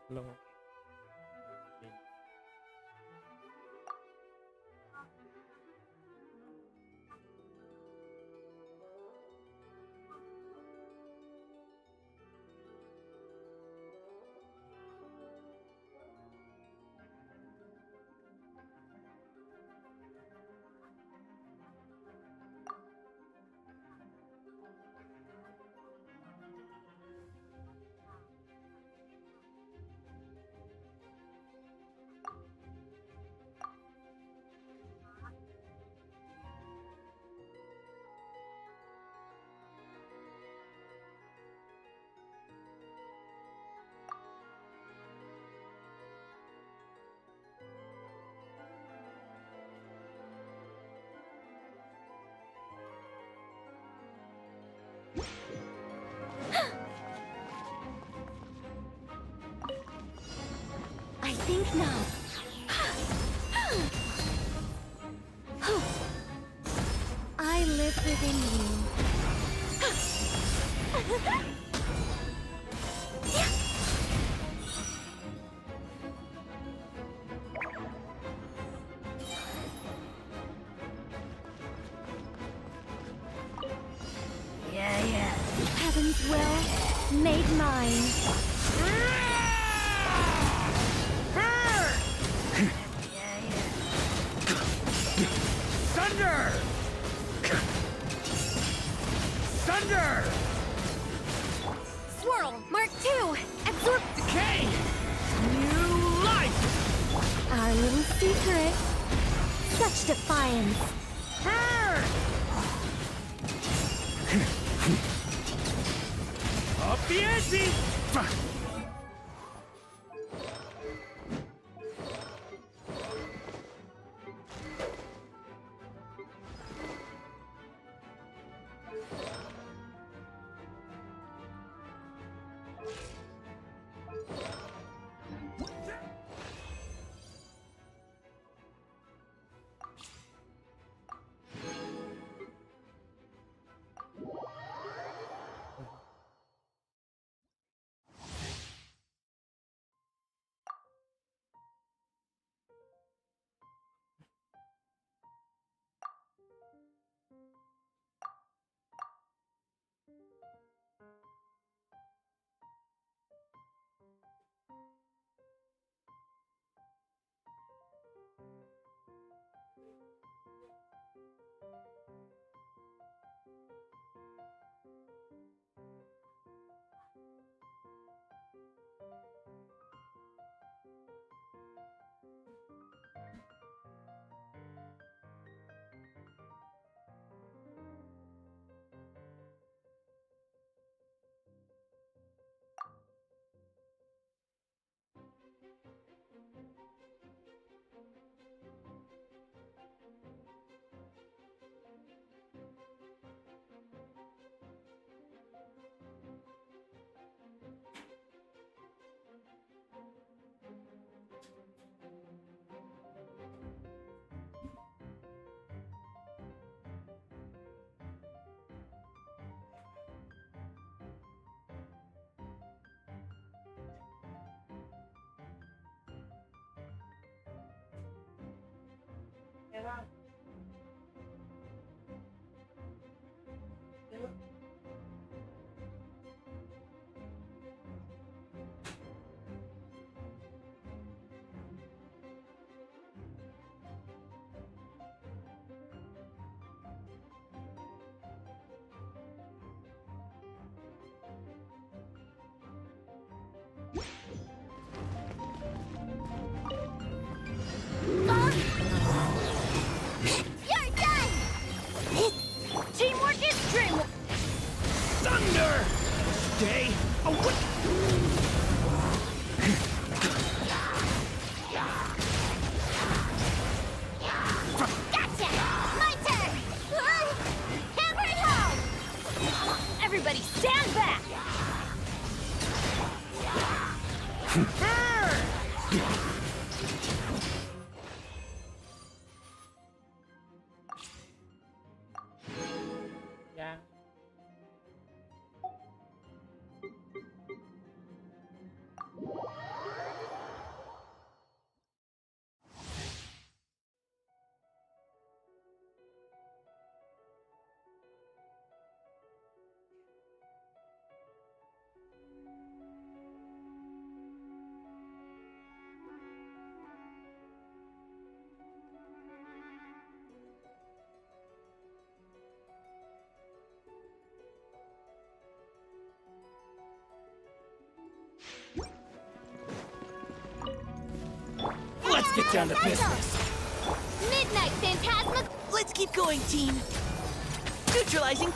lông. I think not. I live within you. Yeah. Heaven's will made mine. Thunder! Thunder! Swirl, Mark II, absorb Decay! New life! our little secret. Such defiance. Burn! Up the ante! You're done! Teamwork is dreamwork! Thunder! Stay away! Gotcha! My turn! Hammer it home! Everybody stand back! Dạ. get down to business. Midnight Phantasma. Let's keep going, team. Neutralizing.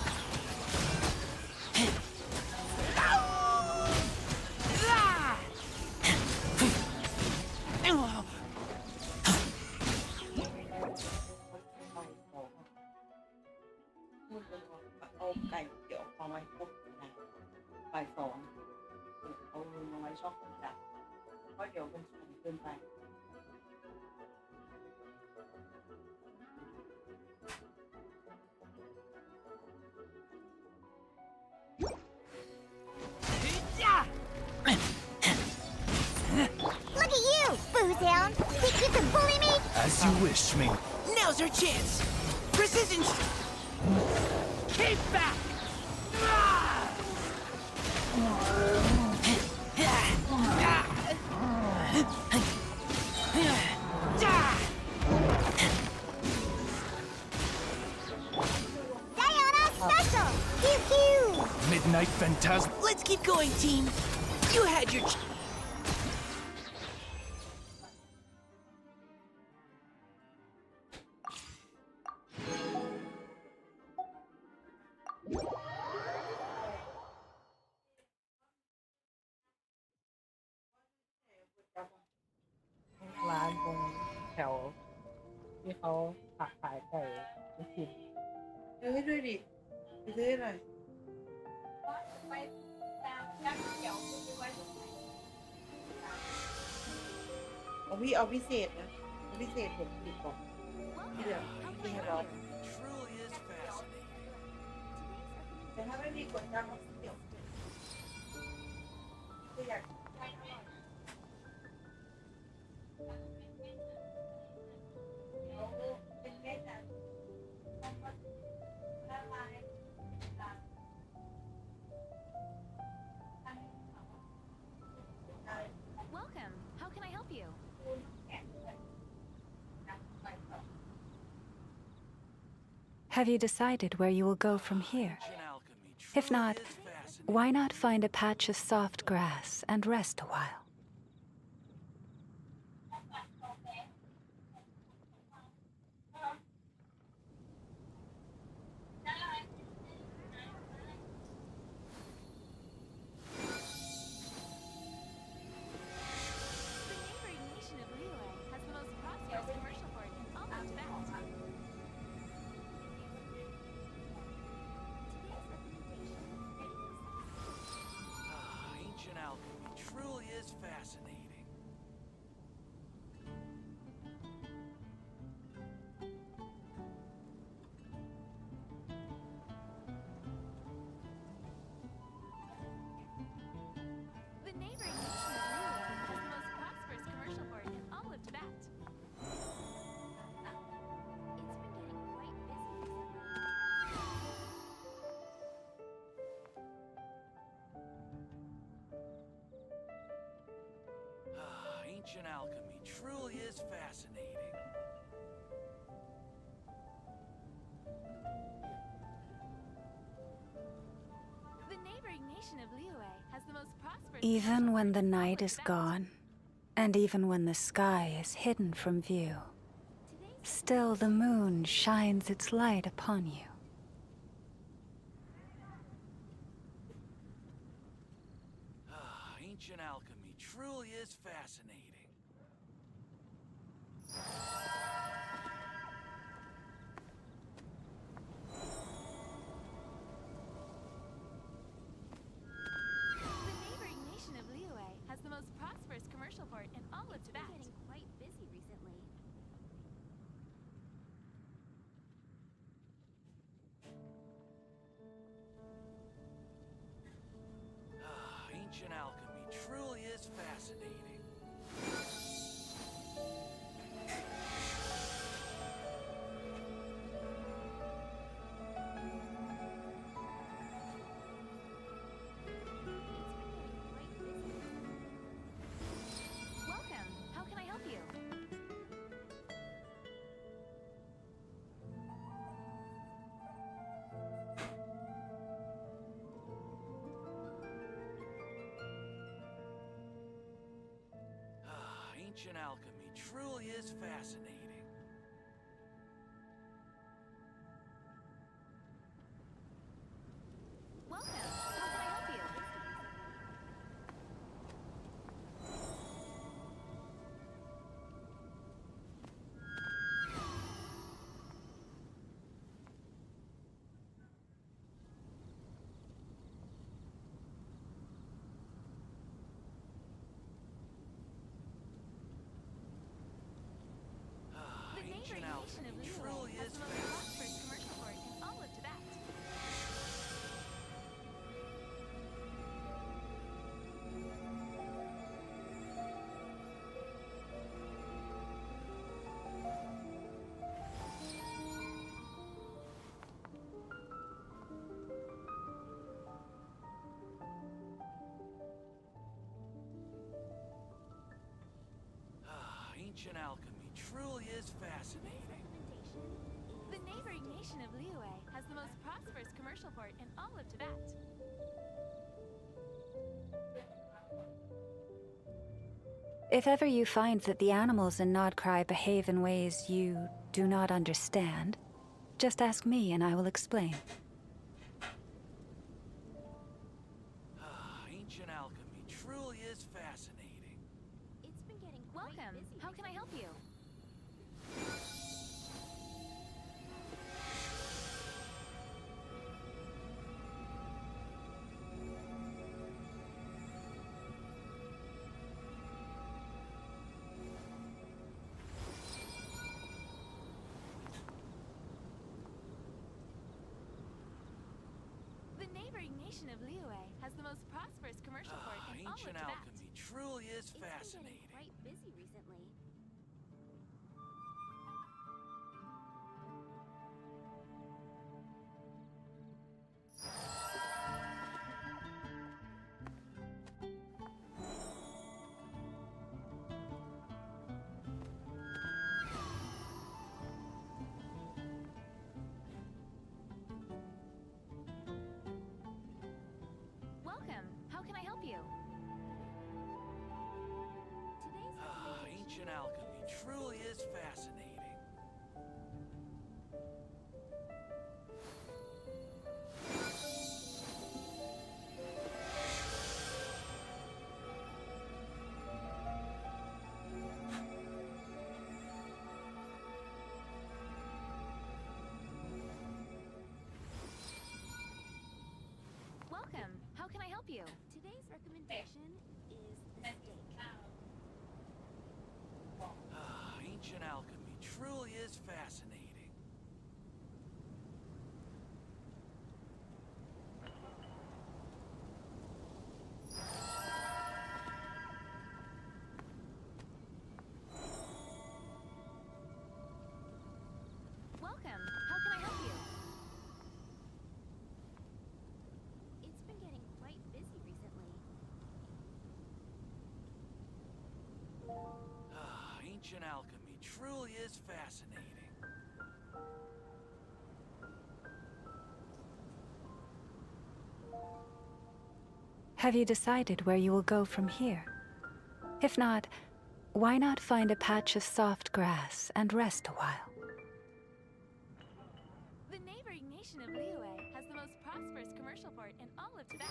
Look at you, Boozound. Think you can bully me? As you wish, me. Now's our chance. Precision. Keep back! Sayonara special. Pew pew. Midnight Phantasm. Let's keep going, team. You had your. ร้านตรงแถวที่เขาขายไก่ลูกชิ้น ซื้อให้ด้วยดิไปซื้อให้หน่อยเอาพี่เอาพิเศษนะเอาพิเศษ60กล่องที่เหลือพี่ให้เรา Truly is fascinating. แต่ถ้าไม่มีกดดันก็เดี๋ยวก็อยากเป็นเม็ดอ่ะ Welcome. How can I help you? Have you decided where you will go from here? Ancient alchemy If truly not, is fascinating. why not find a patch of soft grass and rest a while? The neighboring nation of Liyue has the most prosperous commercial port in all of Tibet. Ancient alchemy truly is fascinating. The neighboring nation of Liyue has the most prosperous commercial port in all of Tibet. It's been getting quite busy recently. Ancient alchemy truly is fascinating. The neighboring nation of Liyue has the most prosperous Even commercial when port the in all night of is Tibet. gone, and even when the sky is hidden from view, still the moon shines its light upon you. Ancient alchemy truly is fascinating. The neighboring nation of Liyue has the most prosperous commercial port in all of Tibet. It's been getting quite busy recently. Ancient alchemy truly is fascinating. It's been getting quite busy recently. Welcome. How can I help you? Ancient alchemy alchemy truly is fascinating. Welcome. How can I help you? The neighboring nation of Liyue has the most prosperous commercial port in all of Tibet. Ancient alchemy truly is fascinating. The neighboring nation of Liyue has the most prosperous commercial port in all of Tibet. If ever you find that the animals in Nodcry behave in ways you do not understand, just ask me and I will explain. Ancient alchemy truly is fascinating. It's been getting welcome. How can I help you? The neighboring nation of Liyue has the most prosperous commercial port in all of Ancient Tibet. alchemy truly is It's been fascinating. getting quite busy recently. Welcome. How can I help you? Today's Ancient alchemy truly is fascinating. welcome. How can I help you? Today's recommendation is the steak. Ancient alchemy truly is fascinating. Welcome. How can I help you? It's been getting quite busy recently. Ancient alchemy truly is fascinating. Have you decided where you will go from here? If not, why not find a patch of soft grass and rest a while? The neighboring nation of Liyue has the most prosperous commercial port in all of Tibet.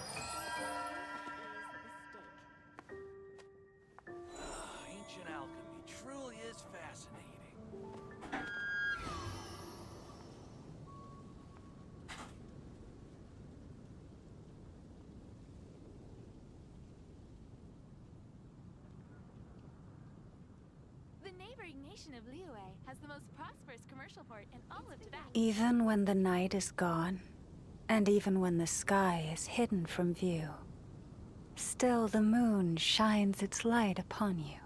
Ancient alchemy truly is fascinating. The neighboring nation of Liyue has the most prosperous commercial port in all of Tibet. Even when the night is gone, and even when the sky is hidden from view, still the moon shines its light upon you.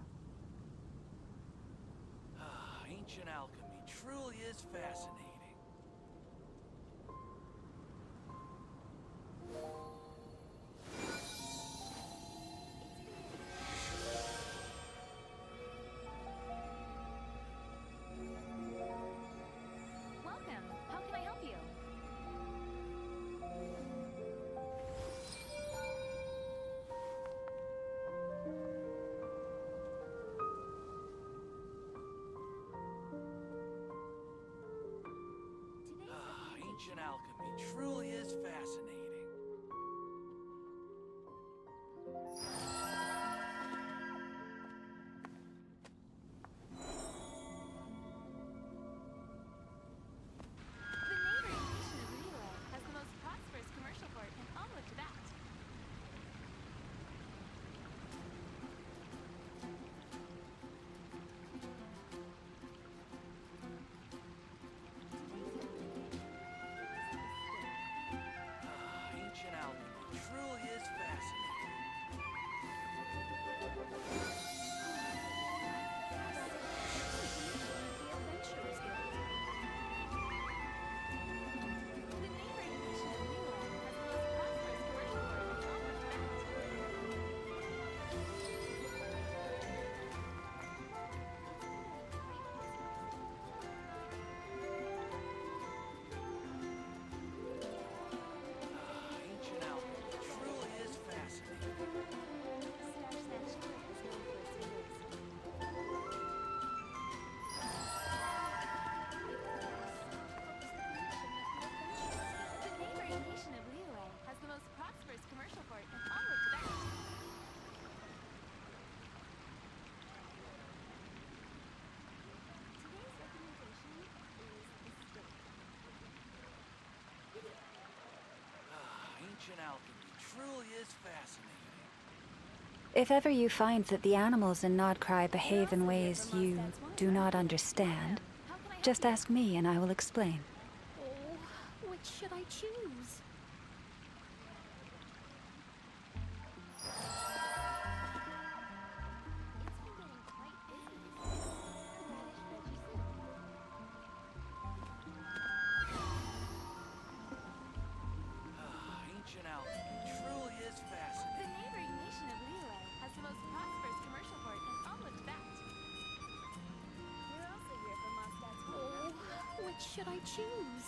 Ancient alchemy truly is fascinating. Welcome. How can I help you? Ancient alchemy truly is fascinating. The neighboring nation of Liyue has the most prosperous commercial port in all of Tibet. Ancient alchemy truly is fascinating. The Adventurers Guild. The neighboring nation of Liyue has the most prosperous commercial port in all of Tibet. Ancient alchemy truly is fascinating. Star-Snatch Cliff is known for its fields. The neighboring nation of Liyue has the most prosperous commercial port in all of Tibet. Today's recommendation is the steak. Ancient alchemy truly is fascinating. If ever you find that the animals in Nodcry behave in ways you do not understand, How can I help just you? ask me and I will explain. Oh, which should I choose? It's been getting quite busy. Radish veggie soup. Ancient alchemy truly is The fascinating. neighboring nation of Liyue has the most prosperous commercial port in all of Tibet. You're also here for Mondstadt's home. Oh, which should I choose?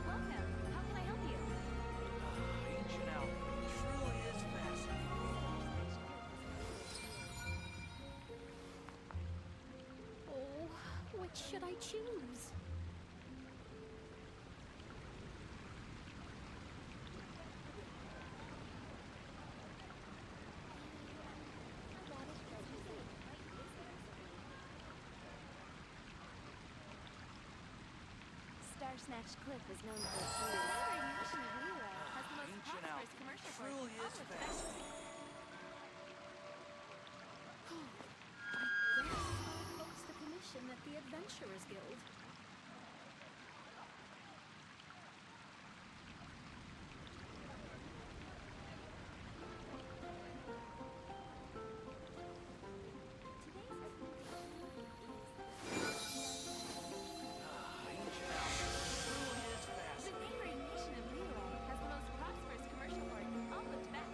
Welcome. How can I help you? Ancient alchemy truly is fascinating. Oh, which should I choose? Star-Snatch Cliff is known for its food. The neighboring nation of Liyue has the most Ancient prosperous alchemy commercial port truly in all is of Tibet. fascinating. I guess I'll post a commission at the Adventurers Guild. Ancient alchemy truly is The fascinating. neighboring nation of Liyue has the most prosperous commercial port in all of Tibet.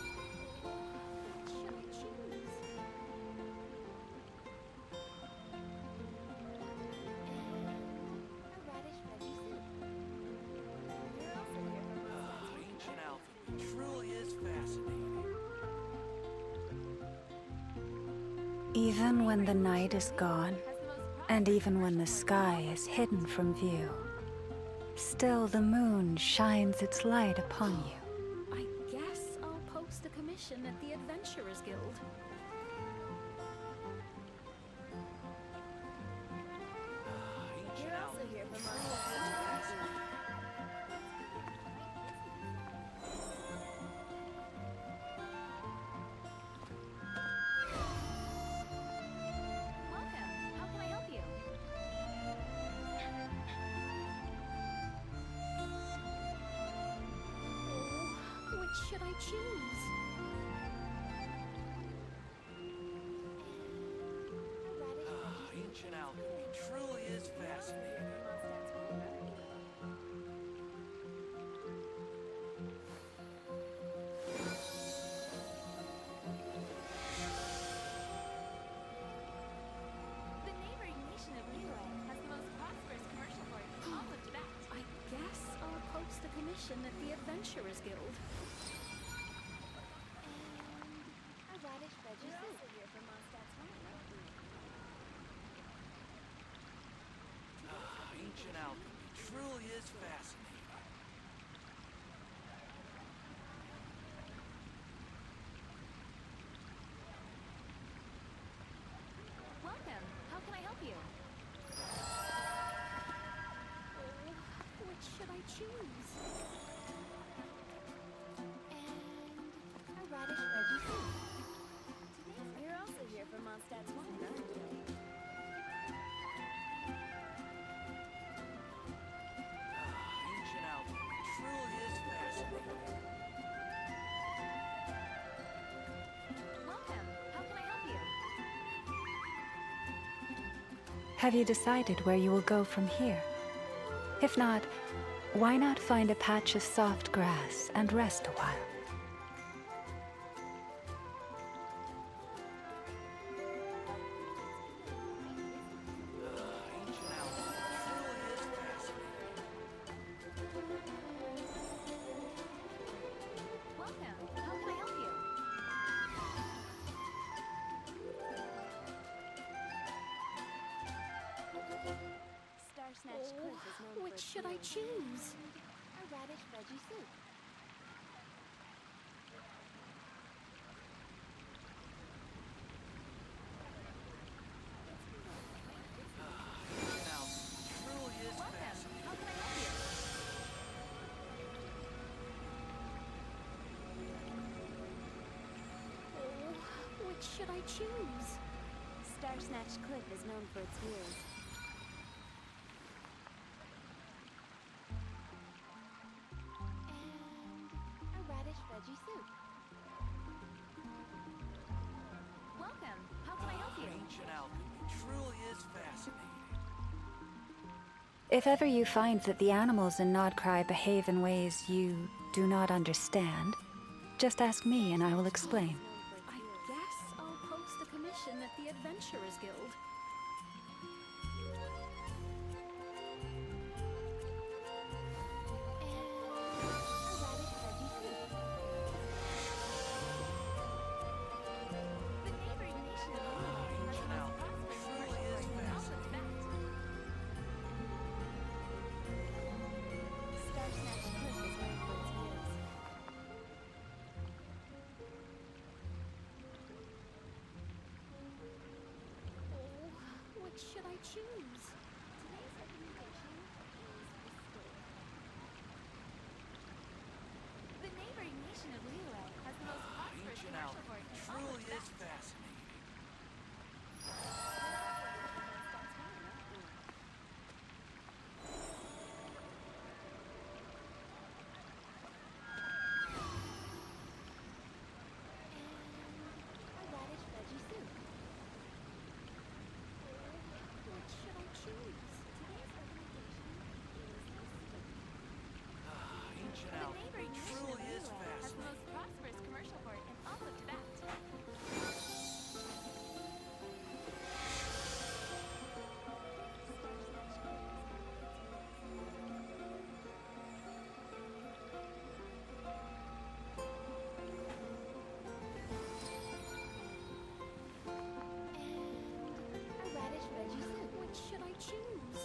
What should I choose? A radish veggie soup. You're also here for Mondstadt's home. Ancient alchemy truly is fascinating. Even when the night is gone, and even when the sky is hidden from view, still the moon shines its light upon you. I guess I'll post a commission at the Adventurers Guild. Ancient You're also alchemy here for truly Mondstadt's is home. fascinating. Welcome. How can I help you? Oh, which should I choose? Ancient alchemy truly is fascinating. commission at the Adventurers Guild. And a radish veggie soup. You're also here for Mondstadt's wine, aren't you? Ancient alchemy truly is fascinating. Welcome. How can I help you? Oh, which should I choose? And a radish veggie soup. You're also here for Mondstadt's wine, aren't you? Ancient alchemy truly is fascinating. Welcome. How can I help you? Have you decided where you will go from here? If not, why not find a patch of soft grass and rest a while? Ancient alchemy truly is fascinating. Welcome. How can I help you? Star Snatch Cliff is known Which for its should I meals. choose? A radish veggie soup. Ancient alchemy truly is Welcome. fascinating. How can I help you? Oh, which should I choose? Star Snatch Cliff is known for its views. And a radish veggie soup. Welcome. How can I help you? Ancient alchemy truly is fascinating. If ever you find that the animals in Nodcry behave in ways you do not understand, just ask me and I will explain. I guess I'll post a commission at the Adventurers Guild. Ancient alchemy truly is fascinating. Star Snatch Cliff is known for its views. Oh, which should I choose? Today's recommendation is the store. The neighboring nation of Liyue has the most prosperous Ancient commercial alchemy port in all truly of is Tibet. fascinating. And a radish veggie soup. Which should I choose? Today's recommendation is the steak. Ancient The alchemy neighboring nation of truly is Liyue has the fascinating. most prosperous commercial port in all of Tibet. And a radish veggie soup. Which should I choose?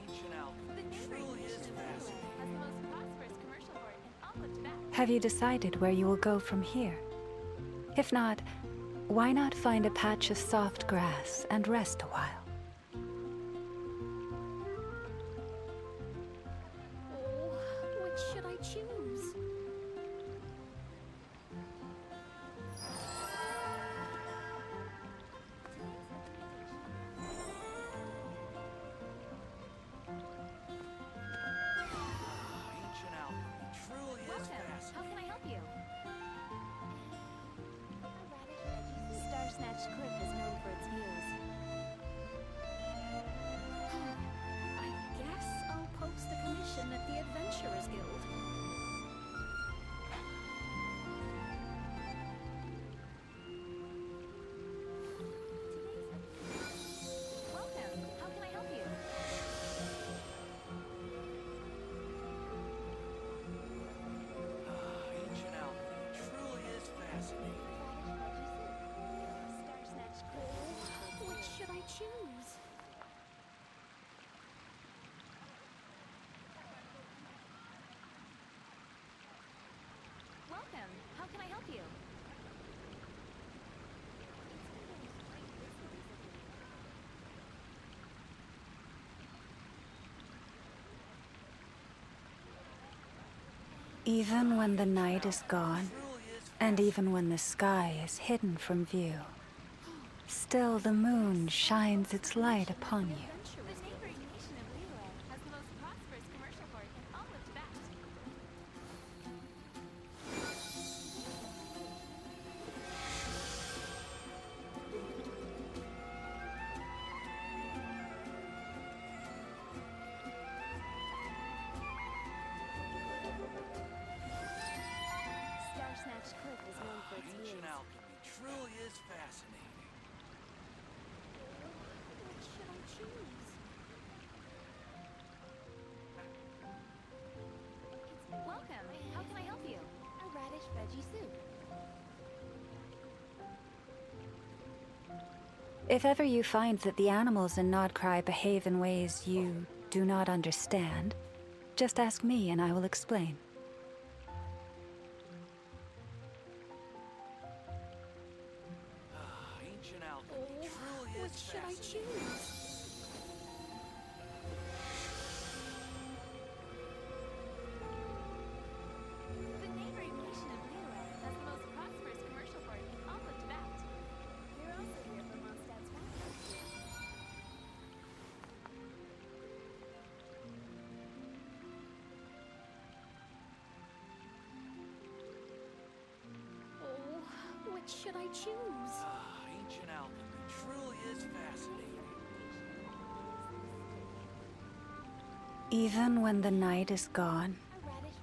Ancient The alchemy neighboring truly is nation of Liyue fascinating. has the most prosperous commercial port in all of Tibet. Have you decided where you will go from here? If not, why not find a patch of soft grass and rest a while? Oh, which should I choose? Ancient alchemy truly is Welcome. How fascinating. can I help you? Star Snatch Cliff is known for its views. Even when the night is gone, and even when the sky is hidden from view, still the moon shines its light upon you. The neighboring nation of Liyue has the most prosperous commercial port in all of Tibet. Star Snatch Cliff is known for its Ancient views. alchemy truly is fascinating. Which should I choose? Welcome. How can I help you? A radish veggie soup. If ever you find that the animals in Nodcry behave in ways you do not understand, just ask me and I will explain. Ancient alchemy truly is Which should I fascinating. choose? The neighboring nation of Liyue has the most prosperous commercial port in all of Tibet. You're also here for Mondstadt's wine. Oh, which should I choose? Ancient alchemy truly is fascinating. Even when the night is gone,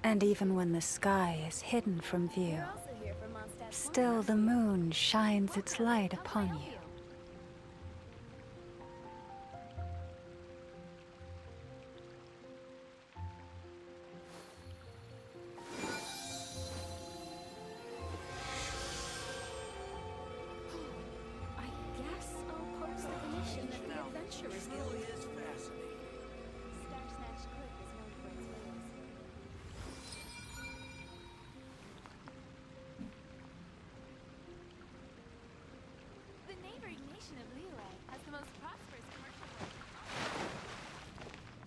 and even when the sky is hidden from view, You're also here for Mondstadt's still the moon shines its light upon you. I guess I'll post the mission that the adventurers Truly do. is fascinating. Star Snatch Cliff is known for its views. The neighboring nation of Liyue has the most prosperous commercial port in all of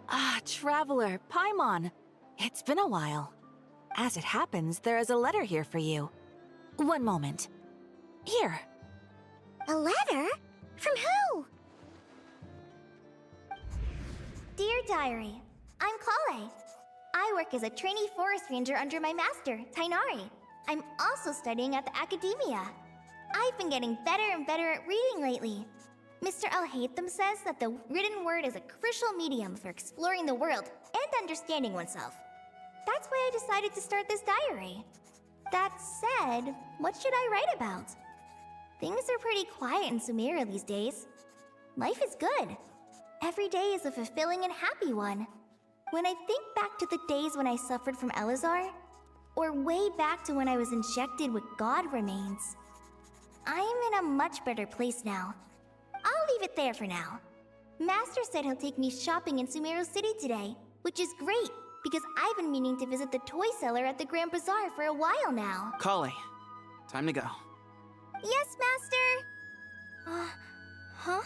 Ah, Traveler, Paimon. It's been a while. As it happens, there is a letter here for you. One moment. Here. A letter? From who? Dear Diary, I'm Kale. I work as a trainee forest ranger under my master, Tainari. I'm also studying at the academia. I've been getting better and better at reading lately. Mr. Al-Haytham says that the written word is a crucial medium for exploring the world and understanding oneself. That's why I decided to start this diary. That said, what should I write about? Things are pretty quiet in Sumeru these days. Life is good. Every day is a fulfilling and happy one. When I think back to the days when I suffered from Elazar, or way back to when I was injected with God remains, I am in a much better place now. I'll leave it there for now. Master said he'll take me shopping in Sumeru City today, which is great, because I've been meaning to visit the toy seller at the Grand Bazaar for a while now. Kale, time to go. Yes, Master! Huh?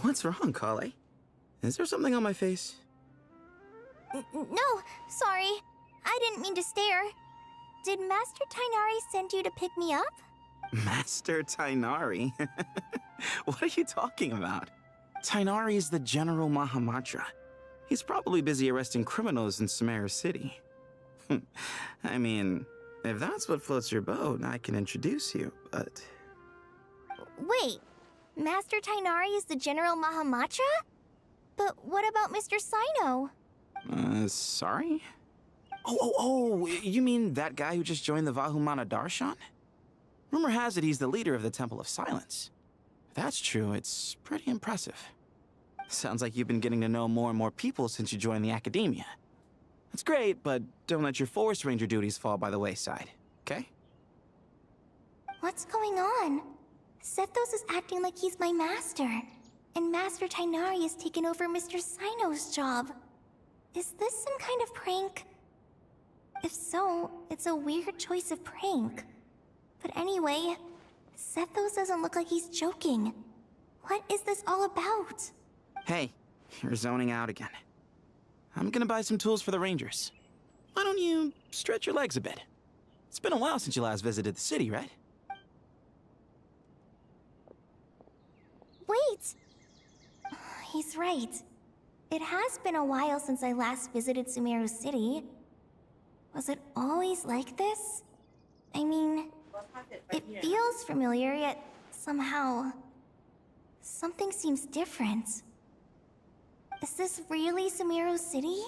What's wrong, Kale? Is there something on my face? No, sorry. I didn't mean to stare. Did Master Tainari send you to pick me up? Master Tainari? What are you talking about? Tainari is the General Mahamatra. He's probably busy arresting criminals in Sumeru City. I mean, if that's what floats your boat, I can introduce you, but... Wait, Master Tainari is the General Mahamatra? But what about Mr. Sino? Sorry? Oh, you mean that guy who just joined the Vahumana Darshan? Rumor has it he's the leader of the Temple of Silence. If that's true, it's pretty impressive. Sounds like you've been getting to know more and more people since you joined the academia. That's great, but don't let your Forest Ranger duties fall by the wayside, okay? What's going on? Sethos is acting like he's my master, and Master Tainari has taken over Mr. Sino's job. Is this some kind of prank? If so, it's a weird choice of prank. But anyway, Sethos doesn't look like he's joking. What is this all about? Hey, you're zoning out again. I'm gonna buy some tools for the Rangers. Why don't you stretch your legs a bit? It's been a while since you last visited the city, right? Wait! He's right. It has been a while since I last visited Sumeru City. Was it always like this? I mean, it feels familiar, yet somehow... something seems different. Is this really Sumeru City?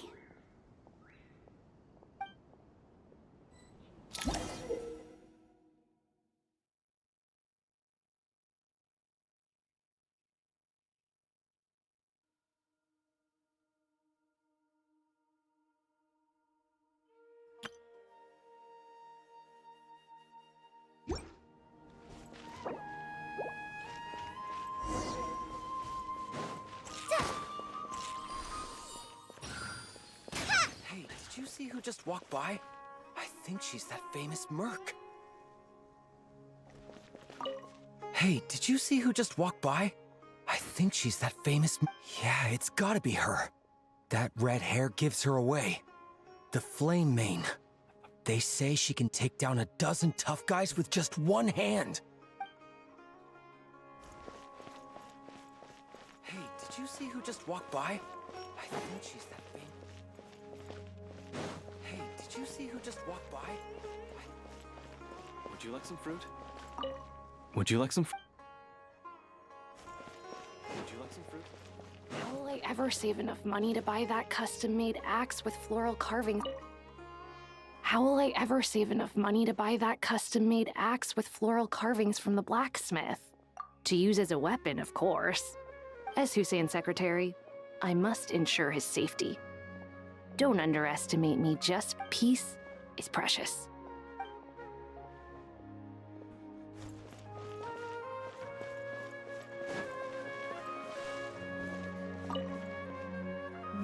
Hey, did you see who just walked by? I think she's that famous merc. Hey, did you see who just walked by? I think she's that famous Yeah, it's gotta be her. That red hair gives her away. The Flame Mane. They say she can take down a dozen tough guys with just one hand. Hey, did you see who just walked by? I think she's that famous... Hey, did you see who just walked by? Would you like some fruit? Would you like some fruit? Would you like some fruit? How will I ever save enough money to buy that custom-made axe with floral carvings? How will I ever save enough money to buy that custom-made axe with floral carvings from the blacksmith? To use as a weapon, of course. As Hussein's secretary, I must ensure his safety. Don't underestimate me, just peace is precious.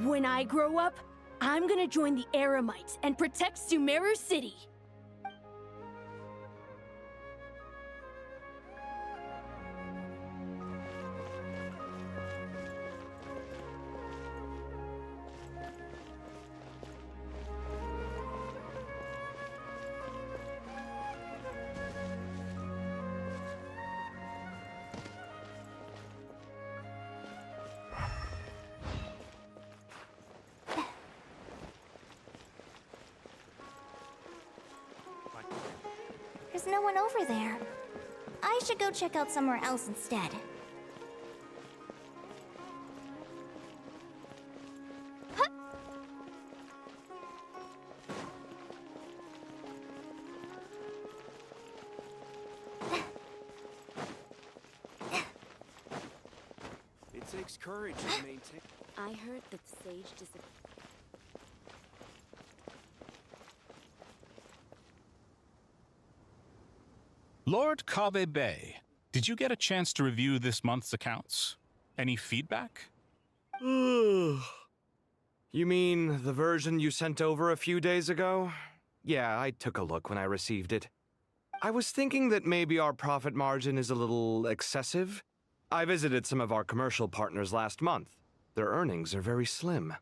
When I grow up, I'm gonna join the Eremites and protect Sumeru City. There's no one over there. I should go check out somewhere else instead. It takes courage to maintain... I heard that Sage disappeared. Lord Kabe Bay, did you get a chance to review this month's accounts? Any feedback? You mean the version you sent over a few days ago? Yeah, I took a look when I received it. I was thinking that maybe our profit margin is a little excessive. I visited some of our commercial partners last month. Their earnings are very slim.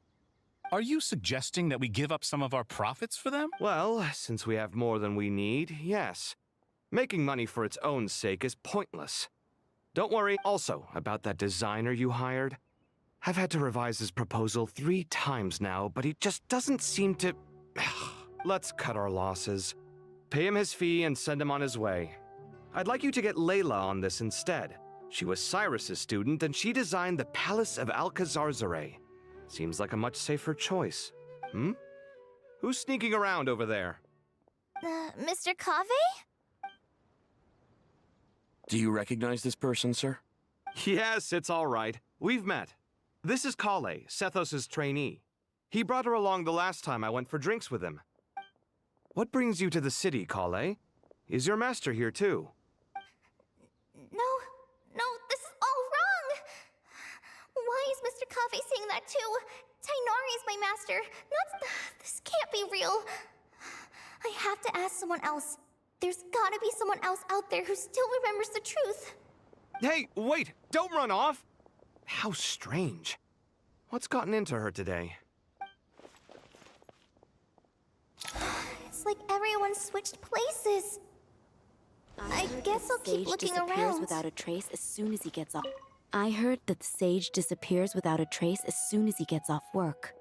Are you suggesting that we give up some of our profits for them? Well, since we have more than we need, yes. Making money for its own sake is pointless. Don't worry also about that designer you hired. I've had to revise his proposal 3 times now, but he just doesn't seem to... Let's cut our losses. Pay him his fee and send him on his way. I'd like you to get Layla on this instead. She was Cyrus's student, and she designed the Palace of Alcazarzare. Seems like a much safer choice. Who's sneaking around over there? Mr. Cave? Do you recognize this person, sir? Yes, it's all right. We've met. This is Kale, Sethos' trainee. He brought her along the last time I went for drinks with him. What brings you to the city, Kale? Is your master here too? No, this is all wrong! Why is Mr. Cave saying that too? Tainari is my master. This can't be real. I have to ask someone else. There's gotta be someone else out there who still remembers the truth. Hey, wait! Don't run off! How strange. What's gotten into her today? It's like everyone switched places. I guess I'll keep looking around. Without a trace as soon as he gets off. I heard that the sage disappears without a trace as soon as he gets off work.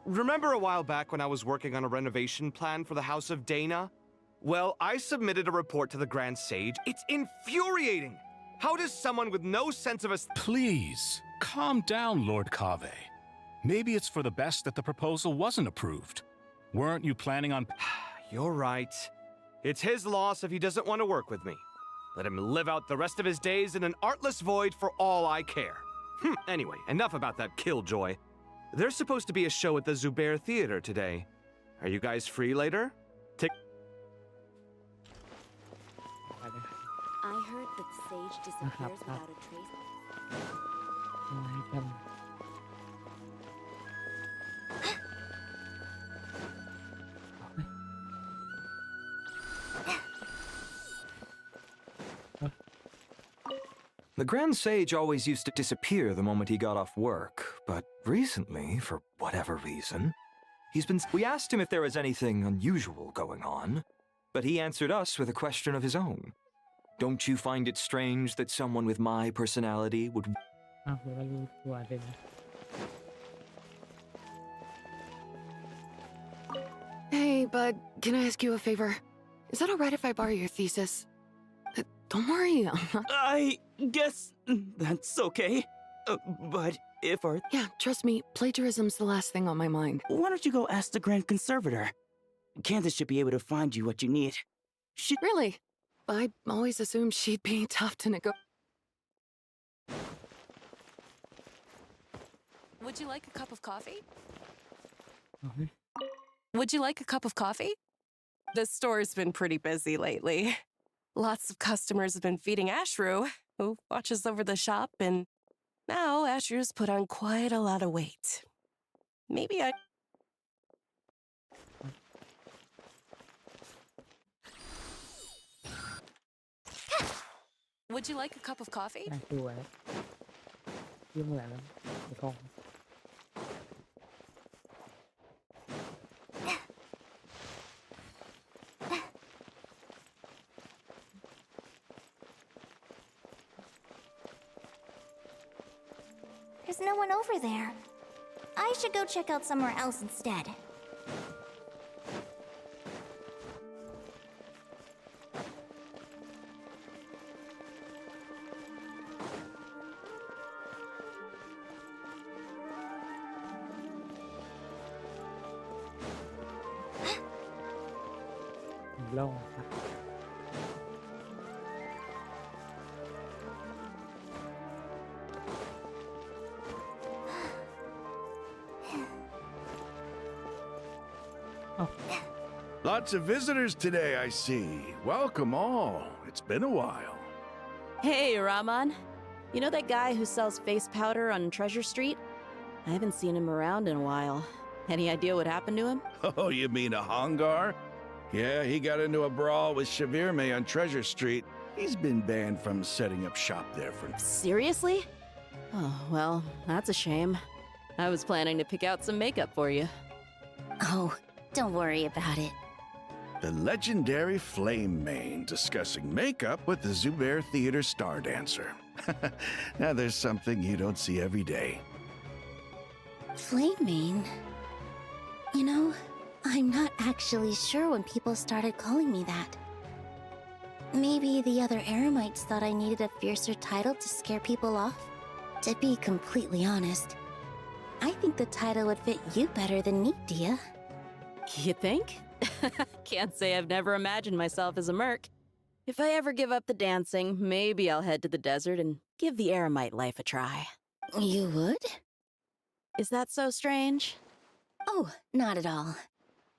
Remember a while back when I was working on a renovation plan for the House of Dana? Well, I submitted a report to the Grand Sage. It's infuriating! How does someone with no sense of Please, calm down, Lord Cave. Maybe it's for the best that the proposal wasn't approved. Weren't you planning on... You're right. It's his loss if he doesn't want to work with me. Let him live out the rest of his days in an artless void for all I care. Anyway, enough about that killjoy. There's supposed to be a show at the Zubair Theater today. Are you guys free later? I heard that the sage disappears without a trace. The Grand Sage always used to disappear the moment he got off work, but recently, for whatever reason, We asked him if there was anything unusual going on, but he answered us with a question of his own. Don't you find it strange that someone with my personality would... Hey, bud, can I ask you a favor? Is that alright if I borrow your thesis? Don't worry, I'm not... I guess that's okay. But if our... Yeah, trust me, plagiarism's the last thing on my mind. Why don't you go ask the Grand Conservator? Candace should be able to find you what you need. Really? I always assumed she'd be tough to negotiate. Would you like a cup of coffee? Would you like a cup of coffee? The store's been pretty busy lately. Lots of customers have been feeding Ashru, who watches over the shop, and now Ashru's put on quite a lot of weight. Maybe I... Would you like a cup of coffee? There's no one over there. I should go check out somewhere else instead. Lots of visitors today, I see. Welcome all. It's been a while. Hey, Rahman. You know that guy who sells face powder on Treasure Street? I haven't seen him around in a while. Any idea what happened to him? Oh, you mean a Hongar? Yeah, he got into a brawl with Shavirme on Treasure Street. He's been banned from setting up shop there for... Seriously? Oh, well, that's a shame. I was planning to pick out some makeup for you. Oh, don't worry about it. The legendary Flame Mane discussing makeup with the Zubair Theater star dancer. Now there's something you don't see every day. Flame Mane? You know, I'm not actually sure when people started calling me that. Maybe the other Eremites thought I needed a fiercer title to scare people off? To be completely honest, I think the title would fit you better than me, Dia. You think? Can't say I've never imagined myself as a merc. If I ever give up the dancing, maybe I'll head to the desert and give the Eremite life a try. You would? Is that so strange? Oh, not at all.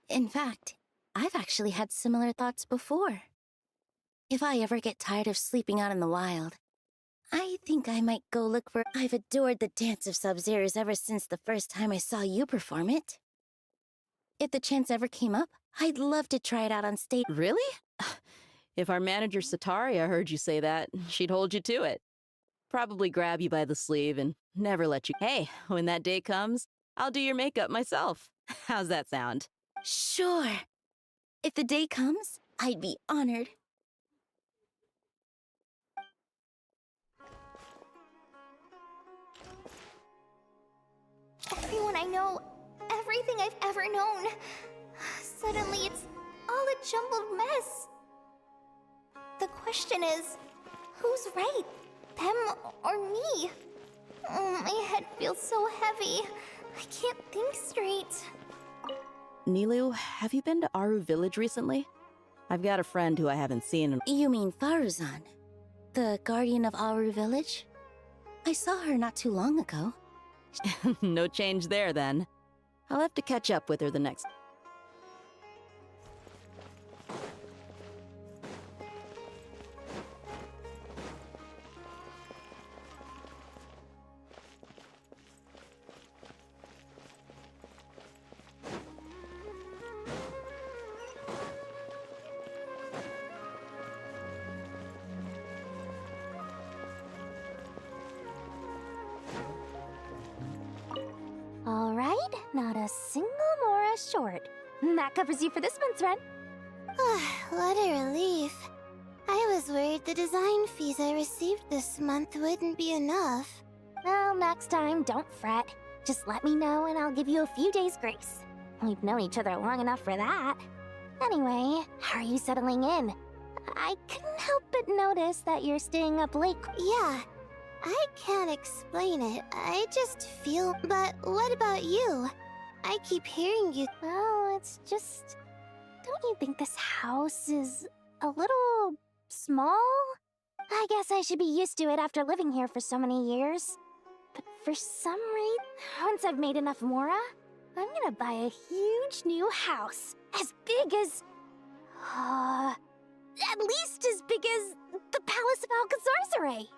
In fact, I've actually had similar thoughts before. If I ever get tired of sleeping out in the wild, I think I might go look for... I've adored the dance of Sub-Zeros ever since the first time I saw you perform it. If the chance ever came up, I'd love to try it out on stage. Really? If our manager Sataria heard you say that, she'd hold you to it. Probably grab you by the sleeve and never let you... Hey, when that day comes, I'll do your makeup myself. How's that sound? Sure. If the day comes, I'd be honored. Everyone I know, everything I've ever known. Suddenly it's all a jumbled mess. The question is, who's right? Them or me? My head feels so heavy. I can't think straight. Nilu, have you been to Aru Village recently? I've got a friend who I haven't seen in... You mean Faruzan, the guardian of Aru Village? I saw her not too long ago. No change there, then. I'll have to catch up with her the next... All right, not a single Mora short. That covers you for this month's rent. What a relief. I was worried the design fees I received this month wouldn't be enough. Well, next time, don't fret. Just let me know and I'll give you a few days' grace. We've known each other long enough for that. Anyway, how are you settling in? I couldn't help but notice that you're staying up late. Yeah, I can't explain it. I just feel... But what about you? I keep hearing you... Well, it's just... Don't you think this house is a little... small? I guess I should be used to it after living here for so many years. But for some reason, once I've made enough Mora, I'm gonna buy a huge new house. As big as... at least as big as the Palace of Alcazarzaray.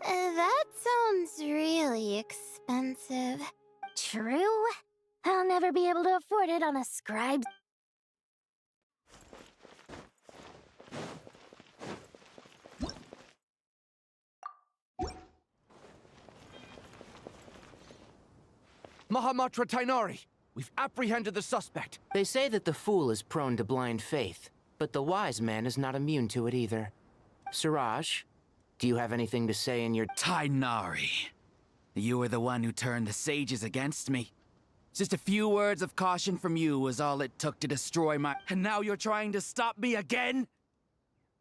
That sounds really expensive. True. I'll never be able to afford it on a scribe. Mahamatra Tainari, we've apprehended the suspect. They say that the fool is prone to blind faith, but the wise man is not immune to it either. Siraj, do you have anything to say in your... Tainari, you were the one who turned the sages against me. Just a few words of caution from you was all it took to destroy my... And now you're trying to stop me again?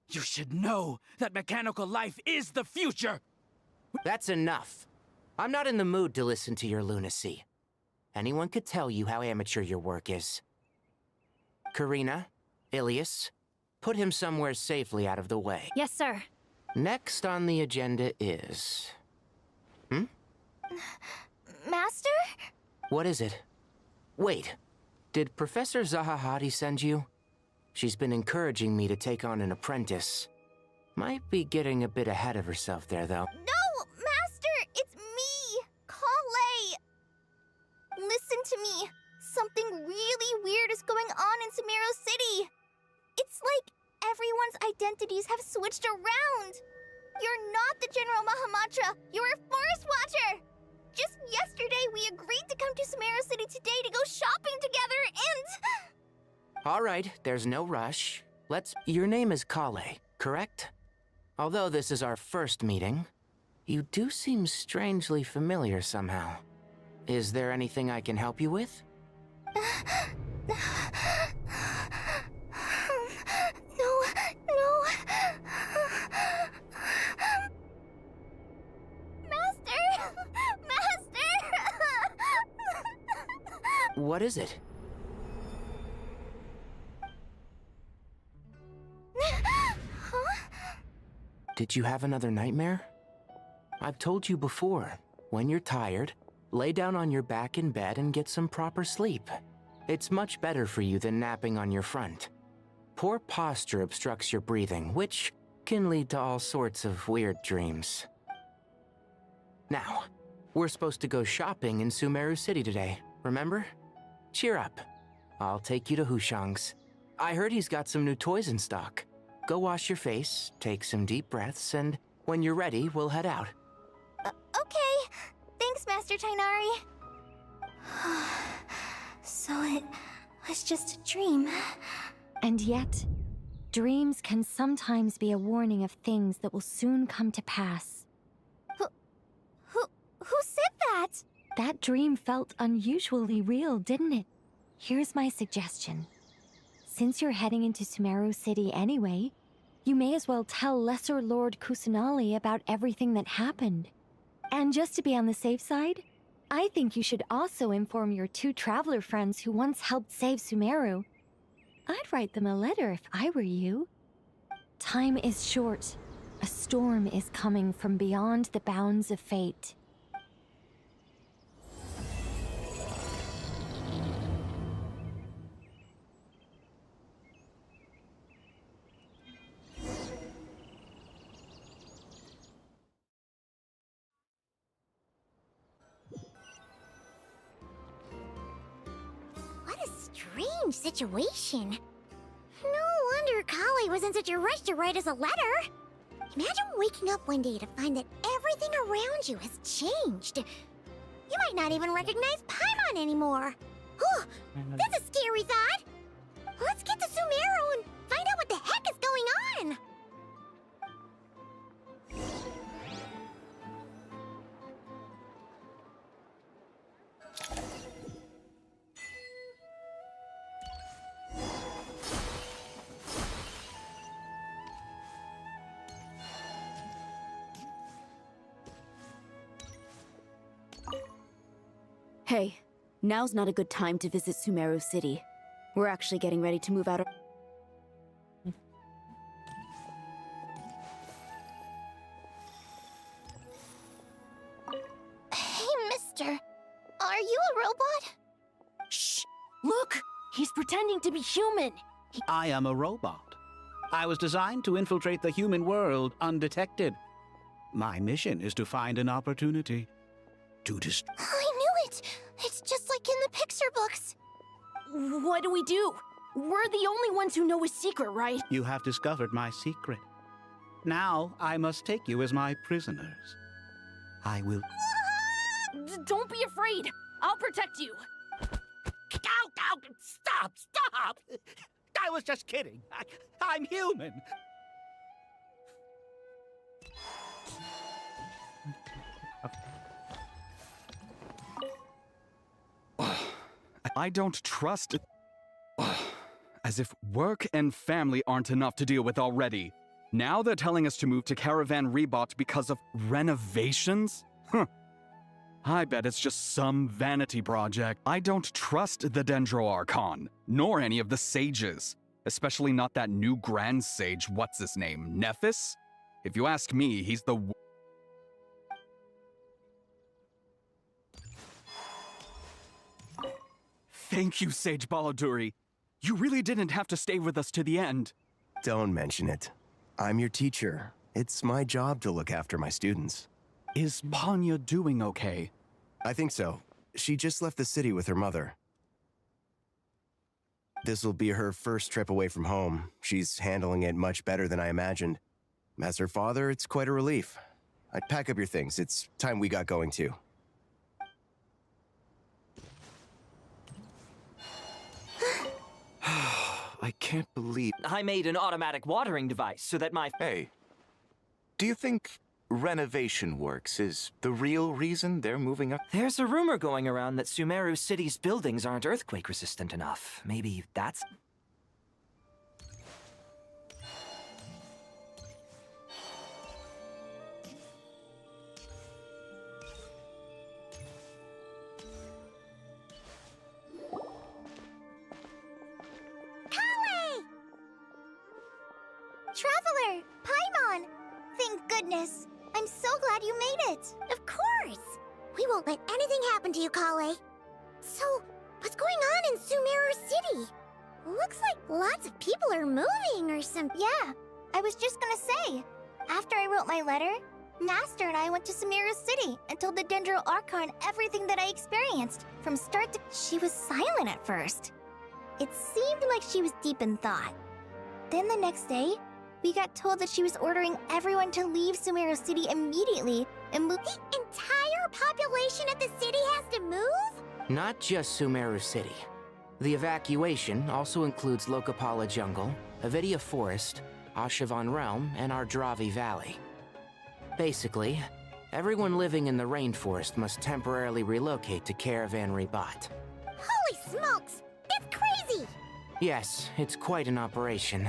You should know that mechanical life is the future! That's enough. I'm not in the mood to listen to your lunacy. Anyone could tell you how amateur your work is. Karina, Ilias, put him somewhere safely out of the way. Yes, sir. Next on the agenda is... Master? What is it? Wait, did Professor Zahahati send you? She's been encouraging me to take on an apprentice. Might be getting a bit ahead of herself there, though. No, Master! It's me! Kale! Listen to me. Something really weird is going on in Sumeru City. It's like everyone's identities have switched around. You're not the General Mahamatra. You're a Forest Watcher. Just yesterday, we agreed to come to Sumeru City today to go shopping together, and... All right, there's no rush. Your name is Kale, correct? Although this is our first meeting, you do seem strangely familiar somehow. Is there anything I can help you with? No. Master! What is it? Did you have another nightmare? I've told you before, when you're tired, lay down on your back in bed and get some proper sleep. It's much better for you than napping on your front. Poor posture obstructs your breathing, which can lead to all sorts of weird dreams. Now, we're supposed to go shopping in Sumeru City today, remember? Cheer up. I'll take you to Hushang's. I heard he's got some new toys in stock. Go wash your face, take some deep breaths, and when you're ready, we'll head out. Okay. Thanks, Master Tainari. So it was just a dream. And yet, dreams can sometimes be a warning of things that will soon come to pass. Who said that? That dream felt unusually real, didn't it? Here's my suggestion. Since you're heading into Sumeru City anyway, you may as well tell Lesser Lord Kusanali about everything that happened. And just to be on the safe side, I think you should also inform your 2 traveler friends who once helped save Sumeru. I'd write them a letter if I were you. Time is short. A storm is coming from beyond the bounds of fate. What a strange situation. No wonder Kali was in such a rush to write us a letter. Imagine waking up one day to find that everything around you has changed. You might not even recognize Paimon anymore. Oh, that's a scary thought. Let's get to Sumeru and find out what the heck is going on. Hey, now's not a good time to visit Sumeru City. We're actually getting ready to move out of... Hey, mister. Are you a robot? Shh! Look! He's pretending to be human! I am a robot. I was designed to infiltrate the human world undetected. My mission is to find an opportunity to destroy... I knew it! It's just like in the Pixar books. What do we do? We're the only ones who know his secret, right? You have discovered my secret. Now I must take you as my prisoners. I will... Don't be afraid! I'll protect you! Ow! Stop! I was just kidding. I'm human. I don't trust... As if work and family aren't enough to deal with already. Now they're telling us to move to Caravan Rebot because of renovations? Huh. I bet it's just some vanity project. I don't trust the Dendro Archon, nor any of the sages. Especially not that new Grand Sage, what's his name, Nephis? If you ask me, he's the... Thank you, Sage Baladuri. You really didn't have to stay with us to the end. Don't mention it. I'm your teacher. It's my job to look after my students. Is Panya doing okay? I think so. She just left the city with her mother. This'll be her first trip away from home. She's handling it much better than I imagined. As her father, it's quite a relief. I'd pack up your things. It's time we got going too. can't believe... I made an automatic watering device so that my... Hey, do you think renovation works is the real reason they're moving up? There's a rumor going around that Sumeru City's buildings aren't earthquake-resistant enough. Maybe that's... Traveler! Paimon! Thank goodness! I'm so glad you made it! Of course! We won't let anything happen to you, Kale. So, what's going on in Sumeru City? Looks like lots of people are moving or something. Yeah, I was just gonna say. After I wrote my letter, Master and I went to Sumeru City and told the Dendro Archon everything that I experienced, from start to... She was silent at first. It seemed like she was deep in thought. Then the next day, we got told that she was ordering everyone to leave Sumeru City immediately and move... The entire population of the city has to move? Not just Sumeru City. The evacuation also includes Lokapala Jungle, Avidia Forest, Ashavan Realm, and Ardravi Valley. Basically, everyone living in the rainforest must temporarily relocate to Caravan Ribat. Holy smokes! That's crazy! Yes, it's quite an operation.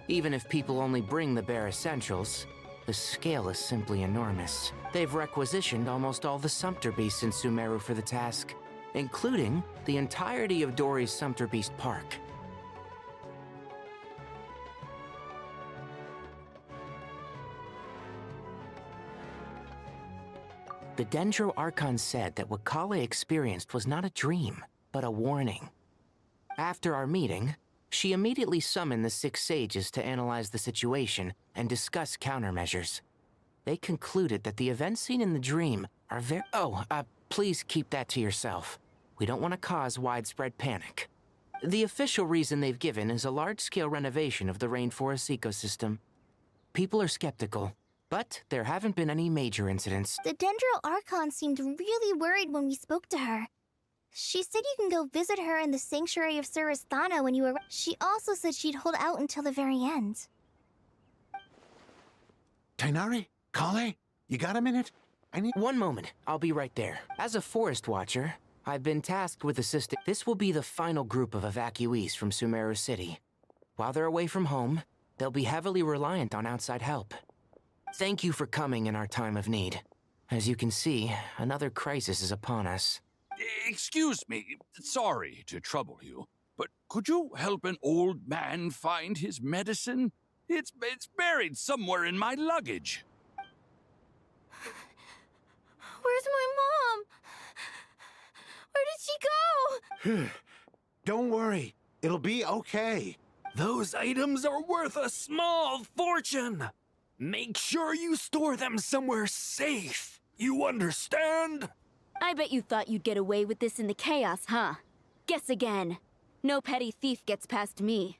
Even if people only bring the bare essentials, the scale is simply enormous. They've requisitioned almost all the Sumpter Beasts in Sumeru for the task, including the entirety of Dory's Sumpter Beast Park. The Dendro Archon said that what Kale experienced was not a dream, but a warning. After our meeting, she immediately summoned the 6 sages to analyze the situation and discuss countermeasures. They concluded that the events seen in the dream are very... please keep that to yourself. We don't want to cause widespread panic. The official reason they've given is a large-scale renovation of the rainforest ecosystem. People are skeptical, but there haven't been any major incidents. The Dendro Archon seemed really worried when we spoke to her. She said you can go visit her in the Sanctuary of Surasthana when you arrive. She also said she'd hold out until the very end. Tighnari? Kale? You got a minute? I need... One moment. I'll be right there. As a forest watcher, I've been tasked with assisting... This will be the final group of evacuees from Sumeru City. While they're away from home, they'll be heavily reliant on outside help. Thank you for coming in our time of need. As you can see, another crisis is upon us. Excuse me, sorry to trouble you, but could you help an old man find his medicine? It's buried somewhere in my luggage. Where's my mom? Where did she go? Don't worry, it'll be okay. Those items are worth a small fortune. Make sure you store them somewhere safe. You understand? I bet you thought you'd get away with this in the chaos, huh? Guess again. No petty thief gets past me.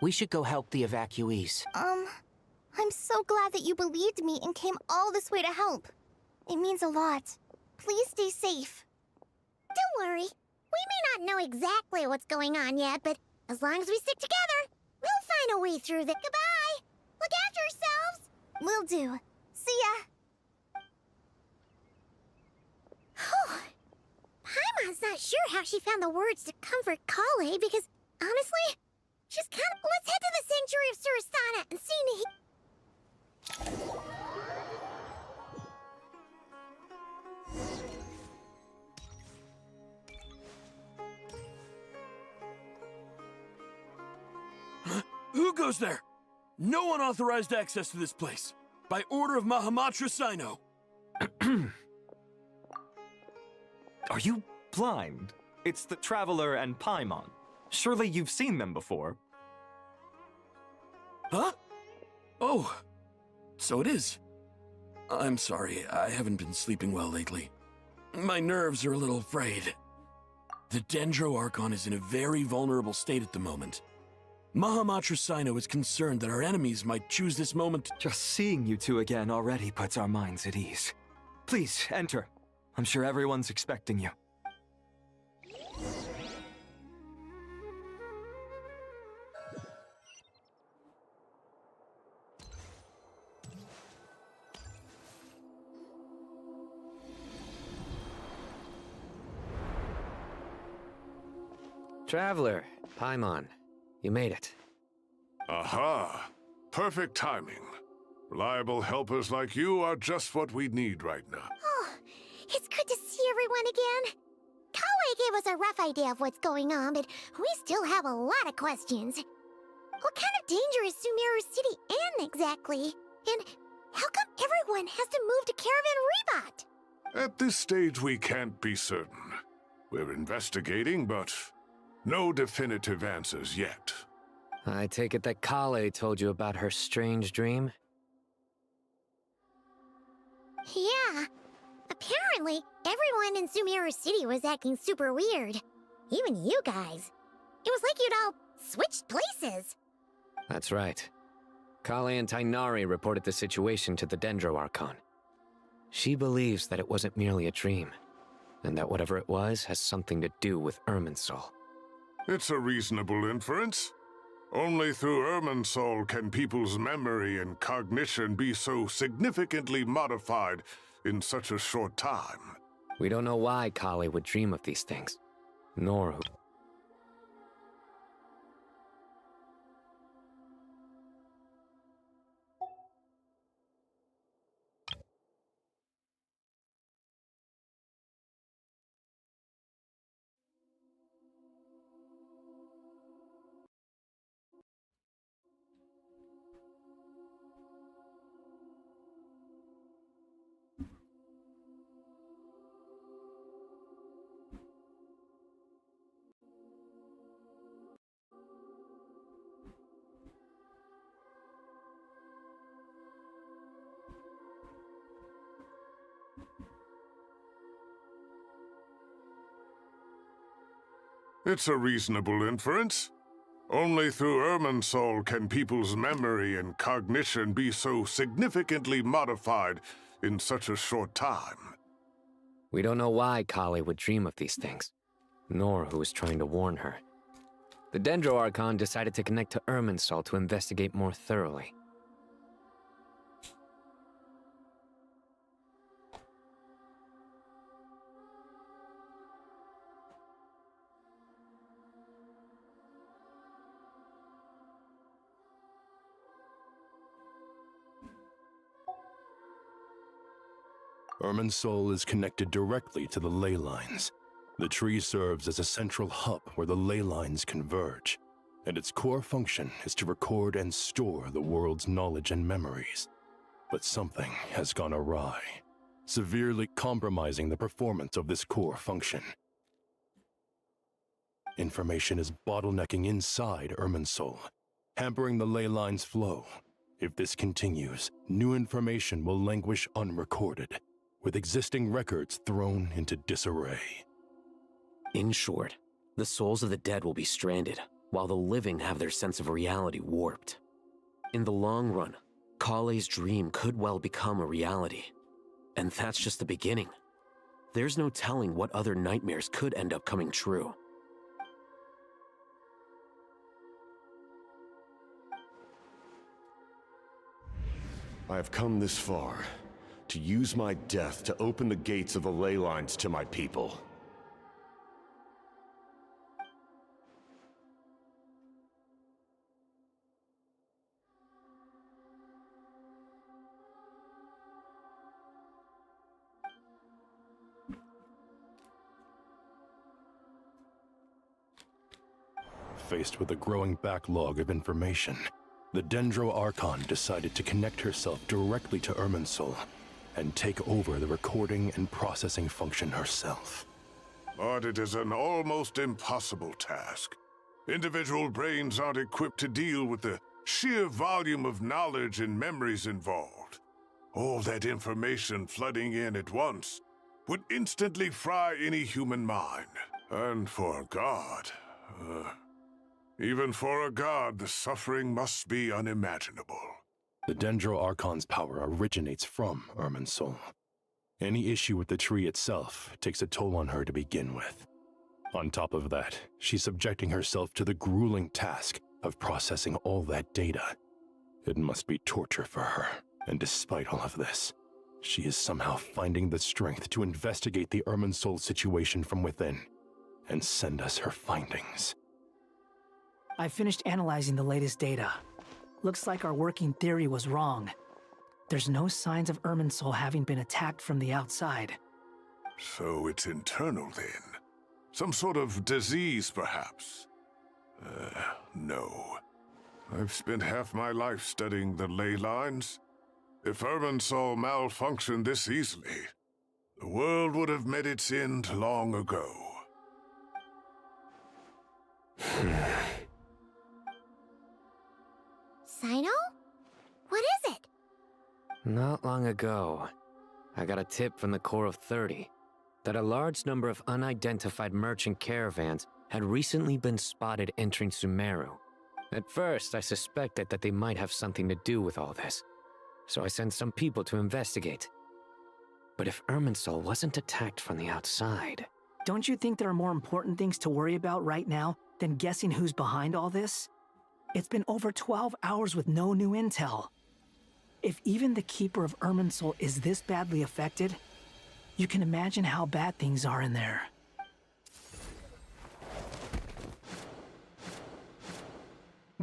We should go help the evacuees. I'm so glad that you believed me and came all this way to help. It means a lot. Please stay safe. Don't worry. We may not know exactly what's going on yet, but as long as we stick together, we'll find a way through the... Goodbye! Look after yourselves! Will do. See ya! Paimon's not sure how she found the words to comfort Kale because, honestly, she's kind of... Let's head to the Sanctuary of Surasthana and see Who goes there? No unauthorized access to this place. By order of Mahamatra Sino. Are you blind? It's the Traveler and Paimon. Surely you've seen them before. Huh? Oh, so it is. I'm sorry, I haven't been sleeping well lately. My nerves are a little frayed. The Dendro Archon is in a very vulnerable state at the moment. Mahamatrasino is concerned that our enemies might choose this moment. Just seeing you two again already puts our minds at ease. Please, enter. I'm sure everyone's expecting you. Traveler, Paimon, you made it. Aha! Perfect timing. Reliable helpers like you are just what we need right now. Oh, it's good to see everyone again. Kawaii gave us a rough idea of what's going on, but we still have a lot of questions. What kind of danger is Sumeru City in exactly? And how come everyone has to move to Caravan Rebot? At this stage, we can't be certain. We're investigating, but no definitive answers yet. I take it that Kale told you about her strange dream? Yeah. Apparently, everyone in Sumeru City was acting super weird. Even you guys. It was like you'd all switched places. That's right. Kale and Tainari reported the situation to the Dendro Archon. She believes that it wasn't merely a dream, and that whatever it was has something to do with Irminsul. It's a reasonable inference. Only through Irminsul can people's memory and cognition be so significantly modified in such a short time. We don't know why Kale would dream of these things, nor who. It's a reasonable inference. Only through Irminsul can people's memory and cognition be so significantly modified in such a short time. We don't know why Kale would dream of these things, nor who was trying to warn her. The Dendro Archon decided to connect to Irminsul to investigate more thoroughly. Irminsul is connected directly to the ley lines. The tree serves as a central hub where the ley lines converge, and its core function is to record and store the world's knowledge and memories. But something has gone awry, severely compromising the performance of this core function. Information is bottlenecking inside Irminsul, hampering the ley lines' flow. If this continues, new information will languish unrecorded, with existing records thrown into disarray. In short, the souls of the dead will be stranded, while the living have their sense of reality warped. In the long run, Kale's dream could well become a reality. And that's just the beginning. There's no telling what other nightmares could end up coming true. I have come this far, to use my death to open the gates of the ley lines to my people. Faced with a growing backlog of information, the Dendro Archon decided to connect herself directly to Irminsul and take over the recording and processing function herself. But it is an almost impossible task. Individual brains aren't equipped to deal with the sheer volume of knowledge and memories involved. All that information flooding in at once would instantly fry any human mind. And for God, Even for a god, the suffering must be unimaginable. The Dendro Archon's power originates from Irminsul. Any issue with the tree itself takes a toll on her to begin with. On top of that, she's subjecting herself to the grueling task of processing all that data. It must be torture for her, and despite all of this, she is somehow finding the strength to investigate the Irminsul situation from within and send us her findings. I finished analyzing the latest data. Looks like our working theory was wrong. There's no signs of Irminsul having been attacked from the outside. So it's internal then? Some sort of disease, perhaps? No. I've spent half my life studying the ley lines. If Irminsul malfunctioned this easily, the world would have met its end long ago. Sino? What is it? Not long ago, I got a tip from the Core of 30 that a large number of unidentified merchant caravans had recently been spotted entering Sumeru. At first, I suspected that they might have something to do with all this, so I sent some people to investigate. But if Irminsul wasn't attacked from the outside... Don't you think there are more important things to worry about right now than guessing who's behind all this? It's been over 12 hours with no new intel. If even the Keeper of Irminsul is this badly affected, you can imagine how bad things are in there.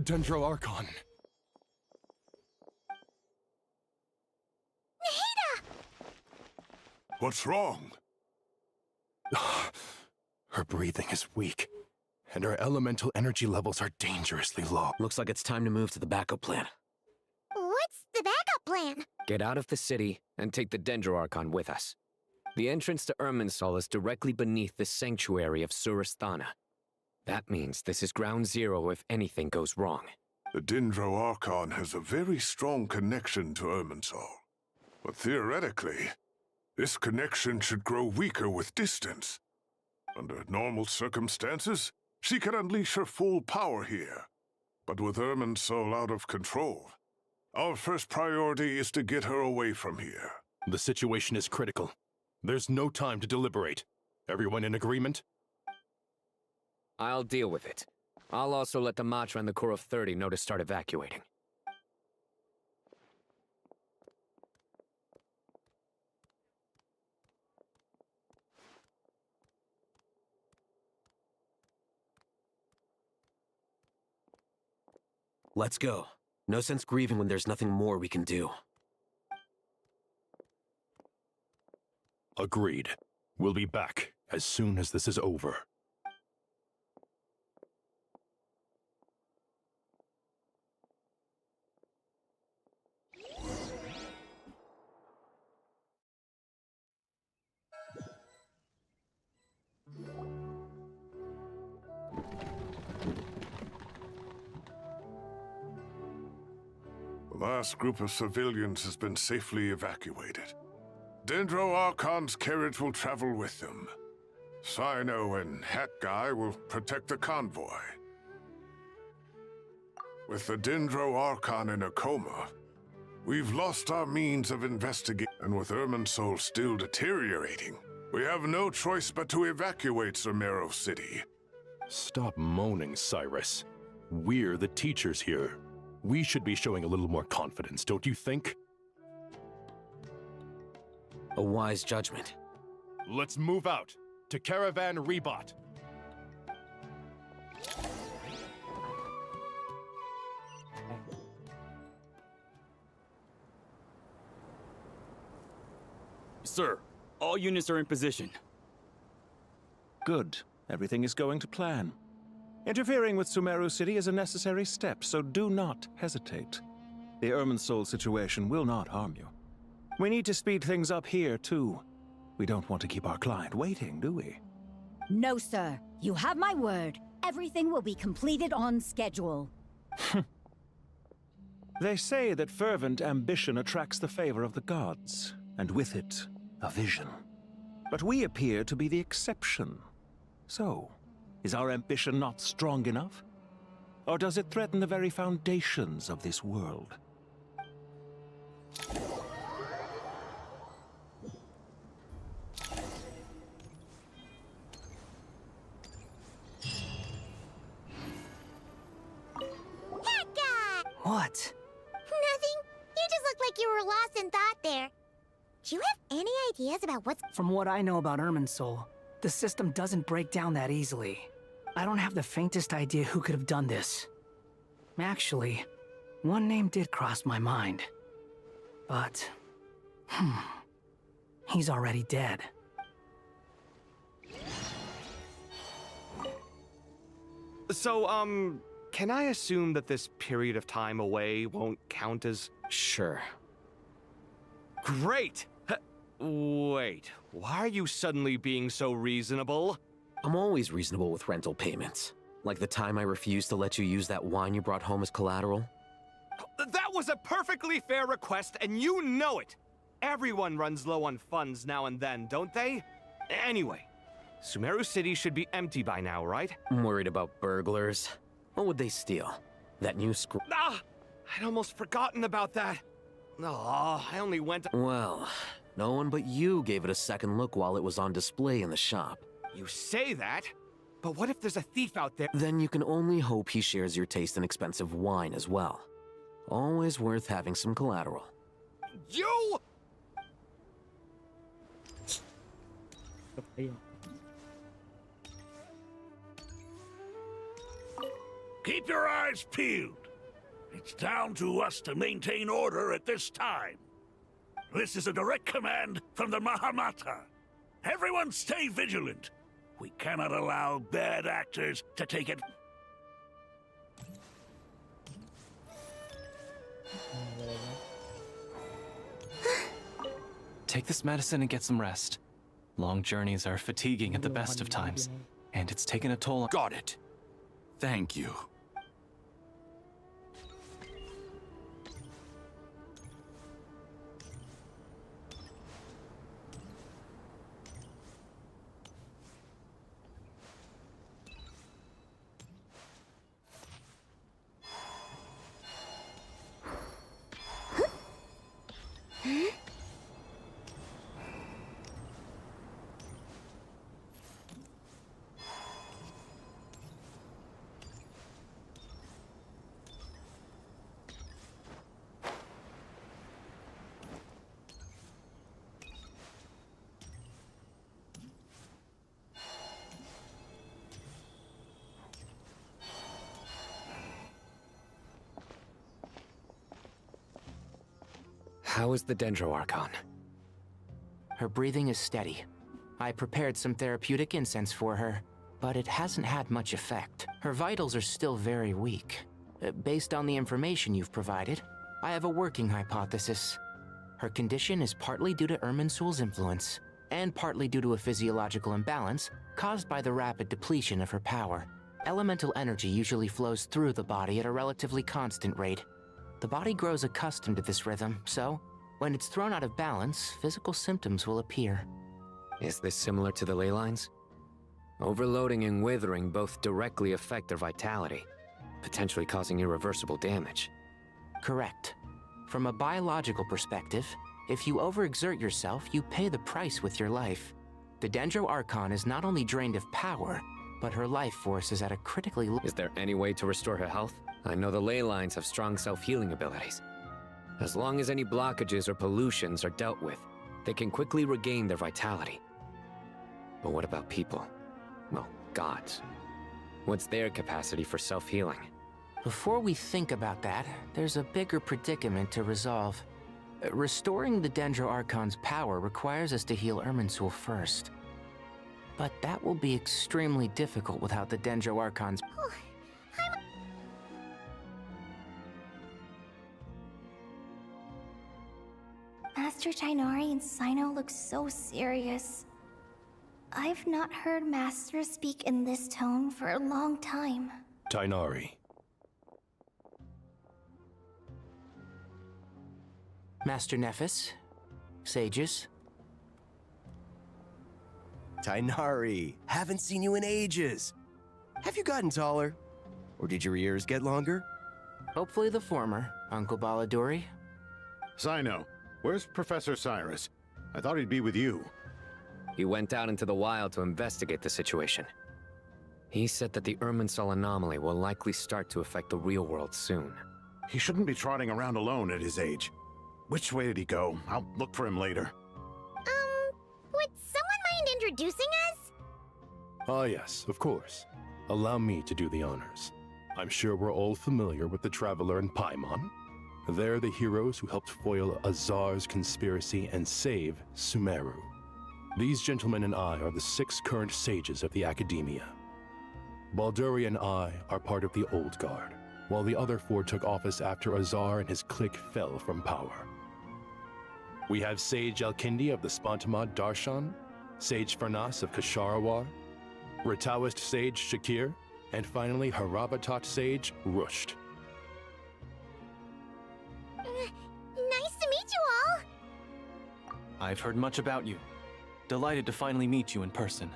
Dendro Archon. What's wrong? Her breathing is weak, and her elemental energy levels are dangerously low. Looks like it's time to move to the backup plan. What's the backup plan? Get out of the city and take the Dendro Archon with us. The entrance to Irminsul is directly beneath the sanctuary of Surasthana. That means this is ground zero if anything goes wrong. The Dendro Archon has a very strong connection to Irminsul. But theoretically, this connection should grow weaker with distance. Under normal circumstances, she could unleash her full power here. But with Irminsul out of control, our first priority is to get her away from here. The situation is critical. There's no time to deliberate. Everyone in agreement? I'll deal with it. I'll also let the Matra and the Core of 30 know to start evacuating. Let's go. No sense grieving when there's nothing more we can do. Agreed. We'll be back as soon as this is over. The last group of civilians has been safely evacuated. Dendro Archon's carriage will travel with them. Sino and Hat Guy will protect the convoy. With the Dendro Archon in a coma, we've lost our means of investigating, and with Irminsul still deteriorating, we have no choice but to evacuate Sumeru City. Stop moaning, Cyrus. We're the teachers here. We should be showing a little more confidence, don't you think? A wise judgment. Let's move out to Caravan Rebot. Sir, all units are in position. Good. Everything is going to plan. Interfering with Sumeru City is a necessary step, so do not hesitate. The Irminsul situation will not harm you. We need to speed things up here, too. We don't want to keep our client waiting, do we? No, sir. You have my word. Everything will be completed on schedule. They say that fervent ambition attracts the favor of the gods, and with it, a vision. But we appear to be the exception. So, is our ambition not strong enough? Or does it threaten the very foundations of this world? What? Nothing. You just look like you were lost in thought there. Do you have any ideas about what's... From what I know about Irminsul, the system doesn't break down that easily. I don't have the faintest idea who could have done this. Actually, one name did cross my mind. But... he's already dead. So, can I assume that this period of time away won't count as... Sure. Great! Wait, why are you suddenly being so reasonable? I'm always reasonable with rental payments. Like the time I refused to let you use that wine you brought home as collateral. That was a perfectly fair request, and you know it! Everyone runs low on funds now and then, don't they? Anyway, Sumeru City should be empty by now, right? I'm worried about burglars. What would they steal? That new Ah! I'd almost forgotten about that. Oh, I only went... Well, no one but you gave it a second look while it was on display in the shop. You say that? But what if there's a thief out there? Then you can only hope he shares your taste in expensive wine as well. Always worth having some collateral. You! Keep your eyes peeled. It's down to us to maintain order at this time. This is a direct command from the Mahamata. Everyone stay vigilant. We cannot allow bad actors to take it. Take this medicine and get some rest. Long journeys are fatiguing at the best of times, and it's taken a toll on... Got it. Thank you. How is the Dendro Archon? Her breathing is steady. I prepared some therapeutic incense for her, but it hasn't had much effect. Her vitals are still very weak. Based on the information you've provided, I have a working hypothesis. Her condition is partly due to Irminsul's influence, and partly due to a physiological imbalance caused by the rapid depletion of her power. Elemental energy usually flows through the body at a relatively constant rate. The body grows accustomed to this rhythm, so when it's thrown out of balance, physical symptoms will appear. Is this similar to the ley lines? Overloading and withering both directly affect their vitality, potentially causing irreversible damage. Correct. From a biological perspective, if you overexert yourself, you pay the price with your life. The Dendro Archon is not only drained of power, but her life force is at a critically low... Is there any way to restore her health? I know the ley lines have strong self-healing abilities. As long as any blockages or pollutions are dealt with, they can quickly regain their vitality. But what about people? Well, gods. What's their capacity for self-healing? Before we think about that, there's a bigger predicament to resolve. Restoring the Dendro Archon's power requires us to heal Irminsul first. But that will be extremely difficult without the Dendro Archon's... Master Tighnari and Sino look so serious. I've not heard Master speak in this tone for a long time. Tighnari. Master Nephis? Sages? Tighnari, haven't seen you in ages. Have you gotten taller? Or did your ears get longer? Hopefully the former, Uncle Baladuri. Sino, where's Professor Cyrus? I thought he'd be with you. He went out into the wild to investigate the situation. He said that the Irminsul anomaly will likely start to affect the real world soon. He shouldn't be trotting around alone at his age. Which way did he go? I'll look for him later. Would someone mind introducing us? Ah yes, of course. Allow me to do the honors. I'm sure we're all familiar with the Traveler and Paimon. They're the heroes who helped foil Azar's conspiracy and save Sumeru. These gentlemen and I are the 6 current sages of the Academia. Balduri and I are part of the Old Guard, while the other 4 took office after Azar and his clique fell from power. We have Sage Alkindi of the Spontamad Darshan, Sage Farnas of Kasharawar, Ritaoist Sage Shakir, and finally Harabatot Sage Rusht. Nice to meet you all! I've heard much about you. Delighted to finally meet you in person.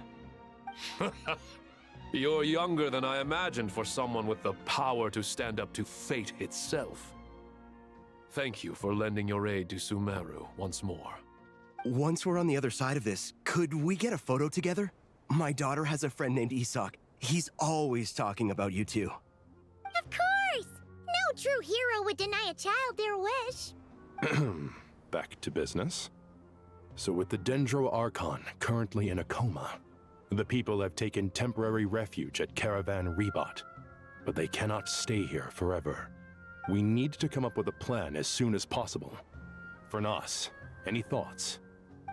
You're younger than I imagined for someone with the power to stand up to fate itself. Thank you for lending your aid to Sumeru once more. Once we're on the other side of this, could we get a photo together? My daughter has a friend named Isak. He's always talking about you two. Of course! No true hero would deny a child their wish. Back to business. So with the Dendro Archon currently in a coma, the people have taken temporary refuge at Caravan Rebot, but they cannot stay here forever. We need to come up with a plan as soon as possible. Fernas, any thoughts?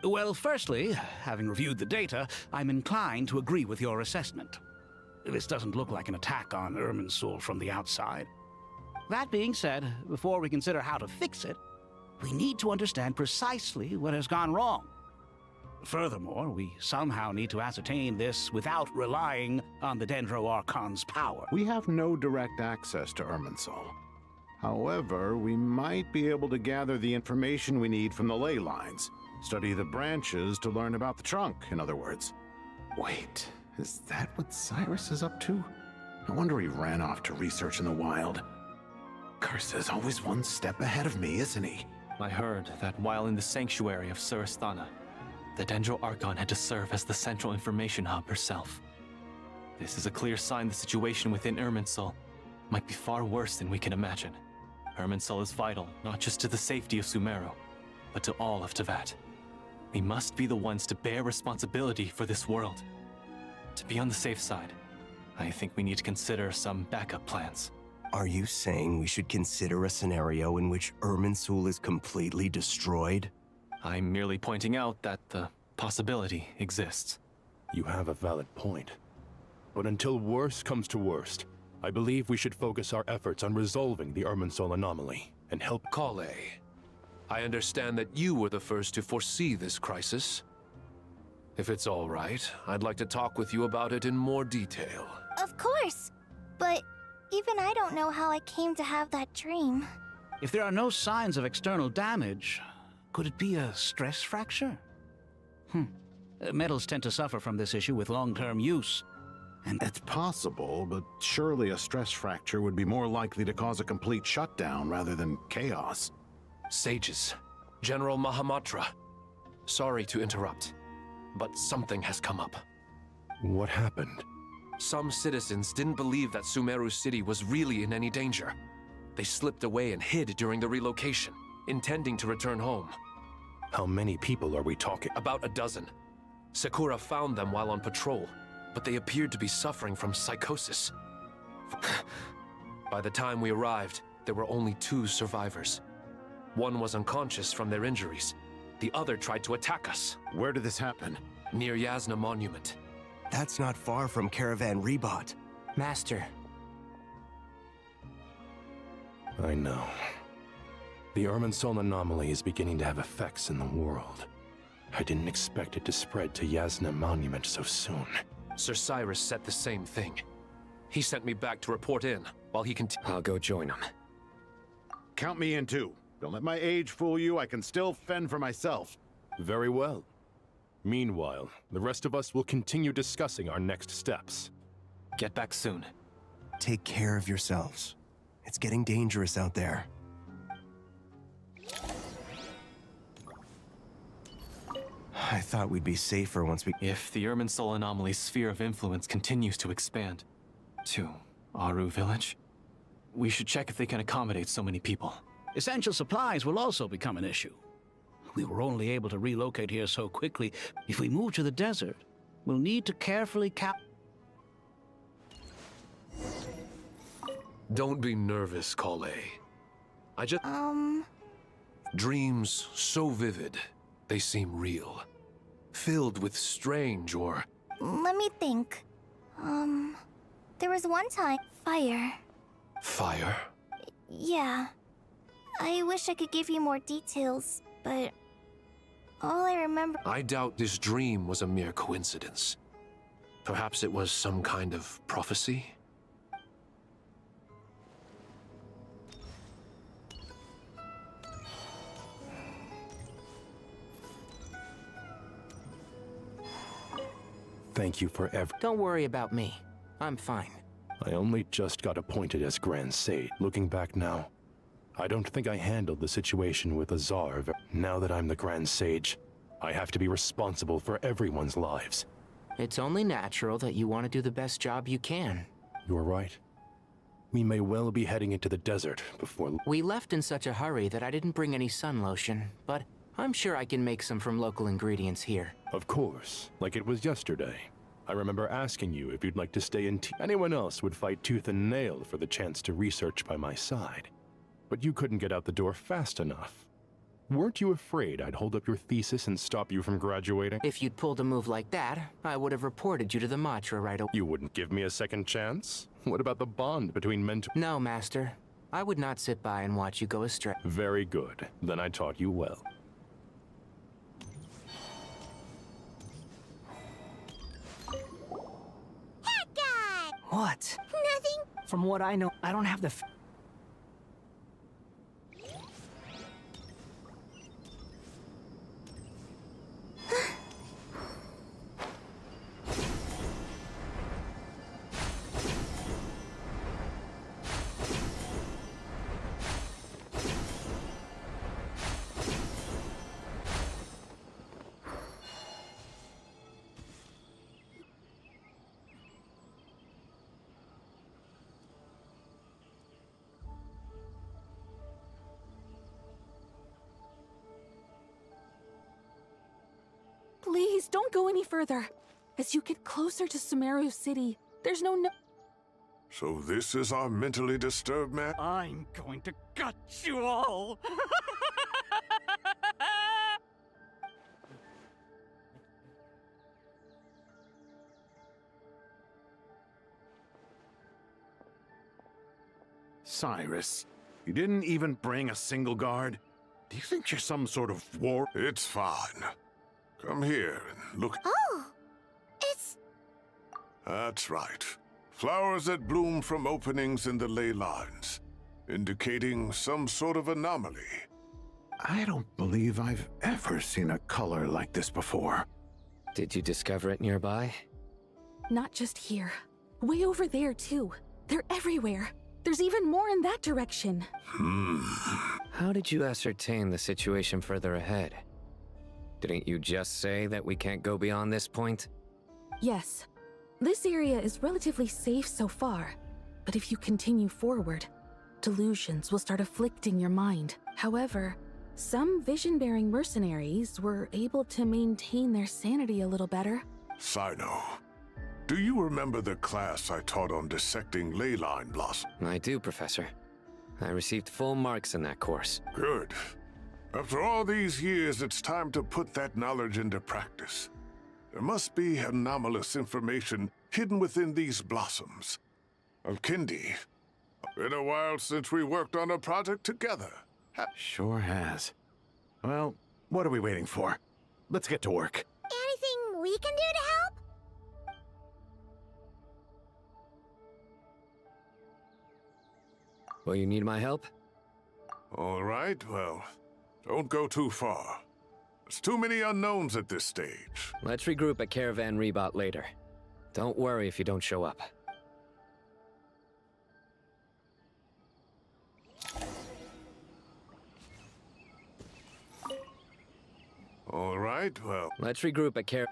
Well, firstly, having reviewed the data, I'm inclined to agree with your assessment. This doesn't look like an attack on Irminsul from the outside. That being said, before we consider how to fix it, we need to understand precisely what has gone wrong. Furthermore, we somehow need to ascertain this without relying on the Dendro Archon's power. We have no direct access to Irminsul. However, we might be able to gather the information we need from the ley lines. Study the branches to learn about the trunk, in other words. Wait, is that what Cyrus is up to? No wonder he ran off to research in the wild. Curse, always one step ahead of me, isn't he? I heard that while in the sanctuary of Surasthana, the Dendro Archon had to serve as the central information hub herself. This is a clear sign the situation within Irminsul might be far worse than we can imagine. Irminsul is vital, not just to the safety of Sumeru, but to all of Teyvat. We must be the ones to bear responsibility for this world. To be on the safe side, I think we need to consider some backup plans. Are you saying we should consider a scenario in which Irminsul is completely destroyed? I'm merely pointing out that the possibility exists. You have a valid point. But until worse comes to worst, I believe we should focus our efforts on resolving the Irminsul anomaly and help Kale, I understand that you were the first to foresee this crisis. If it's all right, I'd like to talk with you about it in more detail. Of course. But even I don't know how I came to have that dream. If there are no signs of external damage, could it be a stress fracture? Metals tend to suffer from this issue with long-term use. And it's possible, but surely a stress fracture would be more likely to cause a complete shutdown rather than chaos. Sages, General Mahamatra, sorry to interrupt, but something has come up. What happened? Some citizens didn't believe that Sumeru City was really in any danger. They slipped away and hid during the relocation, intending to return home. How many people are we talking? About a dozen. Sakura found them while on patrol, but they appeared to be suffering from psychosis. By the time we arrived, there were only 2 survivors. One was unconscious from their injuries. The other tried to attack us. Where did this happen? Near Yasna Monument. That's not far from Caravan Rebot. Master. I know. The Irminsul anomaly is beginning to have effects in the world. I didn't expect it to spread to Yasna Monument so soon. Sir Cyrus said the same thing. He sent me back to report in, while he I'll go join him. Count me in too. Don't let my age fool you, I can still fend for myself. Very well. Meanwhile, the rest of us will continue discussing our next steps. Get back soon. Take care of yourselves. It's getting dangerous out there. I thought we'd be safer once we... If the Irminsul anomaly's sphere of influence continues to expand to Aru Village, we should check if they can accommodate so many people. Essential supplies will also become an issue. We were only able to relocate here so quickly. If we move to the desert, we'll need to carefully Don't be nervous, Kale. I just... Dreams so vivid, they seem real. Filled with strange or... Let me think. There was one time... Fire. Fire? Yeah. I wish I could give you more details, but... all I remember... I doubt this dream was a mere coincidence. Perhaps it was some kind of prophecy? Thank you for Don't worry about me. I'm fine. I only just got appointed as Grand Sage. Looking back now, I don't think I handled the situation with Azar. Now that I'm the Grand Sage, I have to be responsible for everyone's lives. It's only natural that you want to do the best job you can. You're right. We may well be heading into the desert before... We left in such a hurry that I didn't bring any sun lotion, but I'm sure I can make some from local ingredients here. Of course, like it was yesterday. I remember asking you if you'd like to stay in Anyone else would fight tooth and nail for the chance to research by my side. But you couldn't get out the door fast enough. Weren't you afraid I'd hold up your thesis and stop you from graduating? If you'd pulled a move like that, I would have reported you to the Matra right away. You wouldn't give me a second chance? What about the bond between men? No, Master. I would not sit by and watch you go astray. Very good. Then I taught you well. What? Nothing. From what I know, I don't have the... Please, don't go any further. As you get closer to Sumeru City, there's no... So this is our mentally disturbed man? I'm going to gut you all! Cyrus, you didn't even bring a single guard? Do you think you're some sort of war? It's fine. Come here and look. Oh, it's... That's right. Flowers that bloom from openings in the ley lines, indicating some sort of anomaly. I don't believe I've ever seen a color like this before. Did you discover it nearby? Not just here. Way over there, too. They're everywhere. There's even more in that direction. How did you ascertain the situation further ahead? Didn't you just say that we can't go beyond this point? Yes. This area is relatively safe so far. But if you continue forward, delusions will start afflicting your mind. However, some vision-bearing mercenaries were able to maintain their sanity a little better. Sino, do you remember the class I taught on dissecting ley line blossom? I do, Professor. I received full marks in that course. Good. After all these years, it's time to put that knowledge into practice. There must be anomalous information hidden within these blossoms. Alkindi, been a while since we worked on a project together. Sure has. Well, what are we waiting for? Let's get to work. Anything we can do to help? Will you need my help? All right, well, don't go too far. There's too many unknowns at this stage. Let's regroup at Caravan Rebot later. Don't worry if you don't show up. All right, well... Let's regroup at Care...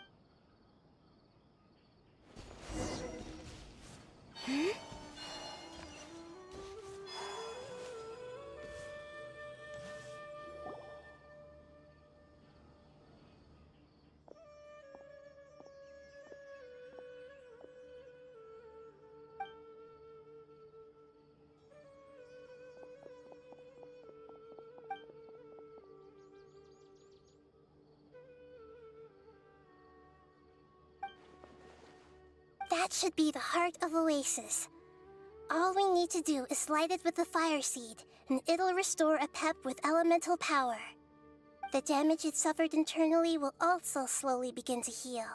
That should be the heart of Oasis. All we need to do is light it with the fire seed, and it'll restore a pep with elemental power. The damage it suffered internally will also slowly begin to heal.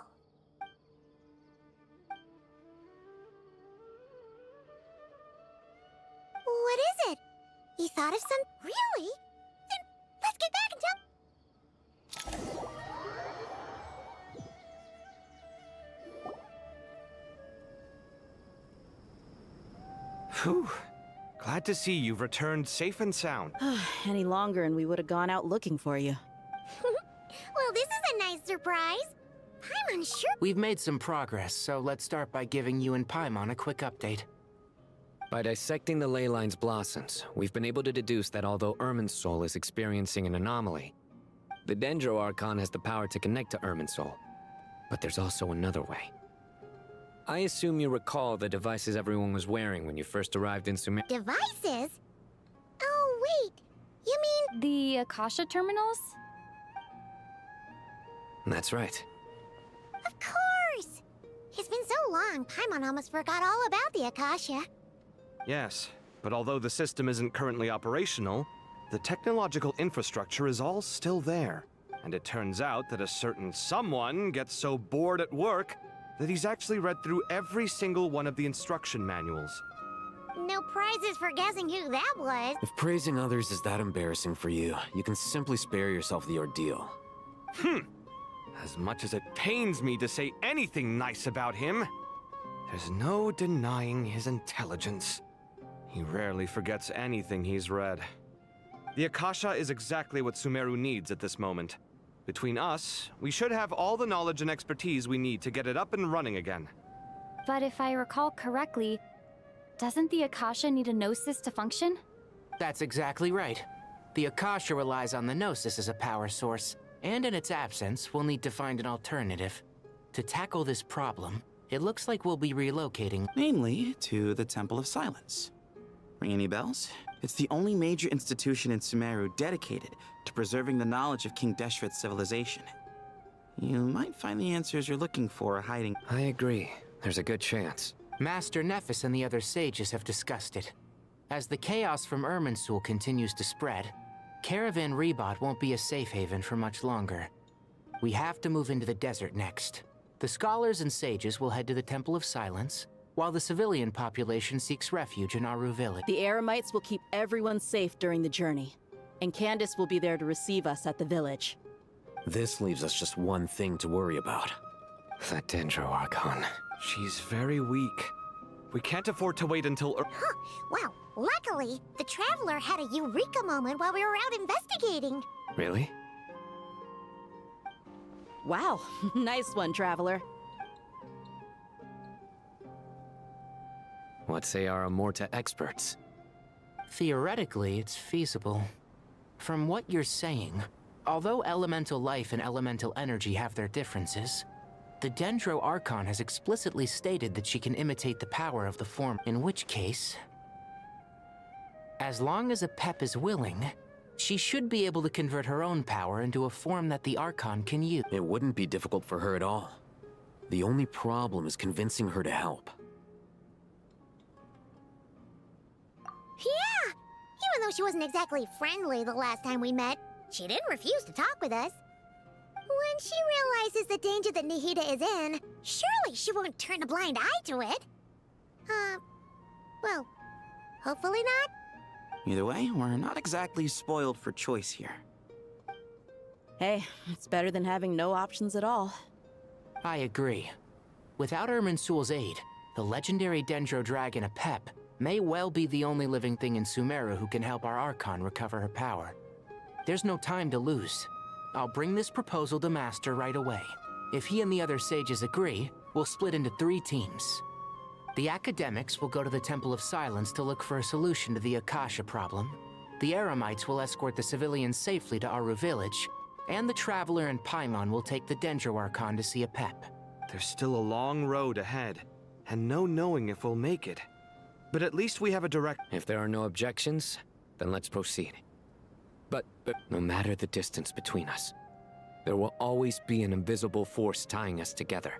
What is it? You thought of some... Really? Then let's get back and tell... Phew. Glad to see you've returned safe and sound. Any longer and we would have gone out looking for you. Well, this is a nice surprise. Paimon sure... We've made some progress, so let's start by giving you and Paimon a quick update. By dissecting the ley line's blossoms, we've been able to deduce that although Irminsul is experiencing an anomaly, the Dendro Archon has the power to connect to Irminsul. But there's also another way. I assume you recall the devices everyone was wearing when you first arrived in Sumeru. Devices? Oh, wait. You mean... The Akasha terminals? That's right. Of course! It's been so long, Paimon almost forgot all about the Akasha. Yes, but although the system isn't currently operational, the technological infrastructure is all still there. And it turns out that a certain someone gets so bored at work that he's actually read through every single one of the instruction manuals. No prizes for guessing who that was. If praising others is that embarrassing for you, you can simply spare yourself the ordeal. As much as it pains me to say anything nice about him, there's no denying his intelligence. He rarely forgets anything he's read. The Akasha is exactly what Sumeru needs at this moment. Between us, we should have all the knowledge and expertise we need to get it up and running again. But if I recall correctly, doesn't the Akasha need a Gnosis to function? That's exactly right. The Akasha relies on the Gnosis as a power source, and in its absence, we'll need to find an alternative. To tackle this problem, it looks like we'll be relocating. Namely, to the Temple of Silence. Ring any bells? It's the only major institution in Sumeru dedicated to preserving the knowledge of King Deshret's civilization. You might find the answers you're looking for hiding. I agree. There's a good chance. Master Nephis and the other sages have discussed it. As the chaos from Irminsul continues to spread, Caravan Rebot won't be a safe haven for much longer. We have to move into the desert next. The scholars and sages will head to the Temple of Silence, while the civilian population seeks refuge in Aru Village. The Eremites will keep everyone safe during the journey, and Candace will be there to receive us at the village. This leaves us just one thing to worry about. That Dendro Archon. She's very weak. We can't afford to wait until... Well, luckily, the Traveler had a eureka moment while we were out investigating. Really? Wow, nice one, Traveler. What say our Amorta experts? Theoretically, it's feasible. From what you're saying, although elemental life and elemental energy have their differences, the Dendro Archon has explicitly stated that she can imitate the power of the form, in which case, as long as a Pep is willing, she should be able to convert her own power into a form that the Archon can use. It wouldn't be difficult for her at all. The only problem is convincing her to help. Yeah! Even though she wasn't exactly friendly the last time we met, she didn't refuse to talk with us. When she realizes the danger that Nahida is in, surely she won't turn a blind eye to it. Well, hopefully not. Either way, we're not exactly spoiled for choice here. Hey, it's better than having no options at all. I agree. Without Irminsul's aid, the legendary Dendro Dragon Apep may well be the only living thing in Sumeru who can help our Archon recover her power. There's no time to lose. I'll bring this proposal to Master right away. If he and the other sages agree, we'll split into 3 teams. The academics will go to the Temple of Silence to look for a solution to the Akasha problem. The Eremites will escort the civilians safely to Aru village, and the Traveler and Paimon will take the Dendro Archon to see a pep. There's still a long road ahead, and no knowing if we'll make it. But at least we have a direct... If there are no objections, then let's proceed. But no matter the distance between us, there will always be an invisible force tying us together.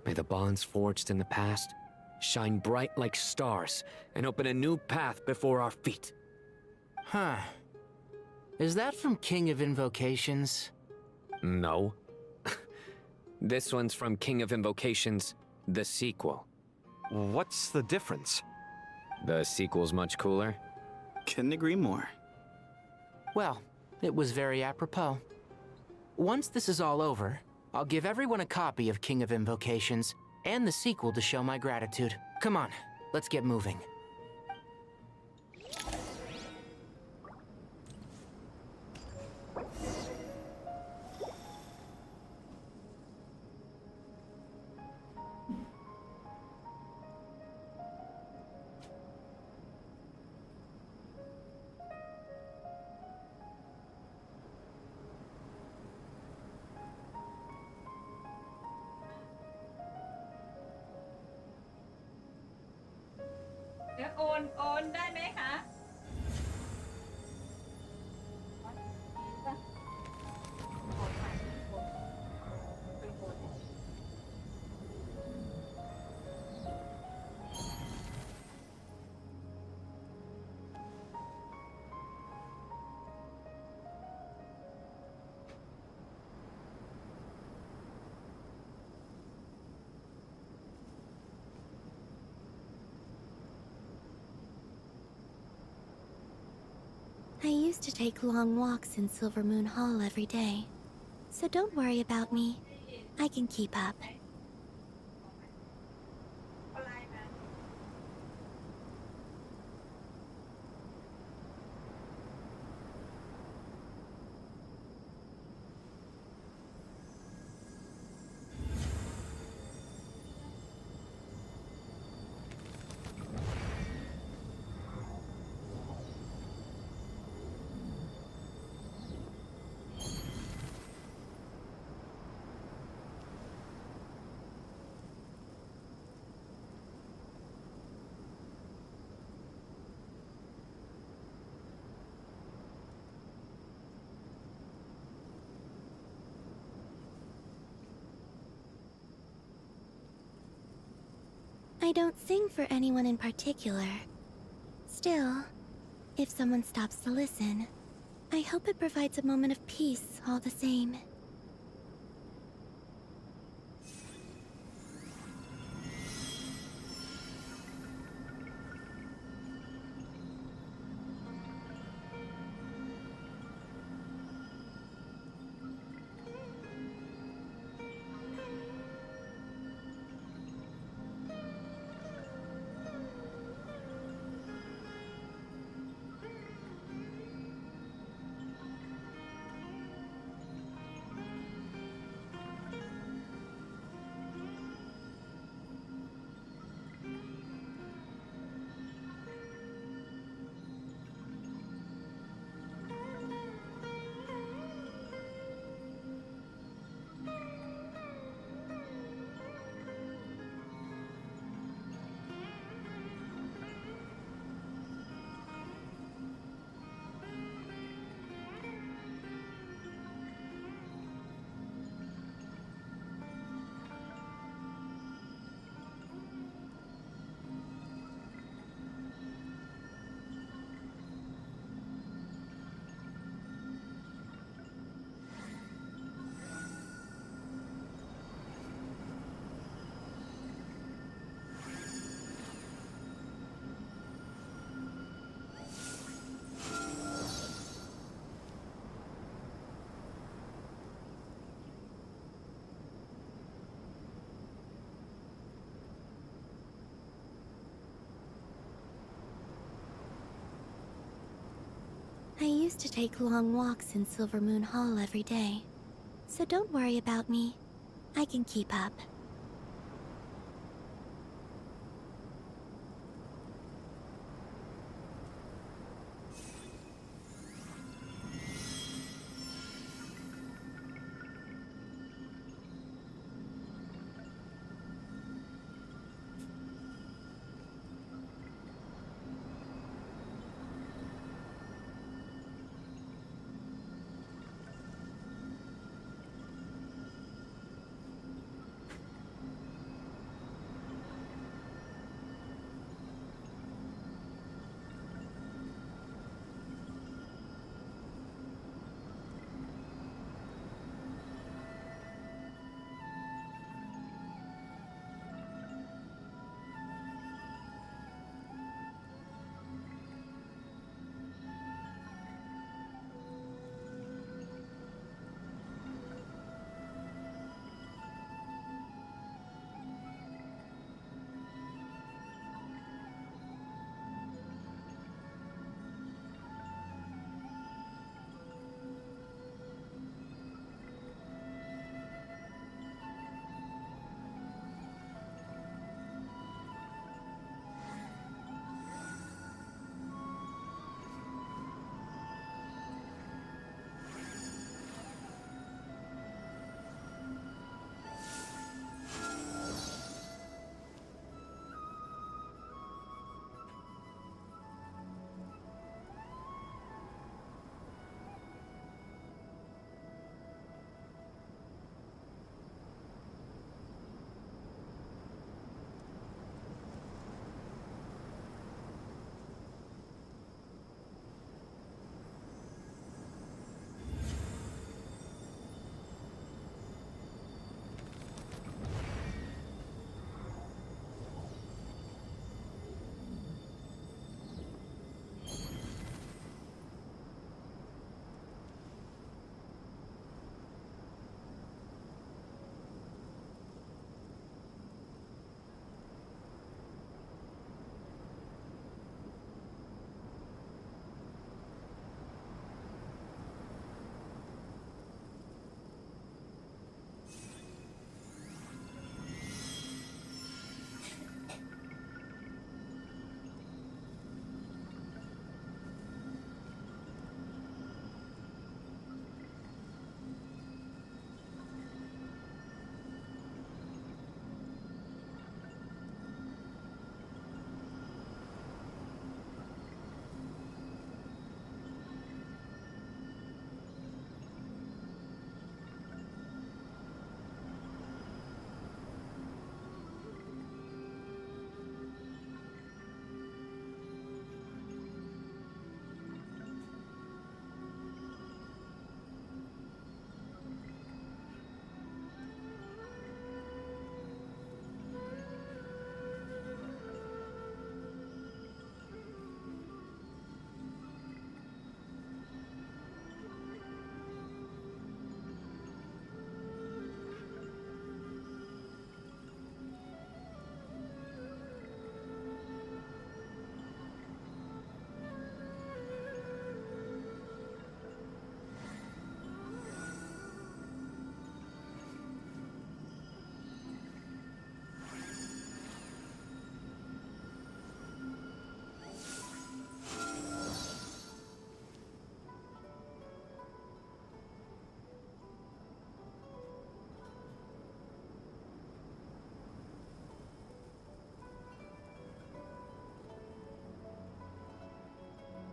May the bonds forged in the past shine bright like stars and open a new path before our feet. Huh. Is that from King of Invocations? No. This one's from King of Invocations, the sequel. What's the difference? The sequel's much cooler. Couldn't agree more. Well, it was very apropos. Once this is all over, I'll give everyone a copy of King of Invocations and the sequel to show my gratitude. Come on, let's get moving. I used to take long walks in Silver Moon Hall every day, so don't worry about me. I can keep up. I don't sing for anyone in particular. Still, if someone stops to listen, I hope it provides a moment of peace all the same. I used to take long walks in Silver Moon Hall every day. So don't worry about me. I can keep up.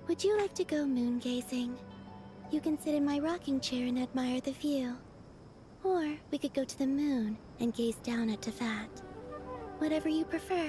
Would you like to go moon gazing? You can sit in my rocking chair and admire the view. Or we could go to the moon and gaze down at Tefat. Whatever you prefer.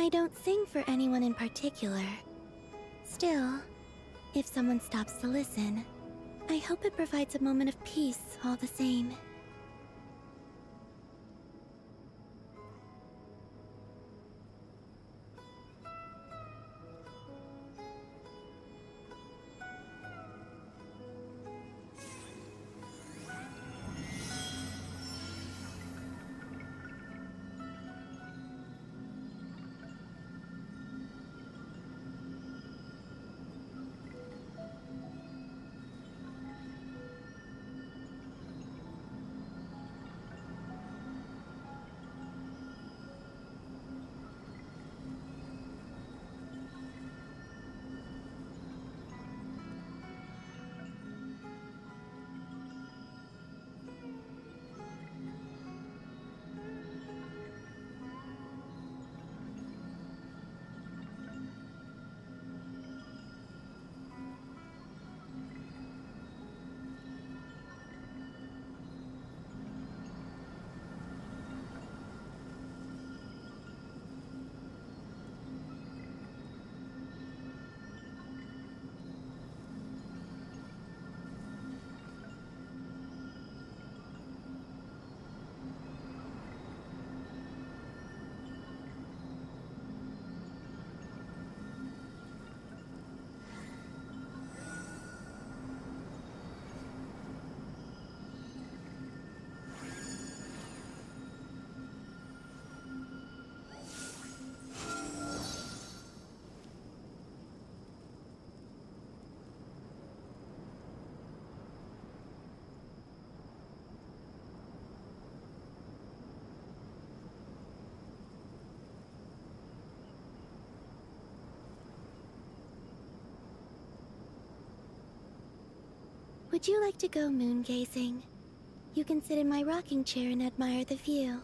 I don't sing for anyone in particular. Still, if someone stops to listen, I hope it provides a moment of peace all the same. Would you like to go moon gazing? You can sit in my rocking chair and admire the view.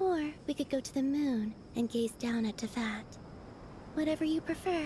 Or we could go to the moon and gaze down at Tefat. Whatever you prefer.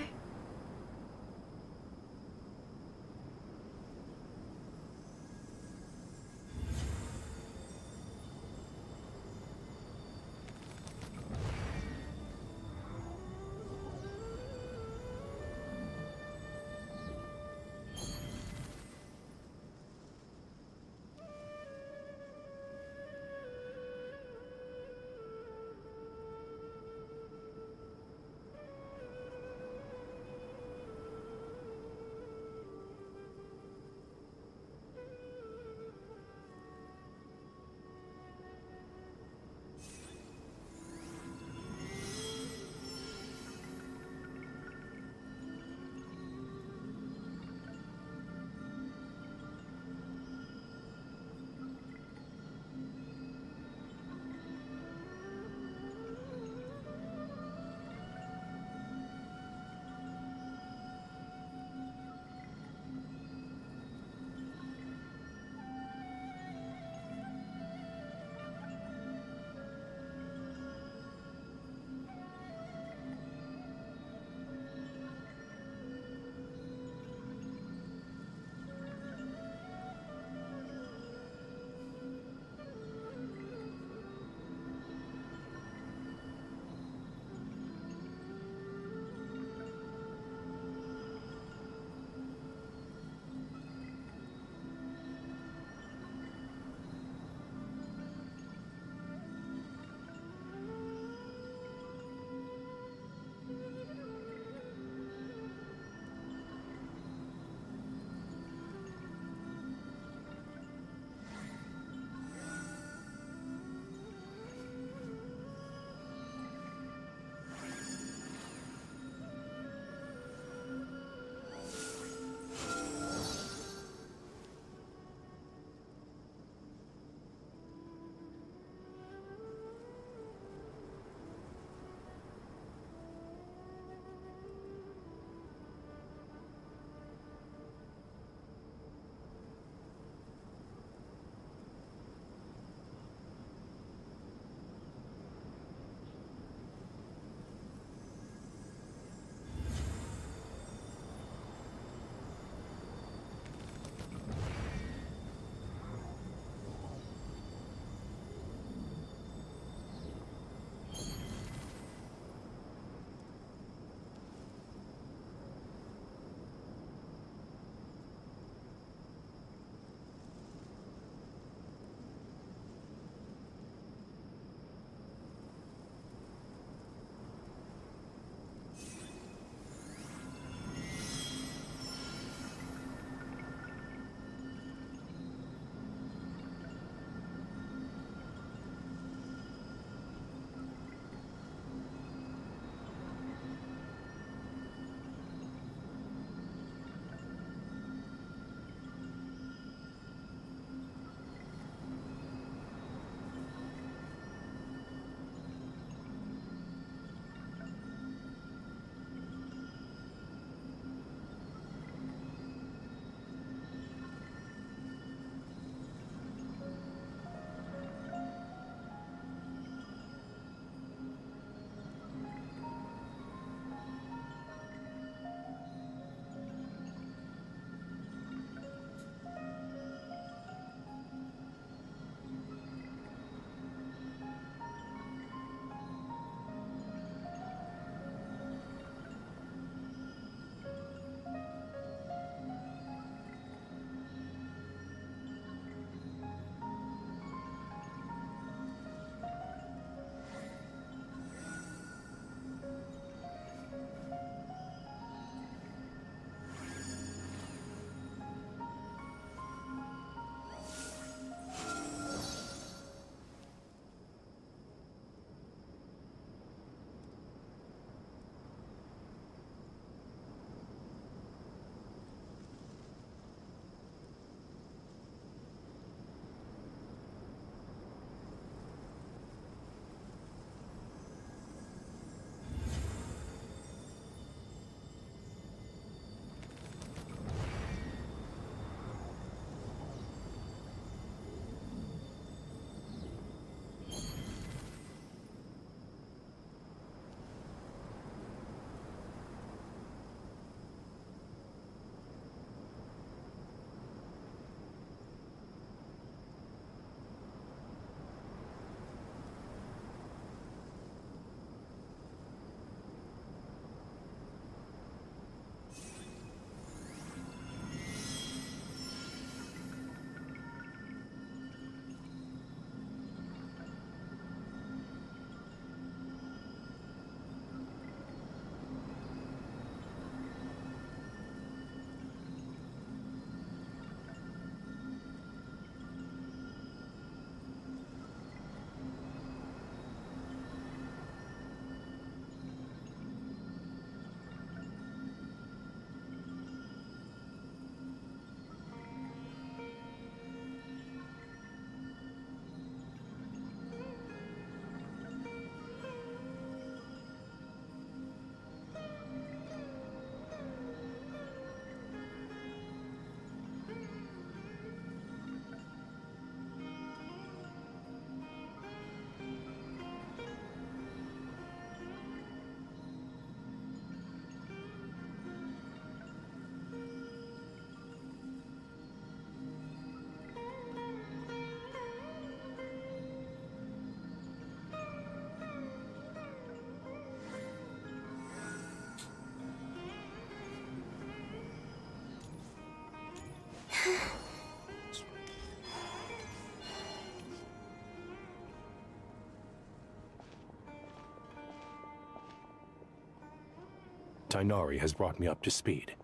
Tainari has brought me up to speed.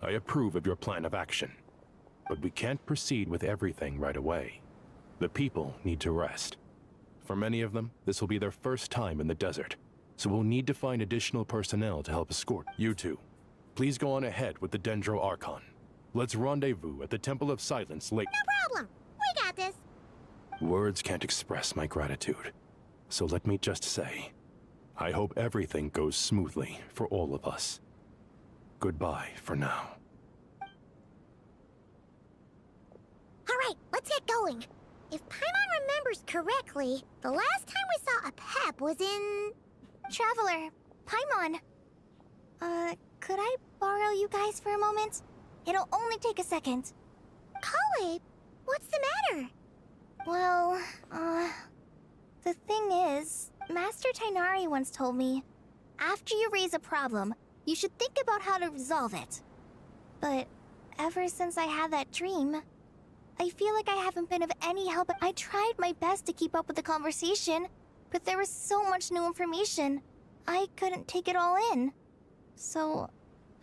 I approve of your plan of action. But we can't proceed with everything right away. The people need to rest. For many of them, this will be their first time in the desert, so we'll need to find additional personnel to help escort. You two, please go on ahead with the Dendro Archon. Let's rendezvous at the Temple of Silence late. No problem. We got this. Words can't express my gratitude. So let me just say, I hope everything goes smoothly for all of us. Goodbye for now. All right, let's get going. If Paimon remembers correctly, the last time we saw a Pep was in... Traveler, Paimon. Could I borrow you guys for a moment? It'll only take a second. Kale, what's the matter? Well, the thing is, Master Tainari once told me, after you raise a problem, you should think about how to resolve it. But ever since I had that dream, I feel like I haven't been of any help. I tried my best to keep up with the conversation, but there was so much new information, I couldn't take it all in. So,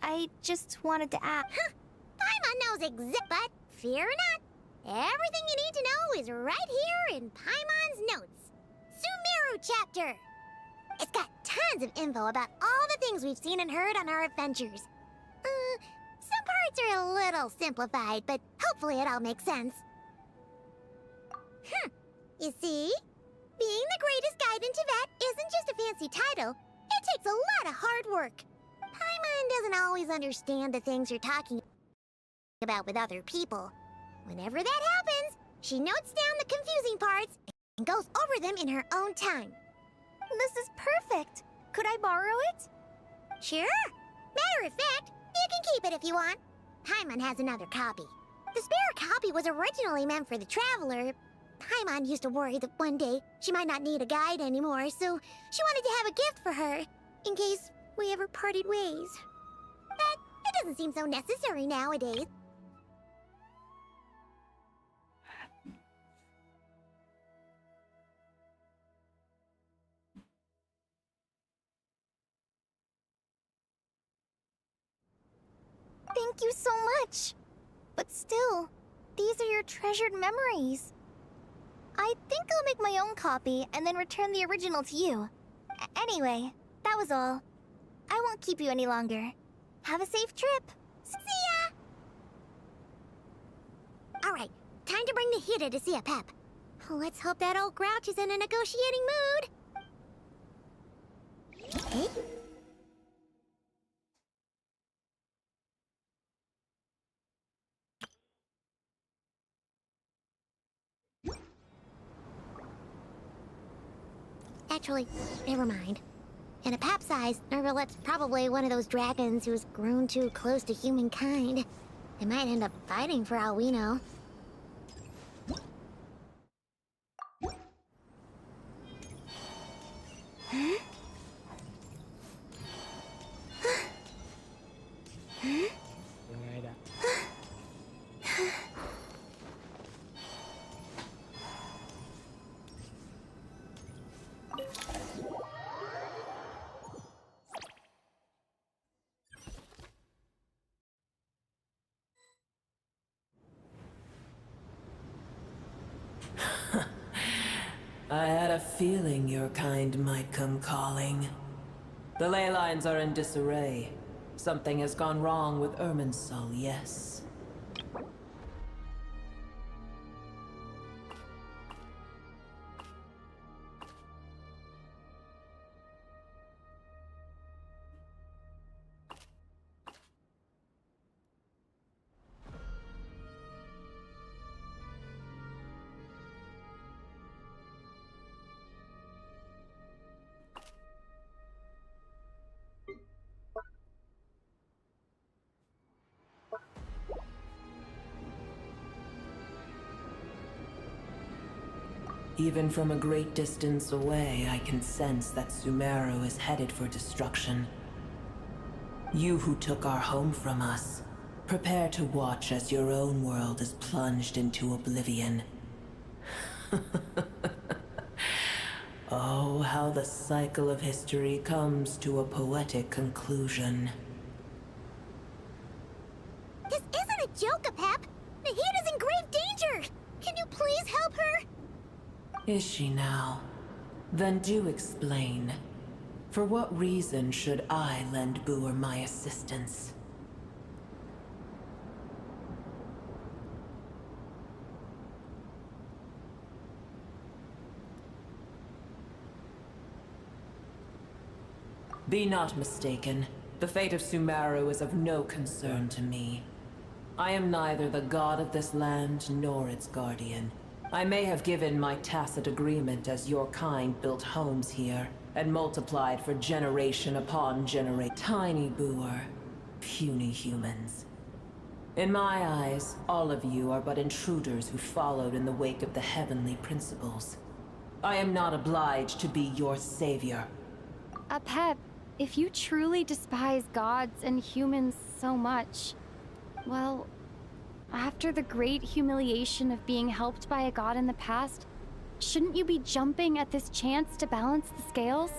I just wanted to ask. Huh. Paimon knows but fear not. Everything you need to know is right here in Paimon's notes. Sumeru chapter. It's got tons of info about all the things we've seen and heard on our adventures. Some parts are a little simplified, but hopefully it all makes sense. You see? Being the greatest guide in Tibet isn't just a fancy title. It takes a lot of hard work. Paimon doesn't always understand the things you're talking about with other people. Whenever that happens, she notes down the confusing parts and goes over them in her own time. This is perfect. Could I borrow it? Sure. Matter of fact, you can keep it if you want. Paimon has another copy. The spare copy was originally meant for the Traveler. Paimon used to worry that one day she might not need a guide anymore, so she wanted to have a gift for her, in case we ever parted ways. But it doesn't seem so necessary nowadays. Thank you so much. But still, these are your treasured memories. I think I'll make my own copy and then return the original to you. Anyway, that was all. I won't keep you any longer. Have a safe trip. See ya! Alright, time to bring the Hida to see a Pep. Let's hope that old grouch is in a negotiating mood. Hey? Actually, never mind. In a Pep-sized, Nervalet's probably one of those dragons who's grown too close to humankind. They might end up fighting for all we know. Huh? Huh? I had a feeling your kind might come calling. The ley lines are in disarray. Something has gone wrong with Irminsul, yes. Even from a great distance away, I can sense that Sumeru is headed for destruction. You who took our home from us, Prepare to watch as your own world is plunged into oblivion. Oh, how the cycle of history comes to a poetic conclusion. This isn't a joke, Pep. Nahida's in grave danger. Can you please help her? Is she now? Then do explain. For what reason should I lend Booer my assistance? Be not mistaken. The fate of Sumeru is of no concern to me. I am neither the god of this land nor its guardian. I may have given my tacit agreement as your kind built homes here and multiplied for generation upon generation. Tiny Booer, puny humans. In my eyes, all of you are but intruders who followed in the wake of the heavenly principles. I am not obliged to be your savior. Pep, if you truly despise gods and humans so much, well, after the great humiliation of being helped by a god in the past, shouldn't you be jumping at this chance to balance the scales?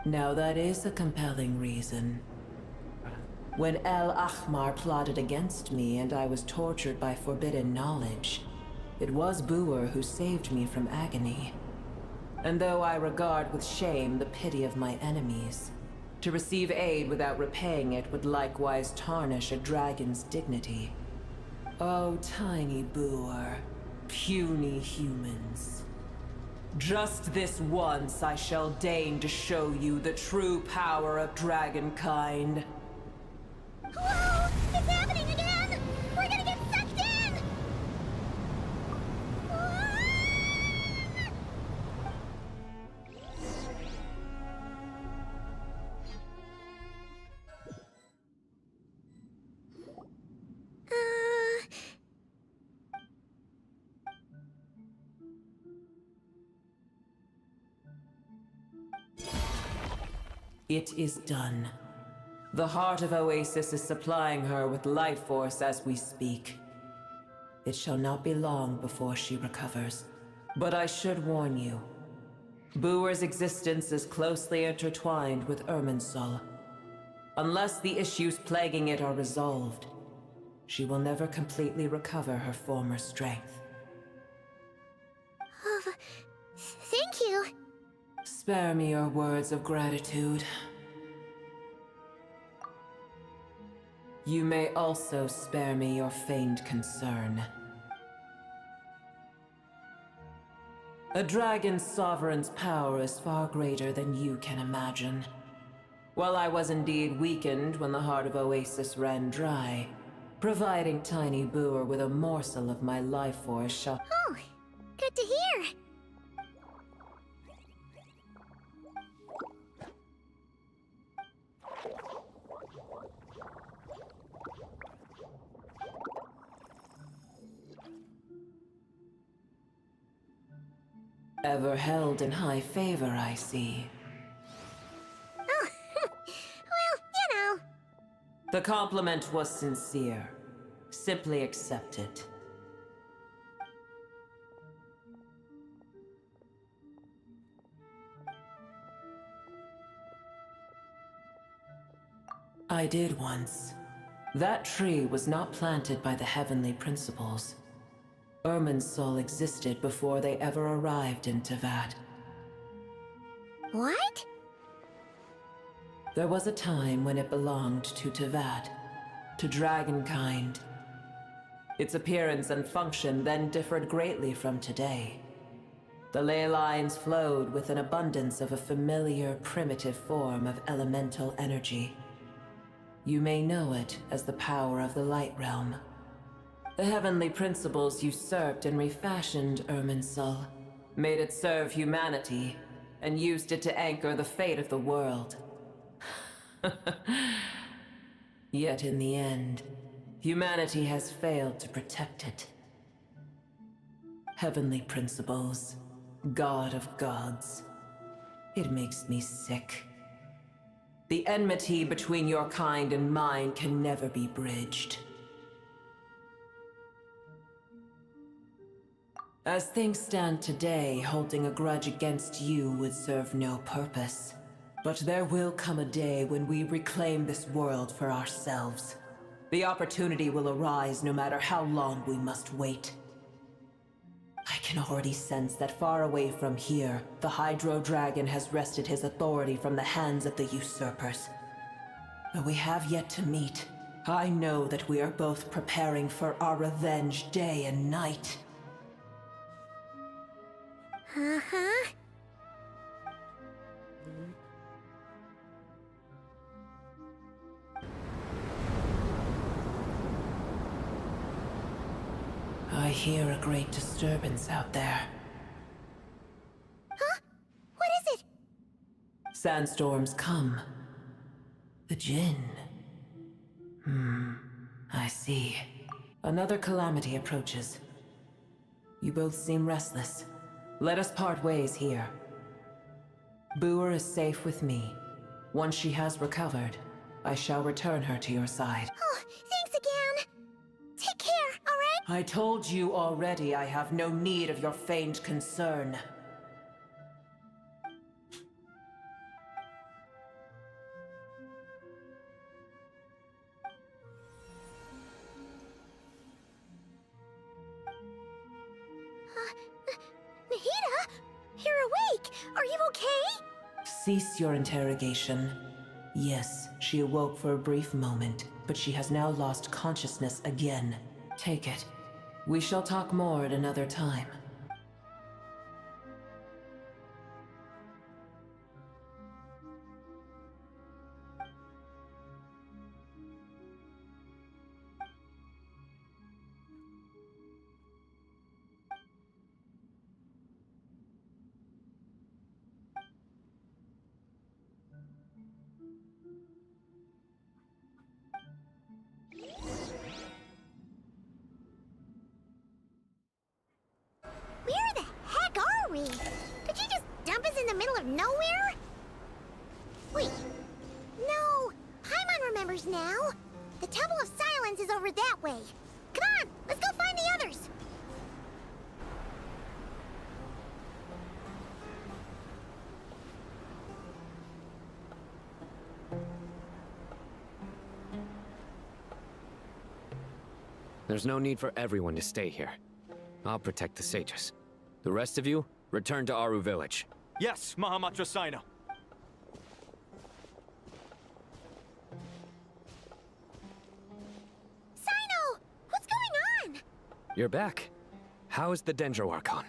Now that is a compelling reason. When El Ahmar plotted against me and I was tortured by forbidden knowledge, it was Booer who saved me from agony. And though I regard with shame the pity of my enemies, to receive aid without repaying it would likewise tarnish a dragon's dignity. Oh, tiny Booer, puny humans. Just this once I shall deign to show you the true power of dragonkind. Whoa! It's happening again! We're gonna get sucked in! It is done. The heart of Oasis is supplying her with life force as we speak. It shall not be long before she recovers. But I should warn you. Booer's existence is closely intertwined with Irminsul. Unless the issues plaguing it are resolved, she will never completely recover her former strength. Thank you. Spare me your words of gratitude. You may also spare me your feigned concern. A dragon's sovereign's power is far greater than you can imagine. While I was indeed weakened when the heart of Oasis ran dry, providing Tiny Booer with a morsel of my life force shall— Oh, good to hear. Ever held in high favor, I see. Oh, well, The compliment was sincere. Simply accept it. I did once. That tree was not planted by the heavenly principles. Irminsul existed before they ever arrived in Teyvat. What? There was a time when it belonged to Teyvat, to dragonkind. Its appearance and function then differed greatly from today. The ley lines flowed with an abundance of a familiar, primitive form of elemental energy. You may know it as the power of the Light Realm. The heavenly principles usurped and refashioned Irminsul, made it serve humanity, and used it to anchor the fate of the world. Yet in the end, humanity has failed to protect it. Heavenly principles, God of gods. It makes me sick. The enmity between your kind and mine can never be bridged. As things stand today, holding a grudge against you would serve no purpose. But there will come a day when we reclaim this world for ourselves. The opportunity will arise no matter how long we must wait. I can already sense that far away from here, the Hydro Dragon has wrested his authority from the hands of the usurpers. Though we have yet to meet, I know that we are both preparing for our revenge day and night. Uh-huh. I hear a great disturbance out there. Huh? What is it? Sandstorms come. The Jinn. I see. Another calamity approaches. You both seem restless. Let us part ways here. Boer is safe with me. Once she has recovered, I shall return her to your side. Oh, thanks again. Take care, alright? I told you already I have no need of your feigned concern. Nahida? You're awake! Are you okay? Cease your interrogation. Yes, she awoke for a brief moment, but she has now lost consciousness again. Take it. We shall talk more at another time. Where the heck are we? Did you just dump us in the middle of nowhere? Wait. No. Paimon remembers now. The Temple of Silence is over that way. Come on, let's go find the others. There's no need for everyone to stay here. I'll protect the sages. The rest of you, return to Aru village. Yes, Mahamatra Sino. Sino! What's going on? You're back. How is the Dendro Archon?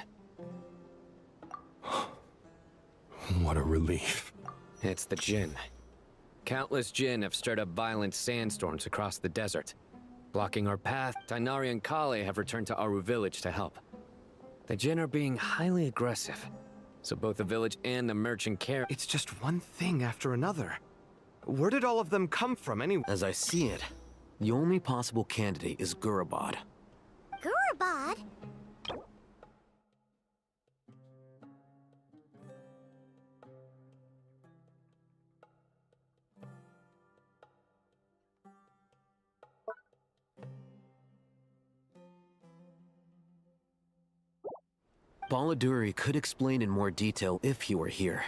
What a relief. It's the Jinn. Countless Jinn have stirred up violent sandstorms across the desert. Blocking our path, Tainari and Kale have returned to Aru village to help. The Jinn are being highly aggressive, so both the village and the merchant care. It's just one thing after another. Where did all of them come from anyway? As I see it, the only possible candidate is Gurabad. Gurabad? Baladuri could explain in more detail if he were here.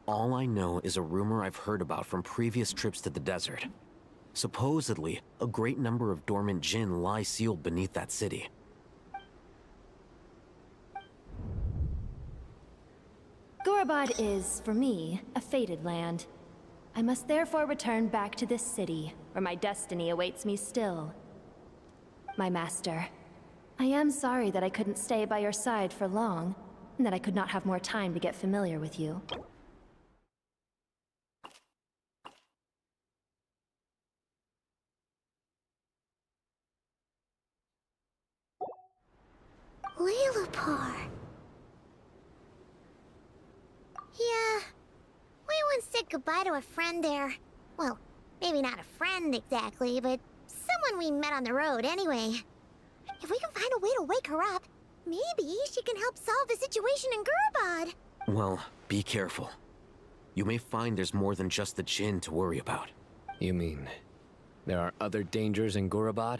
All I know is a rumor I've heard about from previous trips to the desert. Supposedly, a great number of dormant Jinn lie sealed beneath that city. Gurabad is, for me, a fated land. I must therefore return back to this city, where my destiny awaits me still. My master, I am sorry that I couldn't stay by your side for long, and that I could not have more time to get familiar with you. Lilupar. Yeah, we once said goodbye to a friend there. Well, maybe not a friend exactly, but someone we met on the road anyway. If we can find a way to wake her up, maybe she can help solve the situation in Gurabad. Well, be careful. you may find there's more than just the Jinn to worry about. You mean, there are other dangers in Gurabad?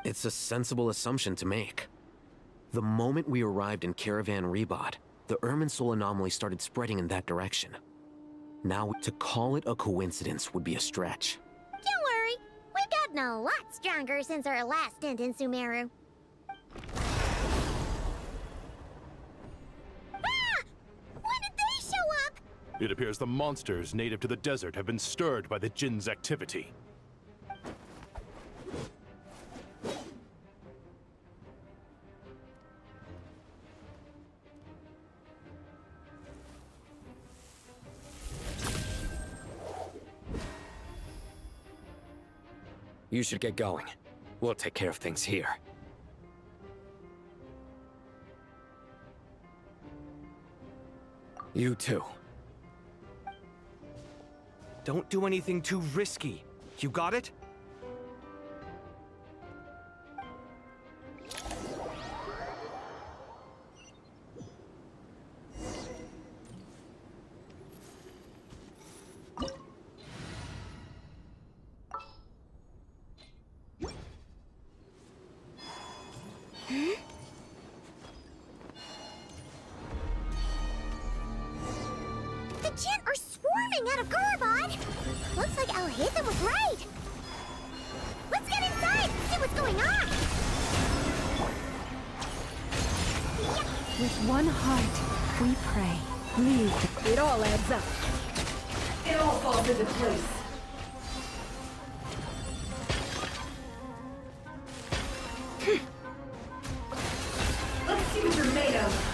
It's a sensible assumption to make. The moment we arrived in Caravan Rebod, the Irminsul anomaly started spreading in that direction. Now, to call it a coincidence would be a stretch. Don't worry, we've gotten a lot stronger since our last stint in Sumeru. Ah! When did they show up? It appears the monsters native to the desert have been stirred by the Jinn's activity. You should get going. We'll take care of things here. You too. Don't do anything too risky. You got it? The Jinn are swarming out of Gurabad! Looks like Al-Haytham was right! Let's get inside, see what's going on! With one heart, we pray. Leave. It all adds up. It all falls into place. Let's see what you're made of.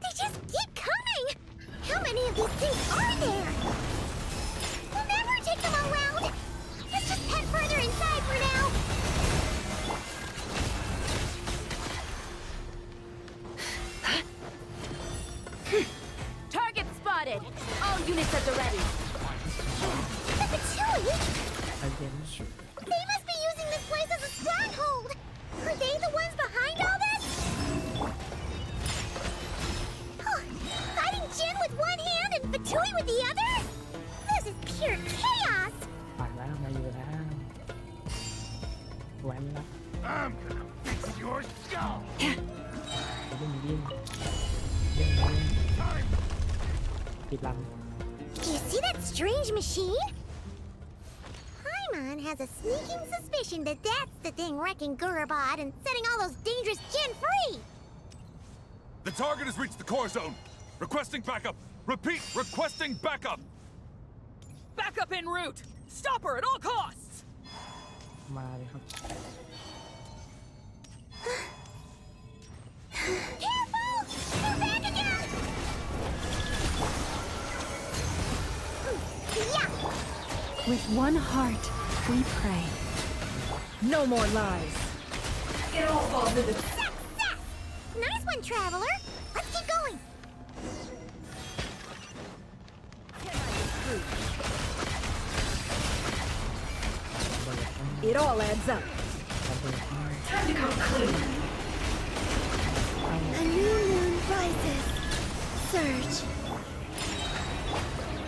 They just keep coming! How many of these things are there? We'll never take them all round! Let's just head further inside for now! Target spotted! All units at the ready. The Patui! They must be using this place as a stronghold! Are they the ones behind all this? Oh, fighting Jinn with one hand and Patui with the other? This is pure chaos! I'm gonna fix your skull! Do you see that strange machine? Paimon has a sneaking suspicion that that's the thing wrecking Gurabad and setting all those dangerous Jinn free! The target has reached the core zone. Requesting backup. Repeat, requesting backup. Backup en route! Stop her at all costs! Careful! They're back again! Yeah! With one heart, we pray. No more lies. It all falls into... Success! Nice one, Traveler! Let's keep going! It all adds up. Time to come clean. A new moon rises. Surge.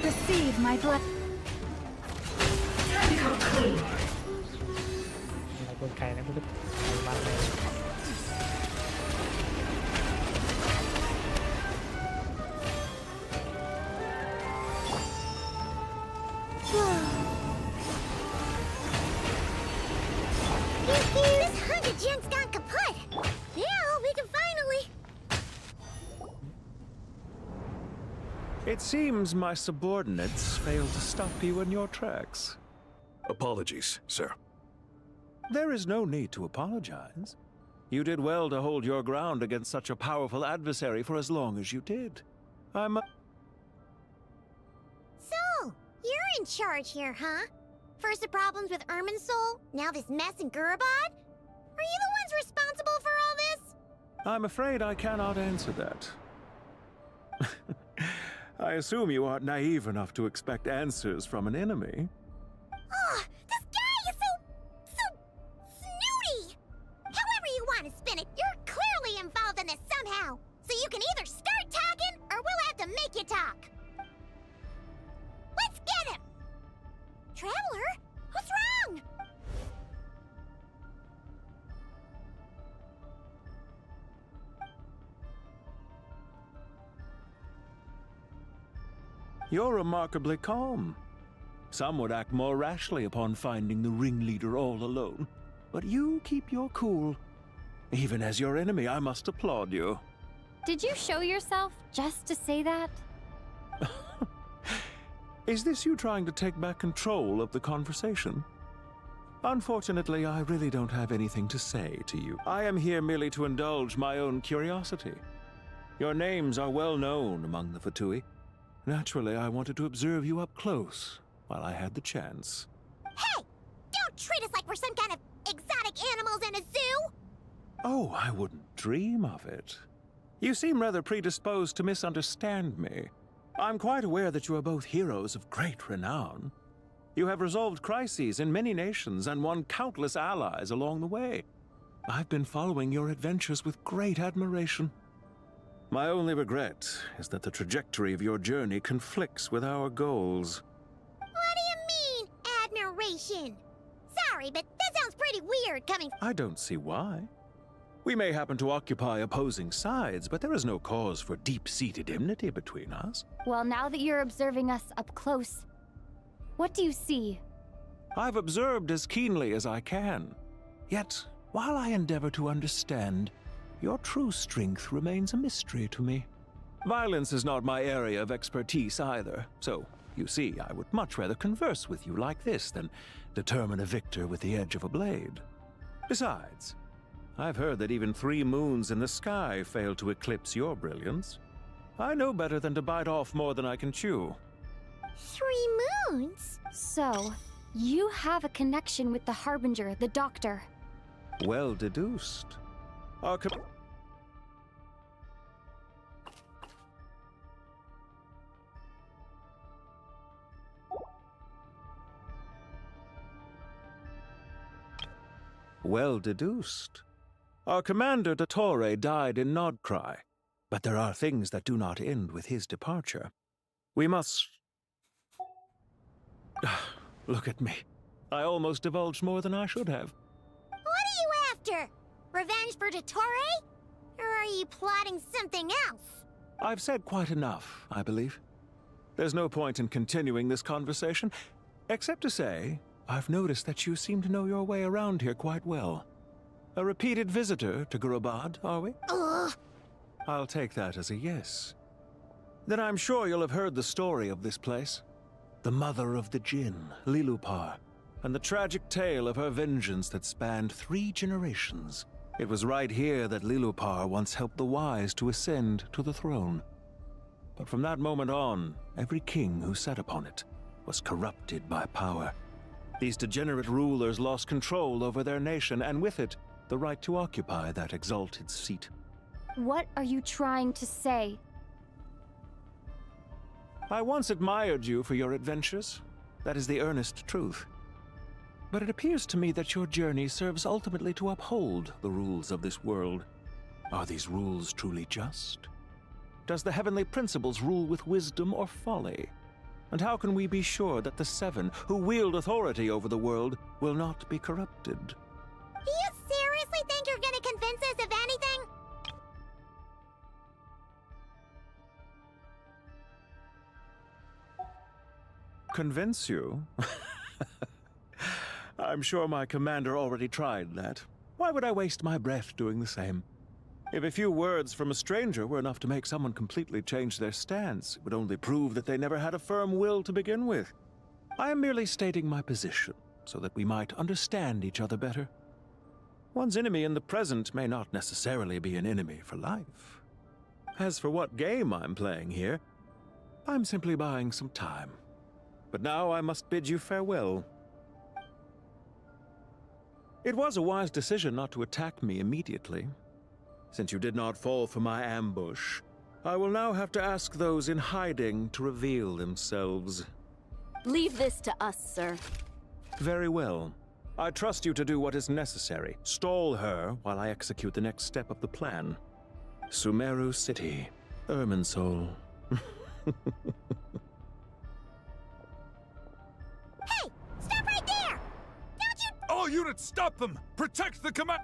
Receive my blood. Time to come clean. This hundred Jinn's gone kaput! Now we can finally... It seems my subordinates failed to stop you in your tracks. Apologies, sir. There is no need to apologize. You did well to hold your ground against such a powerful adversary for as long as you did. So, you're in charge here, huh? First the problems with Irminsul, now this mess in Gurabad? Are you the ones responsible for all this? I'm afraid I cannot answer that. I assume you aren't naive enough to expect answers from an enemy. Oh, this guy is so snooty! However you want to spin it, you're clearly involved in this somehow. So you can either start talking, or we'll have to make you talk. Let's get him! Traveler? What's wrong? You're remarkably calm. Some would act more rashly upon finding the ringleader all alone. But you keep your cool. Even as your enemy, I must applaud you. Did you show yourself just to say that? Is this you trying to take back control of the conversation? Unfortunately, I really don't have anything to say to you. I am here merely to indulge my own curiosity. Your names are well known among the Fatui. Naturally, I wanted to observe you up close while I had the chance. Hey! Don't treat us like we're some kind of exotic animals in a zoo! Oh, I wouldn't dream of it. You seem rather predisposed to misunderstand me. I'm quite aware that you are both heroes of great renown. You have resolved crises in many nations and won countless allies along the way. I've been following your adventures with great admiration. My only regret is that the trajectory of your journey conflicts with our goals. What do you mean, admiration? Sorry, but that sounds pretty weird coming. I don't see why. We may happen to occupy opposing sides, but there is no cause for deep-seated enmity between us. Well, now that you're observing us up close, what do you see? I've observed as keenly as I can. Yet, while I endeavor to understand, your true strength remains a mystery to me. Violence is not my area of expertise either, so, you see, I would much rather converse with you like this than determine a victor with the edge of a blade. Besides, I've heard that even 3 moons in the sky fail to eclipse your brilliance. I know better than to bite off more than I can chew. 3 moons? So, you have a connection with the Harbinger, the Doctor. Well deduced. Our Well deduced. Our commander, Dottore, died in Nodcry, but there are things that do not end with his departure. We must... Look at me. I almost divulged more than I should have. What are you after? Revenge for Dottore? Or are you plotting something else? I've said quite enough, I believe. There's no point in continuing this conversation, except to say, I've noticed that you seem to know your way around here quite well. A repeated visitor to Gurabad, are we? Ugh. I'll take that as a yes. Then I'm sure you'll have heard the story of this place. The mother of the Jinn, Lilupar, and the tragic tale of her vengeance that spanned 3 generations. It was right here that Lilupar once helped the wise to ascend to the throne. But from that moment on, every king who sat upon it was corrupted by power. These degenerate rulers lost control over their nation, and with it, the right to occupy that exalted seat. What are you trying to say? I once admired you for your adventures. That is the earnest truth. But it appears to me that your journey serves ultimately to uphold the rules of this world. Are these rules truly just? Does the heavenly principles rule with wisdom or folly? And how can we be sure that the 7 who wield authority over the world will not be corrupted? Do you seriously think you're gonna convince us of anything? Convince you? I'm sure my commander already tried that. Why would I waste my breath doing the same? If a few words from a stranger were enough to make someone completely change their stance, it would only prove that they never had a firm will to begin with. I am merely stating my position, so that we might understand each other better. One's enemy in the present may not necessarily be an enemy for life. As for what game I'm playing here, I'm simply buying some time. But now I must bid you farewell. It was a wise decision not to attack me immediately. Since you did not fall for my ambush, I will now have to ask those in hiding to reveal themselves. Leave this to us, sir. Very well. I trust you to do what is necessary. Stall her while I execute the next step of the plan. Sumeru City, Irminsul. Hey! Stop right there! Don't you... All units, stop them! Protect the command...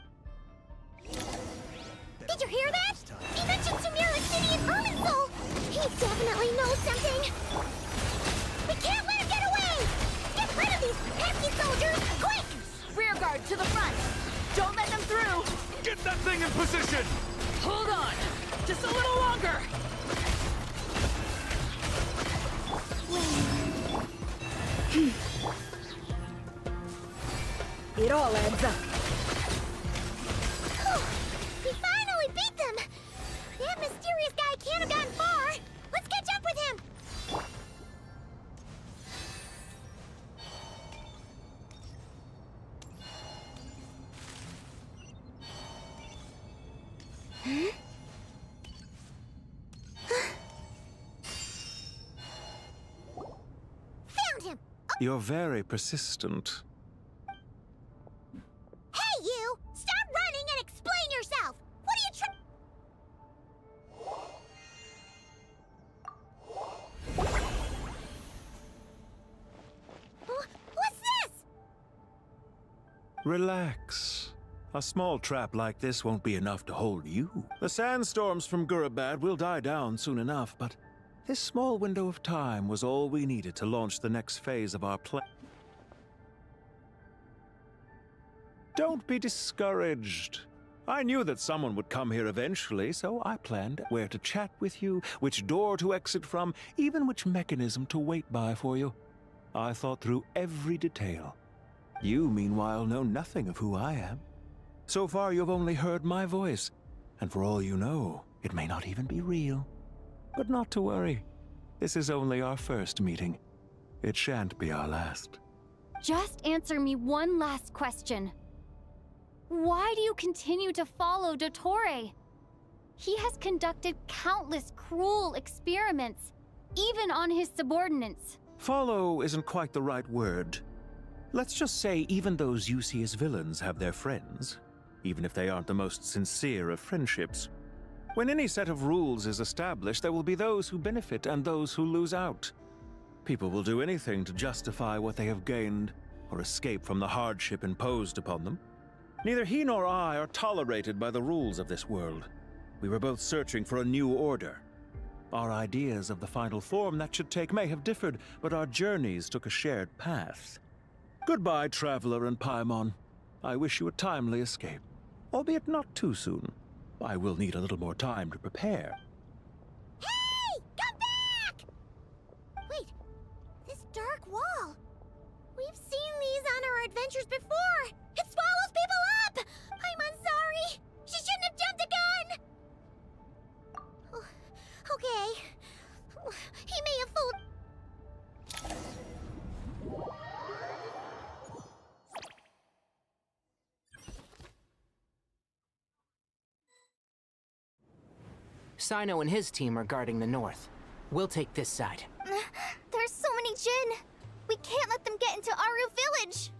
Did you hear that? He mentioned Sumeru City and Irminsul! He definitely knows something! We can't let him get away! Get rid of these pesky soldiers, quick! Rear guard to the front! Don't let them through! Get that thing in position! Hold on! Just a little longer! It all adds up. We finally beat them! That mysterious guy can't have gotten far! Let's catch up with him! Found him! You're very persistent. Hey, you! Stop running and explain yourself! What are you What's this? Relax. A small trap like this won't be enough to hold you. The sandstorms from Gurabad will die down soon enough, but this small window of time was all we needed to launch the next phase of our plan. Don't be discouraged. I knew that someone would come here eventually, so I planned where to chat with you, which door to exit from, even which mechanism to wait by for you. I thought through every detail. You, meanwhile, know nothing of who I am. So far, you've only heard my voice, and for all you know, it may not even be real. But not to worry. This is only our first meeting. It shan't be our last. Just answer me one last question. Why do you continue to follow Dottore? He has conducted countless cruel experiments, even on his subordinates. Follow isn't quite the right word. Let's just say even those you see as villains have their friends, even if they aren't the most sincere of friendships. When any set of rules is established, there will be those who benefit and those who lose out. People will do anything to justify what they have gained or escape from the hardship imposed upon them. Neither he nor I are tolerated by the rules of this world. We were both searching for a new order. Our ideas of the final form that should take may have differed, but our journeys took a shared path. Goodbye, Traveler and Paimon. I wish you a timely escape, albeit not too soon. I will need a little more time to prepare. Hey! Come back! Wait, this dark wall. We've seen these on our adventures before. It swallows people up! I'm sorry. She shouldn't have jumped the gun! Okay. He may have fooled... Sino and his team are guarding the north. We'll take this side. There's so many Jinn. We can't let them get into Aru Village.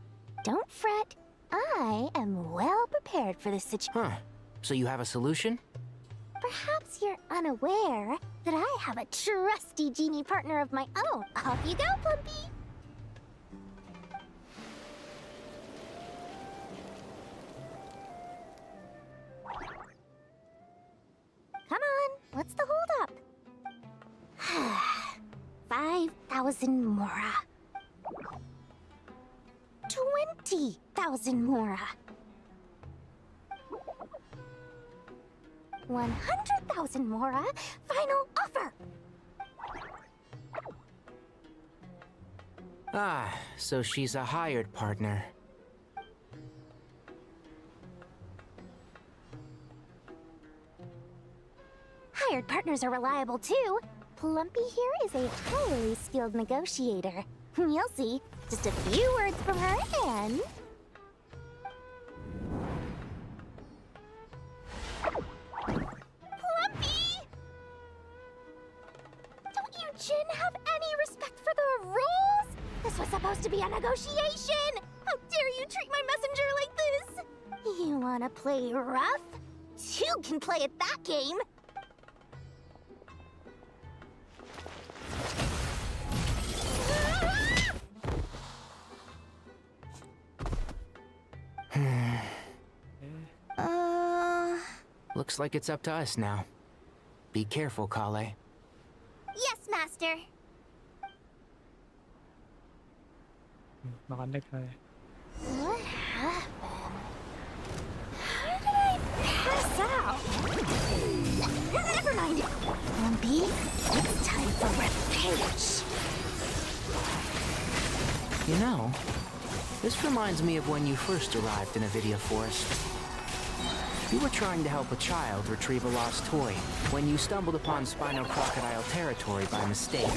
Don't fret. I am well prepared for this situation. Huh. So you have a solution? Perhaps you're unaware that I have a trusty genie partner of my own. Off you go, Plumpy! Come on, what's the holdup? 5,000 Mora. 20,000 Mora. 100,000 Mora. Final offer. Ah, so she's a hired partner. Hired partners are reliable too. Plumpy here is a highly skilled negotiator. You'll see. Just a few words from her and... Plumpy! supposed to be a negotiation! How dare you treat my messenger like this? You wanna play rough? Two can play at that game! Looks like it's up to us now. Be careful, Kale. Yes, Master. What happened? How did I pass out? Never mind. Lumpy, it's time for revenge. You know, this reminds me of when you first arrived in Avidia Forest. You were trying to help a child retrieve a lost toy when you stumbled upon Spino Crocodile territory by mistake.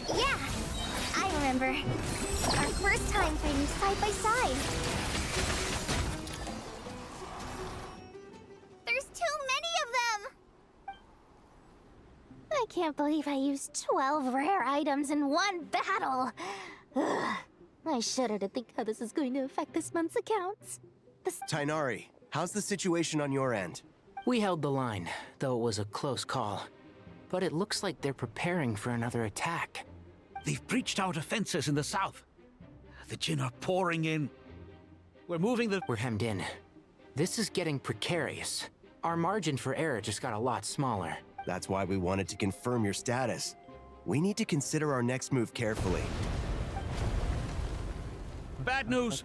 Yeah, I remember. Our first time fighting side by side. There's too many of them! I can't believe I used 12 rare items in one battle. Ugh. I shudder to think how this is going to affect this month's accounts. Tainari, how's the situation on your end? We held the line, though it was a close call. But it looks like they're preparing for another attack. They've breached our defenses in the south. The Jinn are pouring in. We're hemmed in. This is getting precarious. Our margin for error just got a lot smaller. That's why we wanted to confirm your status. We need to consider our next move carefully. Bad news!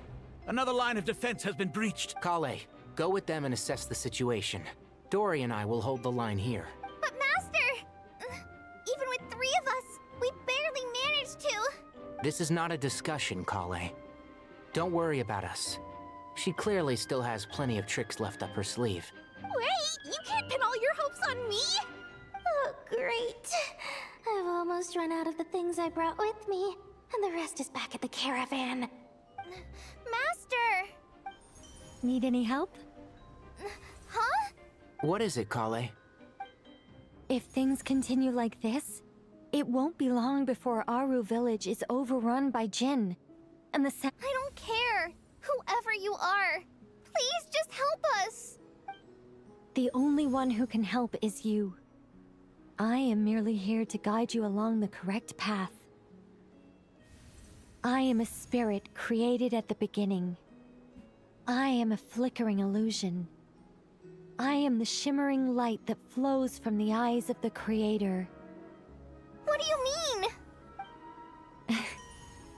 Another line of defense has been breached. Kale, go with them and assess the situation. Dory and I will hold the line here. But Master! Even with 3 of us, we barely managed to. This is not a discussion, Kale. Don't worry about us. She clearly still has plenty of tricks left up her sleeve. Wait, you can't pin all your hopes on me! Oh, great. I've almost run out of the things I brought with me, and the rest is back at the caravan. Master! Need any help? Huh? What is it, Kale? If things continue like this, it won't be long before Aru village is overrun by Jinn. And I don't care! Whoever you are! Please just help us! The only one who can help is you. I am merely here to guide you along the correct path. I am a spirit created at the beginning. I am a flickering illusion. I am the shimmering light that flows from the eyes of the Creator. What do you mean?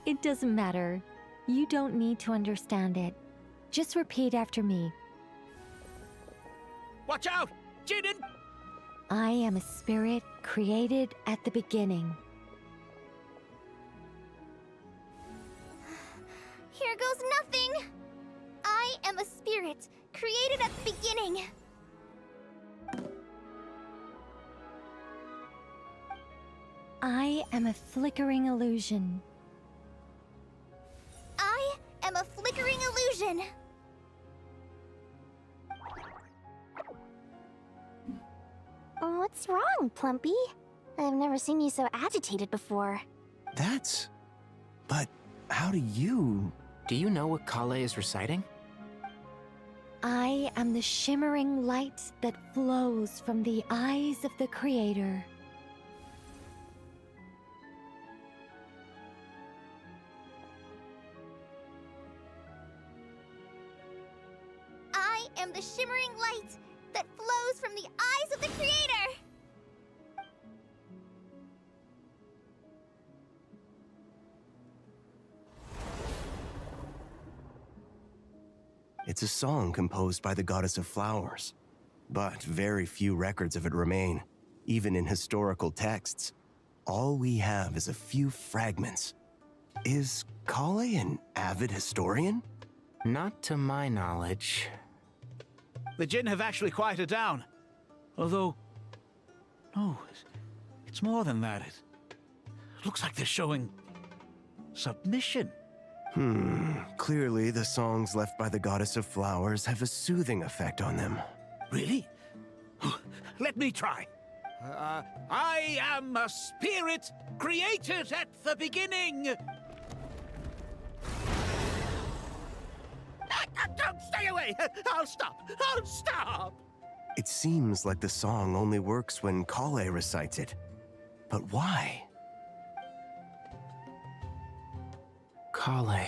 It doesn't matter. You don't need to understand it. Just repeat after me. Watch out! Jinn! I am a spirit created at the beginning. Here goes nothing! I am a spirit, created at the beginning. I am a flickering illusion. I am a flickering illusion. What's wrong, Plumpy? I've never seen you so agitated before. But how do you... Do you know what Kale is reciting? I am the shimmering light that flows from the eyes of the Creator. I am the shimmering light that flows from the eyes of the Creator! It's a song composed by the goddess of flowers. But very few records of it remain, even in historical texts. All we have is a few fragments. Is Kale an avid historian? Not to my knowledge. The Jinn have actually quieted down. Although... No, it's more than that. It looks like they're showing... submission. Clearly the songs left by the goddess of flowers have a soothing effect on them. Really? Let me try. I am a spirit created at the beginning. Don't stay away! I'll stop! I'll stop! It seems like the song only works when Kale recites it. But why? Kale.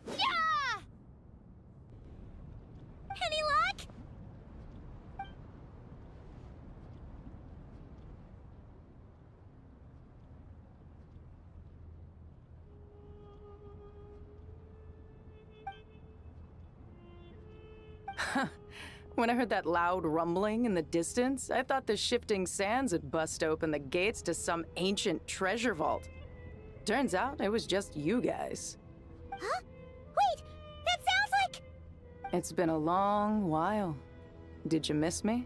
Yeah! Any luck? When I heard that loud rumbling in the distance, I thought the shifting sands had bust open the gates to some ancient treasure vault. Turns out it was just you guys. Huh? Wait! That sounds like... It's been a long while. Did you miss me?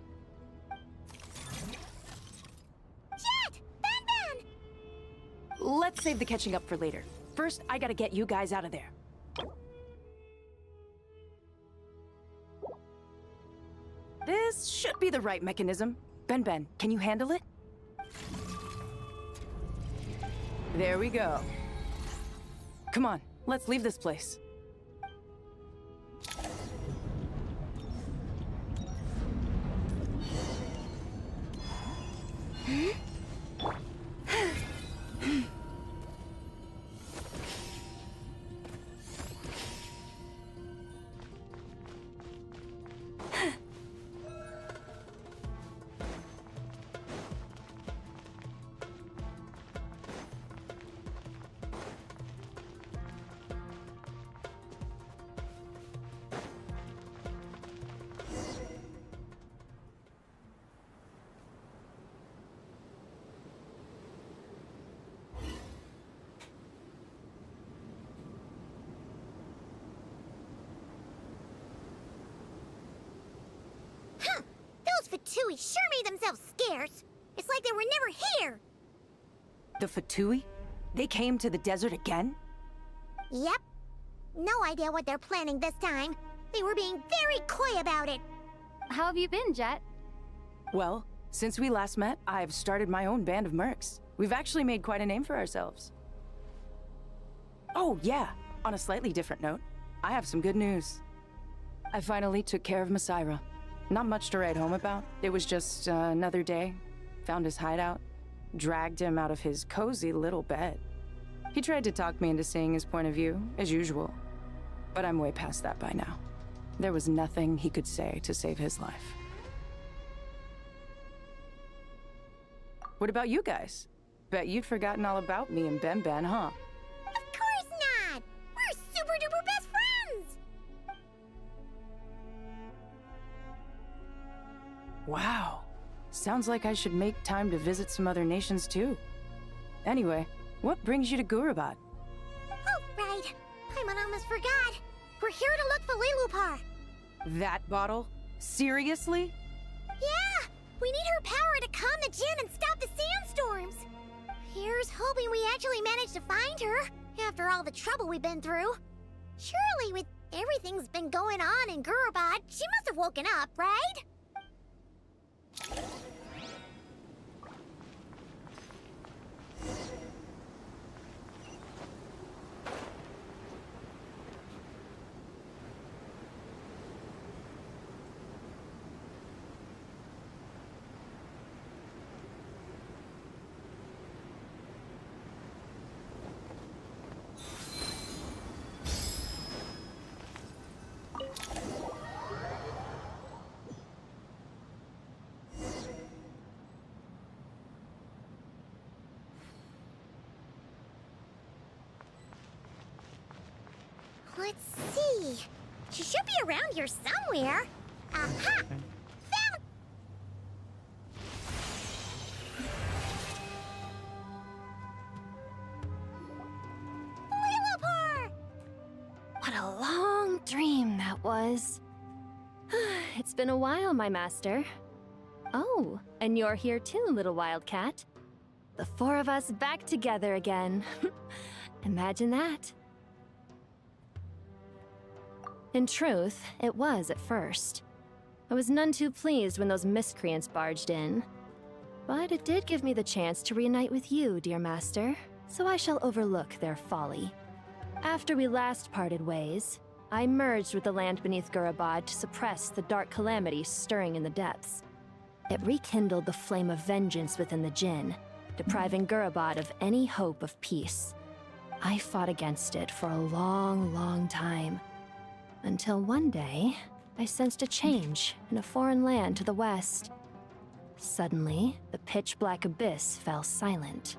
Jet! Ben! Let's save the catching up for later. First, I gotta get you guys out of there. This should be the right mechanism. Ben, can you handle it? There we go. Come on, let's leave this place. Those Fatui sure made themselves scarce. It's like they were never here. The Fatui? They came to the desert again? Yep. No idea what they're planning this time. They were being very coy about it. How have you been, Jet? Well, since we last met, I've started my own band of mercs. We've actually made quite a name for ourselves. Oh, yeah. On a slightly different note, I have some good news. I finally took care of Masaira. Not much to write home about. It was just another day. Found his hideout. Dragged him out of his cozy little bed. He tried to talk me into seeing his point of view, as usual. But I'm way past that by now. There was nothing he could say to save his life. What about you guys? Bet you'd forgotten all about me and Ben, huh? Of course not! We're super duper best friends! Wow. Sounds like I should make time to visit some other nations too. Anyway, what brings you to Gurabad? Oh, right. I almost forgot. We're here to look for Lilupar. That bottle? Seriously? Yeah! We need her power to calm the Jinn and stop the sandstorms. Here's hoping we actually manage to find her, after all the trouble we've been through. Surely, with everything's been going on in Gurabad, she must have woken up, right? Let's see. She should be around here somewhere. Aha! Found... Lilupar! What a long dream that was. It's been a while, my master. Oh, and you're here too, little wildcat. The four of us back together again. Imagine that. In truth, it was at first. I was none too pleased when those miscreants barged in. But it did give me the chance to reunite with you, dear master, so I shall overlook their folly. After we last parted ways, I merged with the land beneath Gurabad to suppress the dark calamity stirring in the depths. It rekindled the flame of vengeance within the Jinn, depriving Gurabad of any hope of peace. I fought against it for a long, long time, until one day, I sensed a change in a foreign land to the west. Suddenly, the pitch-black abyss fell silent.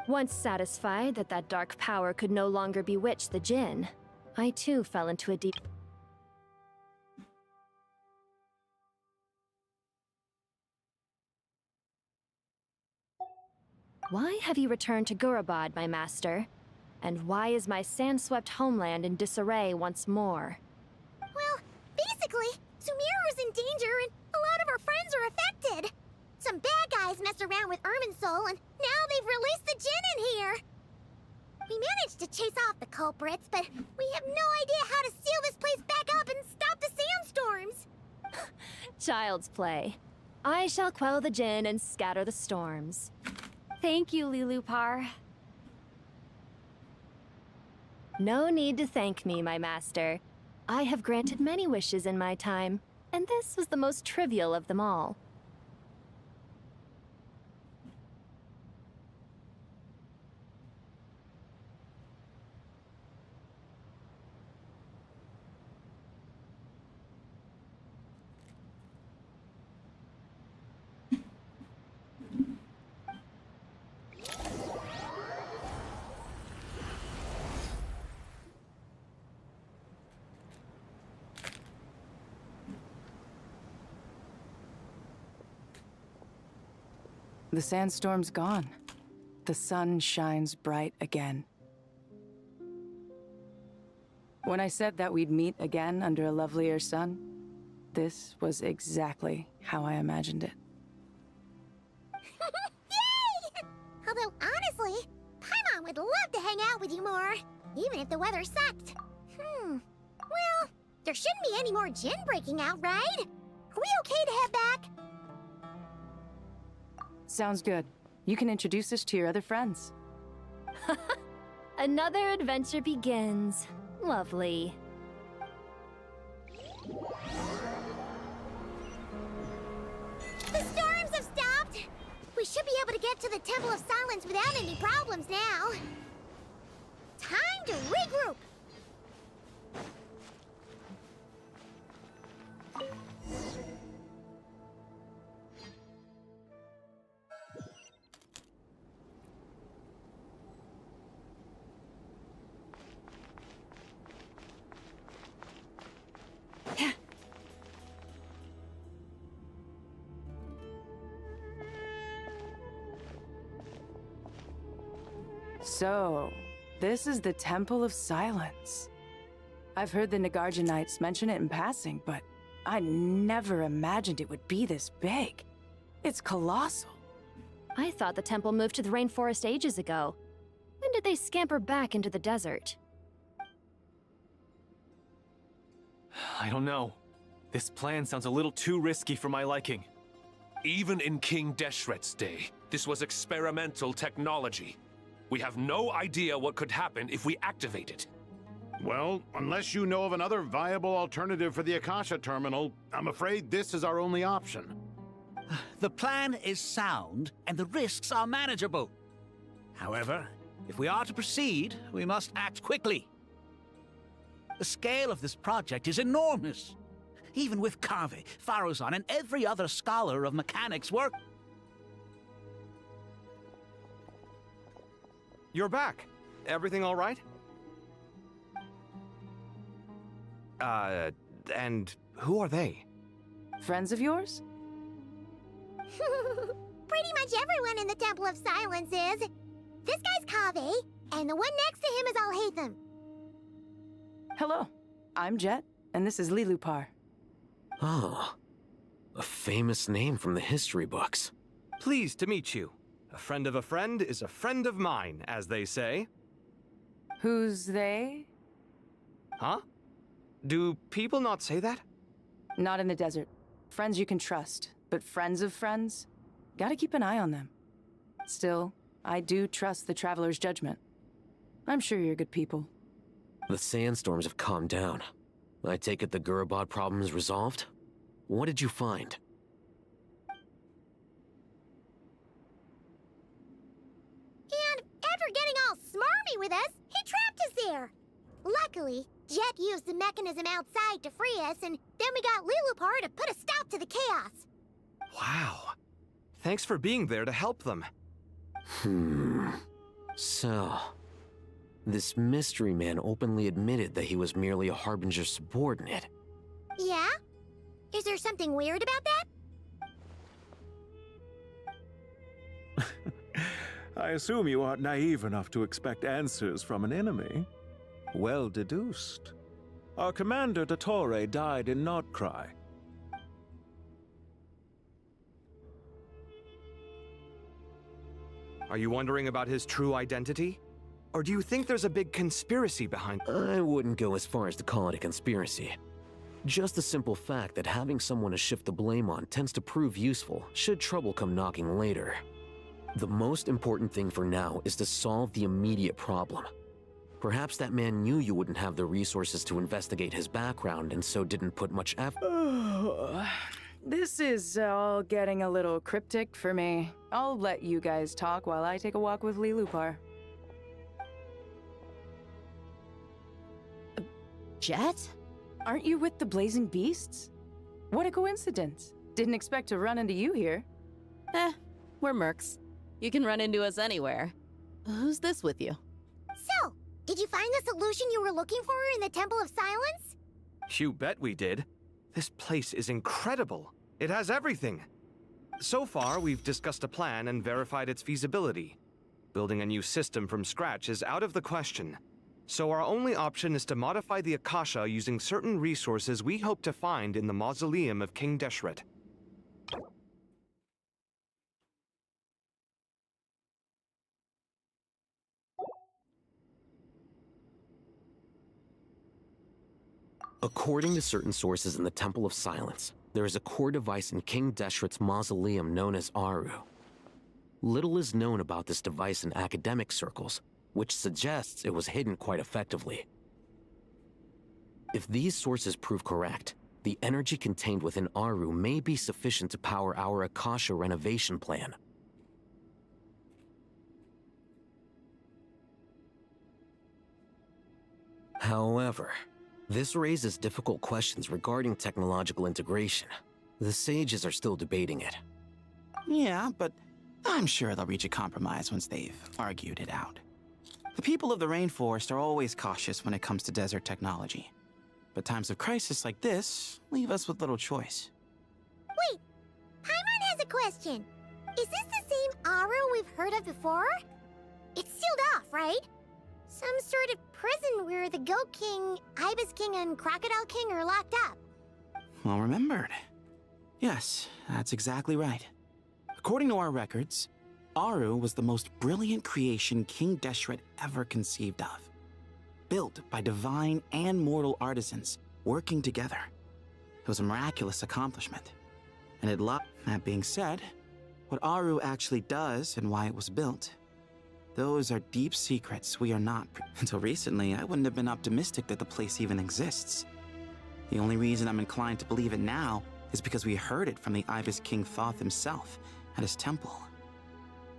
Once satisfied that that dark power could no longer bewitch the Jinn, I too fell into a deep... Why have you returned to Gurabad, my master? And why is my sand-swept homeland in disarray once more? Well, basically, Sumeru's in danger and a lot of our friends are affected. Some bad guys messed around with Irminsul and now they've released the Jinn in here. We managed to chase off the culprits, but we have no idea how to seal this place back up and stop the sandstorms. Child's play. I shall quell the Jinn and scatter the storms. Thank you, Lilupar. No need to thank me, my master. I have granted many wishes in my time, and this was the most trivial of them all. The sandstorm's gone. The sun shines bright again. When I said that we'd meet again under a lovelier sun, this was exactly how I imagined it. Yay! Although, honestly, Paimon would love to hang out with you more, even if the weather sucked. Well, there shouldn't be any more Jinn breaking out, right? Are we okay to head back? Sounds good. You can introduce us to your other friends. Another adventure begins. Lovely. The storms have stopped! We should be able to get to the Temple of Silence without any problems now. Time to regroup! So, this is the Temple of Silence. I've heard the Nagarjanites mention it in passing, but I never imagined it would be this big. It's colossal. I thought the temple moved to the rainforest ages ago. When did they scamper back into the desert? I don't know. This plan sounds a little too risky for my liking. Even in King Deshret's day, this was experimental technology. We have no idea what could happen if we activate it. Well, unless you know of another viable alternative for the Akasha terminal, I'm afraid this is our only option. The plan is sound, and the risks are manageable. However, if we are to proceed, we must act quickly. The scale of this project is enormous. Even with Kaveh, Faruzan, and every other scholar of mechanics work... You're back. Everything all right? And who are they? Friends of yours? Pretty much everyone in the Temple of Silence is. This guy's Kaveh, and the one next to him is Alhaitham. Hello, I'm Jet, and this is Lilupar. Oh, a famous name from the history books. Pleased to meet you. A friend of a friend is a friend of mine, as they say. Who's they? Huh? Do people not say that? Not in the desert. Friends you can trust, but friends of friends? Gotta keep an eye on them. Still, I do trust the Traveler's judgment. I'm sure you're good people. The sandstorms have calmed down. I take it the Gurabad problem is resolved? What did you find? And after getting all smarmy with us, he trapped us there. Luckily, Jet used the mechanism outside to free us, and then we got Lilupar to put a stop to the chaos. Wow. Thanks for being there to help them. So, this mystery man openly admitted that he was merely a Harbinger subordinate. Yeah? Is there something weird about that? I assume you aren't naive enough to expect answers from an enemy. Well deduced. Our commander, Dottore, died in Nordcry. Are you wondering about his true identity? Or do you think there's a big conspiracy behind? I wouldn't go as far as to call it a conspiracy. Just the simple fact that having someone to shift the blame on tends to prove useful should trouble come knocking later. The most important thing for now is to solve the immediate problem. Perhaps that man knew you wouldn't have the resources to investigate his background and so didn't put much effort. This is all getting a little cryptic for me. I'll let you guys talk while I take a walk with Lilupar. Jet? Aren't you with the Blazing Beasts? What a coincidence. Didn't expect to run into you here. We're mercs. You can run into us anywhere. Who's this with you? So, did you find the solution you were looking for in the Temple of Silence? You bet we did. This place is incredible. It has everything. So far, we've discussed a plan and verified its feasibility. Building a new system from scratch is out of the question. So our only option is to modify the Akasha using certain resources we hope to find in the mausoleum of King Deshret. According to certain sources in the Temple of Silence, there is a core device in King Deshret's mausoleum known as Aru. Little is known about this device in academic circles, which suggests it was hidden quite effectively. If these sources prove correct, the energy contained within Aru may be sufficient to power our Akasha renovation plan. However, this raises difficult questions regarding technological integration. The sages are still debating it. Yeah, but I'm sure they'll reach a compromise once they've argued it out. The people of the rainforest are always cautious when it comes to desert technology. But times of crisis like this leave us with little choice. Wait, Paimon has a question. Is this the same Aru we've heard of before? It's sealed off, right? Some sort of prison where the Goat King, Ibis King, and Crocodile King are locked up. Well remembered. Yes, that's exactly right. According to our records, Aru was the most brilliant creation King Deshret ever conceived of. Built by divine and mortal artisans working together. It was a miraculous accomplishment. And that being said, what Aru actually does and why it was built, those are deep secrets we are not. Until recently, I wouldn't have been optimistic that the place even exists. The only reason I'm inclined to believe it now is because we heard it from the Ibis King Thoth himself at his temple.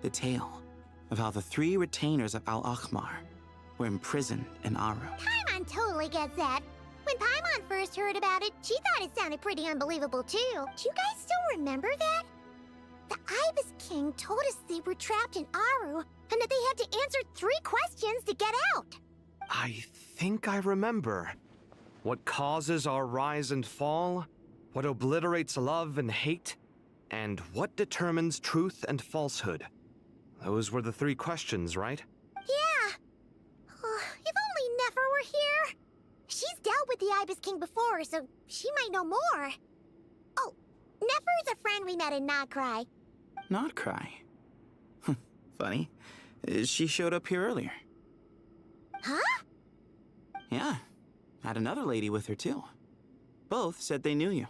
The tale of how the 3 retainers of Al-Akhmar were imprisoned in Aru. Paimon totally gets that. When Paimon first heard about it, she thought it sounded pretty unbelievable too. Do you guys still remember that? The Ibis King told us they were trapped in Aru and that they had to answer 3 questions to get out. I think I remember. What causes our rise and fall? What obliterates love and hate? And what determines truth and falsehood? Those were the 3 questions, right? Yeah. Oh, if only Nefer were here. She's dealt with the Ibis King before, so she might know more. Oh, Nefer's a friend we met in Nagcry. Not cry. Funny. She showed up here earlier. Huh? Yeah. Had another lady with her, too. Both said they knew you.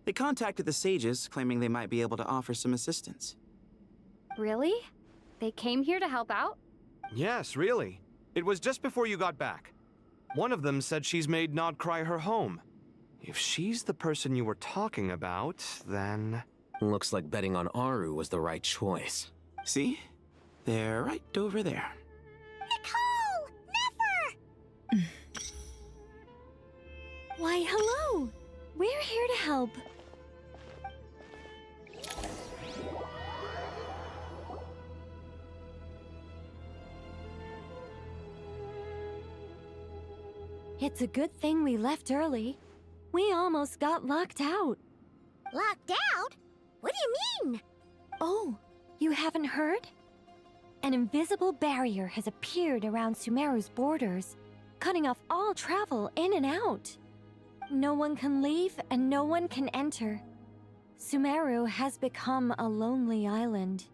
They contacted the sages, claiming they might be able to offer some assistance. Really? They came here to help out? Yes, really. It was just before you got back. One of them said she's made Nodcry her home. If she's the person you were talking about, then... Looks like betting on Aru was the right choice. See? They're right over there. Nicole! Nefer! Why, hello! We're here to help. It's a good thing we left early. We almost got locked out. Locked out? What do you mean? Oh, you haven't heard? An invisible barrier has appeared around Sumeru's borders, cutting off all travel in and out. No one can leave and no one can enter. Sumeru has become a lonely island.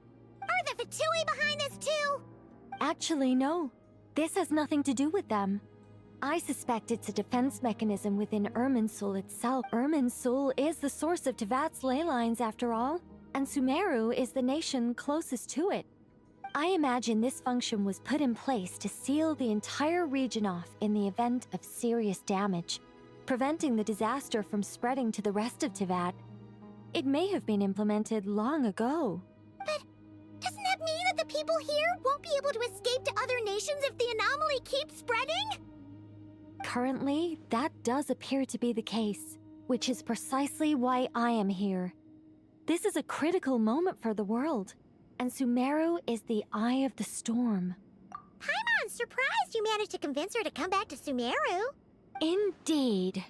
Are the Fatui behind this too? Actually, no. This has nothing to do with them. I suspect it's a defense mechanism within Irminsul itself. Irminsul is the source of Tevat's ley lines, after all, and Sumeru is the nation closest to it. I imagine this function was put in place to seal the entire region off in the event of serious damage, preventing the disaster from spreading to the rest of Tevat. It may have been implemented long ago. But doesn't that mean that the people here won't be able to escape to other nations if the anomaly keeps spreading? Currently, that does appear to be the case, which is precisely why I am here. This is a critical moment for the world, and Sumeru is the eye of the storm. Paimon's surprised you managed to convince her to come back to Sumeru. Indeed.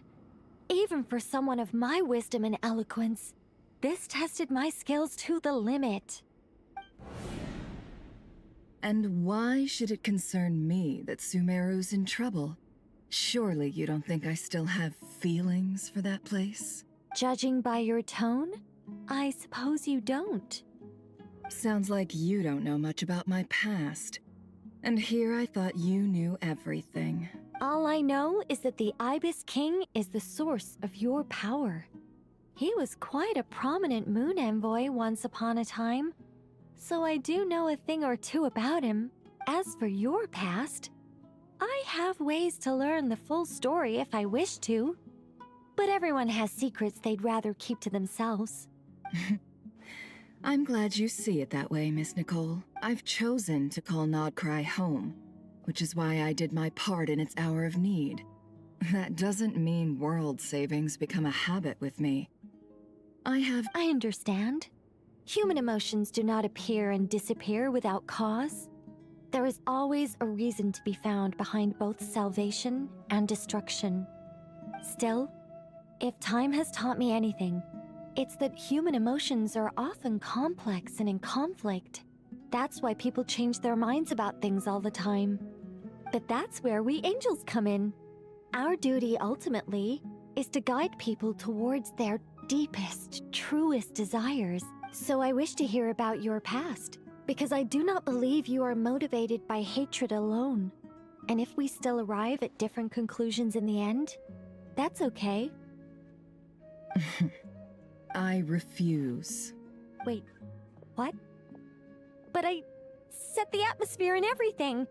Even for someone of my wisdom and eloquence, this tested my skills to the limit. And why should it concern me that Sumeru's in trouble? Surely you don't think I still have feelings for that place? Judging by your tone, I suppose you don't. Sounds like you don't know much about my past. And here I thought you knew everything. All I know is that the Ibis King is the source of your power. He was quite a prominent moon envoy once upon a time, so I do know a thing or two about him. As for your past, I have ways to learn the full story if I wish to. But everyone has secrets they'd rather keep to themselves. I'm glad you see it that way, Miss Nicole. I've chosen to call Nodcry home, which is why I did my part in its hour of need. That doesn't mean world savings become a habit with me. I understand. Human emotions do not appear and disappear without cause. There is always a reason to be found behind both salvation and destruction. Still, if time has taught me anything, it's that human emotions are often complex and in conflict. That's why people change their minds about things all the time. But that's where we angels come in. Our duty, ultimately, is to guide people towards their deepest, truest desires. So I wish to hear about your past, because I do not believe you are motivated by hatred alone. And if we still arrive at different conclusions in the end, that's okay. I refuse. Wait, what? But I set the atmosphere and everything.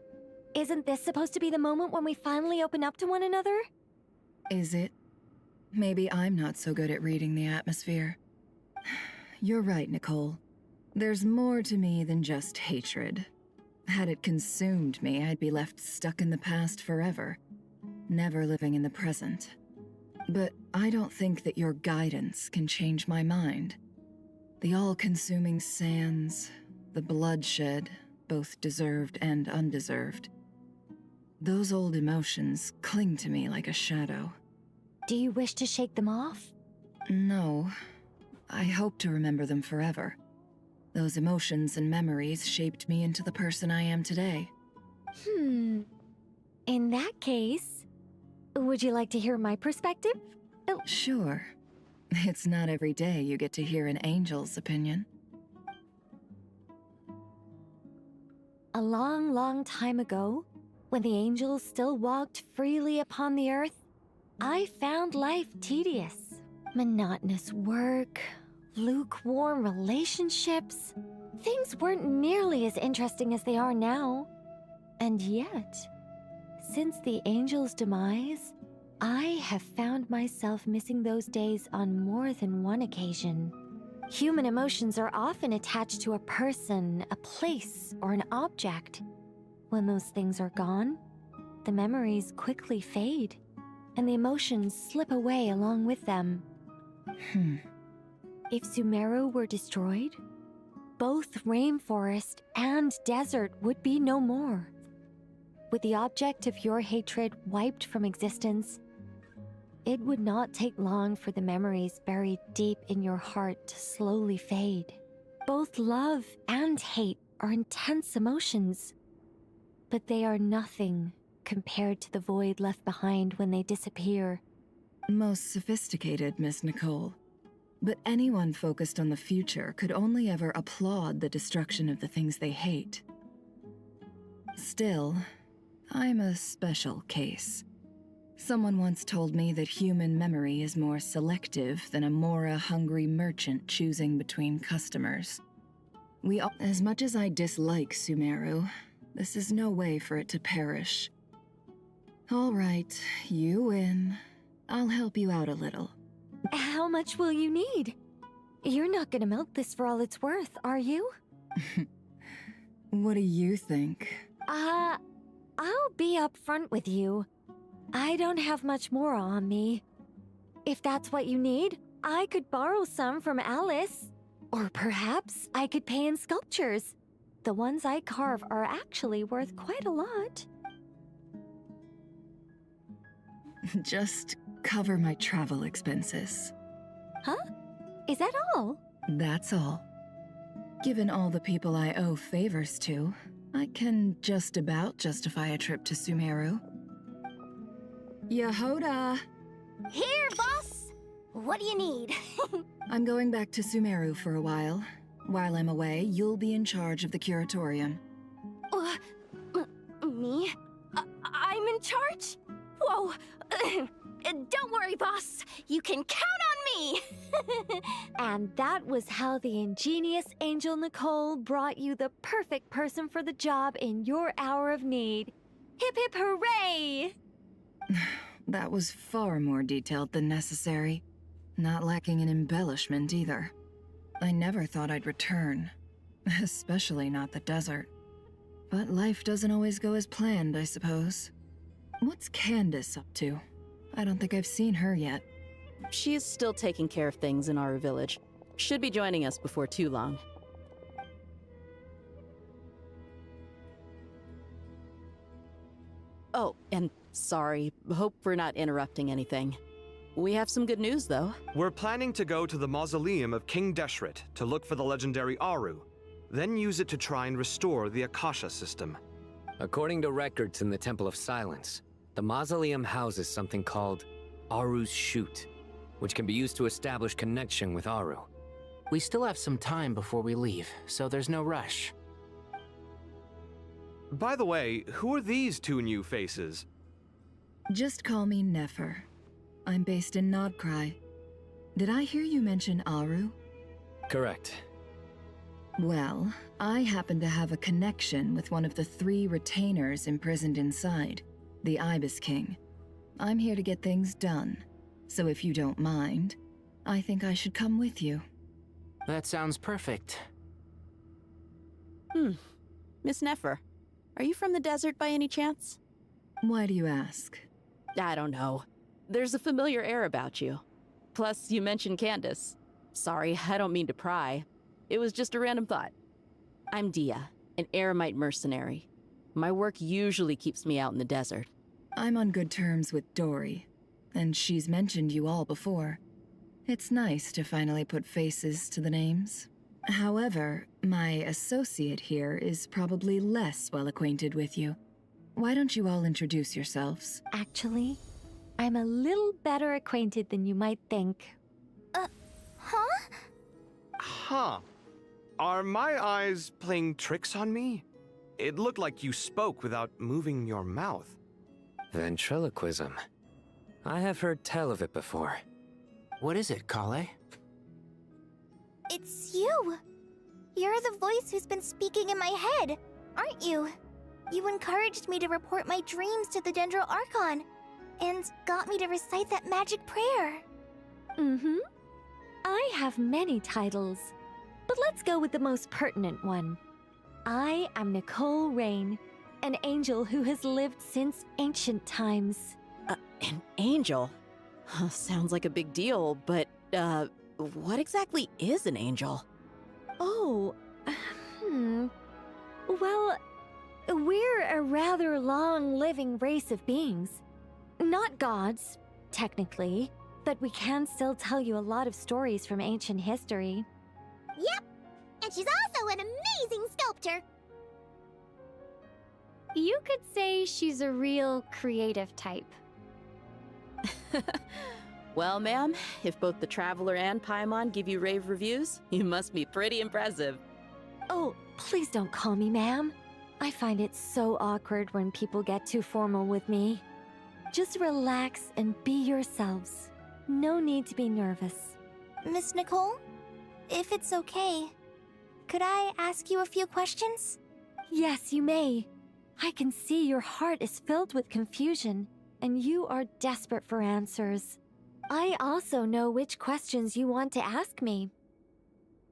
Isn't this supposed to be the moment when we finally open up to one another? Is it? Maybe I'm not so good at reading the atmosphere. You're right, Nicole. There's more to me than just hatred. Had it consumed me, I'd be left stuck in the past forever, never living in the present. But I don't think that your guidance can change my mind. The all-consuming sands, the bloodshed, both deserved and undeserved. Those old emotions cling to me like a shadow. Do you wish to shake them off? No, I hope to remember them forever. Those emotions and memories shaped me into the person I am today. In that case, would you like to hear my perspective? Sure. It's not every day you get to hear an angel's opinion. A long, long time ago, when the angels still walked freely upon the earth, I found life tedious. Monotonous work, lukewarm relationships. Things weren't nearly as interesting as they are now. And yet, since the angel's demise, I have found myself missing those days on more than one occasion. Human emotions are often attached to a person, a place, or an object. When those things are gone, the memories quickly fade, and the emotions slip away along with them. If Sumeru were destroyed, both rainforest and desert would be no more. With the object of your hatred wiped from existence, it would not take long for the memories buried deep in your heart to slowly fade. Both love and hate are intense emotions, but they are nothing compared to the void left behind when they disappear. Most sophisticated, Miss Nicole. But anyone focused on the future could only ever applaud the destruction of the things they hate. Still, I'm a special case. Someone once told me that human memory is more selective than a Mora-hungry merchant choosing between customers. As much as I dislike Sumeru, this is no way for it to perish. All right, you win. I'll help you out a little. How much will you need? You're not gonna milk this for all it's worth, are you? What do you think? I'll be upfront with you. I don't have much more on me. If that's what you need, I could borrow some from Alice. Or perhaps I could pay in sculptures. The ones I carve are actually worth quite a lot. Just cover my travel expenses. Huh? Is that all? That's all. Given all the people I owe favors to, I can just about justify a trip to Sumeru. Yehoda! Here, boss! What do you need? I'm going back to Sumeru for a while. While I'm away, you'll be in charge of the curatorium. Me? I'm in charge? Whoa! Don't worry, boss. You can count on me! And that was how the ingenious Angel Nicole brought you the perfect person for the job in your hour of need. Hip hip hooray! That was far more detailed than necessary. Not lacking in embellishment either. I never thought I'd return. Especially not the desert. But life doesn't always go as planned, I suppose. What's Candace up to? I don't think I've seen her yet. She is still taking care of things in our village. Should be joining us before too long. Oh, and sorry. Hope we're not interrupting anything. We have some good news, though. We're planning to go to the mausoleum of King Deshret to look for the legendary Aru, then use it to try and restore the Akasha system. According to records in the Temple of Silence, the mausoleum houses something called Aru's Chute, which can be used to establish connection with Aru. We still have some time before we leave, so there's no rush. By the way, who are these two new faces? Just call me Nefer. I'm based in Nodcry. Did I hear you mention Aru? Correct. Well, I happen to have a connection with one of the 3 retainers imprisoned inside, the Ibis King. I'm here to get things done, so if you don't mind, I think I should come with you. That sounds perfect. Miss Nefer, are you from the desert by any chance? Why do you ask? I don't know. There's a familiar air about you. Plus, you mentioned Candace. Sorry, I don't mean to pry. It was just a random thought. I'm Dia, an Eremite mercenary. My work usually keeps me out in the desert. I'm on good terms with Dory, and she's mentioned you all before. It's nice to finally put faces to the names. However, my associate here is probably less well acquainted with you. Why don't you all introduce yourselves? Actually, I'm a little better acquainted than you might think. Huh? Huh. Are my eyes playing tricks on me? It looked like you spoke without moving your mouth. Ventriloquism. I have heard tell of it before. What is it, Kale? It's you! You're the voice who's been speaking in my head, aren't you? You encouraged me to report my dreams to the Dendro Archon, and got me to recite that magic prayer. Mm-hmm. I have many titles, but let's go with the most pertinent one. I am Nicole Rain, an angel who has lived since ancient times. An angel? Sounds like a big deal, but, what exactly is an angel? Oh, Well, we're a rather long-living race of beings. Not gods, technically, but we can still tell you a lot of stories from ancient history. Yep, and she's also an amazing sculptor. You could say she's a real creative type. Well, ma'am, if both the Traveler and Paimon give you rave reviews, you must be pretty impressive. Oh, please don't call me ma'am. I find it so awkward when people get too formal with me. Just relax and be yourselves. No need to be nervous. Miss Nicole, if it's okay, could I ask you a few questions? Yes, you may. I can see your heart is filled with confusion, and you are desperate for answers. I also know which questions you want to ask me.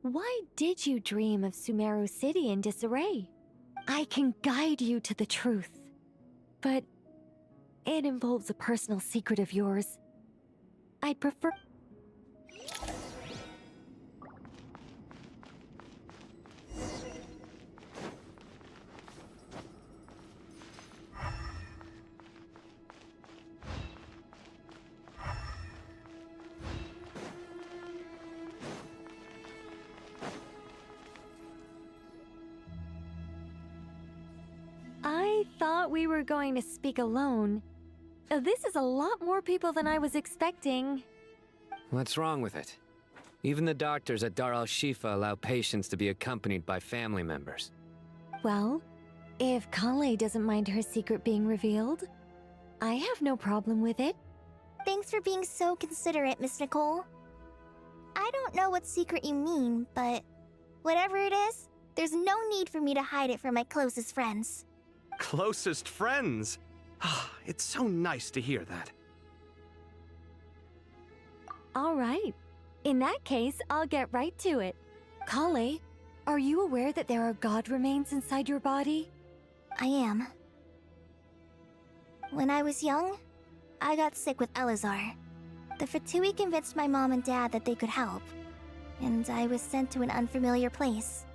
Why did you dream of Sumeru City in disarray? I can guide you to the truth, but it involves a personal secret of yours. I'd prefer... I thought we were going to speak alone. This is a lot more people than I was expecting. What's wrong with it? Even the doctors at Dar al-Shifa allow patients to be accompanied by family members. Well, if Kale doesn't mind her secret being revealed, I have no problem with it. Thanks for being so considerate, Miss Nicole. I don't know what secret you mean, but whatever it is, there's no need for me to hide it from my closest friends. Closest friends? It's so nice to hear that. All right. In that case, I'll get right to it. Kale, are you aware that there are god remains inside your body? I am. When I was young, I got sick with Elazar. The Fatui convinced my mom and dad that they could help, and I was sent to an unfamiliar place.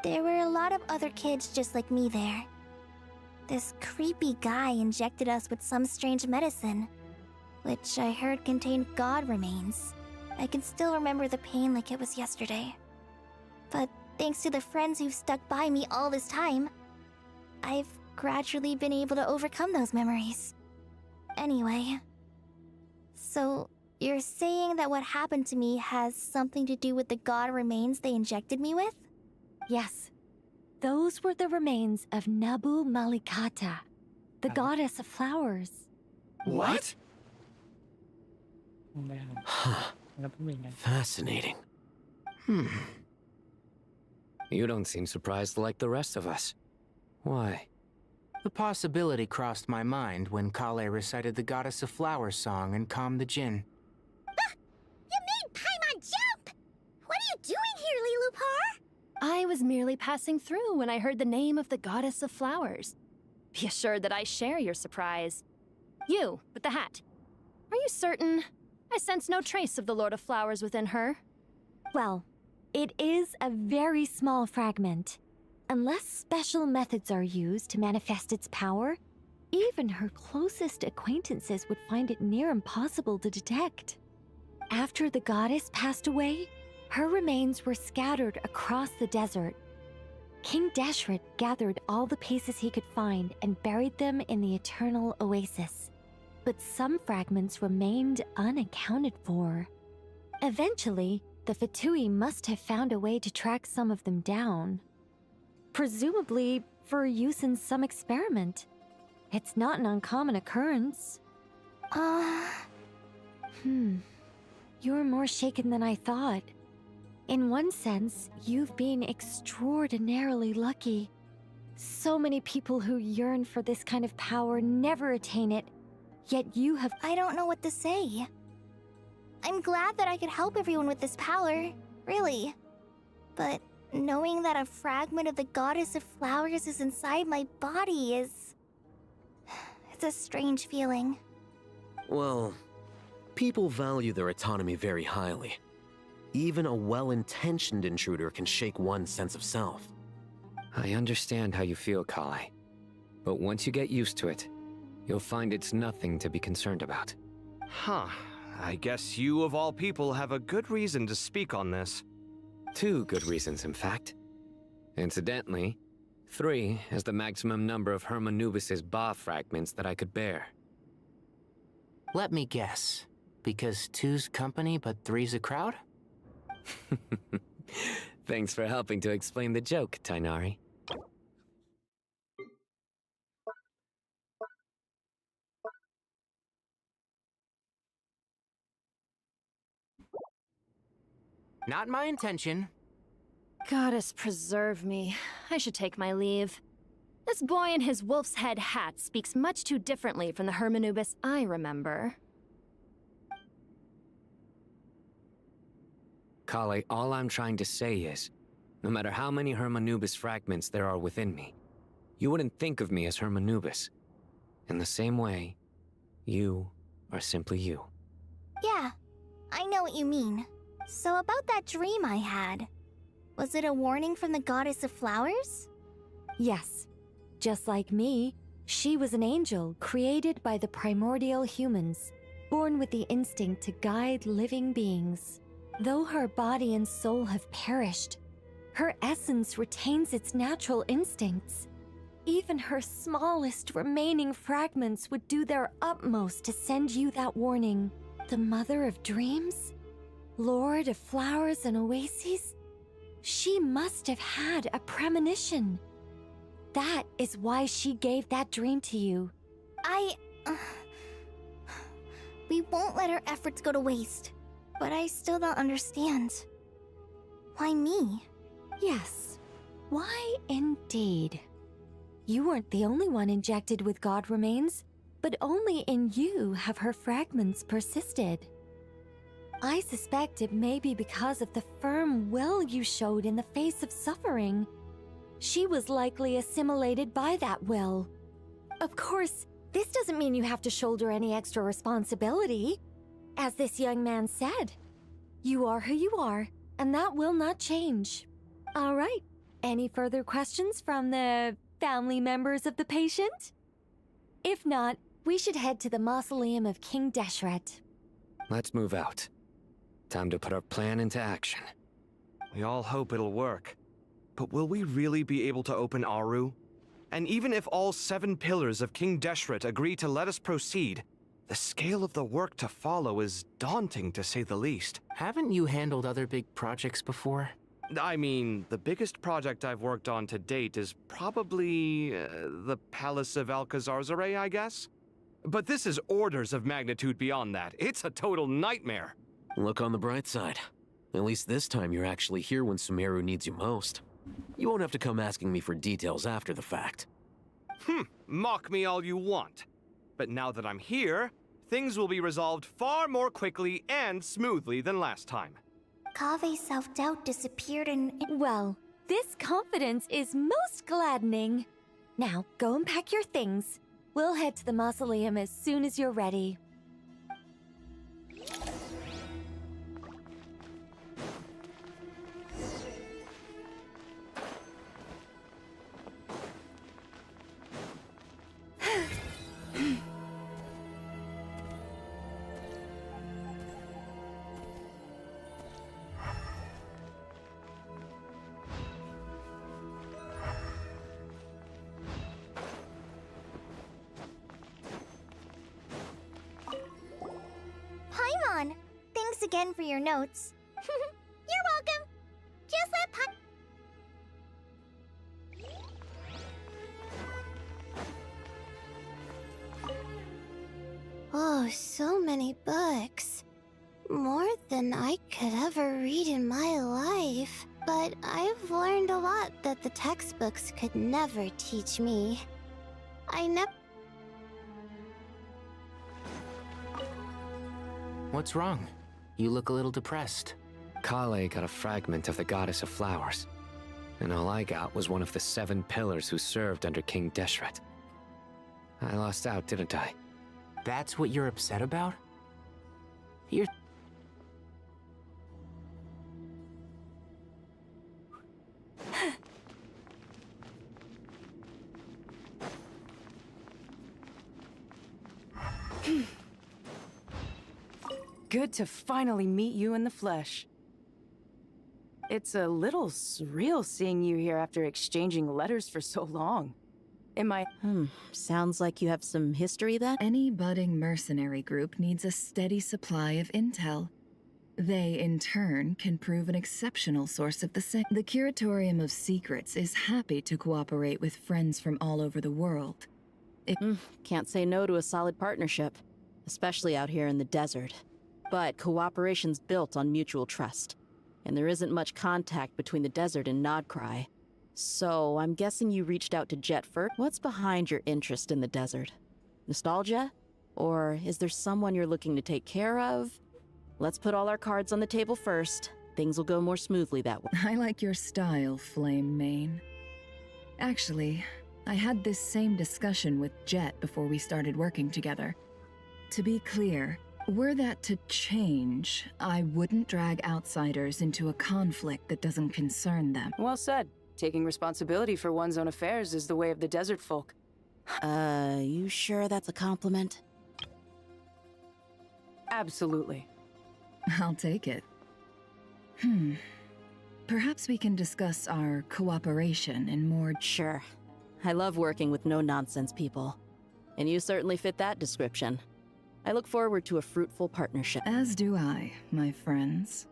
There were a lot of other kids just like me there. This creepy guy injected us with some strange medicine, which I heard contained god remains. I can still remember the pain like it was yesterday. But thanks to the friends who've stuck by me all this time, I've gradually been able to overcome those memories. Anyway, so you're saying that what happened to me has something to do with the god remains they injected me with? Yes. Those were the remains of Nabu Malikata, the goddess of flowers. What? Fascinating. You don't seem surprised like the rest of us. Why? The possibility crossed my mind when Kale recited the Goddess of Flowers song and calmed the Jinn. You made Paimon jump! What are you doing here, Lilupar? I was merely passing through when I heard the name of the Goddess of Flowers. Be assured that I share your surprise. You, with the hat. Are you certain? I sense no trace of the Lord of Flowers within her. Well, it is a very small fragment. Unless special methods are used to manifest its power, even her closest acquaintances would find it near impossible to detect. After the goddess passed away, her remains were scattered across the desert. King Deshret gathered all the pieces he could find and buried them in the eternal oasis. But some fragments remained unaccounted for. Eventually, the Fatui must have found a way to track some of them down. Presumably for use in some experiment. It's not an uncommon occurrence. You're more shaken than I thought. In one sense, you've been extraordinarily lucky. So many people who yearn for this kind of power never attain it, yet you have— I don't know what to say. I'm glad that I could help everyone with this power, really. But knowing that a fragment of the Goddess of Flowers is inside my body is... it's a strange feeling. Well, people value their autonomy very highly. Even a well-intentioned intruder can shake one's sense of self. I understand how you feel, Kale. But once you get used to it, you'll find it's nothing to be concerned about. Huh. I guess you, of all people, have a good reason to speak on this. 2 good reasons, in fact. Incidentally, 3 is the maximum number of Hermanubis' Ba fragments that I could bear. Let me guess. Because 2's company, but 3's a crowd? Thanks for helping to explain the joke, Tainari. Not my intention. Goddess preserve me. I should take my leave. This boy in his wolf's head hat speaks much too differently from the Hermanubis I remember. Kale, all I'm trying to say is, no matter how many Hermanubis fragments there are within me, you wouldn't think of me as Hermanubis. In the same way, you are simply you. Yeah, I know what you mean. So about that dream I had, was it a warning from the Goddess of Flowers? Yes. Just like me, she was an angel created by the primordial humans, born with the instinct to guide living beings. Though her body and soul have perished, her essence retains its natural instincts. Even her smallest remaining fragments would do their utmost to send you that warning. The Mother of Dreams? Lord of Flowers and Oases? She must have had a premonition. That is why she gave that dream to you. We won't let our efforts go to waste. But I still don't understand. Why me? Yes. Why indeed? You weren't the only one injected with God remains, but only in you have her fragments persisted. I suspect it may be because of the firm will you showed in the face of suffering. She was likely assimilated by that will. Of course, this doesn't mean you have to shoulder any extra responsibility. As this young man said, you are who you are, and that will not change. All right, any further questions from the family members of the patient? If not, we should head to the mausoleum of King Deshret. Let's move out. Time to put our plan into action. We all hope it'll work. But will we really be able to open Aru? And even if all 7 pillars of King Deshret agree to let us proceed, the scale of the work to follow is daunting, to say the least. Haven't you handled other big projects before? I mean, the biggest project I've worked on to date is probably the Palace of Alcazarzaray, I guess? But this is orders of magnitude beyond that. It's a total nightmare. Look on the bright side. At least this time you're actually here when Sumeru needs you most. You won't have to come asking me for details after the fact. Mock me all you want. But now that I'm here, things will be resolved far more quickly and smoothly than last time. Kave's self-doubt disappeared and... Well, this confidence is most gladdening. Now, go and pack your things. We'll head to the mausoleum as soon as you're ready. again for your notes. You're welcome. Just let Pop. Oh, so many books. More than I could ever read in my life. But I've learned a lot that the textbooks could never teach me. I never. What's wrong? You look a little depressed. Kale got a fragment of the Goddess of Flowers, and all I got was one of the 7 pillars who served under King Deshret. I lost out, didn't I? That's what you're upset about? You're... Good to finally meet you in the flesh. It's a little surreal seeing you here after exchanging letters for so long. Am I... Sounds like you have some history then? Any budding mercenary group needs a steady supply of intel. They, in turn, can prove an exceptional source of the same. The Curatorium of Secrets is happy to cooperate with friends from all over the world. Can't say no to a solid partnership, especially out here in the desert. But cooperation's built on mutual trust, and there isn't much contact between the desert and Nodcry. So, I'm guessing you reached out to Jetford. What's behind your interest in the desert? Nostalgia? Or is there someone you're looking to take care of? Let's put all our cards on the table first. Things will go more smoothly that way. I like your style, Flame Mane. Actually, I had this same discussion with Jet before we started working together. To be clear, were that to change, I wouldn't drag outsiders into a conflict that doesn't concern them. Well said. Taking responsibility for one's own affairs is the way of the desert folk. You sure that's a compliment? Absolutely. I'll take it. Perhaps we can discuss our cooperation in more... Sure. I love working with no-nonsense people. And you certainly fit that description. I look forward to a fruitful partnership. As do I, my friends.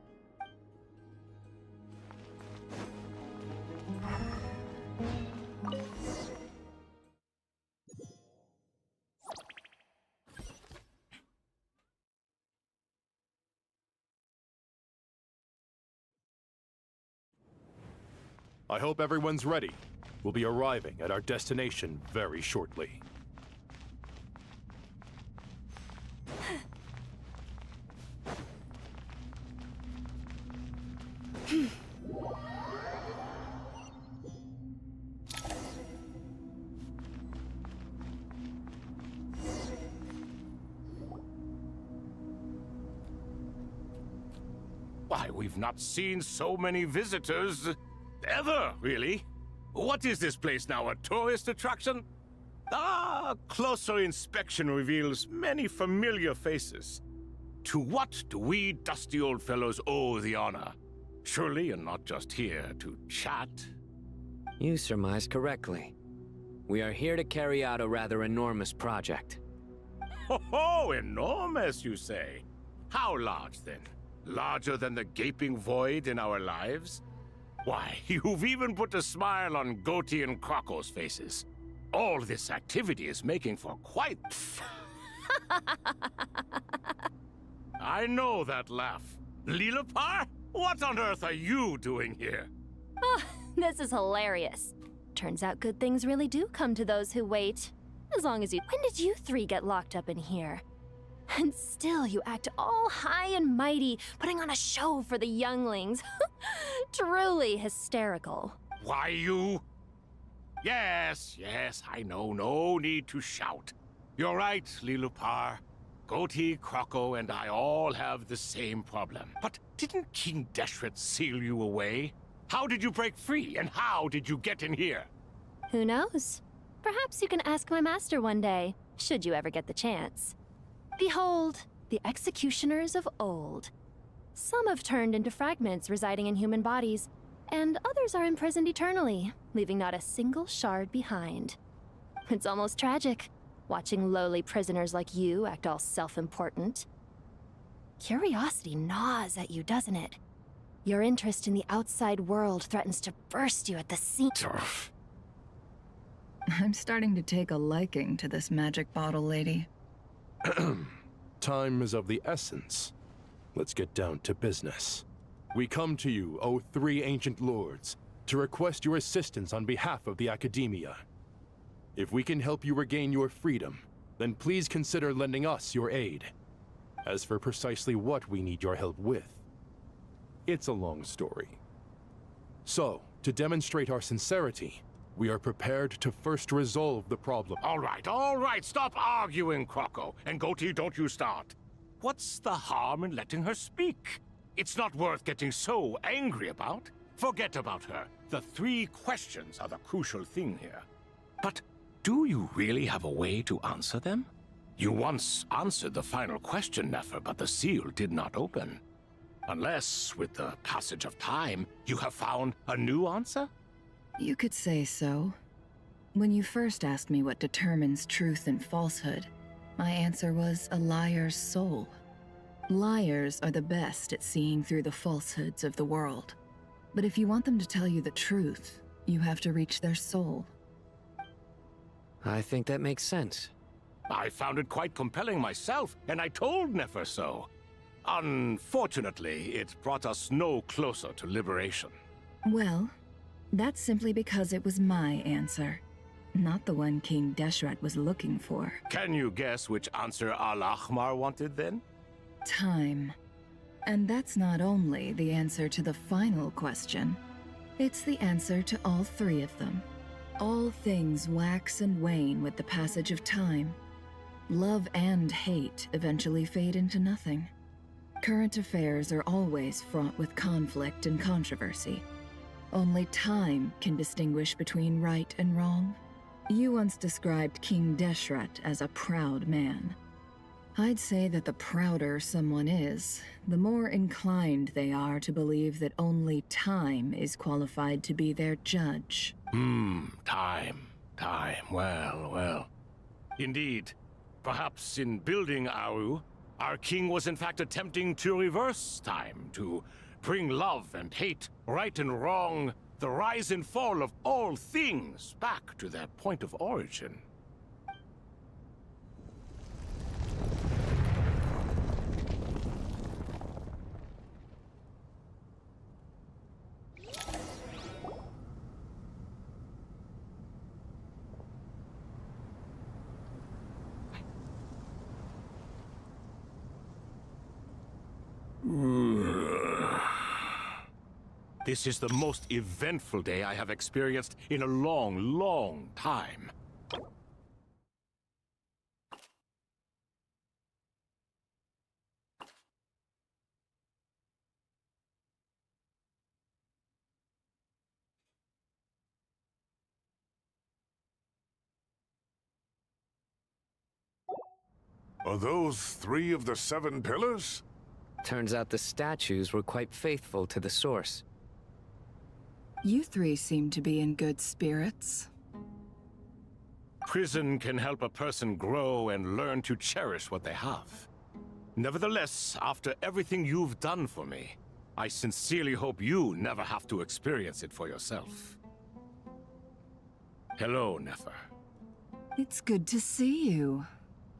I hope everyone's ready. We'll be arriving at our destination very shortly. Why, we've not seen so many visitors ever, really. What is this place now, a tourist attraction? Ah, closer inspection reveals many familiar faces. To what do we dusty old fellows owe the honor? Surely you're not just here to chat. You surmise correctly. We are here to carry out a rather enormous project. Ho, enormous, you say? How large, then? Larger than the gaping void in our lives? Why, you've even put a smile on Goatee and Crocco's faces. All this activity is making for quite... I know that laugh. Lilipar? What on earth are you doing here? Oh, this is hilarious. Turns out good things really do come to those who wait. As long as you... When did you 3 get locked up in here? And still you act all high and mighty, putting on a show for the younglings. Truly hysterical. Why, you... Yes, I know. No need to shout. You're right, Lilipar. Goatee, Crocco, and I all have the same problem. But didn't King Deshret seal you away? How did you break free, and how did you get in here? Who knows? Perhaps you can ask my master one day, should you ever get the chance. Behold, the executioners of old. Some have turned into fragments residing in human bodies, and others are imprisoned eternally, leaving not a single shard behind. It's almost tragic, watching lowly prisoners like you act all self-important. Curiosity gnaws at you, doesn't it? Your interest in the outside world threatens to burst you at the seams. I'm starting to take a liking to this magic bottle lady. Time is of the essence. Let's get down to business. We come to you, O three ancient lords, to request your assistance on behalf of the Academia. If we can help you regain your freedom, then please consider lending us your aid. As for precisely what we need your help with, it's a long story. So, to demonstrate our sincerity, we are prepared to first resolve the problem. All right, stop arguing, Croco. And Goatee, don't you start. What's the harm in letting her speak? It's not worth getting so angry about. Forget about her. The 3 questions are the crucial thing here. But do you really have a way to answer them? You once answered the final question, Nefer, but the seal did not open. Unless, with the passage of time, you have found a new answer? You could say so. When you first asked me what determines truth and falsehood, my answer was a liar's soul. Liars are the best at seeing through the falsehoods of the world. But if you want them to tell you the truth, you have to reach their soul. I think that makes sense. I found it quite compelling myself, and I told Nefer so. Unfortunately, it brought us no closer to liberation. Well, that's simply because it was my answer, not the one King Deshret was looking for. Can you guess which answer Al-Ahmar wanted then? Time. And that's not only the answer to the final question, it's the answer to all 3 of them. All things wax and wane with the passage of time. Love and hate eventually fade into nothing. Current affairs are always fraught with conflict and controversy. Only time can distinguish between right and wrong. You once described King Deshret as a proud man. I'd say that the prouder someone is, the more inclined they are to believe that only time is qualified to be their judge. Time. Well. Indeed. Perhaps in building Aru, our king was in fact attempting to reverse time, to bring love and hate, right and wrong, the rise and fall of all things back to their point of origin. This is the most eventful day I have experienced in a long time. Are those 3 of the 7 pillars? Turns out the statues were quite faithful to the source. You 3 seem to be in good spirits. Prison can help a person grow and learn to cherish what they have. Nevertheless, after everything you've done for me, I sincerely hope you never have to experience it for yourself. Hello, Nefer. It's good to see you,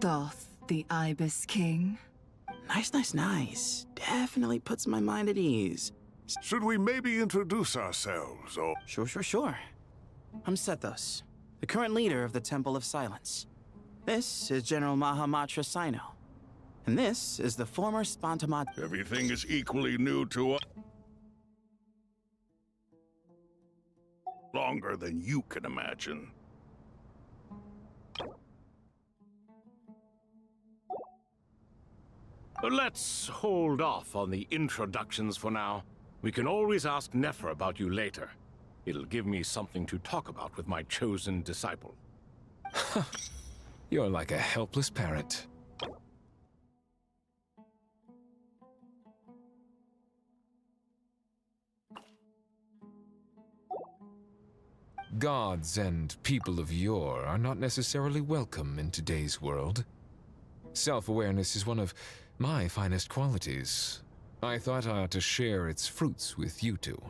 Thoth the Ibis King. Nice. Definitely puts my mind at ease. Should we maybe introduce ourselves, or... Sure. I'm Sethos, the current leader of the Temple of Silence. This is General Mahamatra Sino. And this is the former Spantamat... Everything is equally new to us. Longer than you can imagine. Let's hold off on the introductions for now. We can always ask Nefer about you later. It'll give me something to talk about with my chosen disciple. You're like a helpless parent. Gods and people of yore are not necessarily welcome in today's world. Self-awareness is one of My finest qualities. I thought I ought to share its fruits with you two.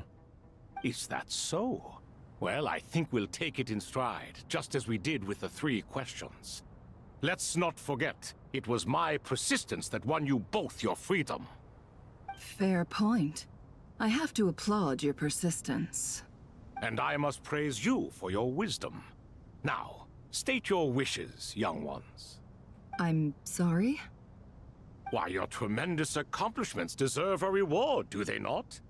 Is that so? Well, I think we'll take it in stride, just as we did with the 3 questions. Let's not forget, it was my persistence that won you both your freedom. Fair point. I have to applaud your persistence. And I must praise you for your wisdom. Now, state your wishes, young ones. I'm sorry? Why, your tremendous accomplishments deserve a reward, do they not?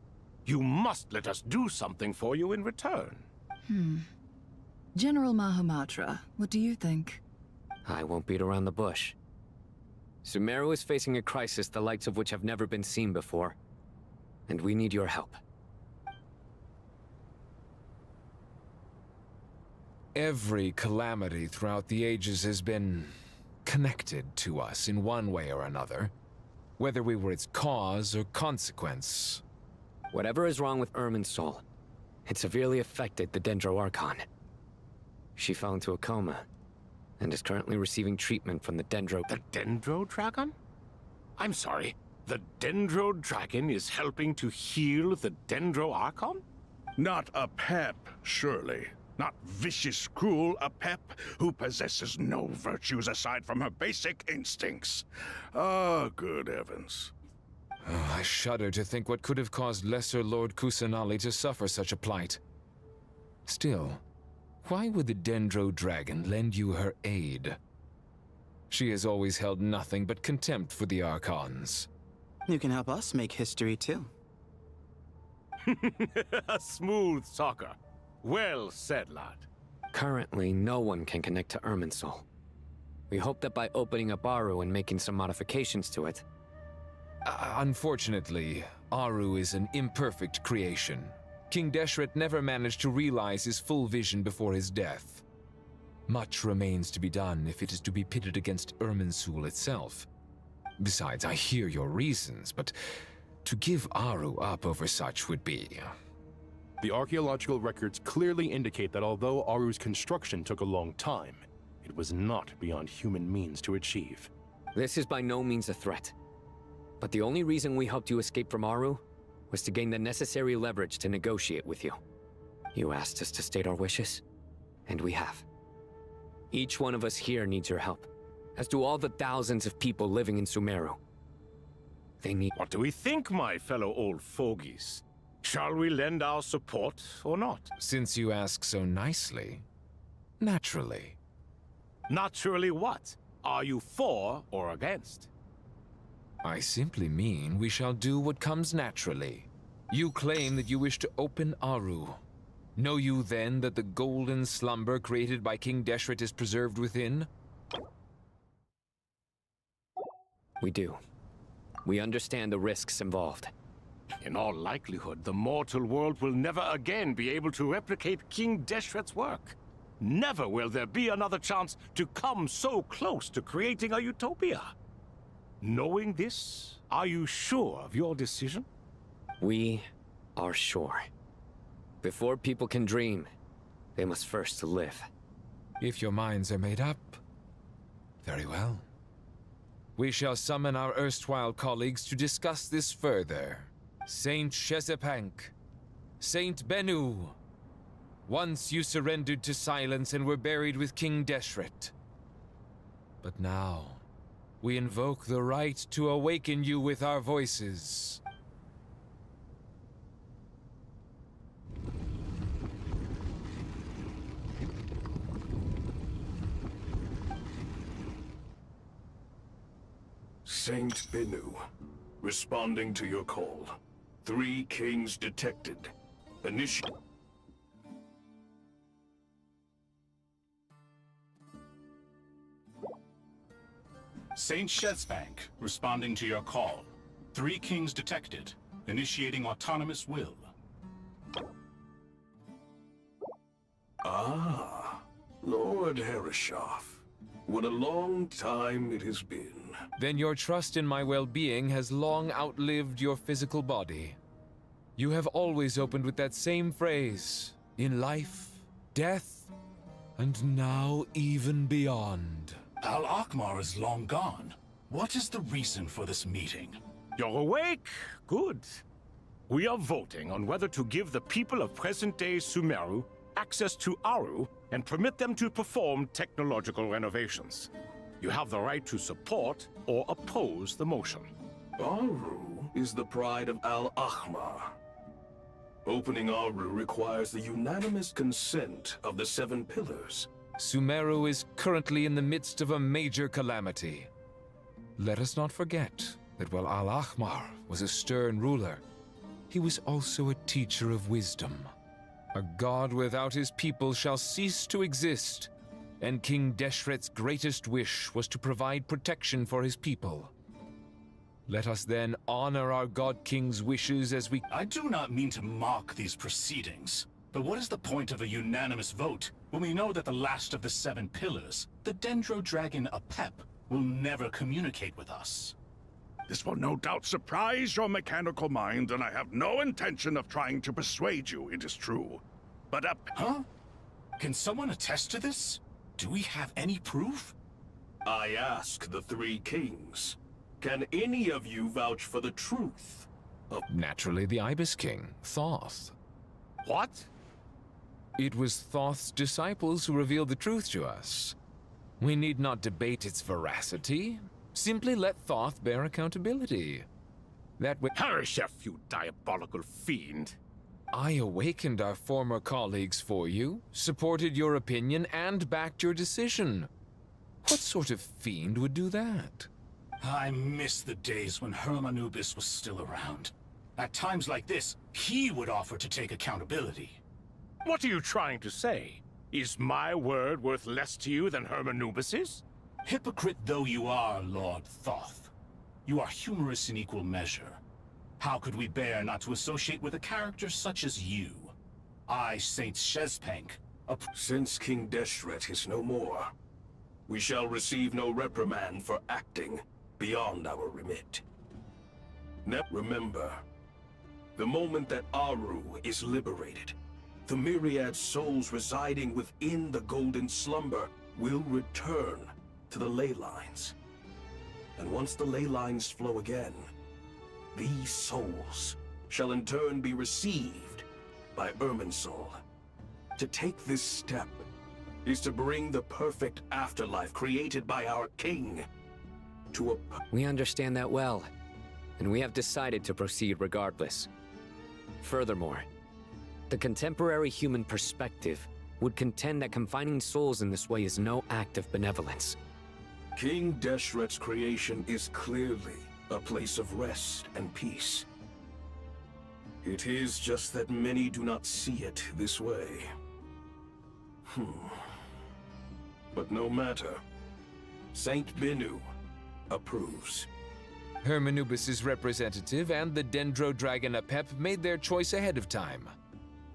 You must let us do something for you in return. General Mahamatra, what do you think? I won't beat around the bush. Sumeru is facing a crisis the likes of which have never been seen before. And we need your help. Every calamity throughout the ages has been connected to us in one way or another, whether we were its cause or consequence. Whatever is wrong with Irminsul, it severely affected the Dendro Archon. She fell into a coma, and is currently receiving treatment from the Dendro... The Dendro Dragon? I'm sorry, the Dendro Dragon is helping to heal the Dendro Archon? Not a pep, surely. Not vicious, cruel a pep who possesses no virtues aside from her basic instincts. Ah, good heavens. Oh, I shudder to think what could have caused Lesser Lord Kusanali to suffer such a plight. Still, why would the Dendro Dragon lend you her aid? She has always held nothing but contempt for the Archons. You can help us make history, too. A smooth talker. Well said, lad. Currently, no one can connect to Irminsul. We hope that by opening up Aru and making some modifications to it... Unfortunately, Aru is an imperfect creation. King Deshret never managed to realize his full vision before his death. Much remains to be done if it is to be pitted against Irminsul itself. Besides, I hear your reasons, but to give Aru up over such would be... The archaeological records clearly indicate that although Aru's construction took a long time, it was not beyond human means to achieve. This is by no means a threat. But the only reason we helped you escape from Aru was to gain the necessary leverage to negotiate with you. You asked us to state our wishes, and we have. Each one of us here needs your help, as do all the thousands of people living in Sumeru. They need... What do we think, my fellow old fogies? Shall we lend our support or not? Since you ask so nicely, naturally. Naturally what? Are you for or against? I simply mean we shall do what comes naturally. You claim that you wish to open Aru. Know you then that the golden slumber created by King Deshret is preserved within? We do. We understand the risks involved. In all likelihood, the mortal world will never again be able to replicate King Deshret's work. Never will there be another chance to come so close to creating a utopia. Knowing this, are you sure of your decision? We are sure. Before people can dream, they must first live. If your minds are made up, very well. We shall summon our erstwhile colleagues to discuss this further. Saint Shezepank, Saint Bennu. Once you surrendered to silence and were buried with King Deshret. But now, we invoke the right to awaken you with our voices. Saint Bennu, responding to your call. 3 kings detected. Initiate. Saint Shezbank, responding to your call. 3 kings detected. Initiating autonomous will. Ah, Lord Herreshoff. What a long time it has been. Then your trust in my well-being has long outlived your physical body. You have always opened with that same phrase, in life, death, and now even beyond. Al Akmar is long gone. What is the reason for this meeting? You're awake? Good. We are voting on whether to give the people of present-day Sumeru access to Aru and permit them to perform technological renovations. You have the right to support or oppose the motion. Aru is the pride of Al-Ahmar. Opening Aru requires the unanimous consent of the 7 pillars. Sumeru is currently in the midst of a major calamity. Let us not forget that while Al-Ahmar was a stern ruler, he was also a teacher of wisdom. A god without his people shall cease to exist, and King Deshret's greatest wish was to provide protection for his people. Let us then honor our God King's wishes as we— I do not mean to mock these proceedings, but what is the point of a unanimous vote when we know that the last of the 7 pillars, the Dendro Dragon Apep, will never communicate with us? This will no doubt surprise your mechanical mind, and I have no intention of trying to persuade you it is true. But Huh? Can someone attest to this? Do we have any proof? I ask the 3 kings. Can any of you vouch for the truth of— Naturally, the Ibis King, Thoth. What? It was Thoth's disciples who revealed the truth to us. We need not debate its veracity. Simply let Thoth bear accountability. That way— Harishef, you diabolical fiend! I awakened our former colleagues for you, supported your opinion, and backed your decision. What sort of fiend would do that? I miss the days when Hermanubis was still around. At times like this, he would offer to take accountability. What are you trying to say? Is my word worth less to you than Hermanubis's? Hypocrite though you are, Lord Thoth, you are humorous in equal measure. How could we bear not to associate with a character such as you? I, Saint Shezpank, Since King Deshret is no more, we shall receive no reprimand for acting beyond our remit. Remember, the moment that Aru is liberated, the myriad souls residing within the Golden Slumber will return to the ley lines. And once the ley lines flow again, these souls shall in turn be received by Irminsul. To take this step is to bring the perfect afterlife created by our king to a— We understand that well, and we have decided to proceed regardless. Furthermore, the contemporary human perspective would contend that confining souls in this way is no act of benevolence. King Deshret's creation is clearly a place of rest and peace. It is just that many do not see it this way. But no matter. Saint Binu approves. Hermanubis' representative and the Dendro Dragon Apep made their choice ahead of time,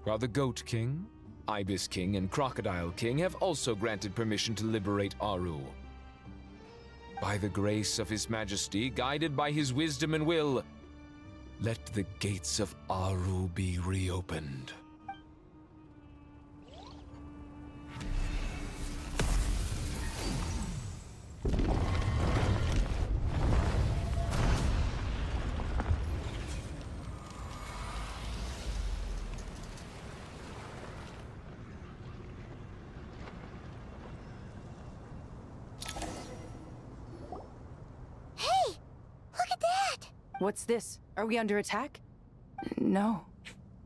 while the Goat King, Ibis King, and Crocodile King have also granted permission to liberate Aru. By the grace of His Majesty, guided by his wisdom and will, let the gates of Aru be reopened. What's this? Are we under attack? No.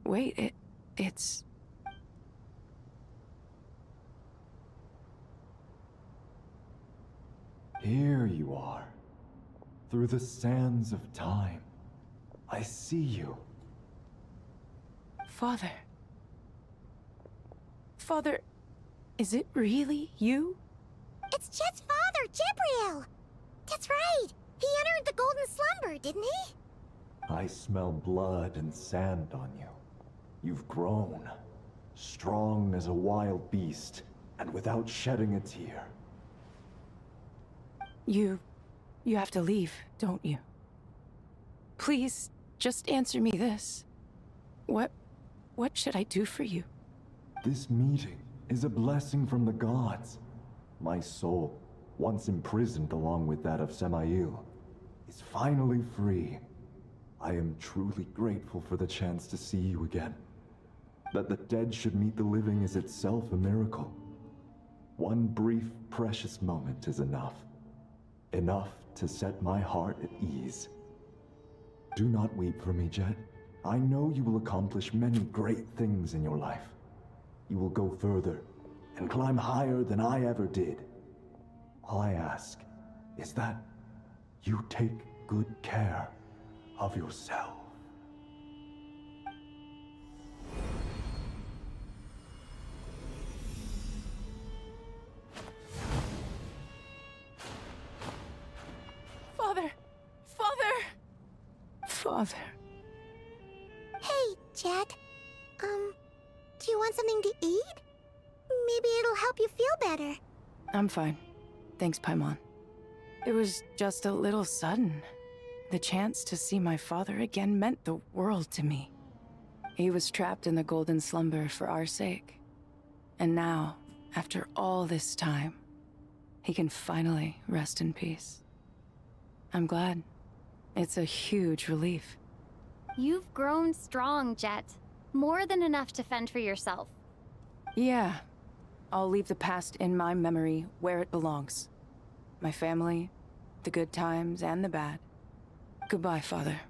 Wait, it's... Here you are. Through the sands of time. I see you. Father. Father, is it really you? It's Jet's father, Jibriel! That's right! He entered the Golden Slumber, didn't he? I smell blood and sand on you. You've grown. Strong as a wild beast, and without shedding a tear. You have to leave, don't you? Please, just answer me this. What should I do for you? This meeting is a blessing from the gods. My soul once imprisoned along with that of Samael, is finally free. I am truly grateful for the chance to see you again. That the dead should meet the living is itself a miracle. One brief, precious moment is enough. Enough to set my heart at ease. Do not weep for me, Jet. I know you will accomplish many great things in your life. You will go further and climb higher than I ever did. All I ask is that you take good care of yourself. Father! Father! Father. Hey, Jet. Do you want something to eat? Maybe it'll help you feel better. I'm fine. Thanks, Paimon. It was just a little sudden. The chance to see my father again meant the world to me. He was trapped in the golden slumber for our sake. And now, after all this time, he can finally rest in peace. I'm glad. It's a huge relief. You've grown strong, Jet. More than enough to fend for yourself. Yeah. I'll leave the past in my memory where it belongs. My family, the good times and the bad. Goodbye, Father.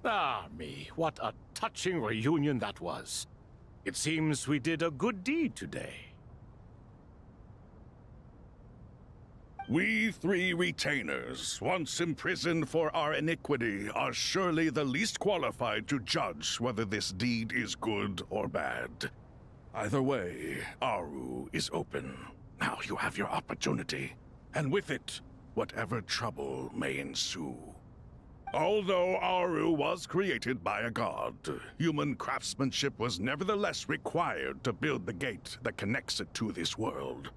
Ah, me, what a touching reunion that was. It seems we did a good deed today. We three retainers, once imprisoned for our iniquity, are surely the least qualified to judge whether this deed is good or bad. Either way, Aru is open. Now you have your opportunity, and with it, whatever trouble may ensue. Although Aru was created by a god, human craftsmanship was nevertheless required to build the gate that connects it to this world.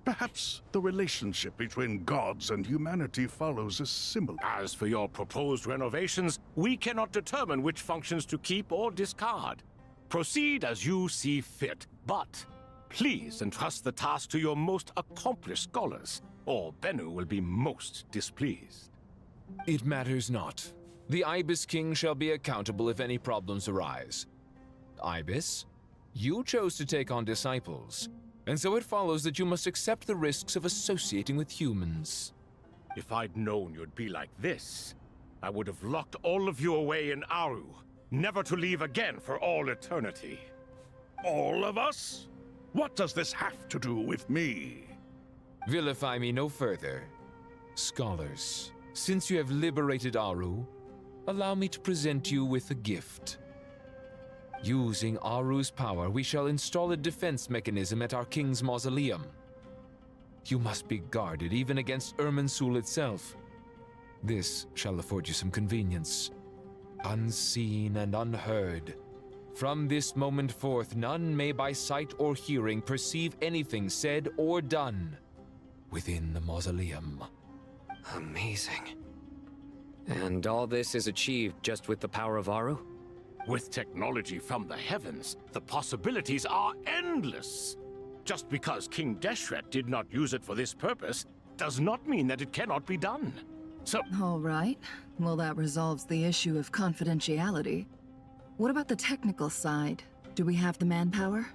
Perhaps the relationship between gods and humanity follows a similar... As for your proposed renovations, we cannot determine which functions to keep or discard. Proceed as you see fit, but please entrust the task to your most accomplished scholars, or Bennu will be most displeased. It matters not. The Ibis King shall be accountable if any problems arise. Ibis, you chose to take on disciples, and so it follows that you must accept the risks of associating with humans. If I'd known you'd be like this, I would have locked all of you away in Aru, never to leave again for all eternity. All of us? What does this have to do with me? Vilify me no further. Scholars, since you have liberated Aru, allow me to present you with a gift. Using Aru's power, we shall install a defense mechanism at our king's mausoleum. You must be guarded even against Irminsul itself. This shall afford you some convenience. Unseen and unheard. From this moment forth, none may by sight or hearing perceive anything said or done within the mausoleum. Amazing. And all this is achieved just with the power of Aru? With technology from the heavens, the possibilities are endless. Just because King Deshret did not use it for this purpose does not mean that it cannot be done. So... All right. Well, that resolves the issue of confidentiality. What about the technical side? Do we have the manpower?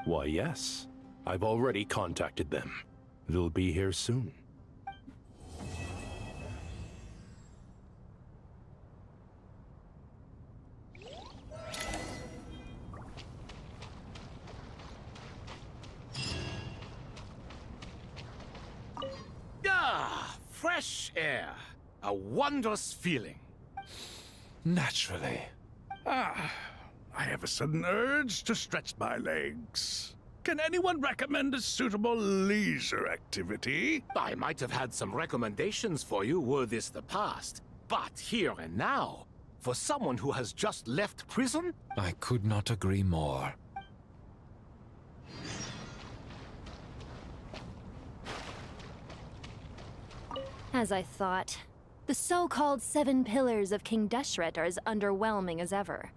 Why, yes. I've already contacted them. They'll be here soon. Ah, fresh air. A wondrous feeling. Naturally. I have a sudden urge to stretch my legs. Can anyone recommend a suitable leisure activity? I might have had some recommendations for you were this the past. But here and now, for someone who has just left prison? I could not agree more. As I thought. The so-called 7 pillars of King Deshret are as underwhelming as ever.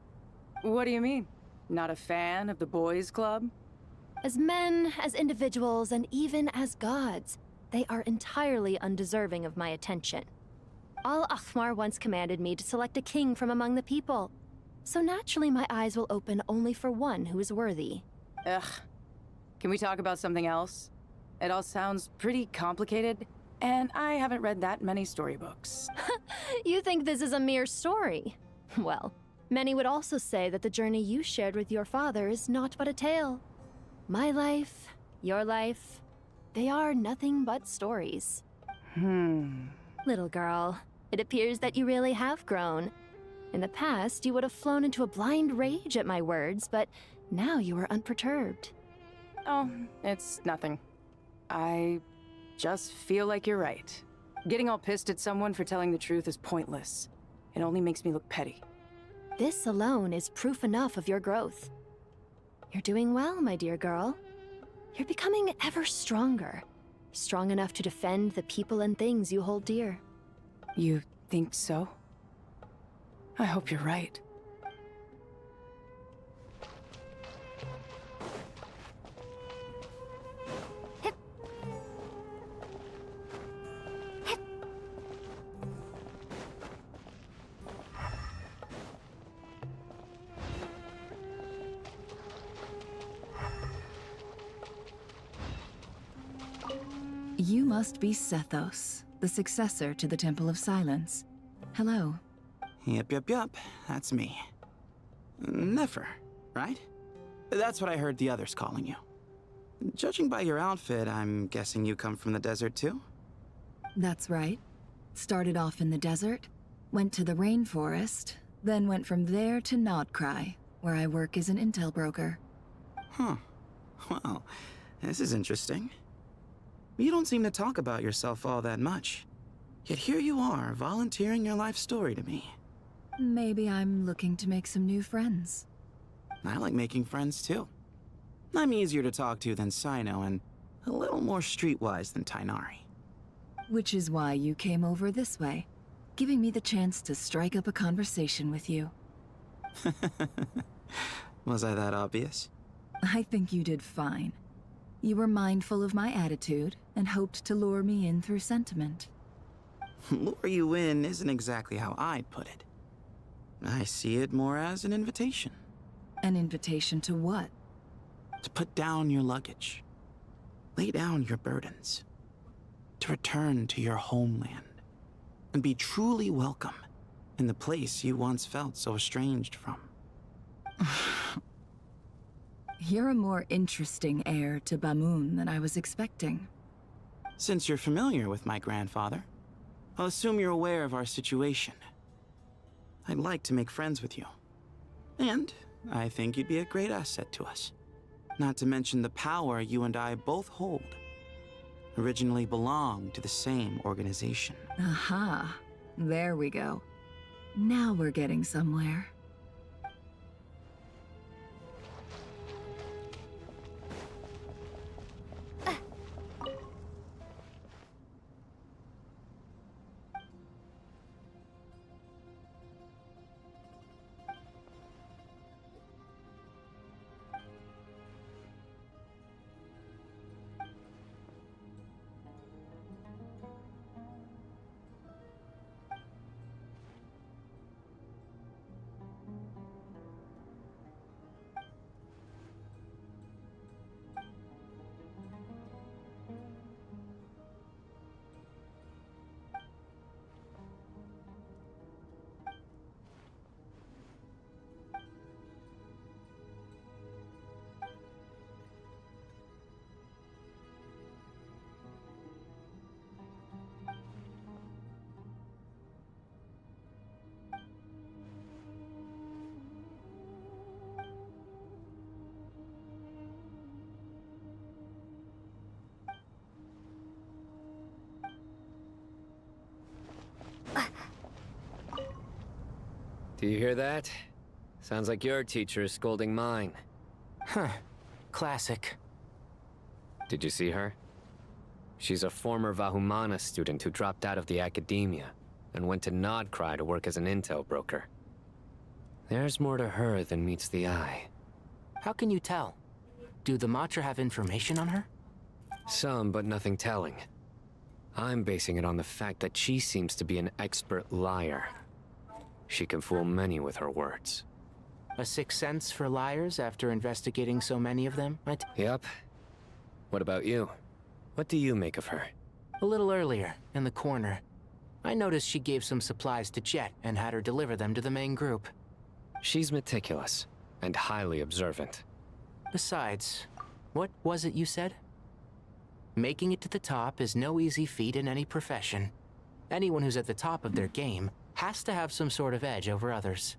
What do you mean? Not a fan of the boys' club? As men, as individuals, and even as gods, they are entirely undeserving of my attention. Al-Akhmar once commanded me to select a king from among the people, so naturally my eyes will open only for one who is worthy. Ugh. Can we talk about something else? It all sounds pretty complicated, and I haven't read that many storybooks. You think this is a mere story? Well, many would also say that the journey you shared with your father is not but a tale. My life, your life, they are nothing but stories. Little girl, it appears that you really have grown. In the past, you would have flown into a blind rage at my words, but now you are unperturbed. Oh, it's nothing. I just feel like you're right. Getting all pissed at someone for telling the truth is pointless. It only makes me look petty. This alone is proof enough of your growth. You're doing well, my dear girl. You're becoming ever stronger. Strong enough to defend the people and things you hold dear. You think so? I hope you're right. You must be Sethos, the successor to the Temple of Silence. Hello. Yep, that's me. Nefer, right? That's what I heard the others calling you. Judging by your outfit, I'm guessing you come from the desert too? That's right. Started off in the desert, went to the rainforest, then went from there to Nodcry, where I work as an intel broker. Huh. Well, this is interesting. You don't seem to talk about yourself all that much. Yet here you are, volunteering your life story to me. Maybe I'm looking to make some new friends. I like making friends too. I'm easier to talk to than Sino and a little more streetwise than Tainari. Which is why you came over this way, giving me the chance to strike up a conversation with you. Was I that obvious? I think you did fine. You were mindful of my attitude and hoped to lure me in through sentiment. Lure you in isn't exactly how I'd put it. I see it more as an invitation. An invitation to what? To put down your luggage. Lay down your burdens. To return to your homeland. And be truly welcome in the place you once felt so estranged from. You're a more interesting heir to Bamun than I was expecting. Since you're familiar with my grandfather, I'll assume you're aware of our situation. I'd like to make friends with you. And I think you'd be a great asset to us. Not to mention the power you and I both hold. Originally belonged to the same organization. Aha. There we go. Now we're getting somewhere. Do you hear that? Sounds like your teacher is scolding mine. Huh. Classic. Did you see her? She's a former Vahumana student who dropped out of the academia and went to Nodcry to work as an intel broker. There's more to her than meets the eye. How can you tell? Do the Matra have information on her? Some, but nothing telling. I'm basing it on the fact that she seems to be an expert liar. She can fool many with her words. A sixth sense for liars after investigating so many of them? Yep. What about you? What do you make of her? A little earlier, in the corner, I noticed she gave some supplies to Jet and had her deliver them to the main group. She's meticulous and highly observant. Besides, what was it you said? Making it to the top is no easy feat in any profession. Anyone who's at the top of their game has to have some sort of edge over others.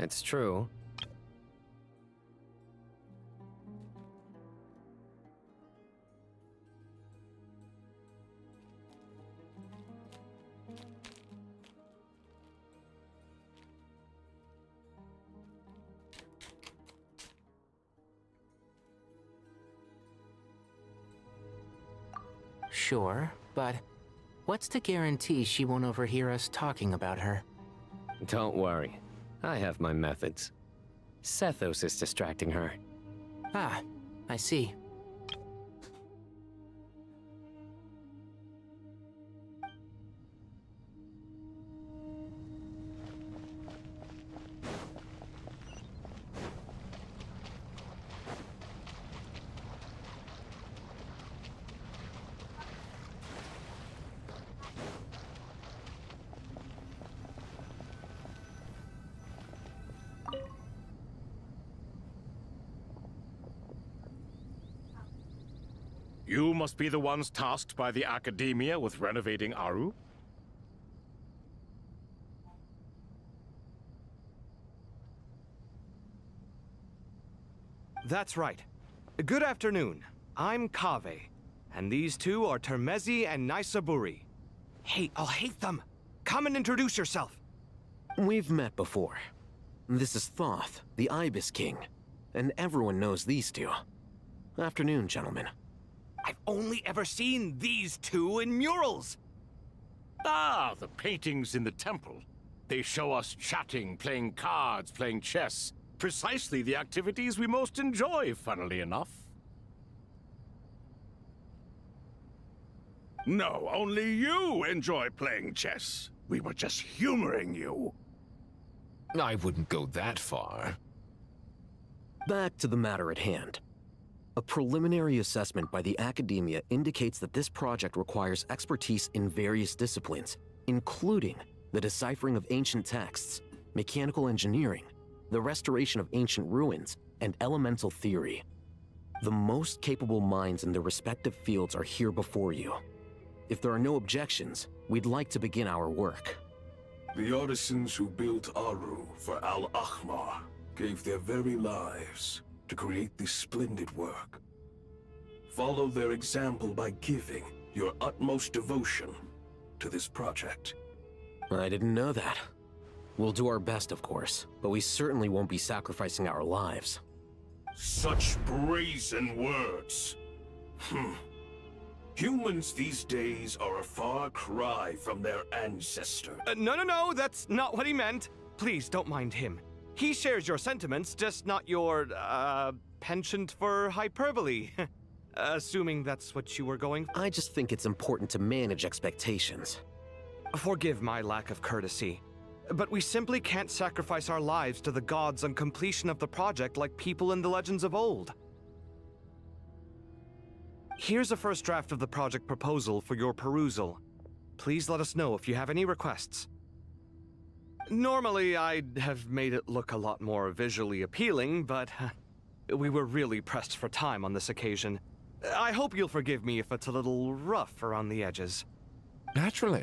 It's true. Sure, but what's to guarantee she won't overhear us talking about her? Don't worry. I have my methods. Sethos is distracting her. Ah, I see. You must be the ones tasked by the Academia with renovating Aru? That's right. Good afternoon. I'm Kaveh, and these two are Termezi and Naisaburi. Hey, I'll hate them. Come and introduce yourself. We've met before. This is Thoth, the Ibis King, and everyone knows these two. Afternoon, gentlemen. I've only ever seen these two in murals. Ah, the paintings in the temple. They show us chatting, playing cards, playing chess. Precisely the activities we most enjoy, funnily enough. No, only you enjoy playing chess. We were just humoring you. I wouldn't go that far. Back to the matter at hand. A preliminary assessment by the Academia indicates that this project requires expertise in various disciplines, including the deciphering of ancient texts, mechanical engineering, the restoration of ancient ruins, and elemental theory. The most capable minds in their respective fields are here before you. If there are no objections, we'd like to begin our work. The artisans who built Aru for Al-Ahmar gave their very lives to create this splendid work. Follow their example by giving your utmost devotion to this project. I didn't know that. We'll do our best, of course, but we certainly won't be sacrificing our lives. Such brazen words. Humans these days are a far cry from their ancestor. No, that's not what he meant. Please don't mind him. He shares your sentiments, just not your, penchant for hyperbole. Assuming that's what you were going for. I just think it's important to manage expectations. Forgive my lack of courtesy, but we simply can't sacrifice our lives to the gods on completion of the project like people in the legends of old. Here's a first draft of the project proposal for your perusal. Please let us know if you have any requests. Normally, I'd have made it look a lot more visually appealing, but we were really pressed for time on this occasion. I hope you'll forgive me if it's a little rough around the edges. Naturally.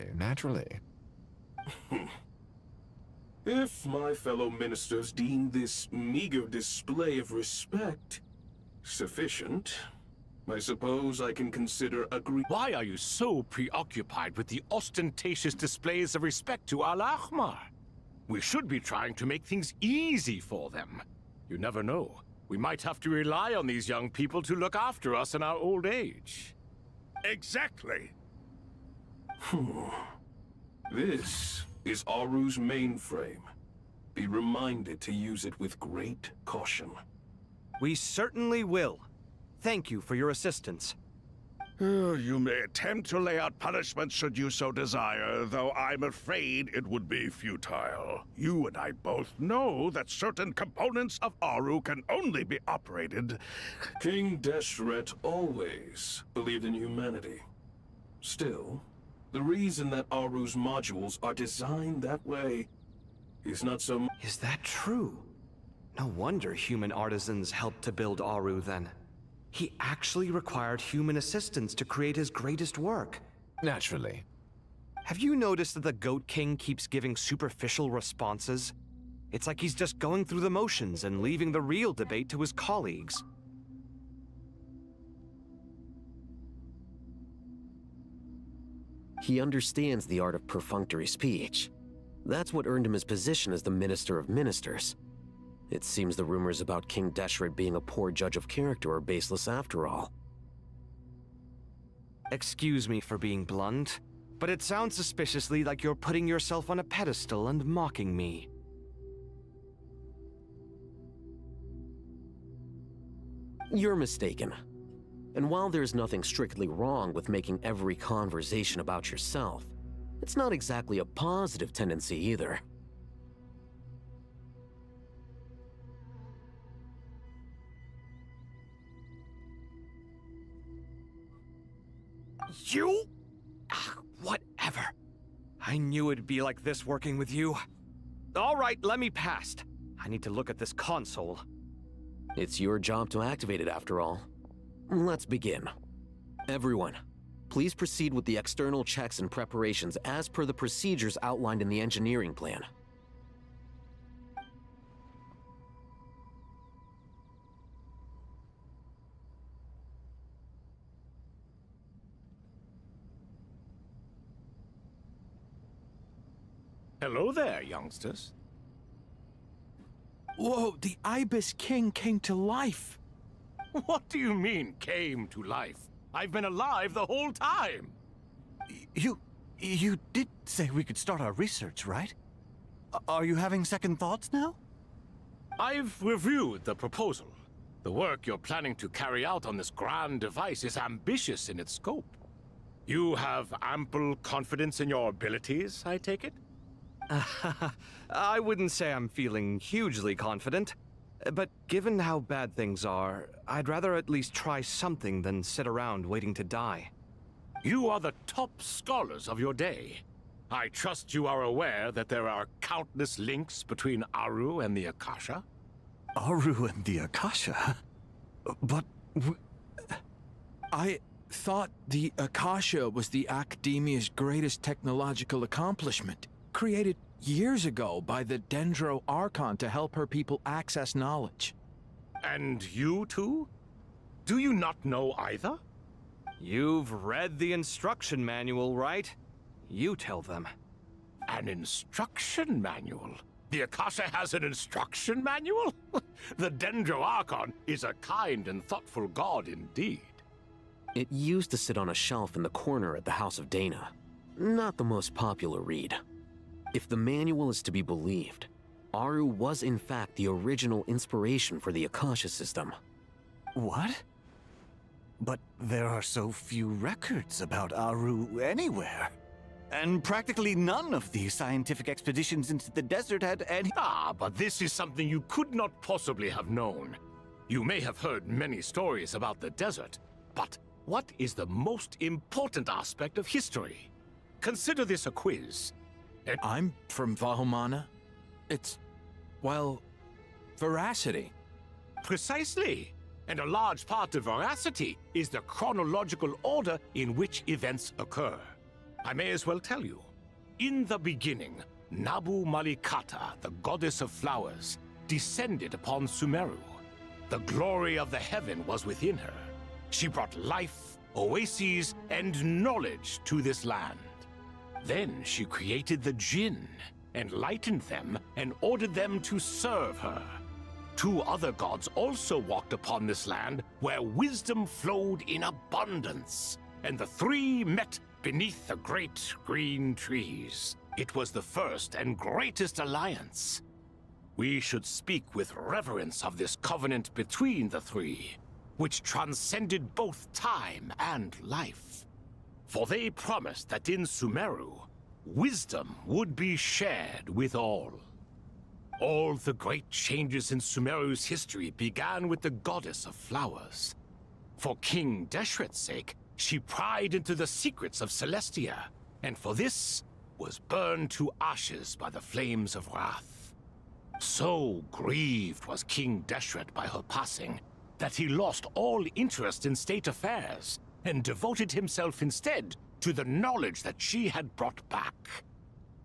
If my fellow ministers deem this meager display of respect sufficient, I suppose I can consider agreeing. Why are you so preoccupied with the ostentatious displays of respect to Al-Ahmar? We should be trying to make things easy for them. You never know. We might have to rely on these young people to look after us in our old age. Exactly. This is Aru's mainframe. Be reminded to use it with great caution. We certainly will. Thank you for your assistance. You may attempt to lay out punishment should you so desire, though I'm afraid it would be futile. You and I both know that certain components of Aru can only be operated. King Deshret always believed in humanity. Still, the reason that Aru's modules are designed that way is not so much. Is that true? No wonder human artisans helped to build Aru then. He actually required human assistance to create his greatest work. Naturally. Have you noticed that the Goat King keeps giving superficial responses? It's like he's just going through the motions and leaving the real debate to his colleagues. He understands the art of perfunctory speech. That's what earned him his position as the Minister of Ministers. It seems the rumors about King Deshret being a poor judge of character are baseless after all. Excuse me for being blunt, but it sounds suspiciously like you're putting yourself on a pedestal and mocking me. You're mistaken. And while there's nothing strictly wrong with making every conversation about yourself, it's not exactly a positive tendency either. You? Whatever. I knew it'd be like this working with you. All right, let me past. I need to look at this console. It's your job to activate it after all. Let's begin. Everyone, please proceed with the external checks and preparations as per the procedures outlined in the engineering plan. Hello there, youngsters. Whoa, the Ibis King came to life. What do you mean, came to life? I've been alive the whole time. You did say we could start our research, right? Are you having second thoughts now? I've reviewed the proposal. The work you're planning to carry out on this grand device is ambitious in its scope. You have ample confidence in your abilities, I take it? I wouldn't say I'm feeling hugely confident, but given how bad things are, I'd rather at least try something than sit around waiting to die. You are the top scholars of your day. I trust you are aware that there are countless links between Aru and the Akasha? Aru and the Akasha? But I thought the Akasha was the Academia's greatest technological accomplishment, created years ago by the Dendro Archon to help her people access knowledge. And you too? Do you not know either? You've read the instruction manual, right? You tell them. An instruction manual? The Akasha has an instruction manual? The Dendro Archon is a kind and thoughtful god indeed. It used to sit on a shelf in the corner at the House of Dana. Not the most popular read. If the manual is to be believed, Aru was in fact the original inspiration for the Akasha system. What? But there are so few records about Aru anywhere. And practically none of these scientific expeditions into the desert had any— but this is something you could not possibly have known. You may have heard many stories about the desert, but what is the most important aspect of history? Consider this a quiz. I'm from Vahumana. It's, well, veracity. Precisely. And a large part of veracity is the chronological order in which events occur. I may as well tell you. In the beginning, Nabu Malikata, the goddess of flowers, descended upon Sumeru. The glory of the heaven was within her. She brought life, oases, and knowledge to this land. Then she created the Jinn, enlightened them, and ordered them to serve her. Two other gods also walked upon this land where wisdom flowed in abundance, and the three met beneath the great green trees. It was the first and greatest alliance. We should speak with reverence of this covenant between the three, which transcended both time and life. For they promised that in Sumeru, wisdom would be shared with all. All the great changes in Sumeru's history began with the goddess of flowers. For King Deshret's sake, she pried into the secrets of Celestia, and for this was burned to ashes by the flames of wrath. So grieved was King Deshret by her passing that he lost all interest in state affairs and devoted himself instead to the knowledge that she had brought back.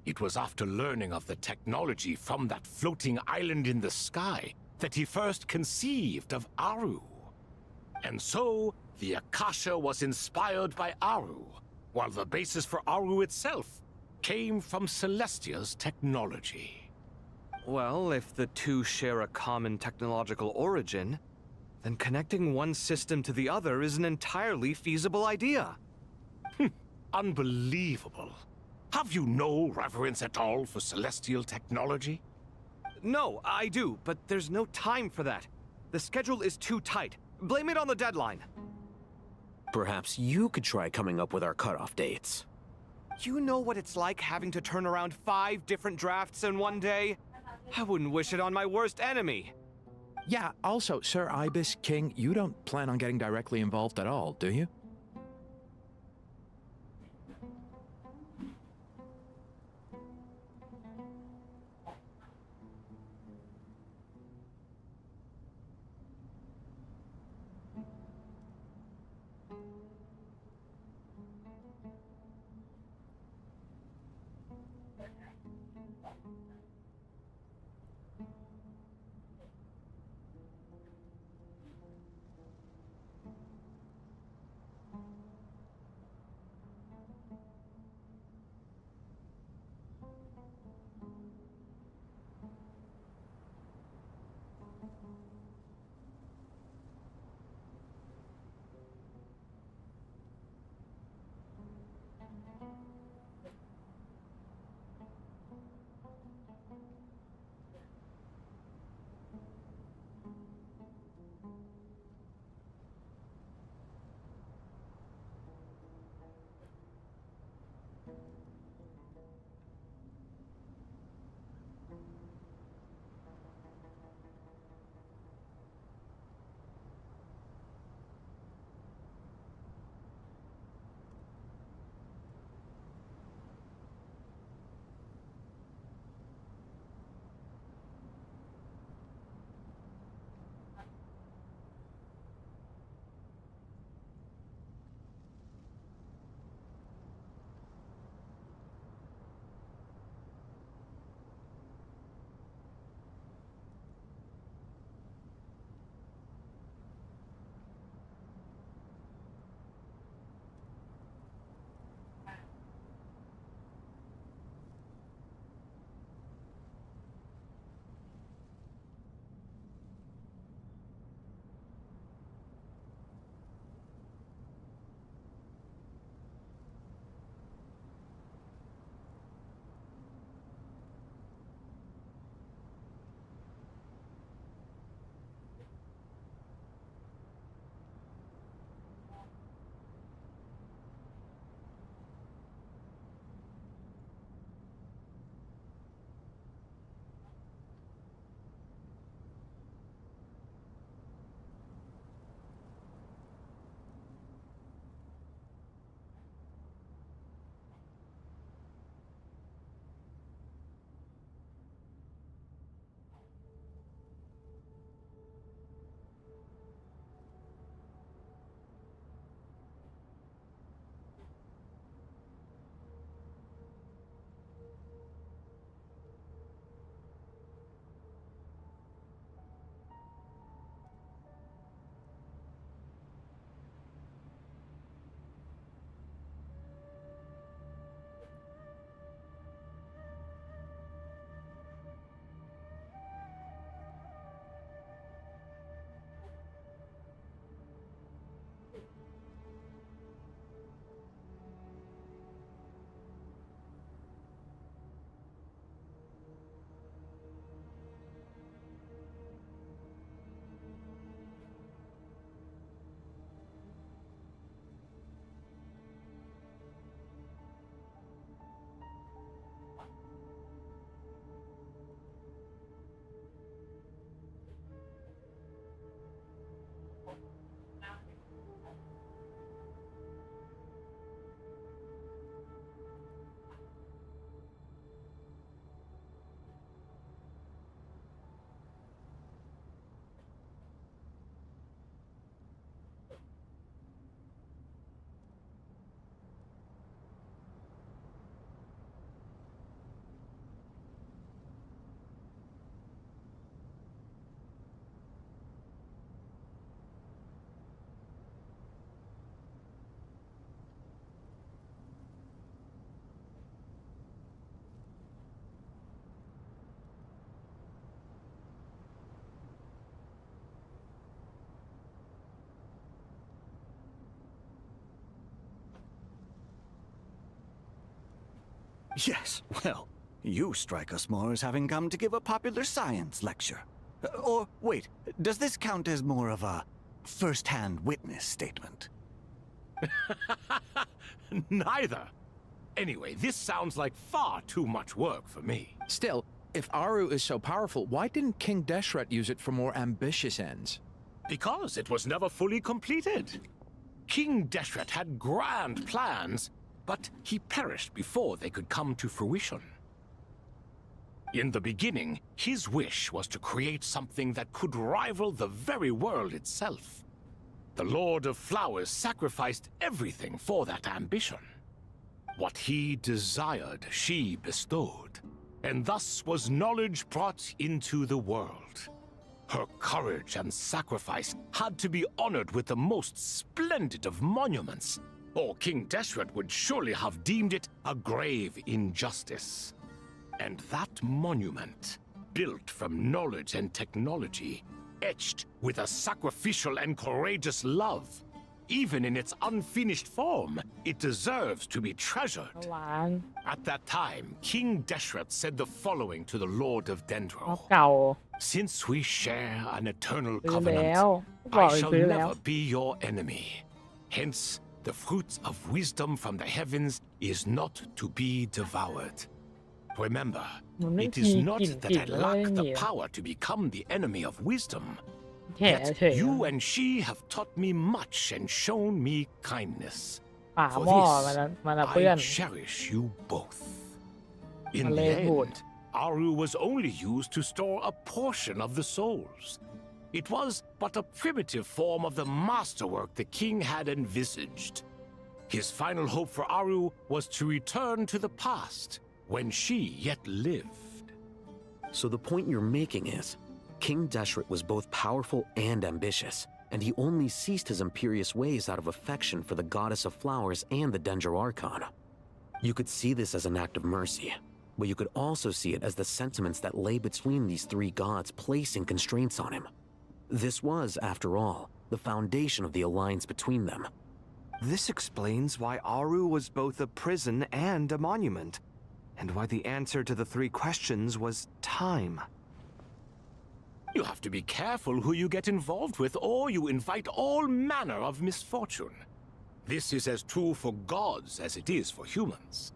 It was after learning of the technology from that floating island in the sky that he first conceived of Aru. And so, the Akasha was inspired by Aru, while the basis for Aru itself came from Celestia's technology. Well, if the two share a common technological origin, then connecting one system to the other is an entirely feasible idea. Unbelievable. Have you no reverence at all for celestial technology? No, I do, but there's no time for that. The schedule is too tight. Blame it on the deadline. Perhaps you could try coming up with our cutoff dates. You know what it's like having to turn around 5 different drafts in one day? I wouldn't wish it on my worst enemy. Yeah, also, Sir Ibis, King, you don't plan on getting directly involved at all, do you? Yes, well, you strike us more as having come to give a popular science lecture. Or, wait, does this count as more of a first-hand witness statement? Neither. Anyway, this sounds like far too much work for me. Still, if Aru is so powerful, why didn't King Deshret use it for more ambitious ends? Because it was never fully completed. King Deshret had grand plans, but he perished before they could come to fruition. In the beginning, his wish was to create something that could rival the very world itself. The Lord of Flowers sacrificed everything for that ambition. What he desired, she bestowed, and thus was knowledge brought into the world. Her courage and sacrifice had to be honored with the most splendid of monuments, or King Deshret would surely have deemed it a grave injustice. And that monument, built from knowledge and technology, etched with a sacrificial and courageous love, even in its unfinished form, it deserves to be treasured. At that time, King Deshret said the following to the Lord of Dendro. Since we share an eternal covenant, I shall never be your enemy. Hence, the fruit of wisdom from the heavens is not to be devoured. Remember, it is not that I lack the power to become the enemy of wisdom. Yet you and she have taught me much and shown me kindness. For this, I cherish you both. In the end, Aru was only used to store a portion of the souls. It was but a primitive form of the masterwork the king had envisaged. His final hope for Aru was to return to the past, when she yet lived. So the point you're making is, King Deshret was both powerful and ambitious, and he only ceased his imperious ways out of affection for the Goddess of Flowers and the Dendro Archon. You could see this as an act of mercy, but you could also see it as the sentiments that lay between these three gods placing constraints on him. This was, after all, the foundation of the alliance between them. This explains why Aru was both a prison and a monument, and why the answer to the three questions was time. You have to be careful who you get involved with, or you invite all manner of misfortune. This is as true for gods as it is for humans.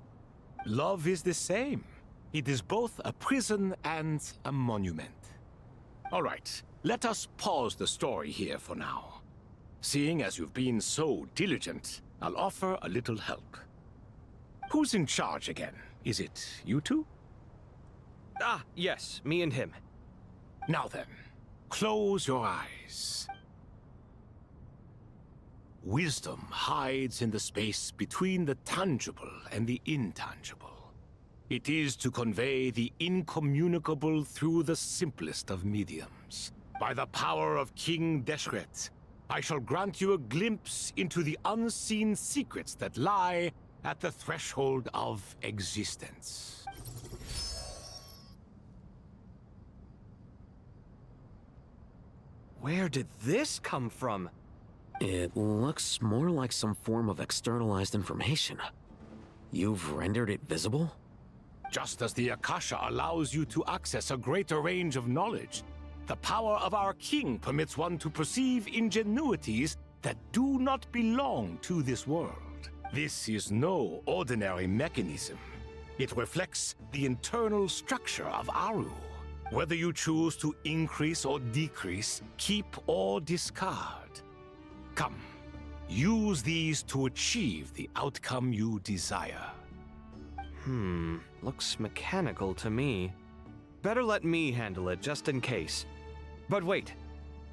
Love is the same. It is both a prison and a monument. All right, let us pause the story here for now. Seeing as you've been so diligent, I'll offer a little help. Who's in charge again? Is it you two? Ah, yes, me and him. Now then, close your eyes. Wisdom hides in the space between the tangible and the intangible. It is to convey the incommunicable through the simplest of mediums. By the power of King Deshret, I shall grant you a glimpse into the unseen secrets that lie at the threshold of existence. Where did this come from? It looks more like some form of externalized information. You've rendered it visible? Just as the Akasha allows you to access a greater range of knowledge, the power of our king permits one to perceive ingenuities that do not belong to this world. This is no ordinary mechanism. It reflects the internal structure of Aru. Whether you choose to increase or decrease, keep or discard. Come, use these to achieve the outcome you desire. Looks mechanical to me. Better let me handle it just in case. But wait,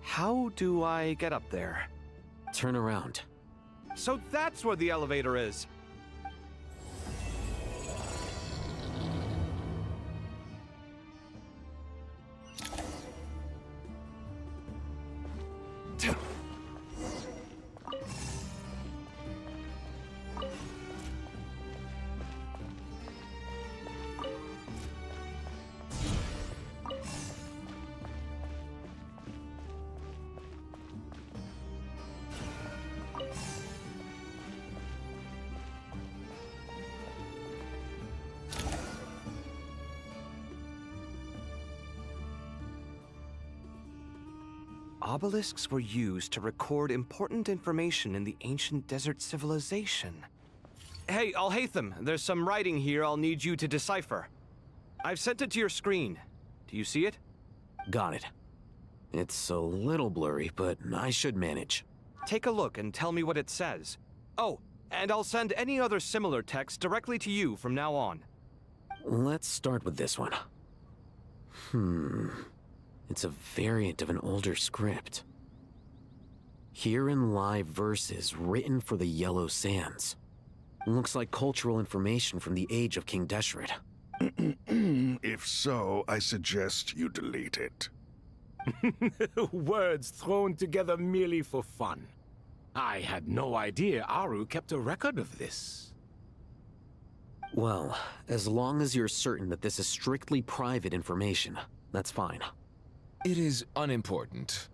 how do I get up there? Turn around. So that's where the elevator is. Obelisks were used to record important information in the ancient desert civilization. Hey, Al-Haytham, there's some writing here I'll need you to decipher. I've sent it to your screen. Do you see it? Got it. It's a little blurry, but I should manage. Take a look and tell me what it says. Oh, and I'll send any other similar text directly to you from now on. Let's start with this one. It's a variant of an older script. Herein lie verses written for the Yellow Sands. Looks like cultural information from the age of King Deshret. If so, I suggest you delete it. Words thrown together merely for fun. I had no idea Aru kept a record of this. Well, as long as you're certain that this is strictly private information, that's fine. It is unimportant.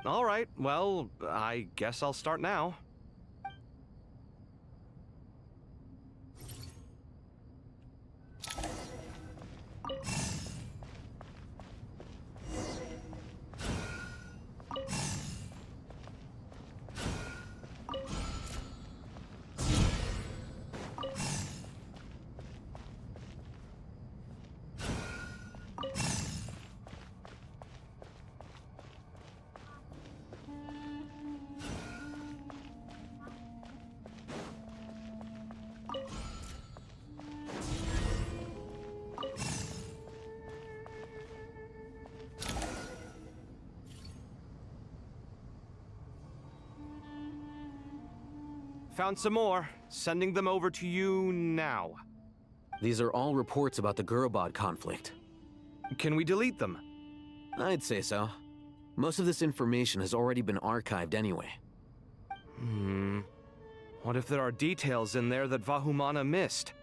All right, well, I guess I'll start now. Found some more. Sending them over to you now. These are all reports about the Gurubad conflict. Can we delete them? I'd say so. Most of this information has already been archived anyway. What if there are details in there that Vahumana missed?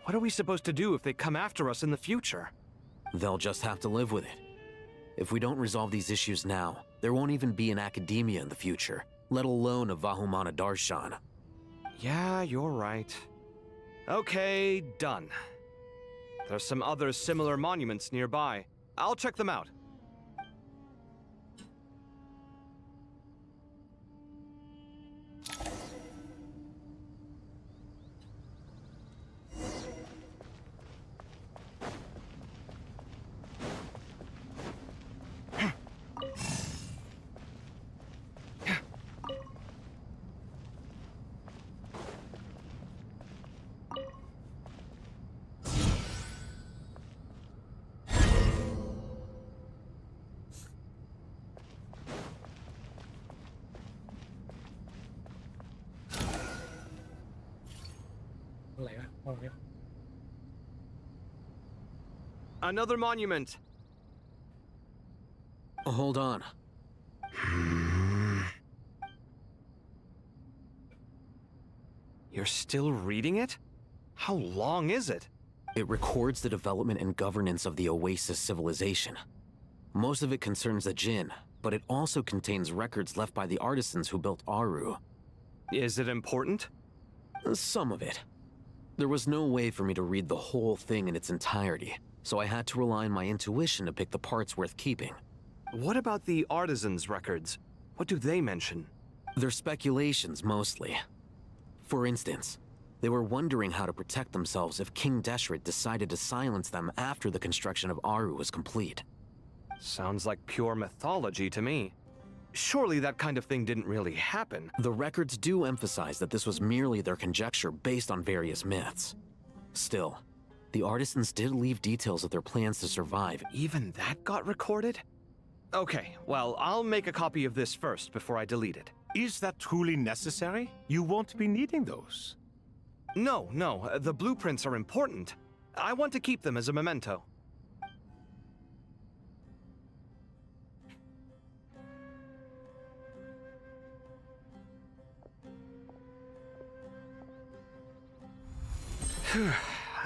What are we supposed to do if they come after us in the future? They'll just have to live with it. If we don't resolve these issues now, there won't even be an academia in the future, let alone a Vahumana Darshan. Yeah, you're right. Okay, done. There's some other similar monuments nearby. I'll check them out. Another monument. Hold on. You're still reading it? How long is it? It records the development and governance of the Oasis civilization. Most of it concerns the Jinn, but it also contains records left by the artisans who built Aru. Is it important? Some of it. There was no way for me to read the whole thing in its entirety, so I had to rely on my intuition to pick the parts worth keeping. What about the artisans' records? What do they mention? They're speculations, mostly. For instance, they were wondering how to protect themselves if King Deshret decided to silence them after the construction of Aru was complete. Sounds like pure mythology to me. Surely that kind of thing didn't really happen. The records do emphasize that this was merely their conjecture based on various myths. Still, the artisans did leave details of their plans to survive. Even that got recorded? Okay, well, I'll make a copy of this first before I delete it. Is that truly necessary? You won't be needing those. No, the blueprints are important. I want to keep them as a memento.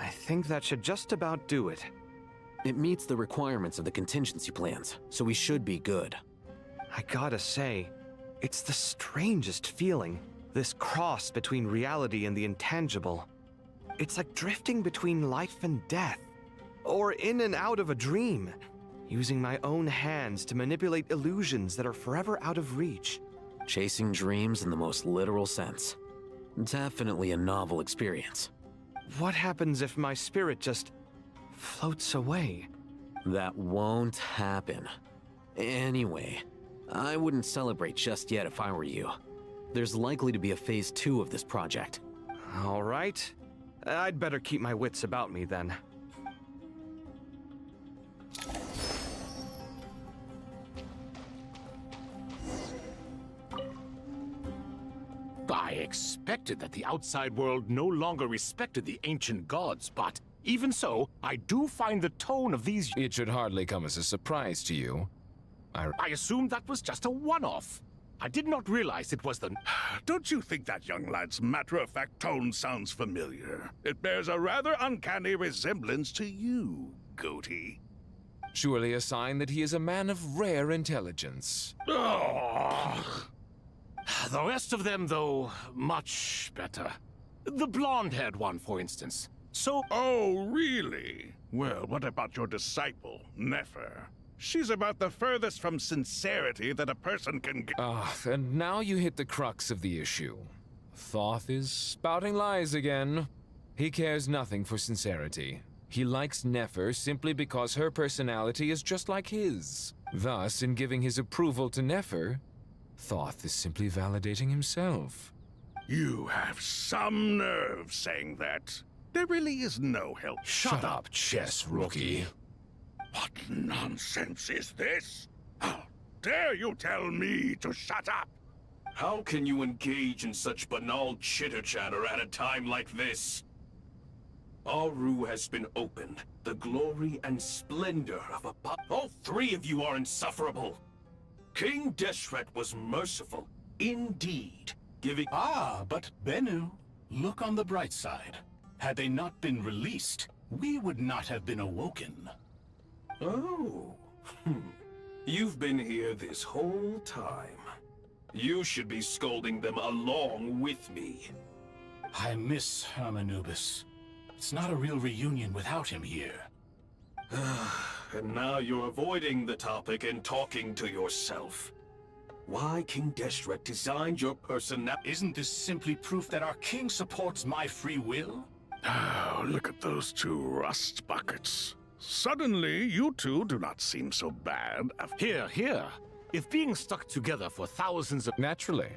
I think that should just about do it. It meets the requirements of the contingency plans, so we should be good. I gotta say, it's the strangest feeling, this cross between reality and the intangible. It's like drifting between life and death, or in and out of a dream. using my own hands to manipulate illusions that are forever out of reach. Chasing dreams in the most literal sense. Definitely a novel experience. What happens if my spirit just floats away? That won't happen. Anyway, I wouldn't celebrate just yet if I were you. There's likely to be a phase 2 of this project. All right. I'd better keep my wits about me then. I expected that the outside world no longer respected the ancient gods, but even so, I do find the tone of these... It should hardly come as a surprise to you. I assumed that was just a one-off. I did not realize it was the... Don't you think that young lad's matter-of-fact tone sounds familiar? It bears a rather uncanny resemblance to you, Goatee. Surely a sign that he is a man of rare intelligence. Oh. The rest of them, though, much better. The blonde-haired one, for instance. So... Oh, really? Well, what about your disciple, Nefer? She's about the furthest from sincerity that a person can get. And now you hit the crux of the issue. Thoth is spouting lies again. He cares nothing for sincerity. He likes Nefer simply because her personality is just like his. Thus, in giving his approval to Nefer, Thoth is simply validating himself. You have some nerve saying that. There really is no help. Shut up, chess rookie. What nonsense is this? How dare you tell me to shut up? How can you engage in such banal chitter-chatter at a time like this? Aru has been opened. The glory and splendor of a all three of you are insufferable. King Deshret was merciful, indeed, giving... but Bennu, look on the bright side. Had they not been released, we would not have been awoken. Oh. You've been here this whole time. You should be scolding them along with me. I miss Hermanubis. It's not a real reunion without him here. And now you're avoiding the topic and talking to yourself. Why King Deshret designed your personality? Isn't this simply proof that our king supports my free will? Oh, look at those two rust buckets. Suddenly, you two do not seem so bad after... Here. If being stuck together for thousands of... Naturally.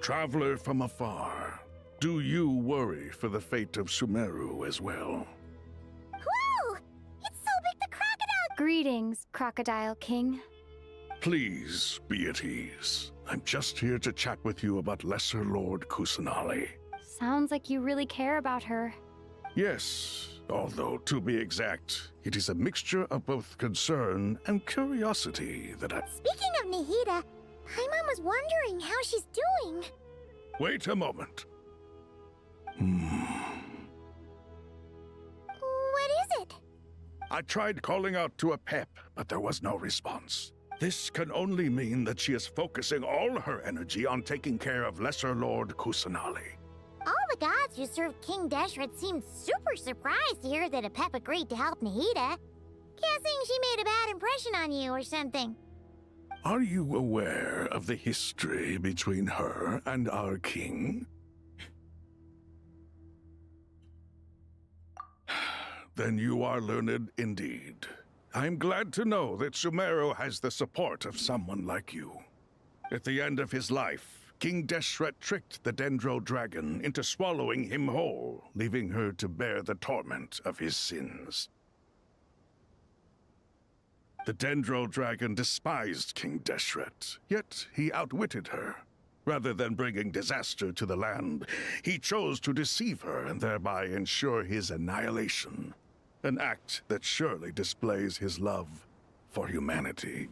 Traveler from afar, do you worry for the fate of Sumeru as well? Whoa! It's so big the crocodile... Greetings, Crocodile King. Please be at ease. I'm just here to chat with you about Lesser Lord Kusanali. Sounds like you really care about her. Yes, although to be exact, it is a mixture of both concern and curiosity that I... Speaking of Nahida, Paimon was wondering how she's doing. Wait a moment. What is it? I tried calling out to a pep, but there was no response. This can only mean that she is focusing all her energy on taking care of Lesser Lord Kusanali. All the gods who served King Deshret seemed super surprised to hear that a pep agreed to help Nahida. Guessing she made a bad impression on you or something. Are you aware of the history between her and our king? Then you are learned indeed. I'm glad to know that Sumeru has the support of someone like you. At the end of his life, King Deshret tricked the Dendro Dragon into swallowing him whole, leaving her to bear the torment of his sins. The Dendro Dragon despised King Deshret, yet he outwitted her. Rather than bringing disaster to the land, he chose to deceive her and thereby ensure his annihilation. An act that surely displays his love for humanity.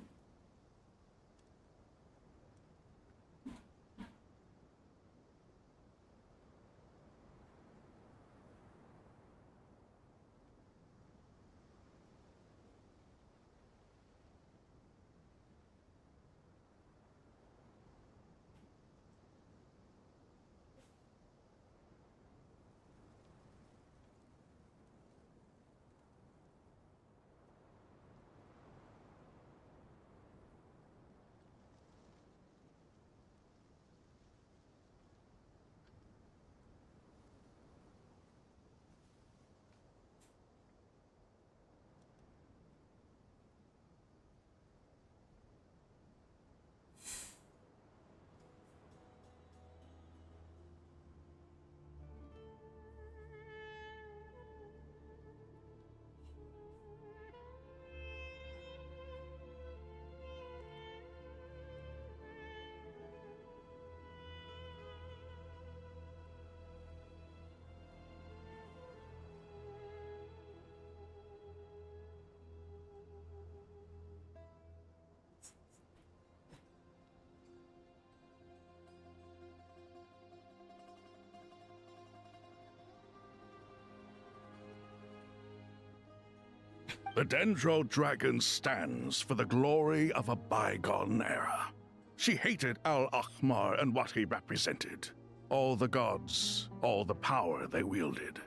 The Dendro Dragon stands for the glory of a bygone era. She hated Al-Ahmar and what he represented. All the gods, all the power they wielded.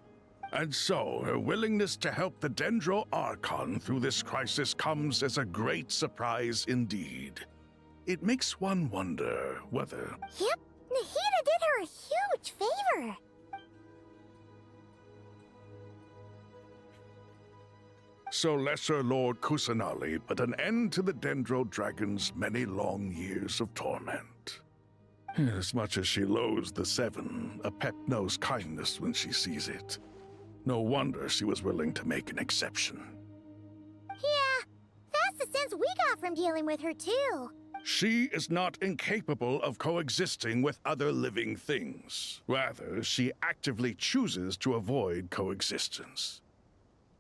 And so, her willingness to help the Dendro Archon through this crisis comes as a great surprise indeed. It makes one wonder whether... Yep, Nahida did her a huge favor. So Lesser Lord Kusanali put an end to the Dendro Dragon's many long years of torment. As much as she loathes the Seven, a pet knows kindness when she sees it. No wonder she was willing to make an exception. Yeah, that's the sense we got from dealing with her too. She is not incapable of coexisting with other living things. Rather, she actively chooses to avoid coexistence.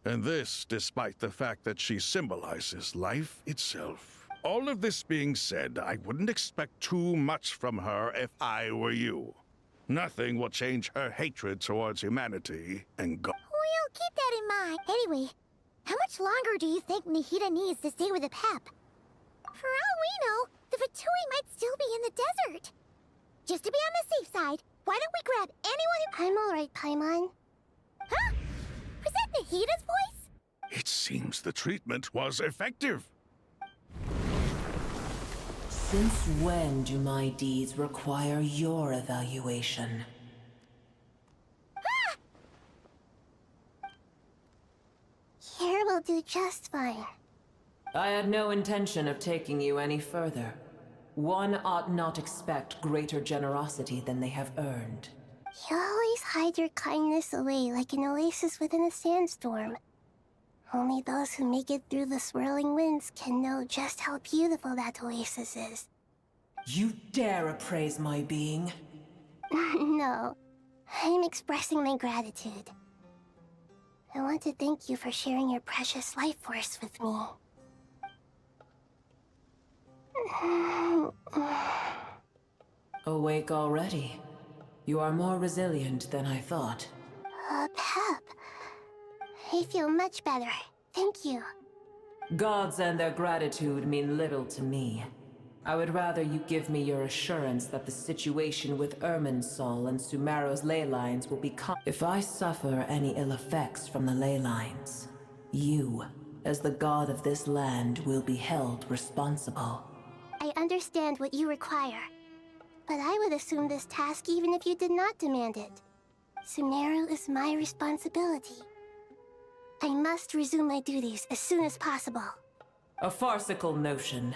And this, despite the fact that she symbolizes life itself. All of this being said, I wouldn't expect too much from her if I were you. Nothing will change her hatred towards humanity and God. We'll keep that in mind. Anyway, how much longer do you think Nahida needs to stay with the Pep? For all we know, the Fatui might still be in the desert. Just to be on the safe side, why don't we grab anyone who... I'm alright, Paimon. Huh? Was that Nahida's voice? It seems the treatment was effective. Since when do my deeds require your evaluation? Ah! Here will do just fine. I had no intention of taking you any further. One ought not expect greater generosity than they have earned. You always hide your kindness away like an oasis within a sandstorm. Only those who make it through the swirling winds can know just how beautiful that oasis is. You dare appraise my being? No, I'm expressing my gratitude. I want to thank you for sharing your precious life force with me. Awake already? You are more resilient than I thought. Pep. I feel much better. Thank you. Gods and their gratitude mean little to me. I would rather you give me your assurance that the situation with Irminsul and Sumeru's ley lines will become... If I suffer any ill effects from the ley lines, you, as the god of this land, will be held responsible. I understand what you require, but I would assume this task even if you did not demand it. Sumeru is my responsibility. I must resume my duties as soon as possible. A farcical notion.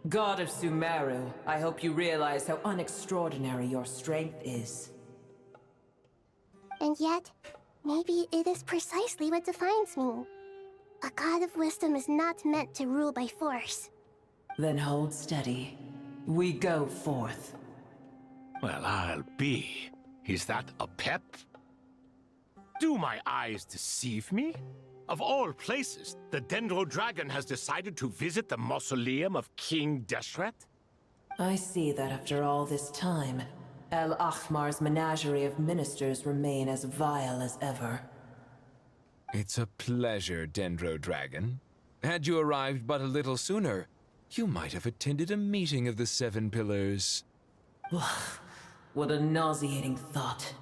God of Sumeru, I hope you realize how unextraordinary your strength is. And yet, maybe it is precisely what defines me. A god of wisdom is not meant to rule by force. Then hold steady. We go forth. Well, I'll be. Is that a pep? Do my eyes deceive me? Of all places, the Dendro Dragon has decided to visit the mausoleum of King Deshret? I see that after all this time, El Ahmar's menagerie of ministers remain as vile as ever. It's a pleasure, Dendro Dragon. Had you arrived but a little sooner, you might have attended a meeting of the Seven Pillars. What a nauseating thought.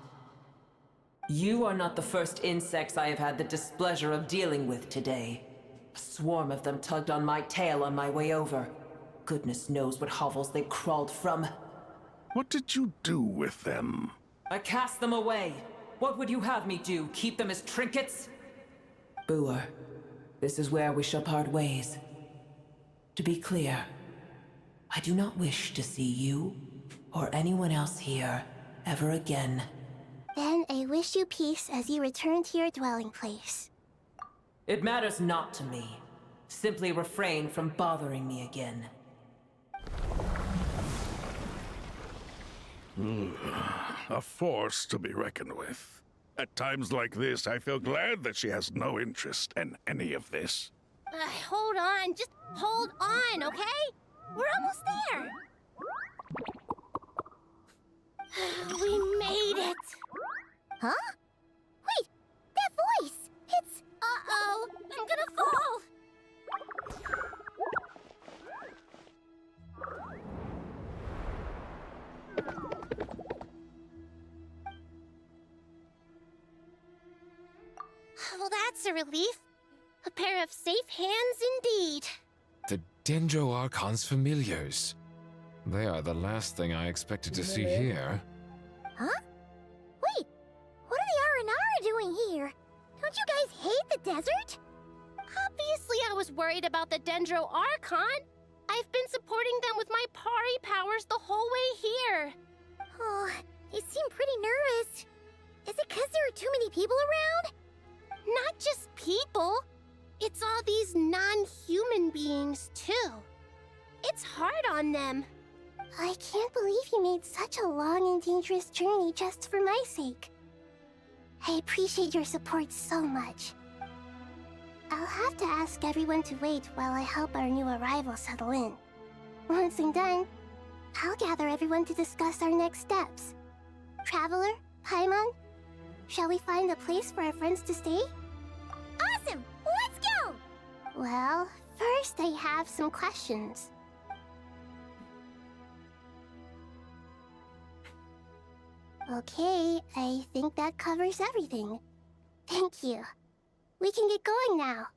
You are not the first insects I have had the displeasure of dealing with today. A swarm of them tugged on my tail on my way over. Goodness knows what hovels they crawled from. What did you do with them? I cast them away. What would you have me do? Keep them as trinkets? Boer, this is where we shall part ways. To be clear, I do not wish to see you or anyone else here ever again. Then I wish you peace as you return to your dwelling place. It matters not to me. Simply refrain from bothering me again. A force to be reckoned with. At times like this, I feel glad that she has no interest in any of this. Hold on, just hold on, okay? We're almost there. We made it. Huh? Wait, that voice! It's... Uh-oh, I'm gonna fall! Well, that's a relief. A pair of safe hands indeed. The Dendro Archon's familiars. They are the last thing I expected to see here. Huh? Wait, what are the Aranara doing here? Don't you guys hate the desert? Obviously I was worried about the Dendro Archon. I've been supporting them with my Pari powers the whole way here. Oh, they seem pretty nervous. Is it because there are too many people around? Not just people. It's all these non-human beings, too. It's hard on them. I can't believe you made such a long and dangerous journey just for my sake. I appreciate your support so much. I'll have to ask everyone to wait while I help our new arrival settle in. Once I'm done, I'll gather everyone to discuss our next steps. Traveler, Paimon, shall we find a place for our friends to stay? Awesome! Let's go! Well, first I have some questions. Okay, I think that covers everything. Thank you. We can get going now.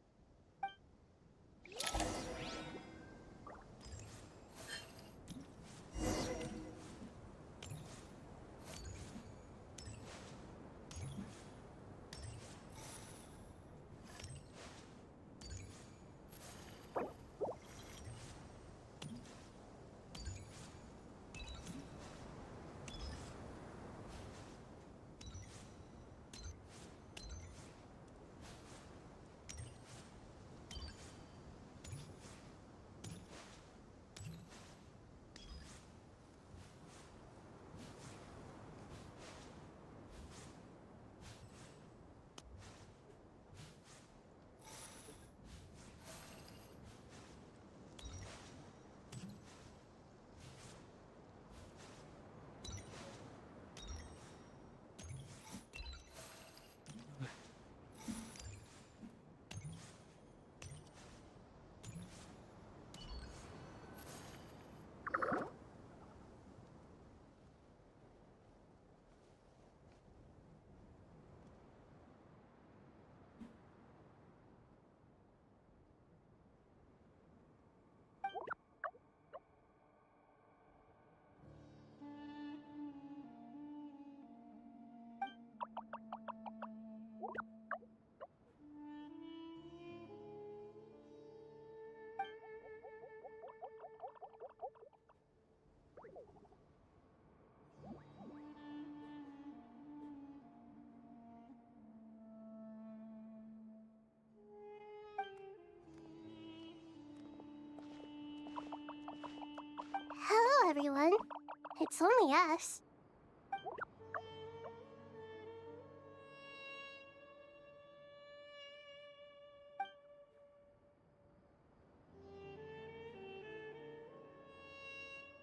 It's only us.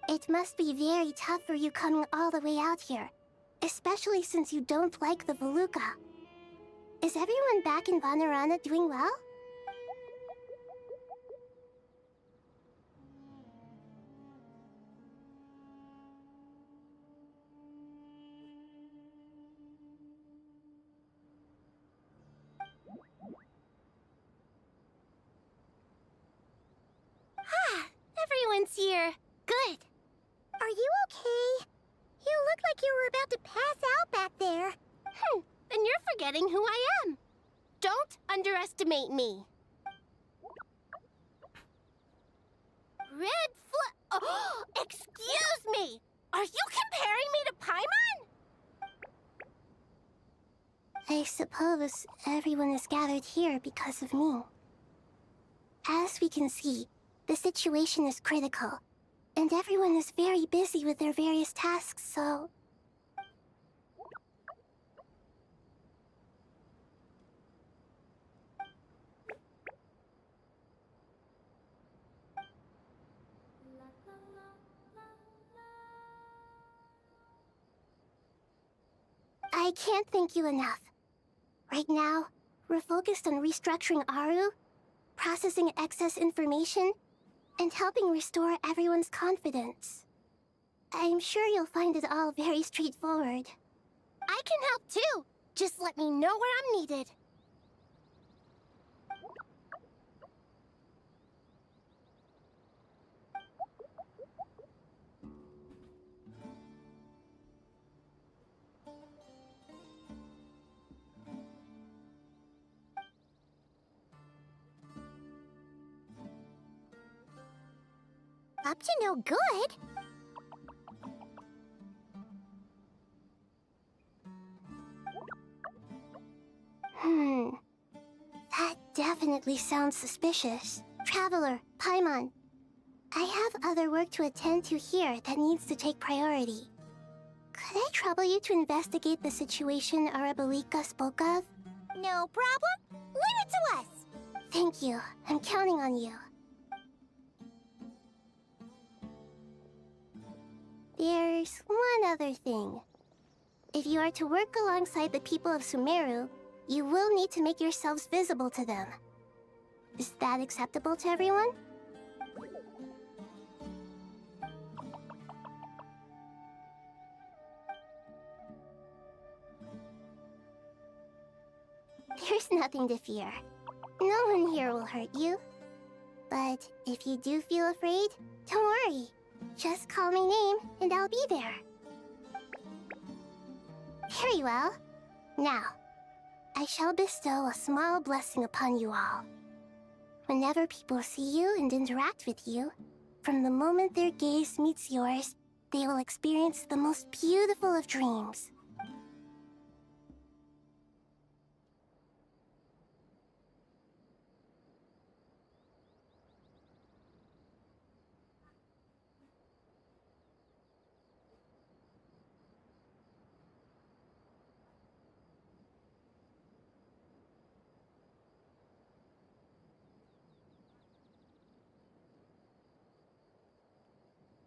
It must be very tough for you coming all the way out here, especially since you don't like the Voluka. Is everyone back in Vanarana doing well? Ah, everyone's here. Good. Are you okay? You look like you were about to pass out back there. Then you're forgetting who I am. Don't underestimate me. Oh, excuse me! Are you comparing me to Paimon? I suppose everyone is gathered here because of me. As we can see, the situation is critical, and everyone is very busy with their various tasks, so... I can't thank you enough. Right now, we're focused on restructuring Aru, processing excess information, and helping restore everyone's confidence. I'm sure you'll find it all very straightforward. I can help too. Just let me know where I'm needed. Up to no good? That definitely sounds suspicious. Traveler, Paimon, I have other work to attend to here that needs to take priority. Could I trouble you to investigate the situation Arabalika spoke of? No problem. Leave it to us. Thank you. I'm counting on you. There's one other thing. If you are to work alongside the people of Sumeru, you will need to make yourselves visible to them. Is that acceptable to everyone? There's nothing to fear. No one here will hurt you. But if you do feel afraid, don't worry. Just call my name, and I'll be there. Very well. Now, I shall bestow a small blessing upon you all. Whenever people see you and interact with you, from the moment their gaze meets yours, they will experience the most beautiful of dreams.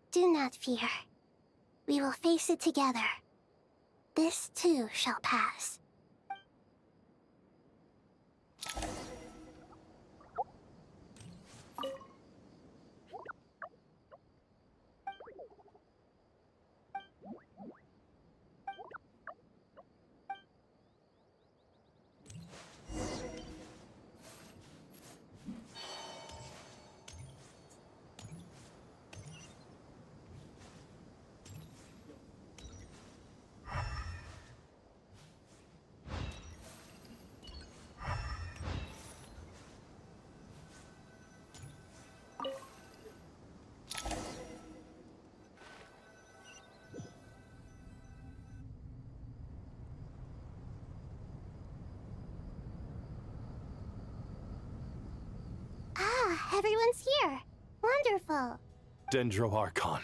Do not fear. We will face it together. This too shall pass. Everyone's here. Wonderful. Dendro Archon,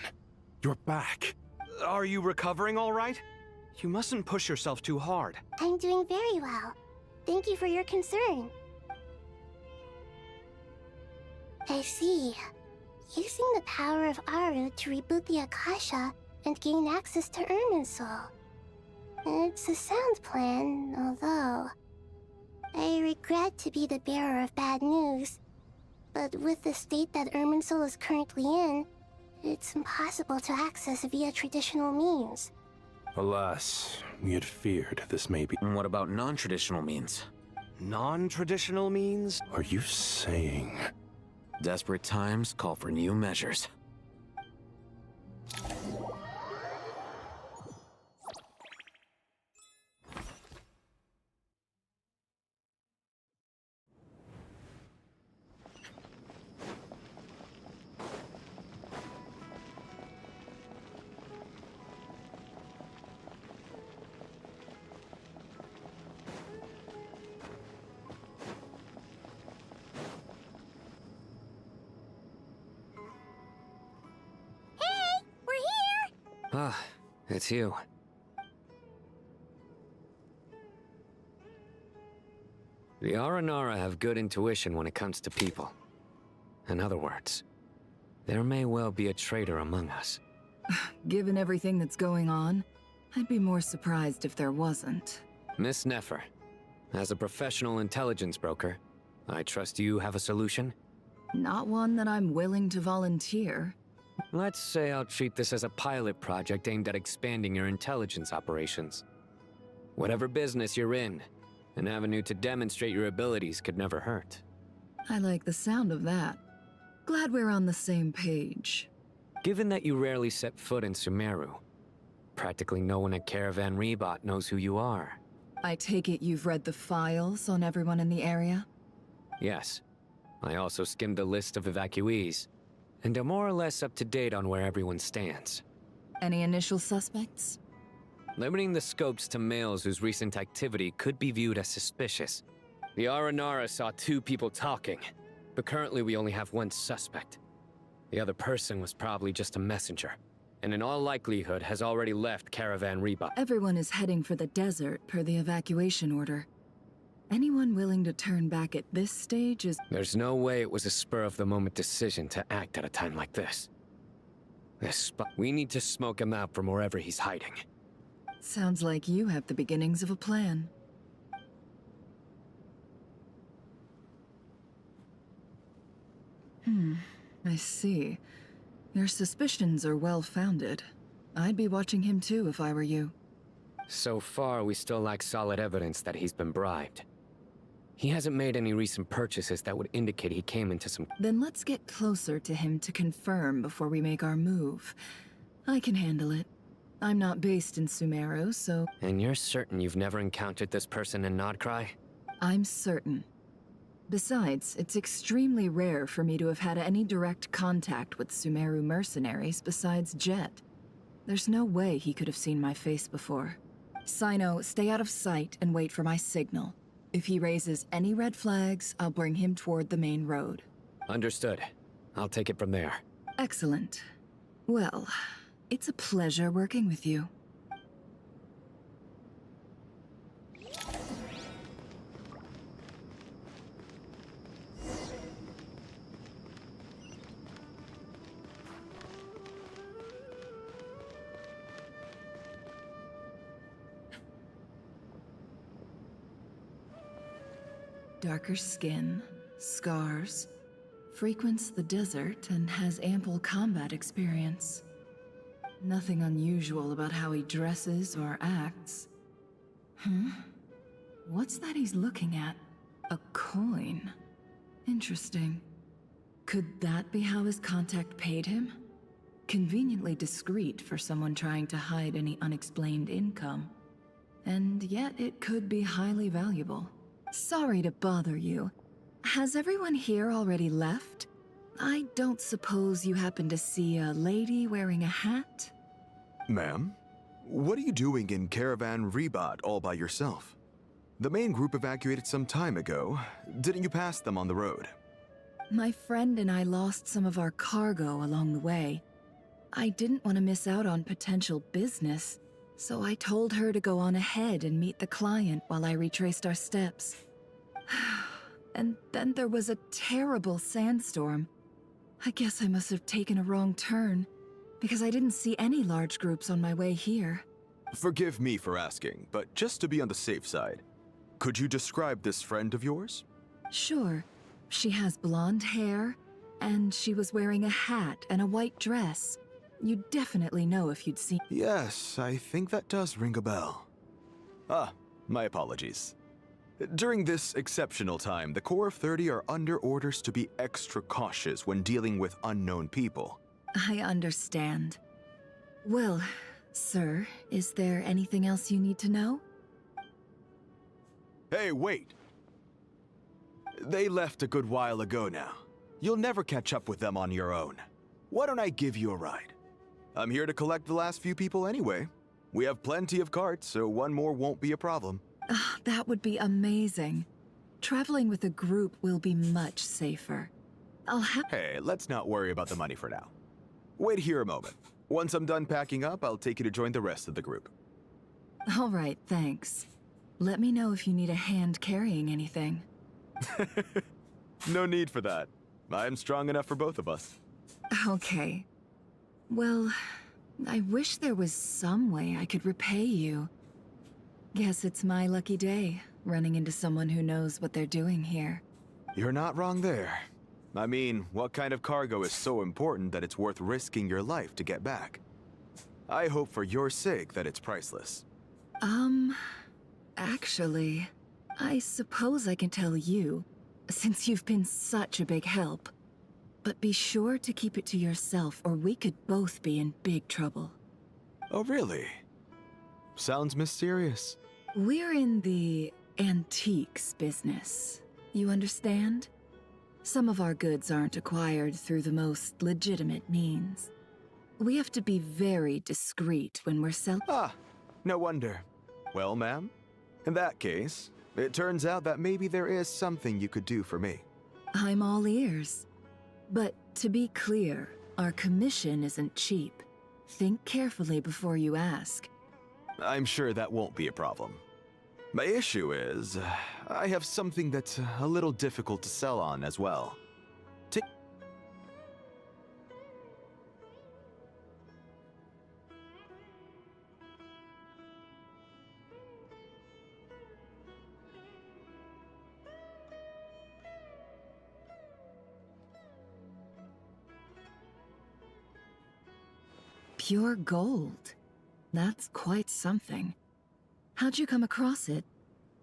You're back. Are you recovering all right? You mustn't push yourself too hard. I'm doing very well. Thank you for your concern. I see. Using the power of Aru to reboot the Akasha and gain access to Irminsul. It's a sound plan, although... I regret to be the bearer of bad news, but with the state that Irminsul is currently in, it's impossible to access via traditional means. Alas, we had feared this may be... And what about non-traditional means? Non-traditional means? Are you saying... Desperate times call for new measures. Ah, it's you. The Aranara have good intuition when it comes to people. In other words, there may well be a traitor among us. Given everything that's going on, I'd be more surprised if there wasn't. Miss Nefer, as a professional intelligence broker, I trust you have a solution? Not one that I'm willing to volunteer. Let's say I'll treat this as a pilot project aimed at expanding your intelligence operations. Whatever business you're in, an avenue to demonstrate your abilities could never hurt. I like the sound of that. Glad we're on the same page. Given that you rarely set foot in Sumeru, practically no one at Caravan Rebot knows who you are. I take it you've read the files on everyone in the area? Yes. I also skimmed the list of evacuees, and are more or less up to date on where everyone stands. Any initial suspects? Limiting the scopes to males whose recent activity could be viewed as suspicious. The Aranara saw 2 people talking, but currently we only have 1 suspect. The other person was probably just a messenger, and in all likelihood has already left Caravan Rebot. Everyone is heading for the desert per the evacuation order. Anyone willing to turn back at this stage is... There's no way it was a spur-of-the-moment decision to act at a time like this. We need to smoke him out from wherever he's hiding. Sounds like you have the beginnings of a plan. I see. Your suspicions are well-founded. I'd be watching him too if I were you. So far, we still lack solid evidence that he's been bribed. He hasn't made any recent purchases that would indicate he came into some... Then let's get closer to him to confirm before we make our move. I can handle it. I'm not based in Sumeru, so... And you're certain you've never encountered this person in Nodcry? I'm certain. Besides, it's extremely rare for me to have had any direct contact with Sumeru mercenaries besides Jet. There's no way he could have seen my face before. Sino, stay out of sight and wait for my signal. If he raises any red flags, I'll bring him toward the main road. Understood. I'll take it from there. Excellent. Well, it's a pleasure working with you. Darker skin, scars, frequents the desert and has ample combat experience. Nothing unusual about how he dresses or acts. What's that he's looking at? A coin. Interesting. Could that be how his contact paid him? Conveniently discreet for someone trying to hide any unexplained income. And yet it could be highly valuable. Sorry to bother you. Has everyone here already left? I don't suppose you happen to see a lady wearing a hat? Ma'am? What are you doing in Caravan Rebot all by yourself? The main group evacuated some time ago. Didn't you pass them on the road? My friend and I lost some of our cargo along the way. I didn't want to miss out on potential business, so I told her to go on ahead and meet the client while I retraced our steps. And then there was a terrible sandstorm. I guess I must have taken a wrong turn, because I didn't see any large groups on my way here. Forgive me for asking, but just to be on the safe side, could you describe this friend of yours? Sure. She has blonde hair, and she was wearing a hat and a white dress. You'd definitely know if you'd seen— Yes, I think that does ring a bell. Ah, my apologies. During this exceptional time, the Corps of 30 are under orders to be extra cautious when dealing with unknown people. I understand. Well, sir, is there anything else you need to know? Hey, wait! They left a good while ago now. You'll never catch up with them on your own. Why don't I give you a ride? I'm here to collect the last few people anyway. We have plenty of carts, so one more won't be a problem. That would be amazing. Traveling with a group will be much safer. I'll have— Hey, let's not worry about the money for now. Wait here a moment. Once I'm done packing up, I'll take you to join the rest of the group. All right, thanks. Let me know if you need a hand carrying anything. No need for that. I'm strong enough for both of us. Okay. Well, I wish there was some way I could repay you. Guess it's my lucky day, running into someone who knows what they're doing here. You're not wrong there. I mean, what kind of cargo is so important that it's worth risking your life to get back? I hope for your sake that it's priceless. Actually, I suppose I can tell you, since you've been such a big help. But be sure to keep it to yourself, or we could both be in big trouble. Oh, really? Sounds mysterious. We're in the antiques business. You understand? Some of our goods aren't acquired through the most legitimate means. We have to be very discreet when we're selling. Ah, no wonder. Well, ma'am, in that case, it turns out that maybe there is something you could do for me. I'm all ears. But to be clear, our commission isn't cheap. Think carefully before you ask. I'm sure that won't be a problem. My issue is, I have something that's a little difficult to sell on as well. Pure gold. That's quite something. How'd you come across it?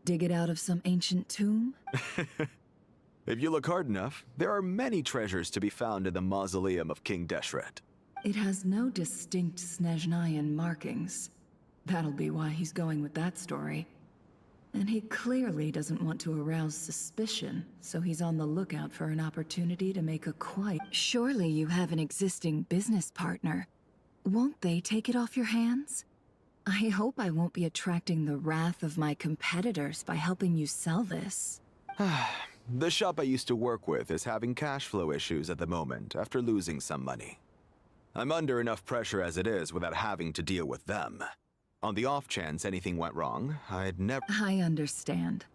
Dig it out of some ancient tomb? If you look hard enough, there are many treasures to be found in the mausoleum of King Deshret. It has no distinct Snezhnayan markings. That'll be why he's going with that story. And he clearly doesn't want to arouse suspicion, so he's on the lookout for an opportunity to make a quite— Surely you have an existing business partner. Won't they take it off your hands? I hope I won't be attracting the wrath of my competitors by helping you sell this. The shop I used to work with is having cash flow issues at the moment after losing some money. I'm under enough pressure as it is without having to deal with them. On the off chance anything went wrong, I'd never— I understand.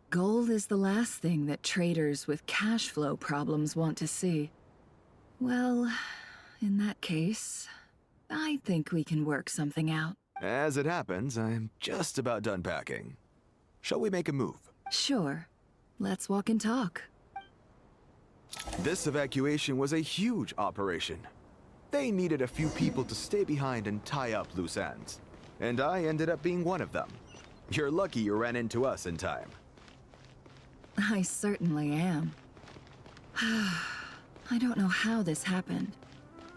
Gold is the last thing that traders with cash flow problems want to see. Well, in that case, I think we can work something out. As it happens, I'm just about done packing. Shall we make a move? Sure. Let's walk and talk. This evacuation was a huge operation. They needed a few people to stay behind and tie up loose ends. And I ended up being one of them. You're lucky you ran into us in time. I certainly am. I don't know how this happened.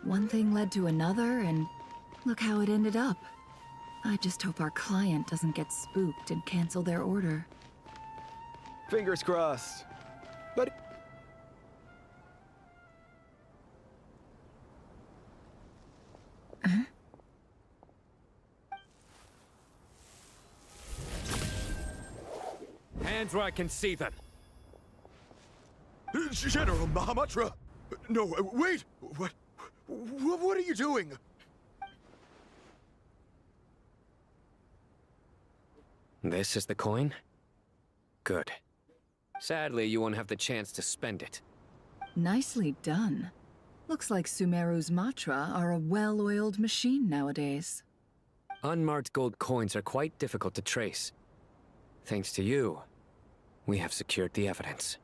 One thing led to another, and look how it ended up. I just hope our client doesn't get spooked and cancel their order. Fingers crossed. But... Huh? Hands where I can see them. General Mahamatra! No, wait! What are you doing? This is the coin? Good. Sadly, you won't have the chance to spend it. Nicely done. Looks like Sumeru's Matra are a well-oiled machine nowadays. Unmarked gold coins are quite difficult to trace. Thanks to you, we have secured the evidence.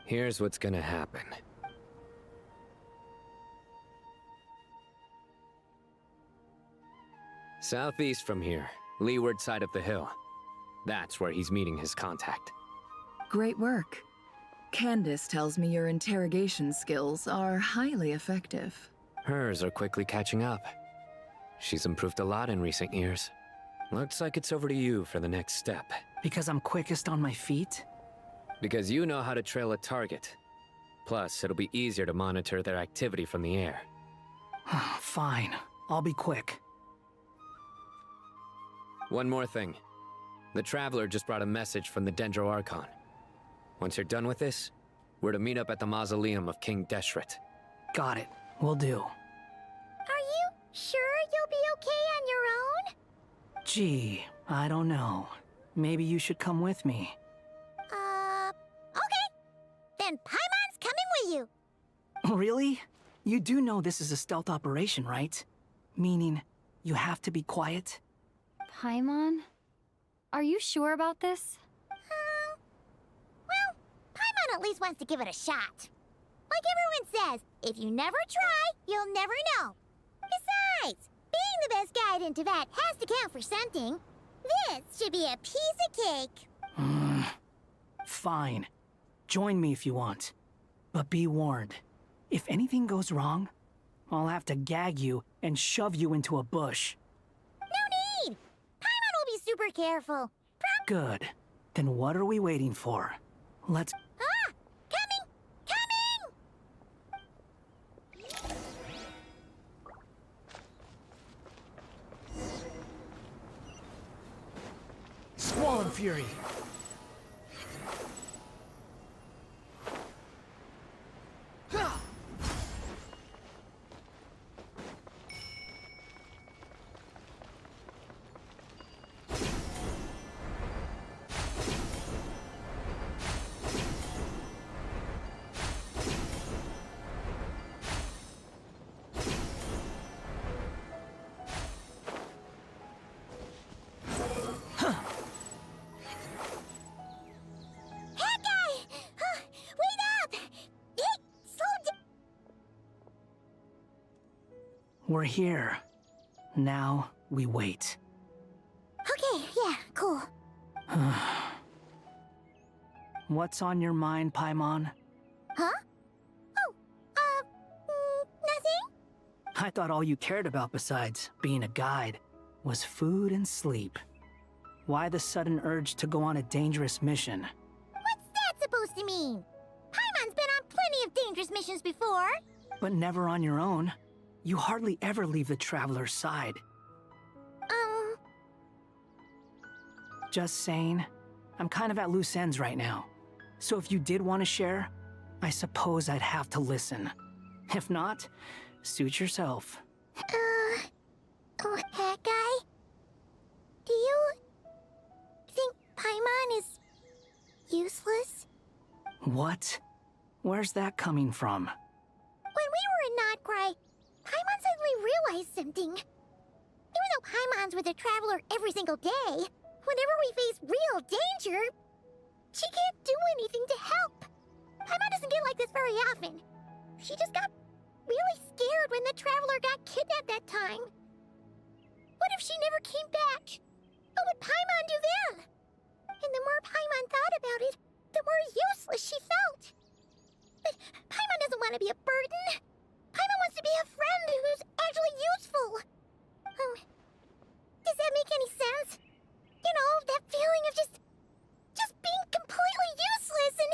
Here's what's gonna happen. Southeast from here, leeward side of the hill. That's where he's meeting his contact. Great work. Candace tells me your interrogation skills are highly effective. Hers are quickly catching up. She's improved a lot in recent years. Looks like it's over to you for the next step. Because I'm quickest on my feet? Because you know how to trail a target. Plus, it'll be easier to monitor their activity from the air. Fine. I'll be quick. One more thing. The Traveler just brought a message from the Dendro Archon. Once you're done with this, we're to meet up at the mausoleum of King Deshret. Got it. Will do. Are you sure you'll be okay on your own? Gee, I don't know. Maybe you should come with me. Okay. Then Paimon's coming with you. Really? You do know this is a stealth operation, right? Meaning, you have to be quiet? Paimon? Are you sure about this? Well, Paimon at least wants to give it a shot. Like everyone says, if you never try, you'll never know. Besides, being the best guide into that has to count for something. This should be a piece of cake. Fine. Join me if you want. But be warned. If anything goes wrong, I'll have to gag you and shove you into a bush. No need! Paimon will be super careful. Good. Then what are we waiting for? Let's... Ah! Coming! Coming! Squall Fury! We're here. Now we wait. Okay, yeah, cool. What's on your mind, Paimon? Huh? Oh, nothing? I thought all you cared about besides being a guide was food and sleep. Why the sudden urge to go on a dangerous mission? What's that supposed to mean? Paimon's been on plenty of dangerous missions before. But never on your own. You hardly ever leave the Traveler's side. Just saying. I'm kind of at loose ends right now. So if you did want to share, I suppose I'd have to listen. If not, suit yourself. Oh, that guy? Do you think Paimon is useless? What? Where's that coming from? When we were in Notcry, Paimon suddenly realized something. Even though Paimon's with the Traveler every single day, whenever we face real danger, she can't do anything to help. Paimon doesn't get like this very often. She just got really scared when the Traveler got kidnapped that time. What if she never came back? What would Paimon do then? And the more Paimon thought about it, the more useless she felt. But Paimon doesn't want to be a burden. Paimon wants to be a friend who's actually useful. Does that make any sense? You know, that feeling of just being completely useless and...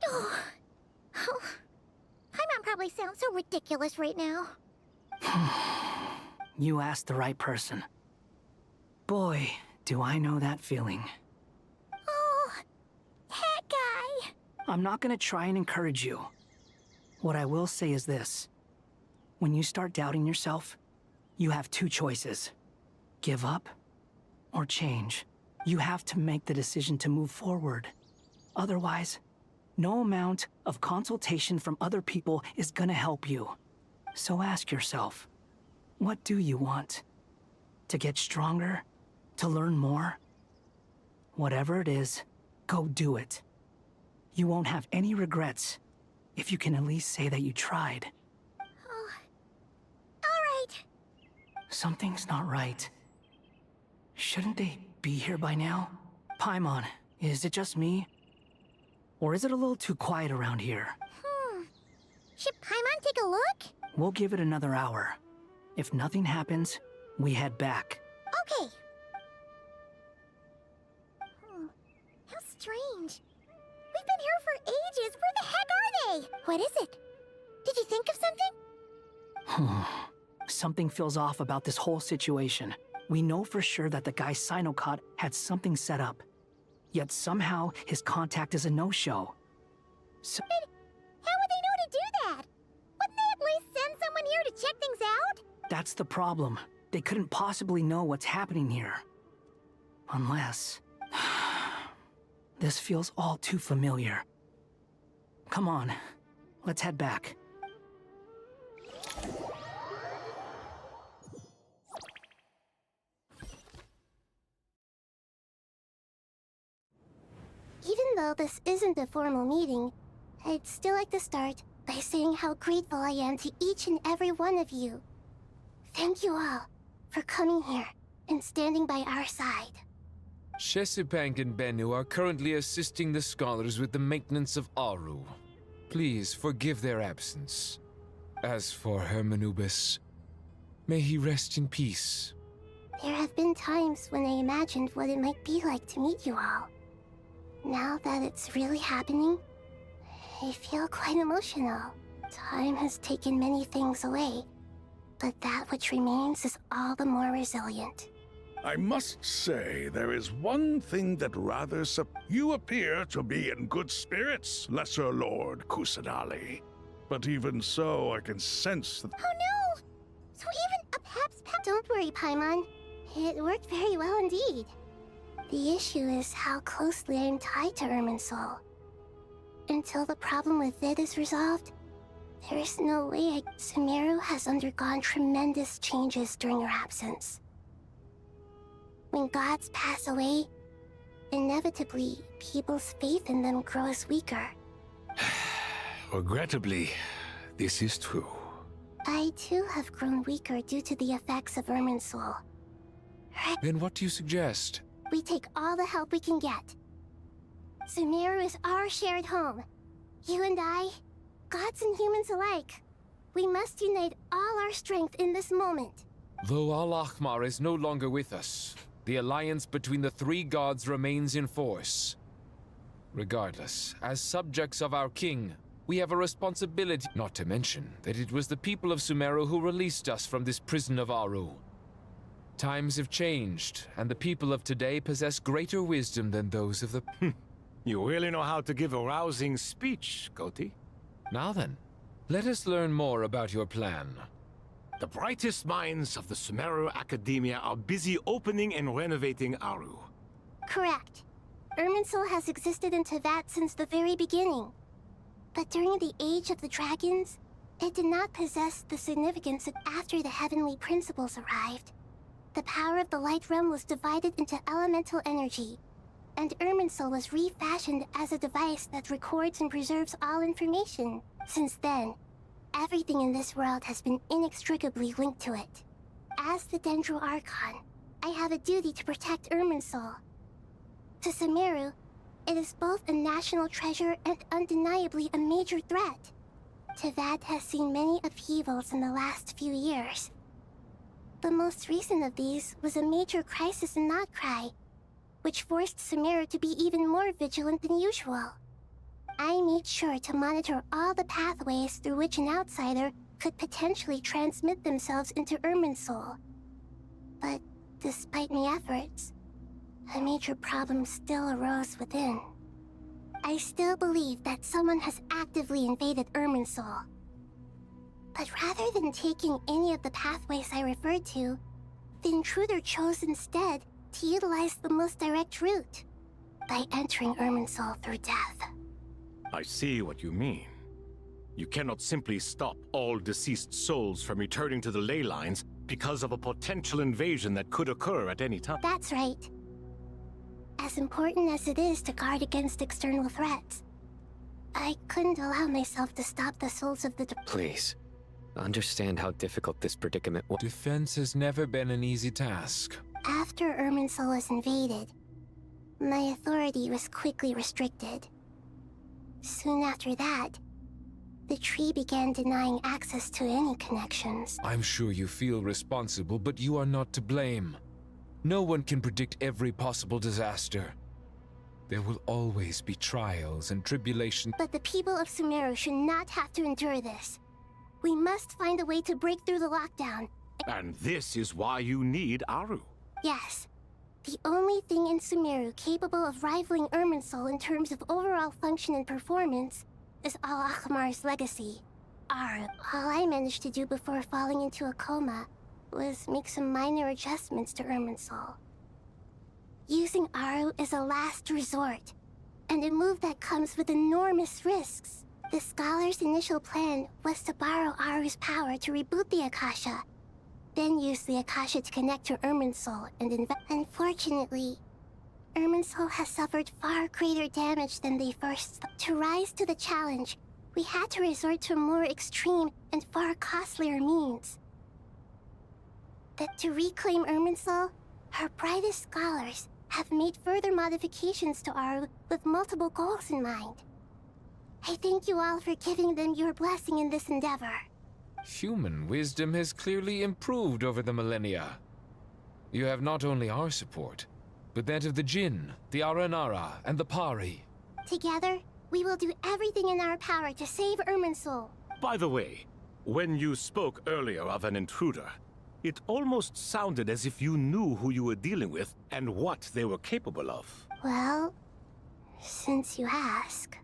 Oh. Paimon probably sounds so ridiculous right now. You asked the right person. Boy, do I know that feeling. Oh, that guy. I'm not gonna try and encourage you. What I will say is this. When you start doubting yourself, you have two choices. Give up or change. You have to make the decision to move forward. Otherwise, no amount of consultation from other people is gonna help you. So ask yourself, what do you want? To get stronger? To learn more? Whatever it is, go do it. You won't have any regrets if you can at least say that you tried. Oh. All right. Something's not right. Shouldn't they be here by now? Paimon, is it just me? Or is it a little too quiet around here? Should Paimon take a look? We'll give it another hour. If nothing happens, we head back. Okay. How strange. We've been here for ages. Where the heck are they? What is it? Did you think of something? Something feels off about this whole situation. We know for sure that the guy Sinocot had something set up. Yet somehow his contact is a no-show. So But how would they know to do that? Wouldn't they at least send someone here to check things out? that's the problem. They couldn't possibly know what's happening here. Unless... This feels all too familiar. Come on, let's head back. Even though this isn't a formal meeting, I'd still like to start by saying how grateful I am to each and every one of you. Thank you all for coming here and standing by our side. Chesapeake and Bennu are currently assisting the scholars with the maintenance of Aru. Please forgive their absence. As for Hermanubis, may he rest in peace. There have been times when I imagined what it might be like to meet you all. Now that it's really happening, I feel quite emotional. Time has taken many things away, but that which remains is all the more resilient. I must say, there is one thing that rather you appear to be in good spirits, Lesser Lord Kusanali. But even so, I can sense that... Oh no! So even perhaps... Don't worry, Paimon. It worked very well indeed. The issue is how closely I am tied to Irminsul. Until the problem with it is resolved, there is no way Sumeru has undergone tremendous changes during your absence. When gods pass away, inevitably, people's faith in them grows weaker. Regrettably, this is true. I too have grown weaker due to the effects of Irminsul. Then what do you suggest? We take all the help we can get. Sumeru is our shared home. You and I, gods and humans alike. We must unite all our strength in this moment. Though Al-Ahmar is no longer with us, the alliance between the three gods remains in force. Regardless, as subjects of our king, we have a responsibility, not to mention that it was the people of Sumeru who released us from this prison of Aru. Times have changed, and the people of today possess greater wisdom than those of the... You really know how to give a rousing speech, Koti. Now then, let us learn more about your plan. The brightest minds of the Sumeru Academia are busy opening and renovating Aru. Correct. Irminsul has existed in Teyvat since the very beginning. But during the Age of the Dragons, it did not possess the significance after the heavenly principles arrived. The power of the Light Realm was divided into elemental energy, and Irminsul was refashioned as a device that records and preserves all information. Since then, everything in this world has been inextricably linked to it. As the Dendro Archon, I have a duty to protect Irminsul. To Sumeru, it is both a national treasure and undeniably a major threat. Teyvat has seen many upheavals in the last few years. The most recent of these was a major crisis in Notcry, which forced Sumeru to be even more vigilant than usual. I made sure to monitor all the pathways through which an outsider could potentially transmit themselves into Irminsul. But despite my efforts, a major problem still arose within. I still believe that someone has actively invaded Irminsul. But rather than taking any of the pathways I referred to, the intruder chose instead to utilize the most direct route, by entering Irminsul through death. I see what you mean. You cannot simply stop all deceased souls from returning to the ley lines because of a potential invasion that could occur at any time. That's right. As important as it is to guard against external threats, I couldn't allow myself to stop the souls of the Please, understand how difficult this predicament was. Defense has never been an easy task. After Irminsul was invaded, my authority was quickly restricted. Soon after that, the tree began denying access to any connections. I'm sure you feel responsible, but you are not to blame. No one can predict every possible disaster. There will always be trials and tribulations. But the people of Sumeru should not have to endure this. We must find a way to break through the lockdown. And this is why you need Aru. Yes. The only thing in Sumeru capable of rivaling Irminsul in terms of overall function and performance is Al-Akhmar's legacy, Aru. All I managed to do before falling into a coma was make some minor adjustments to Irminsul. Using Aru is a last resort, and a move that comes with enormous risks. The Scholar's initial plan was to borrow Aru's power to reboot the Akasha, then use the Akasha to connect to Irminsul and Unfortunately, Irminsul has suffered far greater damage than they first thought. To rise to the challenge, we had to resort to more extreme and far costlier means. That to reclaim Irminsul, our brightest scholars have made further modifications to Aru with multiple goals in mind. I thank you all for giving them your blessing in this endeavor. Human wisdom has clearly improved over the millennia. You have not only our support, but that of the Jinn, the Aranara, and the Pari. Together, we will do everything in our power to save Irminsul. By the way, when you spoke earlier of an intruder, it almost sounded as if you knew who you were dealing with and what they were capable of. Well, since you ask.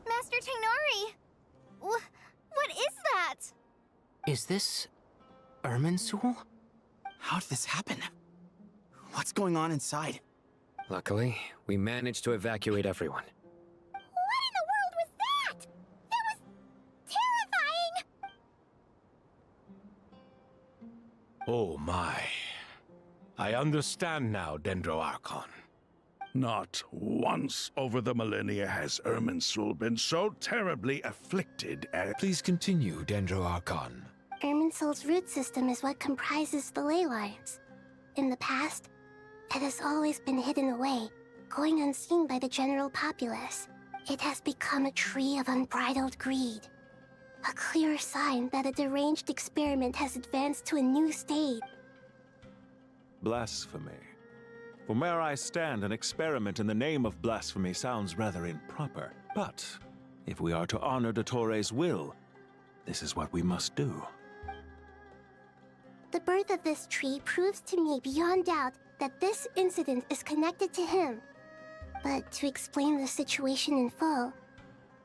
Master Tainari! What is that? Is this Irminsul? How did this happen? What's going on inside? Luckily, we managed to evacuate everyone. What in the world was that? That was terrifying! Oh my. I understand now, Dendro Archon. Not once over the millennia has Irminsul been so terribly afflicted as... Please continue, Dendro Archon. Irminsul's root system is what comprises the ley lines. In the past, it has always been hidden away, going unseen by the general populace. It has become a tree of unbridled greed. A clear sign that a deranged experiment has advanced to a new stage. Blasphemy. From where I stand, an experiment in the name of blasphemy sounds rather improper. But if we are to honor Dottores' will, this is what we must do. The birth of this tree proves to me beyond doubt that this incident is connected to him. But to explain the situation in full,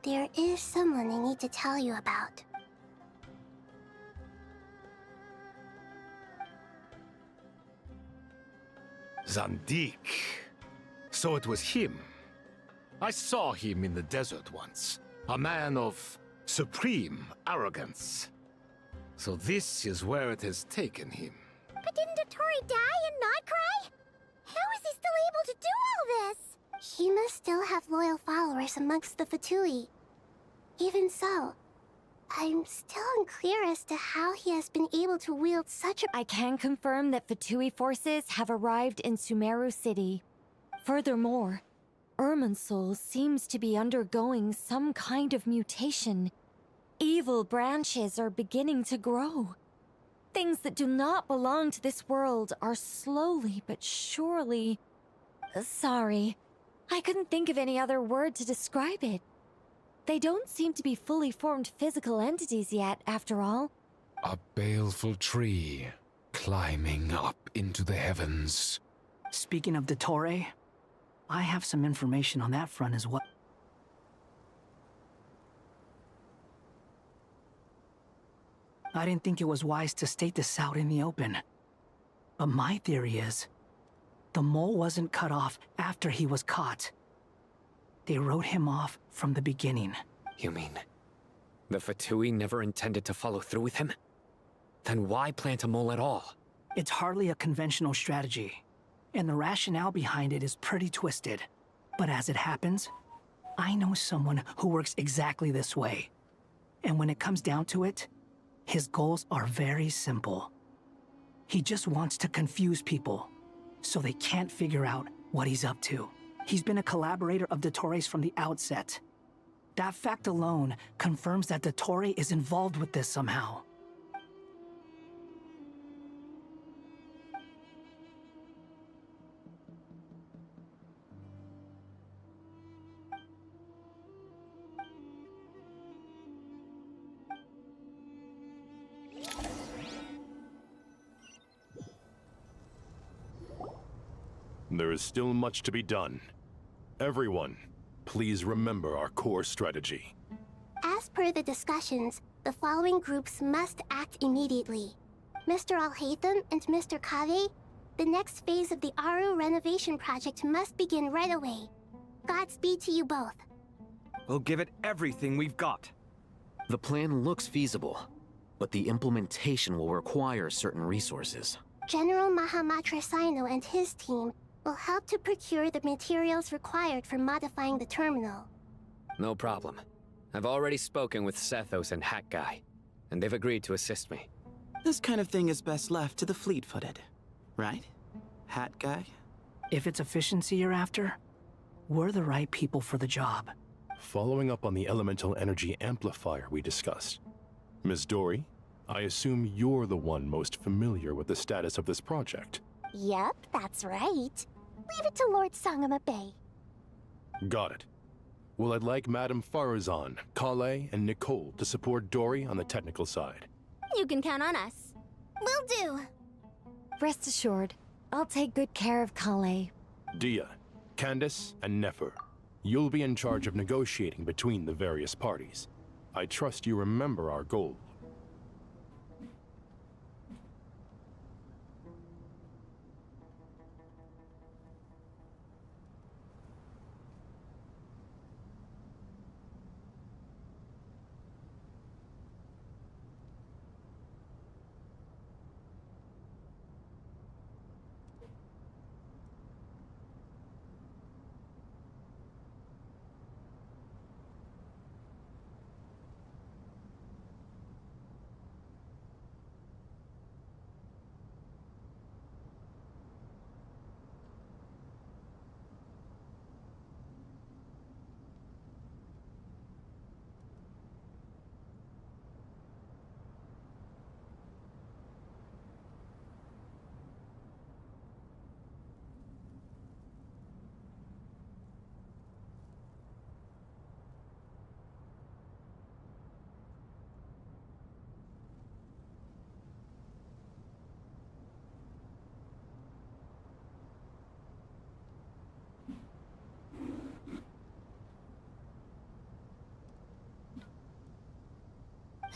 there is someone I need to tell you about. Zandik. So it was him. I saw him in the desert once. A man of supreme arrogance. So this is where it has taken him. But didn't Dottore die and not cry? How is he still able to do all this? He must still have loyal followers amongst the Fatui. Even so, I'm still unclear as to how he has been able to wield such a— I can confirm that Fatui forces have arrived in Sumeru City. Furthermore, Irminsul seems to be undergoing some kind of mutation. Evil branches are beginning to grow. Things that do not belong to this world are slowly but surely... Sorry, I couldn't think of any other word to describe it. They don't seem to be fully formed physical entities yet, after all. A baleful tree climbing up into the heavens. Speaking of Dottore, I have some information on that front as well. I didn't think it was wise to state this out in the open. But my theory is, the mole wasn't cut off after he was caught. They wrote him off from the beginning. You mean the Fatui never intended to follow through with him? Then why plant a mole at all? It's hardly a conventional strategy, and the rationale behind it is pretty twisted. But as it happens, I know someone who works exactly this way. And when it comes down to it, his goals are very simple. He just wants to confuse people, so they can't figure out what he's up to. He's been a collaborator of Dottore's from the outset. That fact alone confirms that Dottore is involved with this somehow. There is still much to be done. Everyone, please remember our core strategy. As per the discussions, the following groups must act immediately. Mr. Alhaitham and Mr. Kave, the next phase of the Aru renovation project must begin right away. Godspeed to you both. We'll give it everything we've got. The plan looks feasible, but the implementation will require certain resources. General Mahamatra Sino and his team will help to procure the materials required for modifying the terminal. No problem. I've already spoken with Sethos and Hat Guy, and they've agreed to assist me. This kind of thing is best left to the fleet-footed, right? Hat Guy? If it's efficiency you're after, we're the right people for the job. Following up on the elemental energy amplifier we discussed, Ms. Dory, I assume you're the one most familiar with the status of this project. Yep, that's right. Leave it to Lord Sangama Bay. Got it. Well, I'd like Madame Farazan, Kale, and Nicole to support Dory on the technical side. You can count on us. Will do. Rest assured, I'll take good care of Kale. Dia, Candace, and Nefer, you'll be in charge of negotiating between the various parties. I trust you remember our goal.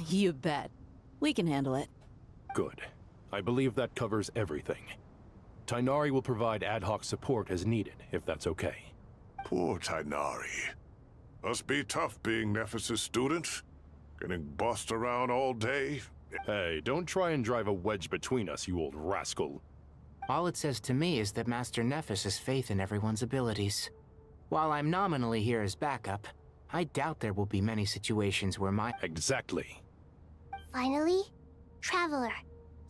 You bet. We can handle it. Good. I believe that covers everything. Tainari will provide ad hoc support as needed, if that's okay. Poor Tainari. Must be tough being Nephis' student. Getting bossed around all day. Hey, don't try and drive a wedge between us, you old rascal. All it says to me is that Master Nephis has faith in everyone's abilities. While I'm nominally here as backup, I doubt there will be many situations where my— Exactly. Finally, Traveler,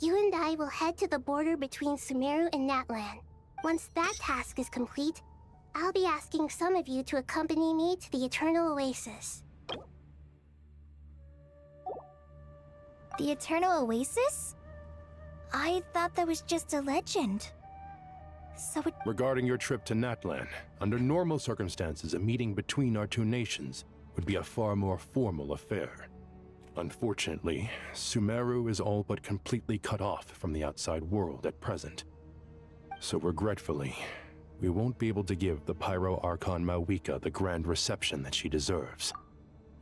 you and I will head to the border between Sumeru and Natlan. Once that task is complete, I'll be asking some of you to accompany me to the Eternal Oasis. The Eternal Oasis? I thought that was just a legend. So it— Regarding your trip to Natlan, under normal circumstances, a meeting between our two nations would be a far more formal affair. Unfortunately, Sumeru is all but completely cut off from the outside world at present. So regretfully, we won't be able to give the Pyro Archon Mawika the grand reception that she deserves.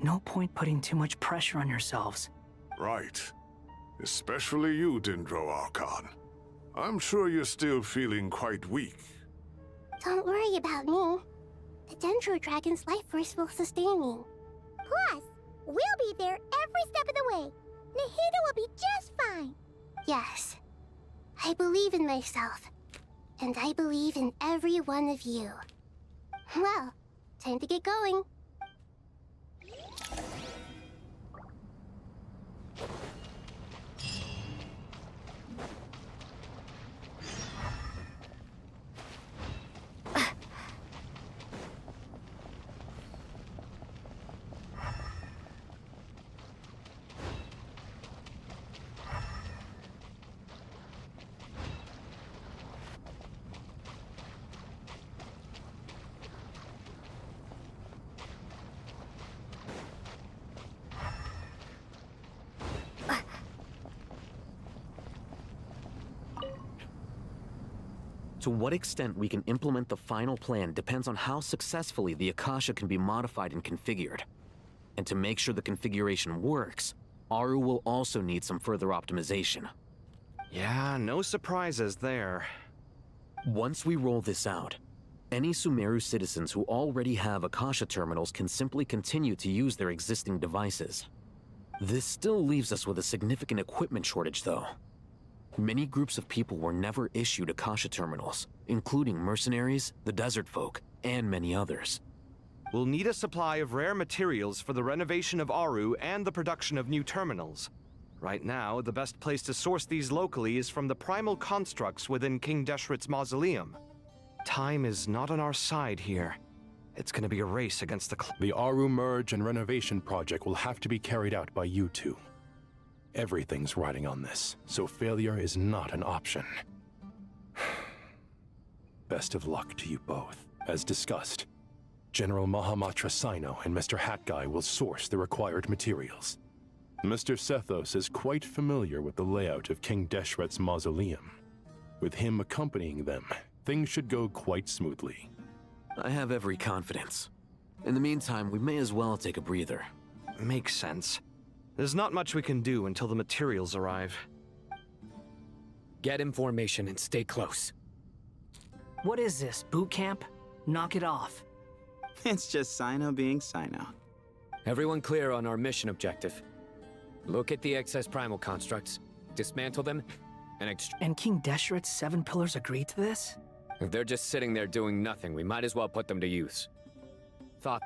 No point putting too much pressure on yourselves. Right. Especially you, Dendro Archon. I'm sure you're still feeling quite weak. Don't worry about me. The Dendro Dragon's life force will sustain me. Plus, we'll be there every step of the way. Nahida will be just fine. Yes. I believe in myself. And I believe in every one of you. Well, time to get going. To what extent we can implement the final plan depends on how successfully the Akasha can be modified and configured. And to make sure the configuration works, Aru will also need some further optimization. Yeah, no surprises there. Once we roll this out, any Sumeru citizens who already have Akasha terminals can simply continue to use their existing devices. This still leaves us with a significant equipment shortage, though. Many groups of people were never issued Akasha terminals, including mercenaries, the desert folk, and many others. We'll need a supply of rare materials for the renovation of Aru and the production of new terminals. Right now, the best place to source these locally is from the primal constructs within King Deshret's mausoleum. Time is not on our side here. It's gonna be a race against the Aru merge and renovation project will have to be carried out by you two. Everything's riding on this, so failure is not an option. Best of luck to you both. As discussed, General Mahamatra Sino and Mr. Hat Guy will source the required materials. Mr. Sethos is quite familiar with the layout of King Deshret's mausoleum. With him accompanying them, things should go quite smoothly. I have every confidence. In the meantime, we may as well take a breather. Makes sense. There's not much we can do until the materials arrive. Get information and stay close. What is this, boot camp? Knock it off. It's just Sino being Sino. Everyone clear on our mission objective. Look at the excess primal constructs, dismantle them, and And King Deshret's 7 pillars agreed to this? If they're just sitting there doing nothing, we might as well put them to use. Thought.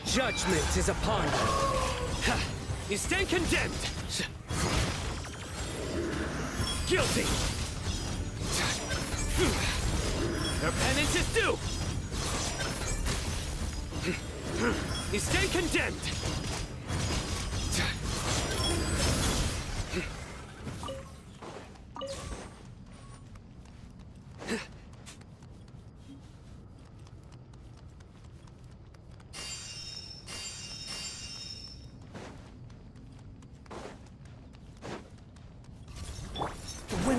Judgment is upon you. You stand condemned. Guilty. Your penance is due. You stand condemned.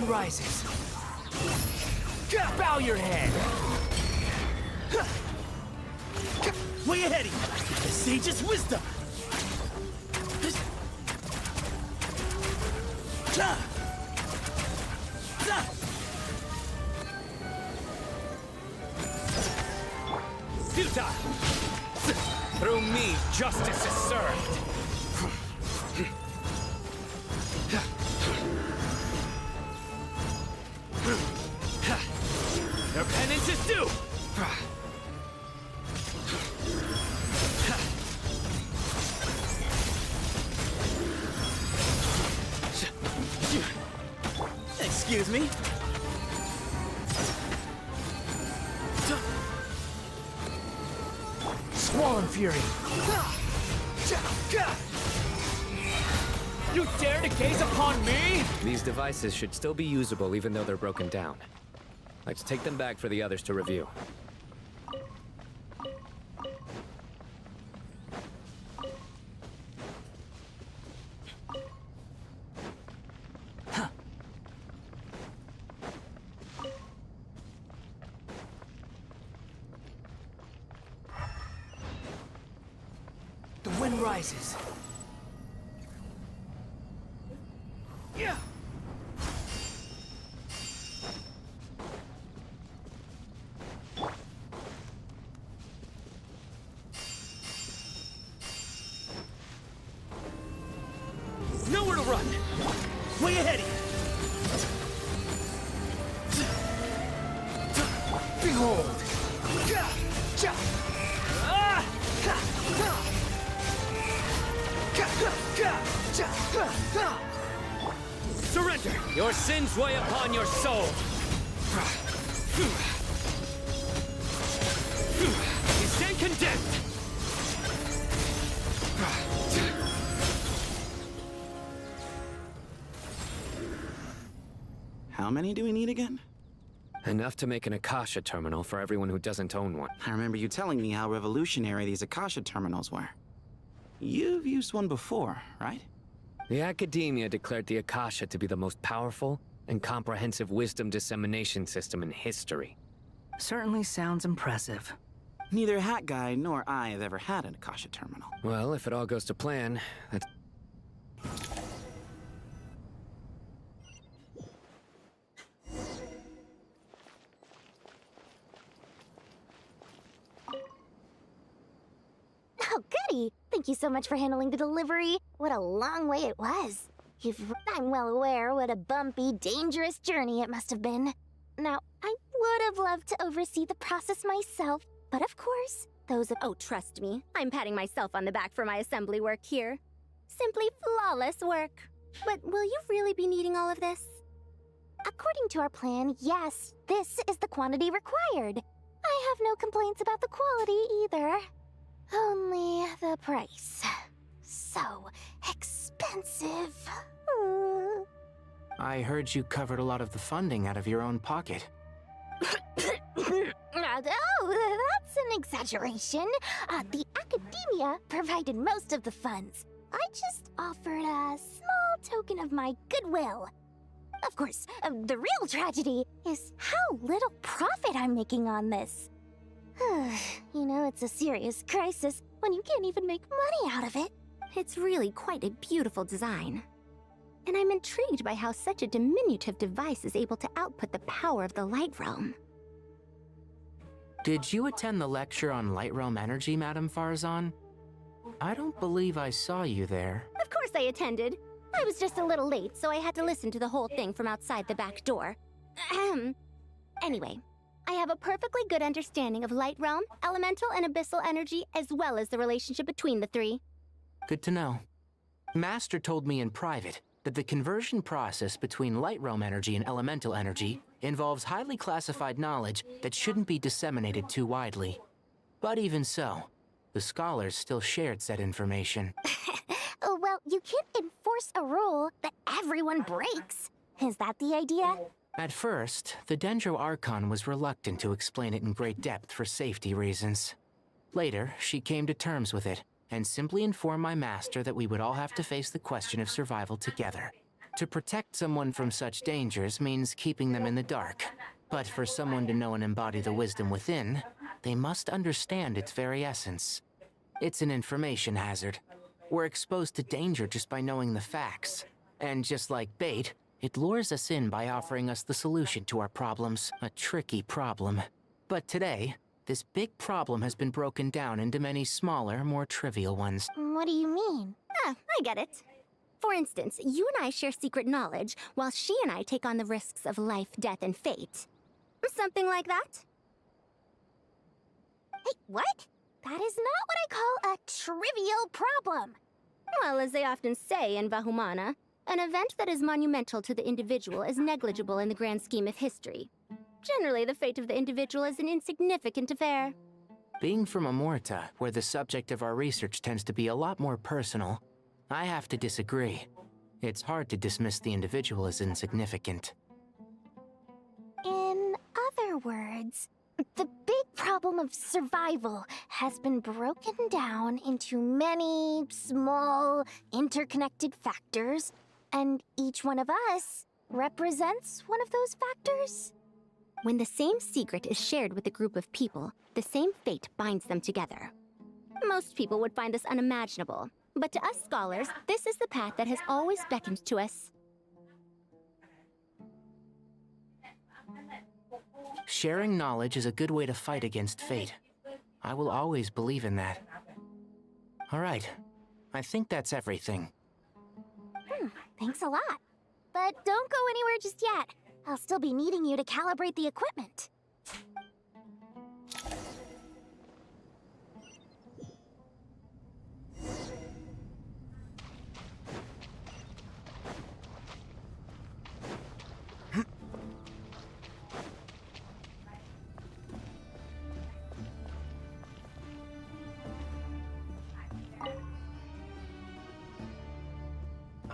Rises. Bow your head. way ahead of you. The sage's wisdom. Futile! Through me, justice is served. Their penance is due! Excuse me? Squall and Fury! You dare to gaze upon me? These devices should still be usable even though they're broken down. Let's take them back for the others to review. The wind rises. Yeah. Nowhere to run. Way ahead of you. Behold. Surrender! Your sins weigh upon your soul! You stand condemned! How many do we need again? Enough to make an Akasha terminal for everyone who doesn't own one. I remember you telling me how revolutionary these Akasha terminals were. You've used one before, right? The Academia declared the Akasha to be the most powerful and comprehensive wisdom dissemination system in history. Certainly sounds impressive. Neither Hat Guy nor I have ever had an Akasha terminal. Well, if it all goes to plan, that's... Oh, goody! Thank you so much for handling the delivery. What a long way it was. I'm well aware what a bumpy, dangerous journey it must have been. Now, I would have loved to oversee the process myself, but of course, Oh, trust me. I'm patting myself on the back for my assembly work here. Simply flawless work. But will you really be needing all of this? According to our plan, yes, this is the quantity required. I have no complaints about the quality either. Only the price. So expensive. I heard you covered a lot of the funding out of your own pocket. Oh, that's an exaggeration. The Academia provided most of the funds. I just offered a small token of my goodwill. Of course, the real tragedy is how little profit I'm making on this. You know, it's a serious crisis when you can't even make money out of it. It's really quite a beautiful design. And I'm intrigued by how such a diminutive device is able to output the power of the Light Realm. Did you attend the lecture on Light Realm energy, Madame Farzan? I don't believe I saw you there. Of course I attended. I was just a little late, so I had to listen to the whole thing from outside the back door. Anyway, I have a perfectly good understanding of Light Realm, elemental and abyssal energy, as well as the relationship between the three. Good to know. Master told me in private that the conversion process between Light Realm energy and elemental energy involves highly classified knowledge that shouldn't be disseminated too widely. But even so, the scholars still shared said information. Well, you can't enforce a rule that everyone breaks. Is that the idea? At first, the Dendro Archon was reluctant to explain it in great depth for safety reasons. Later, she came to terms with it, and simply informed my master that we would all have to face the question of survival together. To protect someone from such dangers means keeping them in the dark. But for someone to know and embody the wisdom within, they must understand its very essence. It's an information hazard. We're exposed to danger just by knowing the facts. And just like bait, it lures us in by offering us the solution to our problems. A tricky problem. But today, this big problem has been broken down into many smaller, more trivial ones. What do you mean? Ah, I get it. For instance, you and I share secret knowledge, while she and I take on the risks of life, death, and fate. Something like that? Hey, what? That is not what I call a trivial problem. Well, as they often say in Vahumana, an event that is monumental to the individual is negligible in the grand scheme of history. Generally, the fate of the individual is an insignificant affair. Being from Amorta, where the subject of our research tends to be a lot more personal, I have to disagree. It's hard to dismiss the individual as insignificant. In other words, the big problem of survival has been broken down into many small, interconnected factors, and each one of us represents one of those factors. When the same secret is shared with a group of people, the same fate binds them together. Most people would find this unimaginable, but to us scholars, this is the path that has always beckoned to us. Sharing knowledge is a good way to fight against fate. I will always believe in that. All right, I think that's everything. Thanks a lot. But don't go anywhere just yet. I'll still be needing you to calibrate the equipment.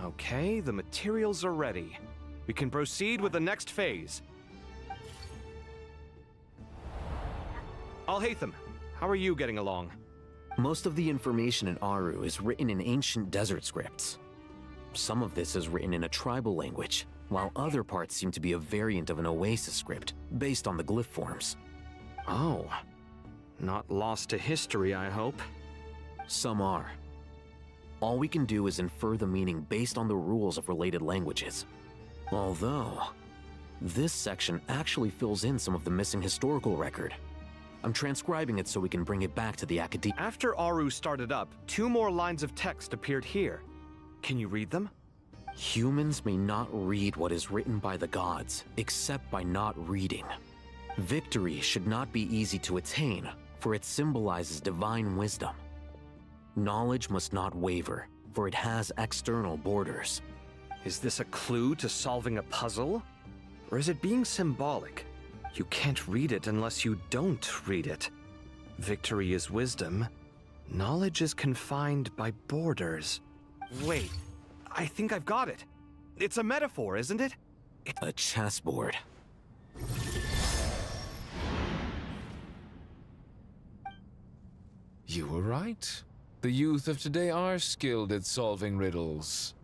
Okay, the materials are ready. We can proceed with the next phase. Alhaitham, how are you getting along? Most of the information in Aru is written in ancient desert scripts. Some of this is written in a tribal language, while other parts seem to be a variant of an oasis script, based on the glyph forms. Oh. Not lost to history, I hope. Some are. All we can do is infer the meaning based on the rules of related languages. Although, this section actually fills in some of the missing historical record. I'm transcribing it so we can bring it back to the academy. After Aru started up, 2 more lines of text appeared here. Can you read them? Humans may not read what is written by the gods, except by not reading. Victory should not be easy to attain, for it symbolizes divine wisdom. Knowledge must not waver, for it has external borders. Is this a clue to solving a puzzle? Or is it being symbolic? You can't read it unless you don't read it. Victory is wisdom. Knowledge is confined by borders. Wait, I think I've got it. It's a metaphor, isn't it? A chessboard. You were right. The youth of today are skilled at solving riddles.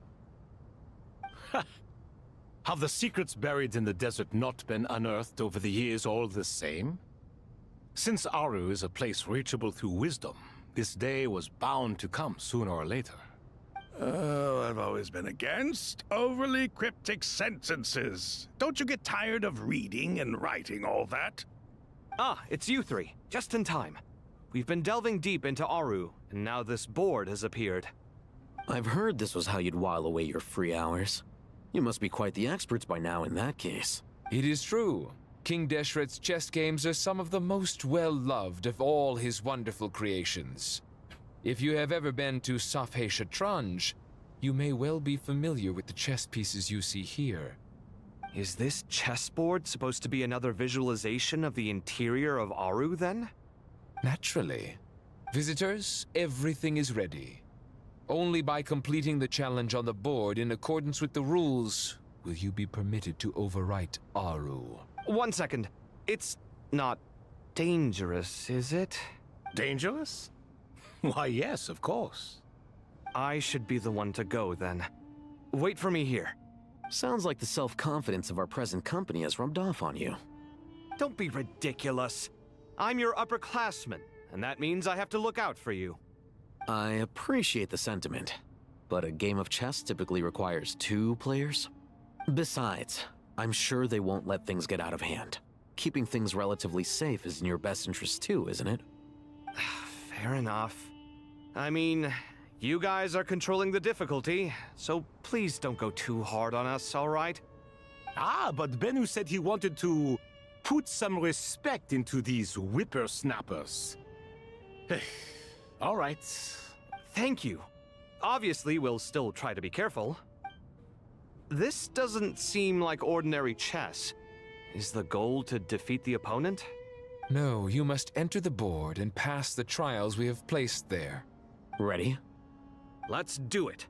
Have the secrets buried in the desert not been unearthed over the years all the same? Since Aru is a place reachable through wisdom, this day was bound to come sooner or later. Oh, I've always been against overly cryptic sentences. Don't you get tired of reading and writing all that? Ah, it's you 3. Just in time. We've been delving deep into Aru, and now this board has appeared. I've heard this was how you'd while away your free hours. You must be quite the experts by now in that case. It is true. King Deshret's chess games are some of the most well-loved of all his wonderful creations. If you have ever been to Safhe Shatranj, you may well be familiar with the chess pieces you see here. Is this chessboard supposed to be another visualization of the interior of Aru, then? Naturally. Visitors, everything is ready. Only by completing the challenge on the board in accordance with the rules will you be permitted to overwrite Aru. 1 second. It's not dangerous, is it? Dangerous? Why, yes, of course. I should be the one to go, then. Wait for me here. Sounds like the self-confidence of our present company has rubbed off on you. Don't be ridiculous. I'm your upperclassman, and that means I have to look out for you. I appreciate the sentiment, but a game of chess typically requires 2 players. Besides, I'm sure they won't let things get out of hand. Keeping things relatively safe is in your best interest too, isn't it? Fair enough. I mean, you guys are controlling the difficulty, so please don't go too hard on us, all right? Ah, but Bennu said he wanted to put some respect into these whippersnappers. All right. Thank you. Obviously, we'll still try to be careful. This doesn't seem like ordinary chess. Is the goal to defeat the opponent? No, you must enter the board and pass the trials we have placed there. Ready? Let's do it.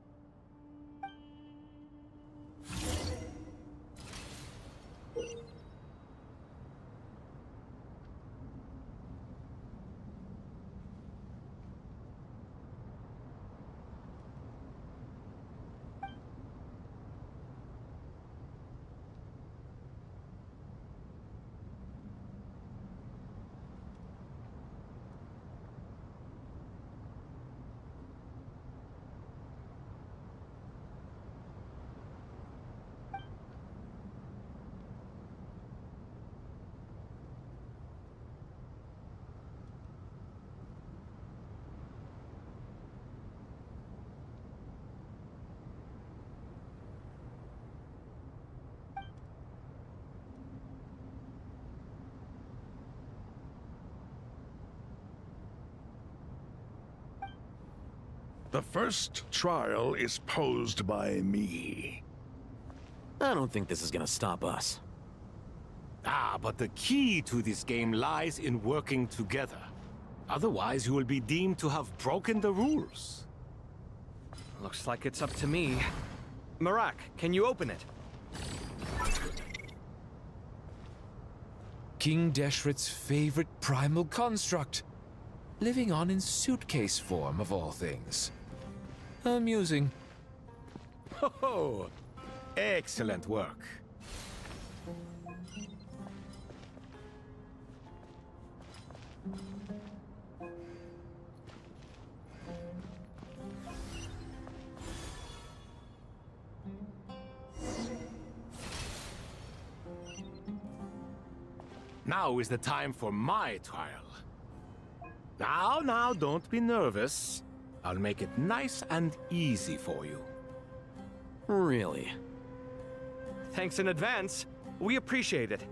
The first trial is posed by me. I don't think this is gonna stop us. Ah, but the key to this game lies in working together. Otherwise, you will be deemed to have broken the rules. Looks like it's up to me. Marak, can you open it? King Deshret's favorite primal construct. Living on in suitcase form, of all things. Amusing. Ho-ho! Excellent work. Now is the time for my trial. Now, don't be nervous. I'll make it nice and easy for you. Really? Thanks in advance. We appreciate it.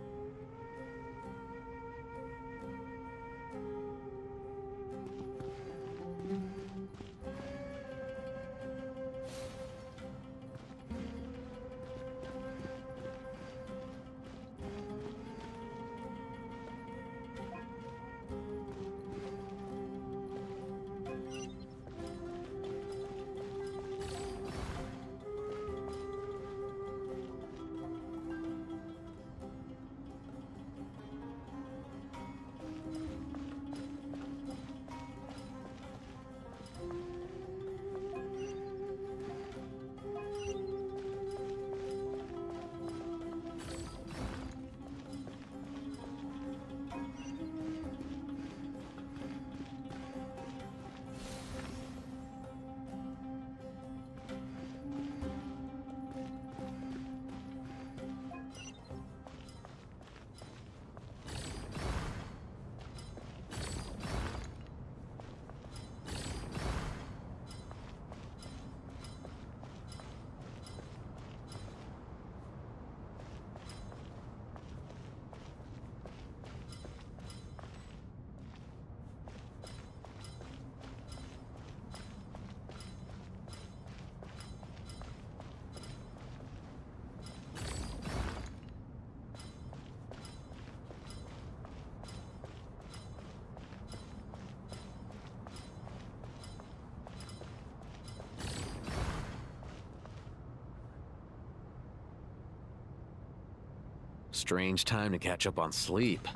Strange time to catch up on sleep.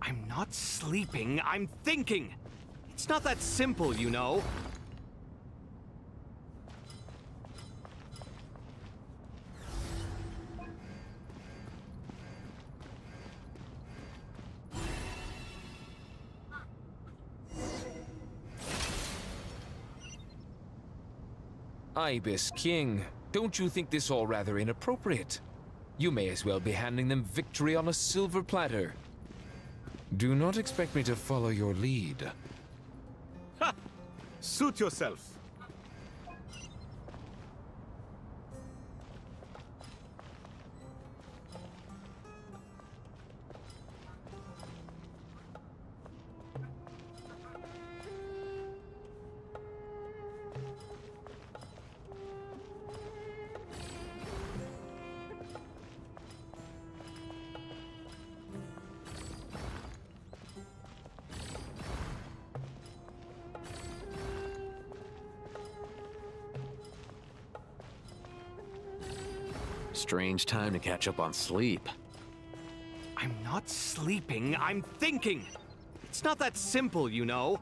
I'm not sleeping, I'm thinking! It's not that simple, you know. Ibis King, don't you think this all rather inappropriate? You may as well be handing them victory on a silver platter. Do not expect me to follow your lead. Ha! Suit yourself. Strange time to catch up on sleep. I'm not sleeping, I'm thinking! It's not that simple, you know.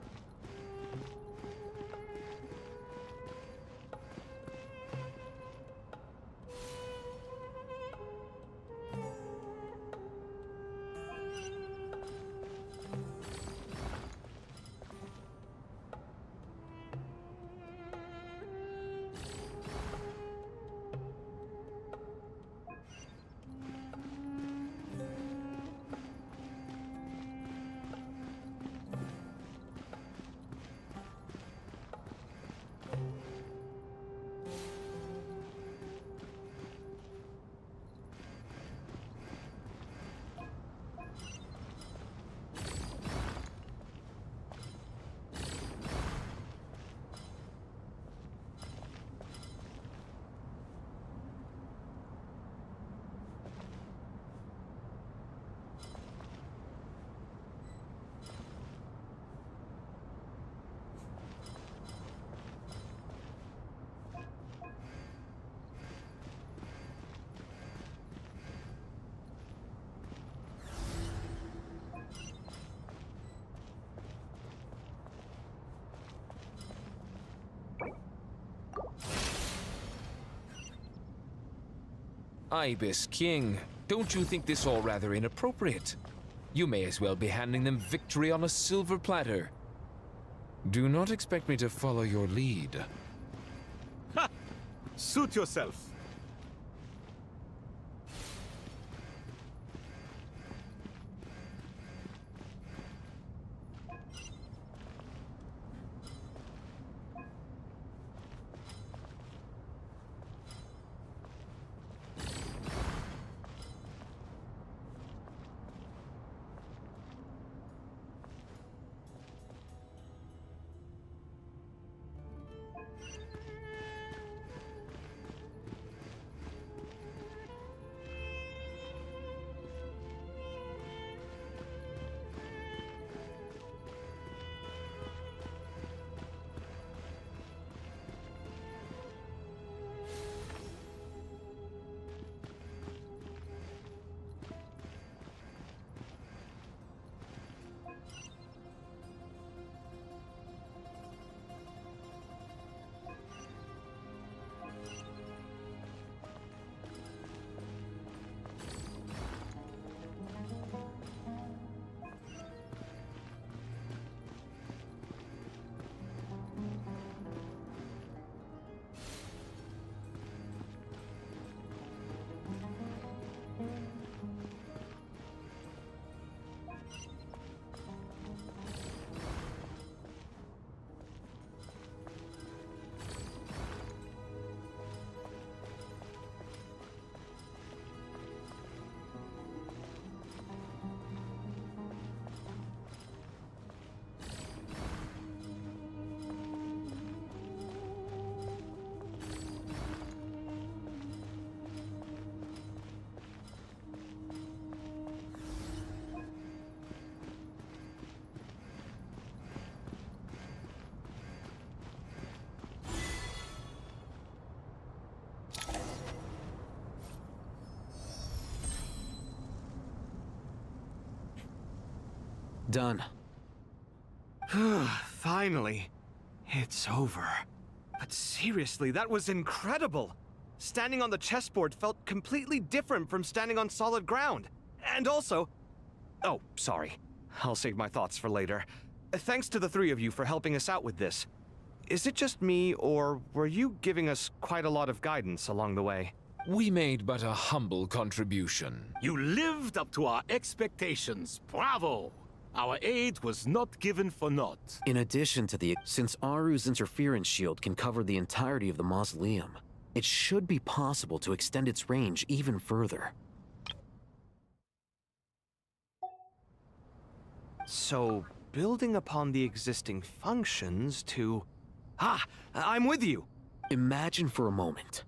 Ibis King, don't you think this all rather inappropriate? You may as well be handing them victory on a silver platter. Do not expect me to follow your lead. Ha! Suit yourself. Done. Finally. It's over. But seriously, that was incredible. Standing on the chessboard felt completely different from standing on solid ground. And also... Oh, sorry. I'll save my thoughts for later. Thanks to the three of you for helping us out with this. is it just me, or were you giving us quite a lot of guidance along the way? We made but a humble contribution. You lived up to our expectations. Bravo! Our aid was not given for naught. In addition to since Aru's interference shield can cover the entirety of the mausoleum, it should be possible to extend its range even further. So, building upon the existing functions to... Ah! I'm with you! Imagine for a moment.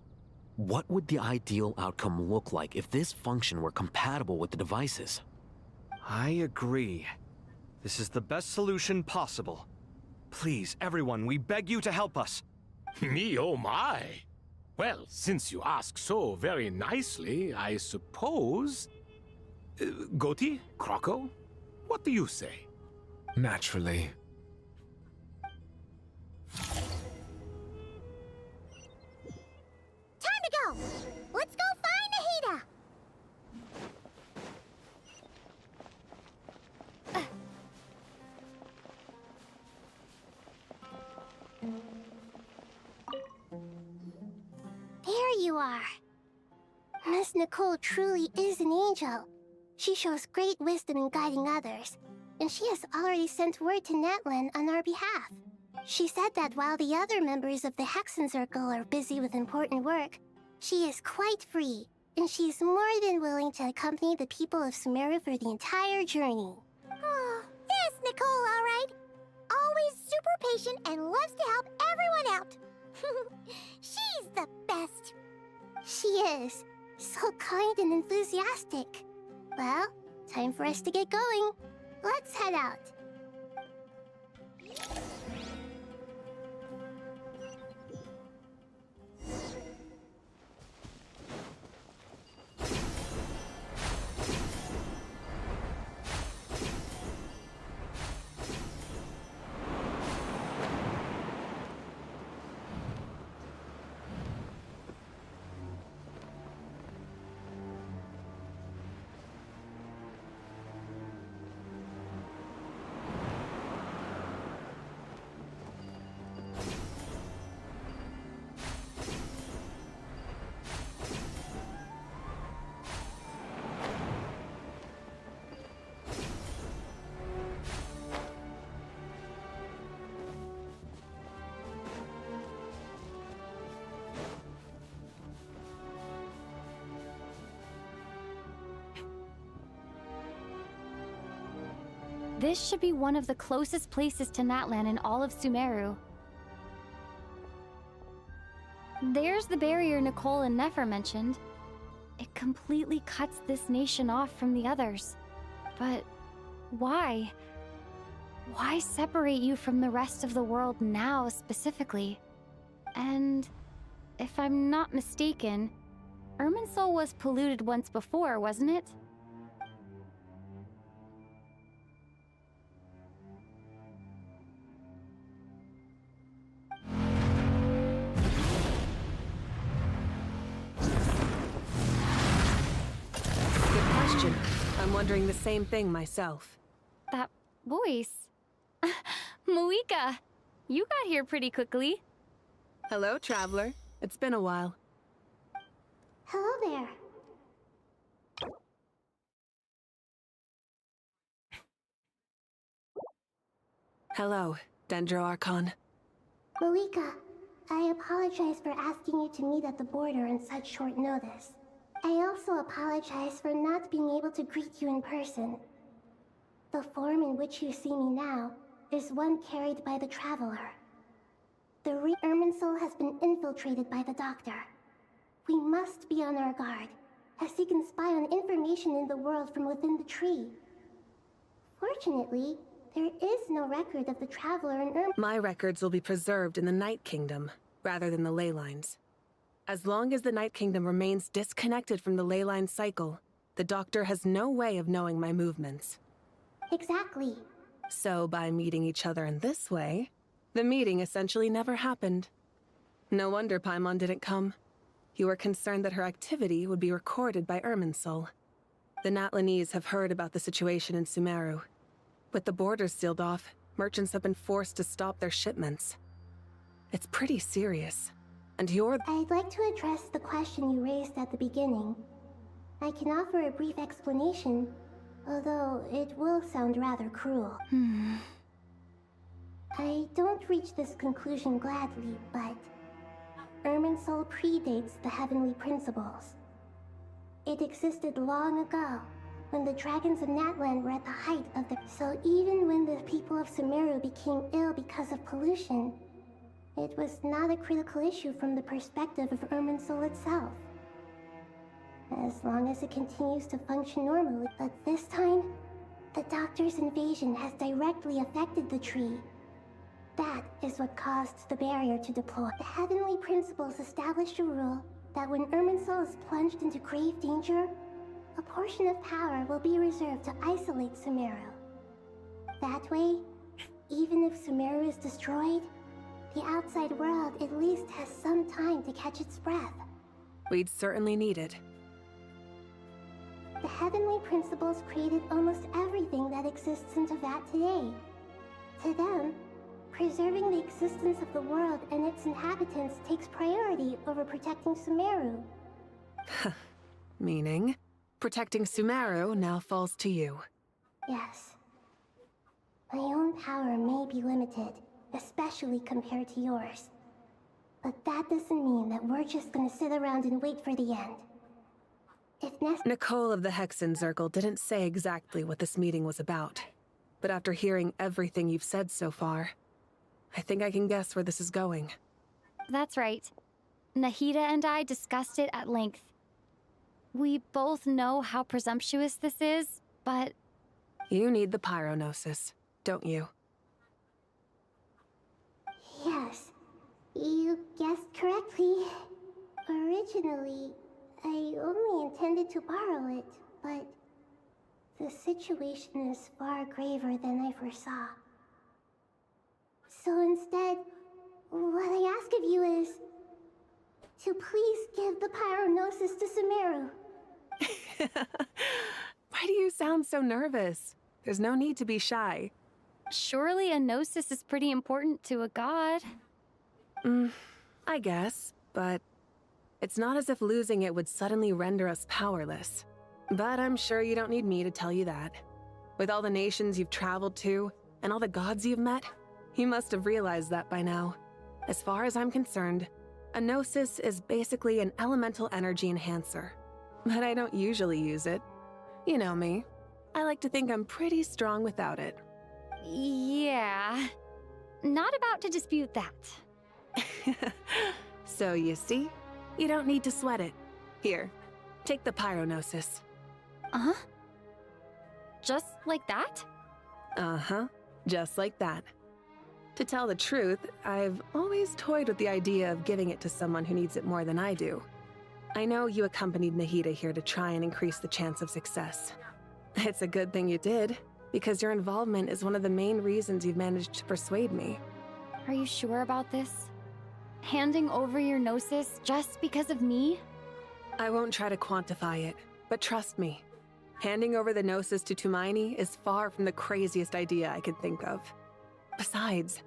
What would the ideal outcome look like if this function were compatible with the devices? I agree. This is the best solution possible. Please, everyone, we beg you to help us. Me, oh my! Well, since you ask so very nicely, I suppose... Goti? Croco? What do you say? Naturally. Time to go! Let's go find Nahida! There you are. Miss Nicole truly is an angel. She shows great wisdom in guiding others, and she has already sent word to Natlan on our behalf. She said that while the other members of the Hexen Circle are busy with important work, she is quite free, and she is more than willing to accompany the people of Sumeru for the entire journey. Oh, yes, Nicole, all right. Always super patient and loves to help everyone out. She's the best. She is. So kind and enthusiastic. Well, time for us to get going. Let's head out. This should be one of the closest places to Natlan in all of Sumeru. There's the barrier Nicole and Nefer mentioned. It completely cuts this nation off from the others. But why? Why separate you from the rest of the world now, specifically? And if I'm not mistaken, Irminsul was polluted once before, wasn't it? I'm wondering the same thing myself. That voice. Moika! You got here pretty quickly. Hello, traveler. It's been a while. Hello there. Hello, Dendro Archon. Moika, I apologize for asking you to meet at the border on such short notice. I also apologize for not being able to greet you in person. The form in which you see me now is one carried by the Traveler. The Irminsul has been infiltrated by the Doctor. We must be on our guard, as he can spy on information in the world from within the tree. Fortunately, there is no record of the Traveler in Irminsul. My records will be preserved in the Night Kingdom, rather than the ley lines. As long as the Night Kingdom remains disconnected from the ley line cycle, the Doctor has no way of knowing my movements. Exactly. So by meeting each other in this way, the meeting essentially never happened. No wonder Paimon didn't come. You were concerned that her activity would be recorded by Irminsul. The Natlanese have heard about the situation in Sumeru. With the borders sealed off, merchants have been forced to stop their shipments. It's pretty serious. And you're... I'd like to address the question you raised at the beginning. I can offer a brief explanation, although it will sound rather cruel. I don't reach this conclusion gladly, but Irminsul predates the heavenly principles. It existed long ago, when the dragons of Natlan were at the height of their... So even when the people of Sumeru became ill because of pollution, it was not a critical issue from the perspective of Irminsul itself. As long as it continues to function normally. But this time, the Doctor's invasion has directly affected the tree. That is what caused the barrier to deploy. The heavenly principles established a rule that when Irminsul is plunged into grave danger, a portion of power will be reserved to isolate Sumeru. That way, even if Sumeru is destroyed, the outside world at least has some time to catch its breath. We'd certainly need it. The heavenly principles created almost everything that exists in Teyvat today. To them, preserving the existence of the world and its inhabitants takes priority over protecting Sumeru. Meaning, protecting Sumeru now falls to you. Yes. My own power may be limited, especially compared to yours. But that doesn't mean that we're just gonna sit around and wait for the end. Nicole of the Hexen Circle didn't say exactly what this meeting was about. But after hearing everything you've said so far, I think I can guess where this is going. That's right. Nahida and I discussed it at length. We both know how presumptuous this is, but... You need the pyronosis, don't you? Yes, you guessed correctly. Originally, I only intended to borrow it, but the situation is far graver than I foresaw. So instead, what I ask of you is to please give the pyronosis to Sumeru. Why do you sound so nervous? There's no need to be shy. Surely a gnosis is pretty important to a god. I guess, but it's not as if losing it would suddenly render us powerless. But I'm sure you don't need me to tell you that. With all the nations you've traveled to, and all the gods you've met, you must have realized that by now. As far as I'm concerned, a gnosis is basically an elemental energy enhancer. But I don't usually use it. You know me. I like to think I'm pretty strong without it. Yeah. Not about to dispute that. So you see? You don't need to sweat it. Here, take the pyronosis. Uh-huh? Just like that? Uh-huh. Just like that. To tell the truth, I've always toyed with the idea of giving it to someone who needs it more than I do. I know you accompanied Nahida here to try and increase the chance of success. It's a good thing you did, because your involvement is one of the main reasons you've managed to persuade me. Are you sure about this? Handing over your gnosis just because of me? I won't try to quantify it, but trust me. Handing over the gnosis to Tumaini is far from the craziest idea I could think of. Besides,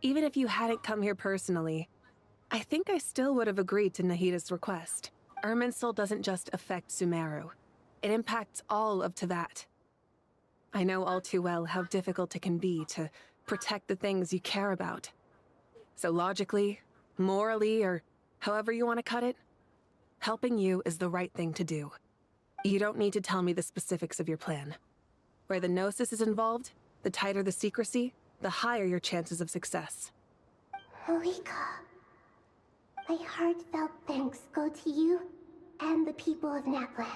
even if you hadn't come here personally, I think I still would have agreed to Nahida's request. Irminsul doesn't just affect Sumeru. It impacts all of Teyvat. I know all too well how difficult it can be to protect the things you care about. So logically, morally, or however you want to cut it, helping you is the right thing to do. You don't need to tell me the specifics of your plan. Where the gnosis is involved, the tighter the secrecy, the higher your chances of success. Malika, my heartfelt thanks go to you and the people of Natlan.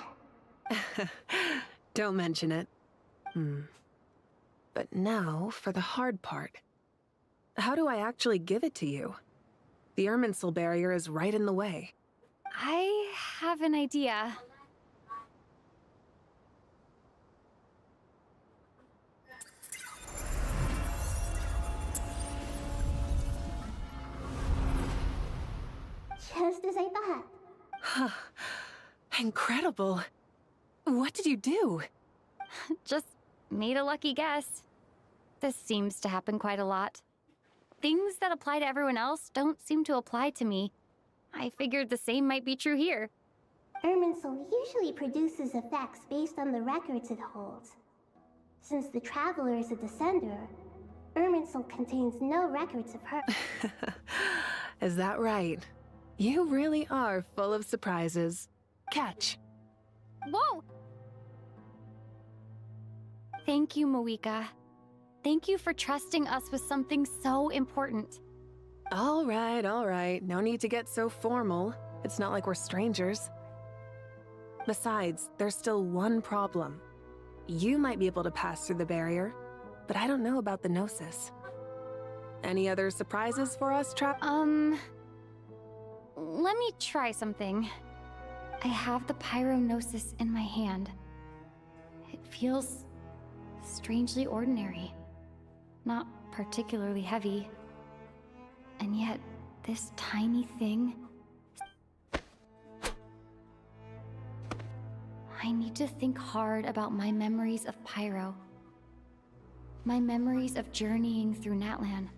Don't mention it. But now for the hard part. How do I actually give it to you? The Irminsul barrier is right in the way. I have an idea. Just as I thought. Incredible. What did you do? Just made a lucky guess. This seems to happen quite a lot. things that apply to everyone else don't seem to apply to me. I figured the same might be true here. Irminsul usually produces effects based on the records it holds. Since the Traveler is a descender, Irminsul contains no records of her. Is that right? You really are full of surprises. Catch. Whoa! Thank you, Moika. Thank you for trusting us with something so important. All right. No need to get so formal. It's not like we're strangers. Besides, there's still one problem. You might be able to pass through the barrier, but I don't know about the Gnosis. Any other surprises for us, Let me try something. I have the Pyrognosis in my hand. It feels strangely ordinary. Not particularly heavy. And yet, this tiny thing... I need to think hard about my memories of Pyro. My memories of journeying through Natlan.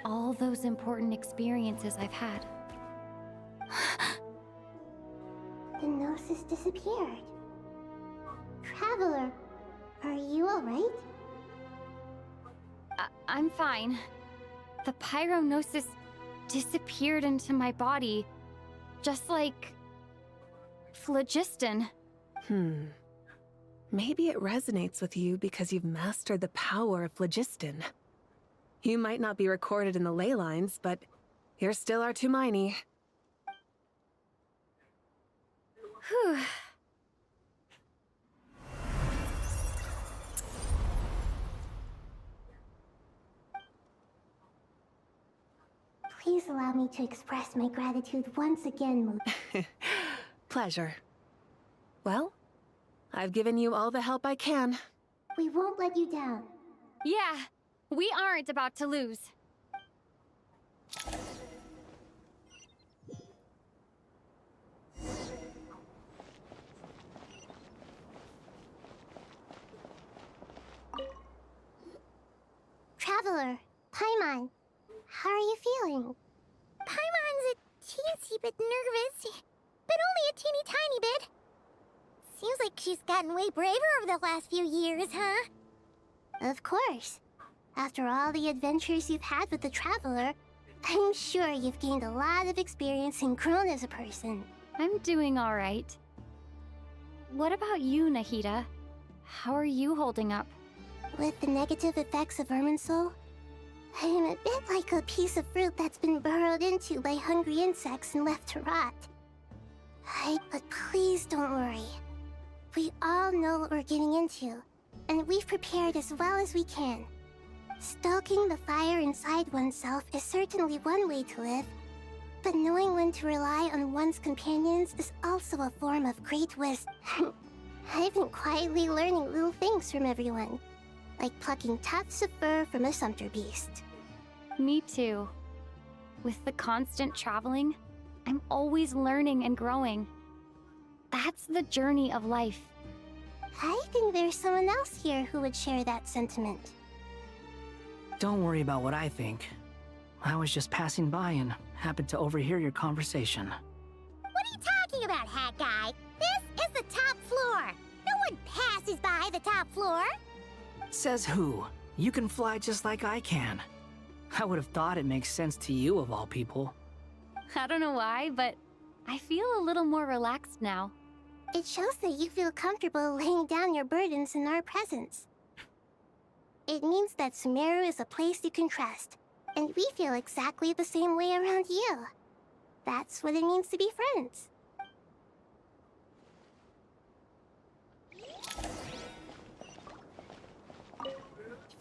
All those important experiences I've had. The Gnosis disappeared. Traveler, are you alright? I'm fine. The Pyrognosis disappeared into my body, just like phlogiston. Maybe it resonates with you because you've mastered the power of phlogiston. You might not be recorded in the ley lines, but you're still our Tumini. Whew. Please allow me to express my gratitude once again, Mo. Pleasure. Well, I've given you all the help I can. We won't let you down. Yeah, we aren't about to lose. Traveler, Paimon, how are you feeling? Paimon's a teensy bit nervous, but only a teeny tiny bit. Seems like she's gotten way braver over the last few years, huh? Of course. After all the adventures you've had with the Traveler, I'm sure you've gained a lot of experience and grown as a person. I'm doing all right. What about you, Nahida? How are you holding up? With the negative effects of Irminsul, I am a bit like a piece of fruit that's been burrowed into by hungry insects and left to rot. But please don't worry. We all know what we're getting into, and we've prepared as well as we can. Stoking the fire inside oneself is certainly one way to live, but knowing when to rely on one's companions is also a form of great wisdom. I've been quietly learning little things from everyone, like plucking tufts of fur from a sumpter beast. Me too. With the constant traveling, I'm always learning and growing. That's the journey of life. I think there's someone else here who would share that sentiment. Don't worry about what I think. I was just passing by and happened to overhear your conversation. What are you talking about, hat guy? This is the top floor. No one passes by the top floor. Says who? You can fly just like I can. I would have thought it makes sense to you of all people. I don't know why, but I feel a little more relaxed now. It shows that you feel comfortable laying down your burdens in our presence. It means that Sumeru is a place you can trust, and we feel exactly the same way around you. That's what it means to be friends.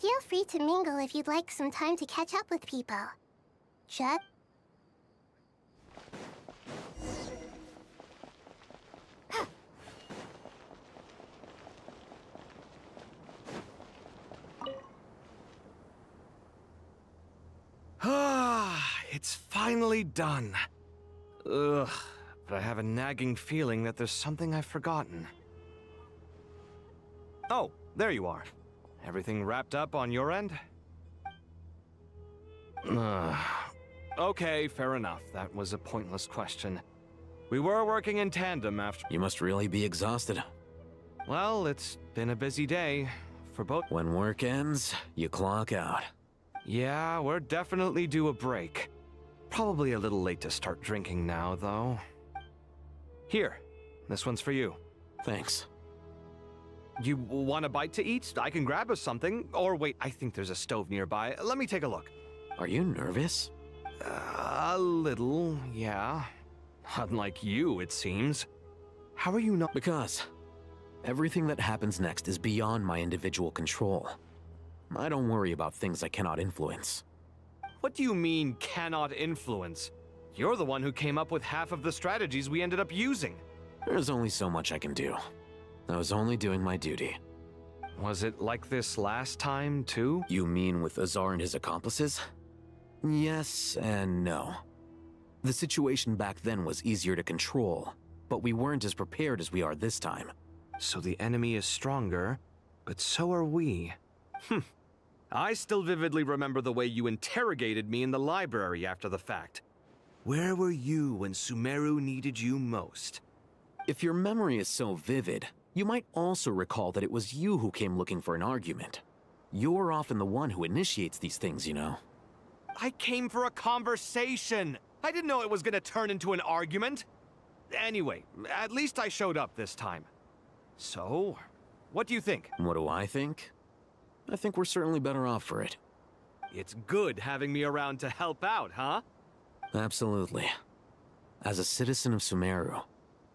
Feel free to mingle if you'd like some time to catch up with people. Chuck? It's finally done. Ugh, but I have a nagging feeling that there's something I've forgotten. Oh, there you are. Everything wrapped up on your end? Okay, fair enough. That was a pointless question. We were working in tandem after... You must really be exhausted. Well, it's been a busy day for both... When work ends, you clock out. Yeah, we're definitely due a break. Probably a little late to start drinking now, though. Here, this one's for you. Thanks. You want a bite to eat? I can grab us something. Or wait, I think there's a stove nearby. Let me take a look. Are you nervous? A little, yeah. Unlike you, it seems. How are you not? Because everything that happens next is beyond my individual control. I don't worry about things I cannot influence. What do you mean, cannot influence? You're the one who came up with half of the strategies we ended up using. There's only so much I can do. I was only doing my duty. Was it like this last time, too? You mean with Azar and his accomplices? Yes and no. The situation back then was easier to control, but we weren't as prepared as we are this time. So the enemy is stronger, but so are we. I still vividly remember the way you interrogated me in the library after the fact. Where were you when Sumeru needed you most? If your memory is so vivid, you might also recall that it was you who came looking for an argument. You're often the one who initiates these things, you know. I came for a conversation! I didn't know it was gonna turn into an argument! Anyway, at least I showed up this time. So, what do you think? What do I think? I think we're certainly better off for it. It's good having me around to help out, huh? Absolutely. As a citizen of Sumeru,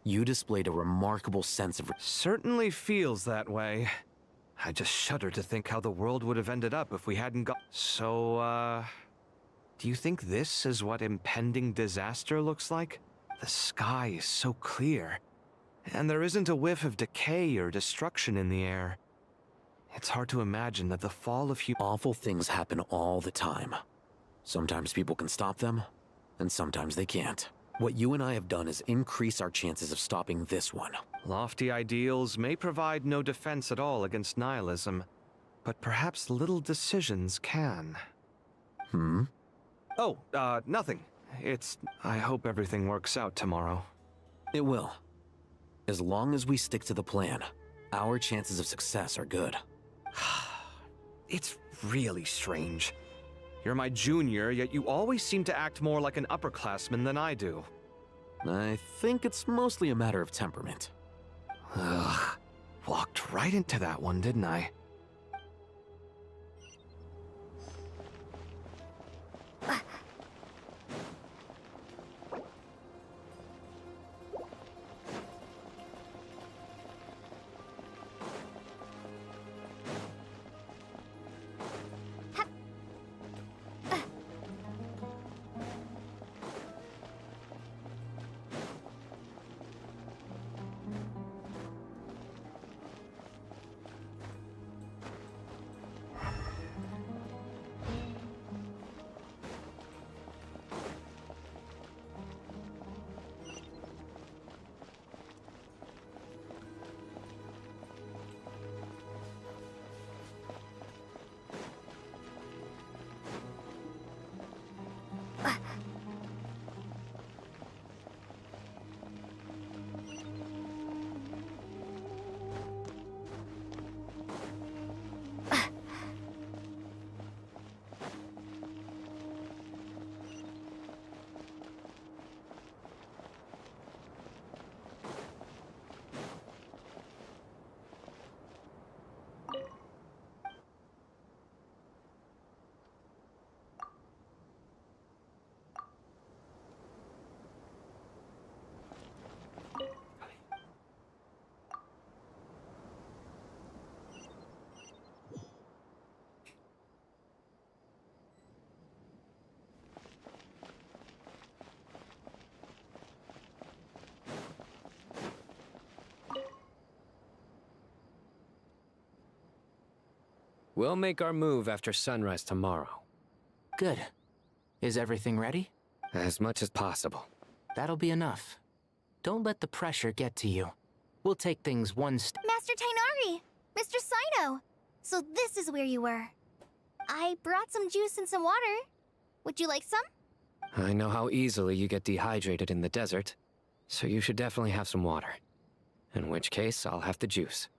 you displayed a remarkable sense of... Certainly feels that way. I just shudder to think how the world would have ended up if we hadn't got... So, do you think this is what impending disaster looks like? The sky is so clear, and there isn't a whiff of decay or destruction in the air. It's hard to imagine that the fall of Awful things happen all the time. Sometimes people can stop them, and sometimes they can't. What you and I have done is increase our chances of stopping this one. Lofty ideals may provide no defense at all against nihilism, but perhaps little decisions can. Oh, nothing. I hope everything works out tomorrow. It will. As long as we stick to the plan, our chances of success are good. It's really strange. You're my junior, yet you always seem to act more like an upperclassman than I do. I think it's mostly a matter of temperament. Ugh. Walked right into that one, didn't I? We'll make our move after sunrise tomorrow. Good. Is everything ready? As much as possible. That'll be enough. Don't let the pressure get to you. We'll take things one step. Master Tainari! Mr. Sino! So this is where you were. I brought some juice and some water. Would you like some? I know how easily you get dehydrated in the desert, so you should definitely have some water. In which case, I'll have the juice.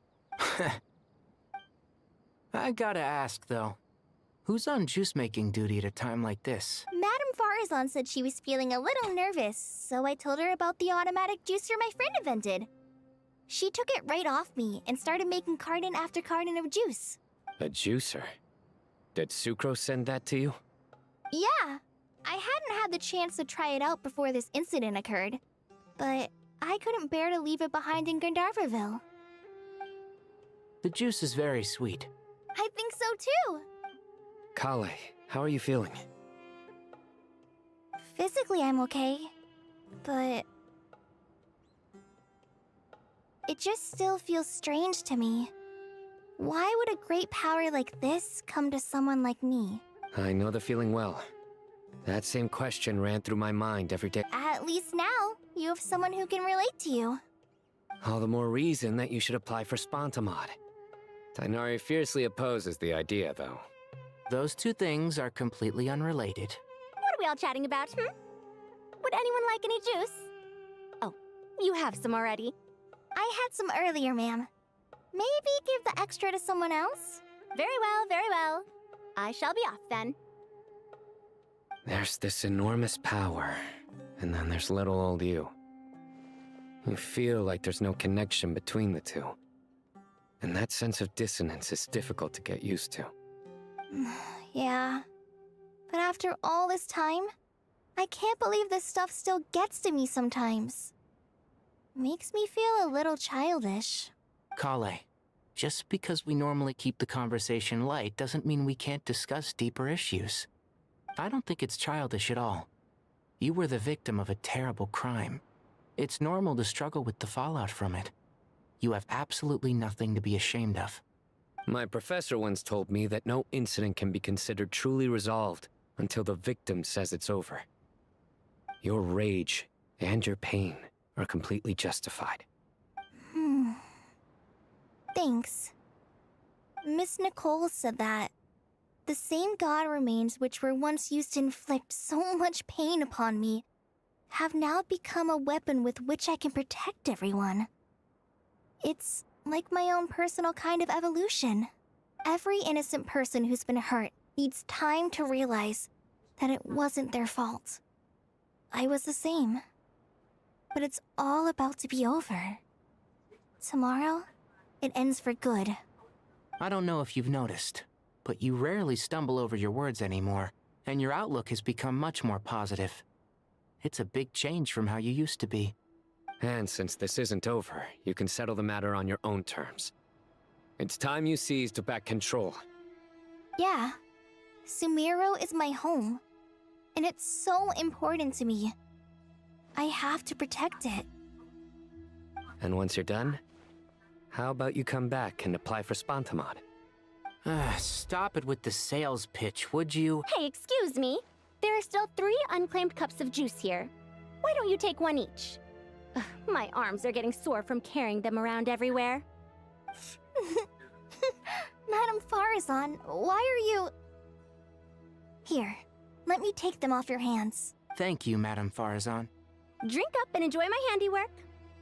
I gotta ask, though. Who's on juice-making duty at a time like this? Madame Farazan said she was feeling a little nervous, so I told her about the automatic juicer my friend invented. She took it right off me and started making carton after carton of juice. A juicer? Did Sucrose send that to you? Yeah, I hadn't had the chance to try it out before this incident occurred, but I couldn't bear to leave it behind in Gandharvaville. The juice is very sweet. I think so too. Kale, how are you feeling? Physically, I'm okay, but it just still feels strange to me. Why would a great power like this come to someone like me? I know the feeling well. That same question ran through my mind every day. At least now, you have someone who can relate to you. All the more reason that you should apply for Spontamod. Tighnari fiercely opposes the idea, though. Those two things are completely unrelated. What are we all chatting about, Would anyone like any juice? Oh, you have some already. I had some earlier, ma'am. Maybe give the extra to someone else? Very well, very well. I shall be off then. There's this enormous power, and then there's little old you. You feel like there's no connection between the two. And that sense of dissonance is difficult to get used to. Yeah. But after all this time, I can't believe this stuff still gets to me sometimes. Makes me feel a little childish. Kale, just because we normally keep the conversation light doesn't mean we can't discuss deeper issues. I don't think it's childish at all. You were the victim of a terrible crime. It's normal to struggle with the fallout from it. You have absolutely nothing to be ashamed of. My professor once told me that no incident can be considered truly resolved until the victim says it's over. Your rage and your pain are completely justified. Thanks. Miss Nicole said that the same god remains which were once used to inflict so much pain upon me have now become a weapon with which I can protect everyone. It's like my own personal kind of evolution. Every innocent person who's been hurt needs time to realize that it wasn't their fault. I was the same. But it's all about to be over. Tomorrow, it ends for good. I don't know if you've noticed, but you rarely stumble over your words anymore, and your outlook has become much more positive. It's a big change from how you used to be. And since this isn't over, you can settle the matter on your own terms. It's time you seized back control. Yeah. Sumeru is my home. And it's so important to me. I have to protect it. And once you're done, how about you come back and apply for Spontamod? Stop it with the sales pitch, would you? Hey, excuse me. There are still 3 unclaimed cups of juice here. Why don't you take one each? Ugh, my arms are getting sore from carrying them around everywhere. Madame Farazan, why are you... Here, let me take them off your hands. Thank you, Madame Farazan. Drink up and enjoy my handiwork.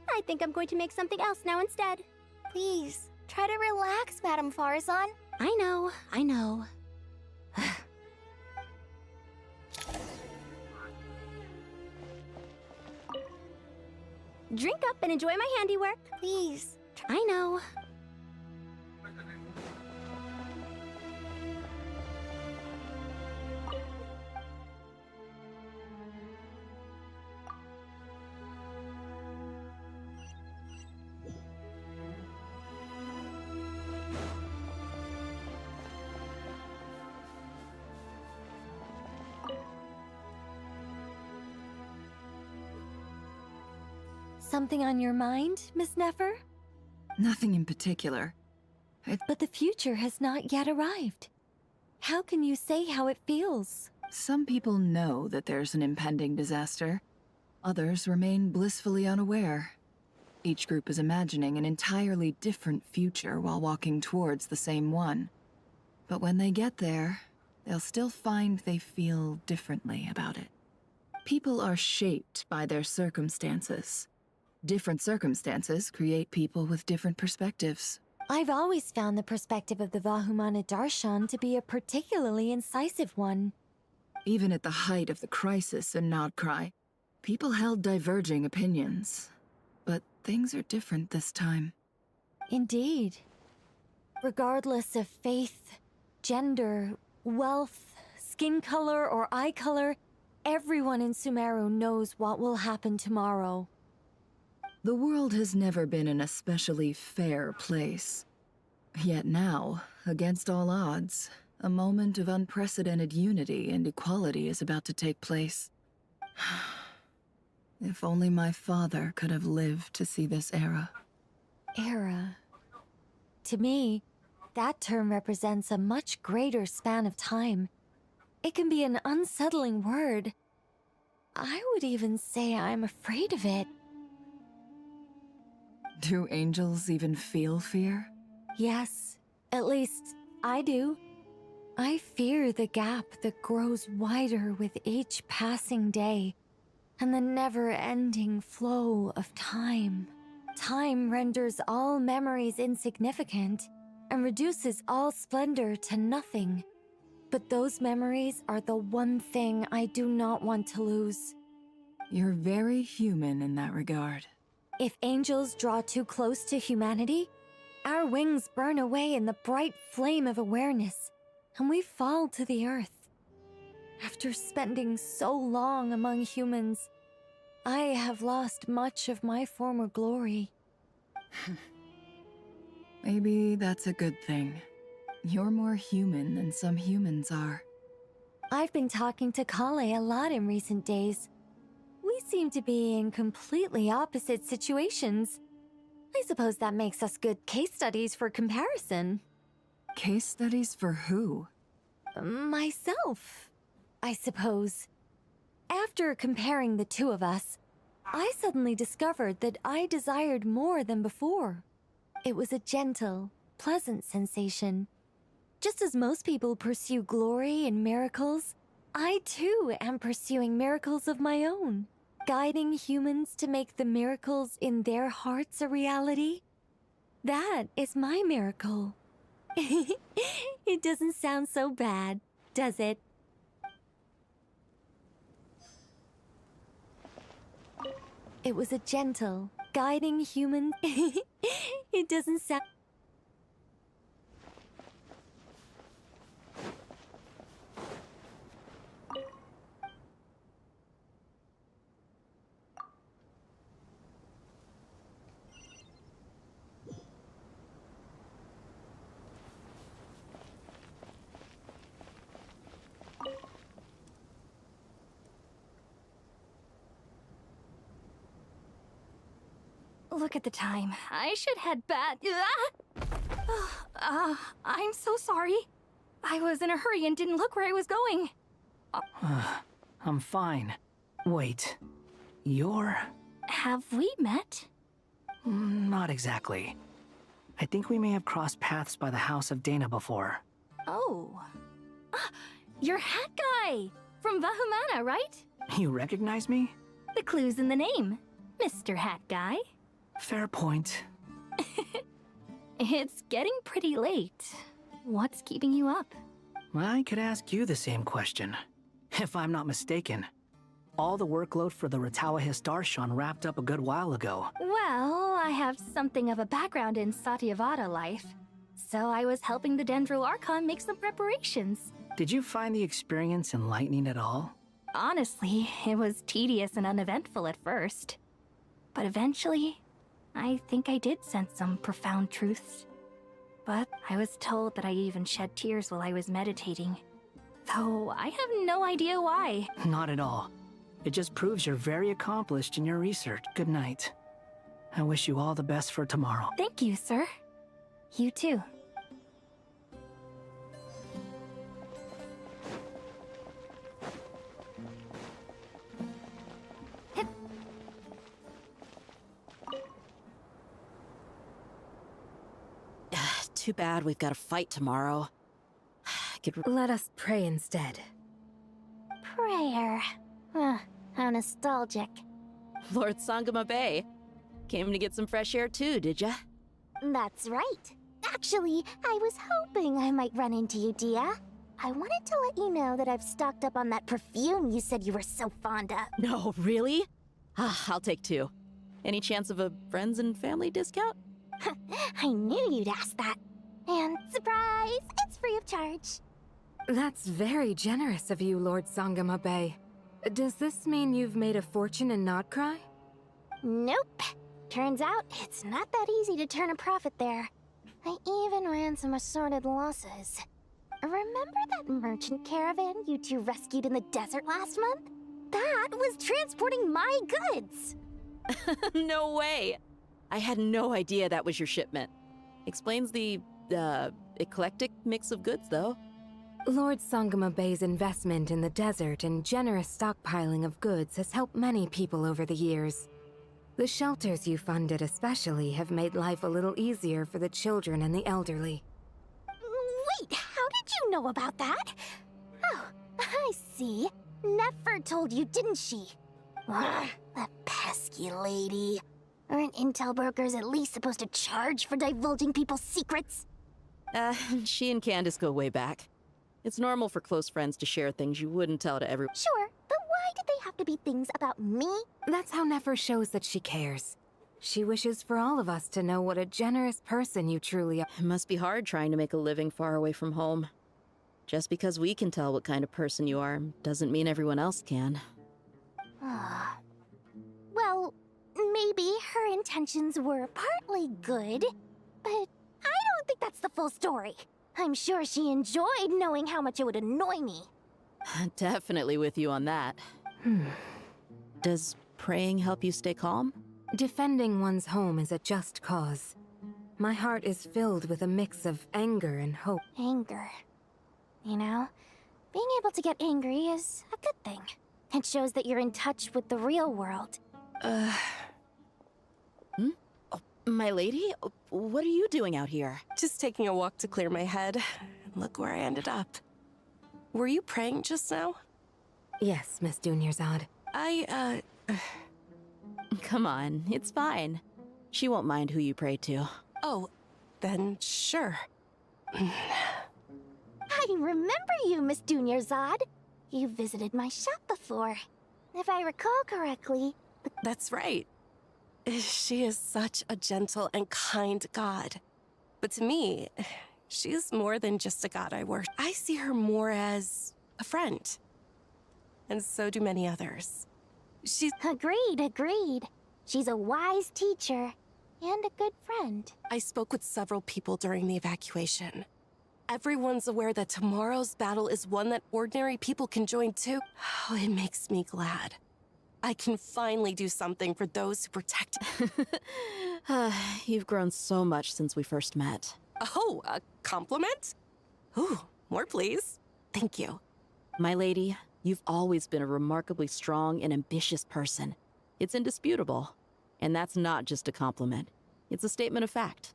I think I'm going to make something else now instead. Please, try to relax, Madame Farazan. I know, I know. Drink up and enjoy my handiwork. Please. I know. Something on your mind, Miss Nefer? Nothing in particular. But the future has not yet arrived. How can you say how it feels? Some people know that there's an impending disaster. Others remain blissfully unaware. Each group is imagining an entirely different future while walking towards the same one. But when they get there, they'll still find they feel differently about it. People are shaped by their circumstances. Different circumstances create people with different perspectives. I've always found the perspective of the Vahumana Darshan to be a particularly incisive one. Even at the height of the crisis in Nodcry, people held diverging opinions. But things are different this time. Indeed. Regardless of faith, gender, wealth, skin color, or eye color, everyone in Sumeru knows what will happen tomorrow. The world has never been an especially fair place. Yet now, against all odds, a moment of unprecedented unity and equality is about to take place. If only my father could have lived to see this era. Era. To me, that term represents a much greater span of time. It can be an unsettling word. I would even say I'm afraid of it. Do angels even feel fear? Yes, at least I do. I fear the gap that grows wider with each passing day, and the never-ending flow of time. Time renders all memories insignificant, and reduces all splendor to nothing. But those memories are the one thing I do not want to lose. You're very human in that regard. If angels draw too close to humanity, our wings burn away in the bright flame of awareness, and we fall to the earth. After spending so long among humans, I have lost much of my former glory. Maybe that's a good thing. You're more human than some humans are. I've been talking to Kale a lot in recent days. We seem to be in completely opposite situations. I suppose that makes us good case studies for comparison. Case studies for who? Myself, I suppose. After comparing the two of us, I suddenly discovered that I desired more than before. It was a gentle, pleasant sensation. Just as most people pursue glory and miracles, I too am pursuing miracles of my own. Guiding humans to make the miracles in their hearts a reality. That is my miracle. It doesn't sound so bad, does it? It was a gentle, guiding human. It doesn't sound... Look at the time. I should head back. I'm so sorry. I was in a hurry and didn't look where I was going. I'm fine. Wait. You're... Have we met? Not exactly. I think we may have crossed paths by the house of Dana before. Oh. You're Hat Guy! From Vahumana, right? You recognize me? The clue's in the name. Mr. Hat Guy. Fair point. It's getting pretty late. What's keeping you up? I could ask you the same question. If I'm not mistaken, all the workload for the Ratawa Darshan wrapped up a good while ago. Well, I have something of a background in Satyavada life, so I was helping the Dendro Archon make some preparations. Did you find the experience enlightening at all? Honestly, it was tedious and uneventful at first. But eventually, I think I did sense some profound truths. But I was told that I even shed tears while I was meditating. Though I have no idea why. Not at all. It just proves you're very accomplished in your research. Good night. I wish you all the best for tomorrow. Thank you, sir. You too. Too bad we've got to fight tomorrow. Let us pray instead. Prayer. How nostalgic. Lord Sangama Bay. Came to get some fresh air too, did ya? That's right. Actually, I was hoping I might run into you, Dia. I wanted to let you know that I've stocked up on that perfume you said you were so fond of. No, really? I'll take 2. Any chance of a friends and family discount? I knew you'd ask that. And surprise, it's free of charge. That's very generous of you, Lord Sangama Bay. Does this mean you've made a fortune in Nodcry? Nope. Turns out it's not that easy to turn a profit there. I even ran some assorted losses. Remember that merchant caravan you two rescued in the desert last month? That was transporting my goods! No way! I had no idea that was your shipment. Explains the, eclectic mix of goods, though. Lord Sangama Bay's investment in the desert and generous stockpiling of goods has helped many people over the years. The shelters you funded especially have made life a little easier for the children and the elderly. Wait, how did you know about that? Oh, I see. Nefer told you, didn't she? Ugh, that pesky lady. Aren't intel brokers at least supposed to charge for divulging people's secrets? She and Candace go way back. It's normal for close friends to share things you wouldn't tell to everyone. Sure, but why did they have to be things about me? That's how Nefer shows that she cares. She wishes for all of us to know what a generous person you truly are. It must be hard trying to make a living far away from home. Just because we can tell what kind of person you are doesn't mean everyone else can. Well, maybe her intentions were partly good, but I don't think that's the full story. I'm sure she enjoyed knowing how much it would annoy me. Definitely with you on that. Does praying help you stay calm? Defending one's home is a just cause. My heart is filled with a mix of anger and hope. Anger. You know, being able to get angry is a good thing. It shows that you're in touch with the real world. Oh, my lady? What are you doing out here? Just taking a walk to clear my head. Look where I ended up. Were you praying just now? Yes, Miss Dunyarzad. Come on, it's fine. She won't mind who you pray to. Oh, then sure. I remember you, Miss Dunyarzad. You visited my shop before. If I recall correctly... That's right. She is such a gentle and kind god. But to me, she is more than just a god I worship. I see her more as a friend. And so do many others. She's... Agreed. She's a wise teacher and a good friend. I spoke with several people during the evacuation. Everyone's aware that tomorrow's battle is one that ordinary people can join too. Oh, it makes me glad. I can finally do something for those who protect. You've grown so much since we first met. Oh, a compliment? Ooh, more please. Thank you. My lady, you've always been a remarkably strong and ambitious person. It's indisputable. And that's not just a compliment. It's a statement of fact.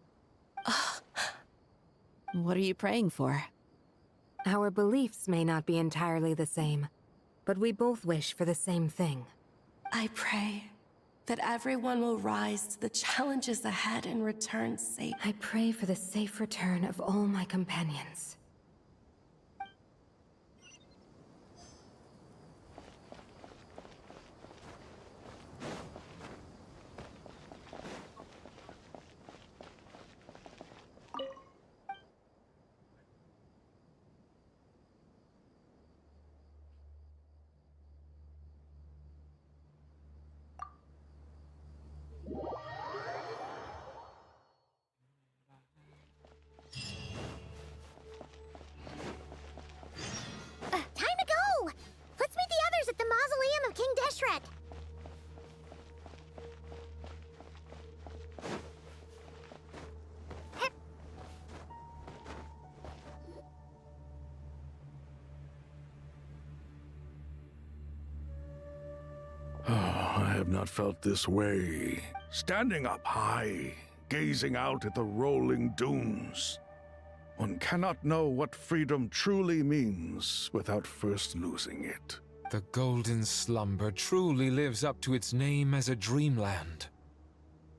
What are you praying for? Our beliefs may not be entirely the same, but we both wish for the same thing. I pray that everyone will rise to the challenges ahead and return safe. I pray for the safe return of all my companions. Time to go! Let's meet the others at the mausoleum of King Deshret. I have not felt this way. Standing up high, gazing out at the rolling dunes. One cannot know what freedom truly means without first losing it. The Golden Slumber truly lives up to its name as a dreamland.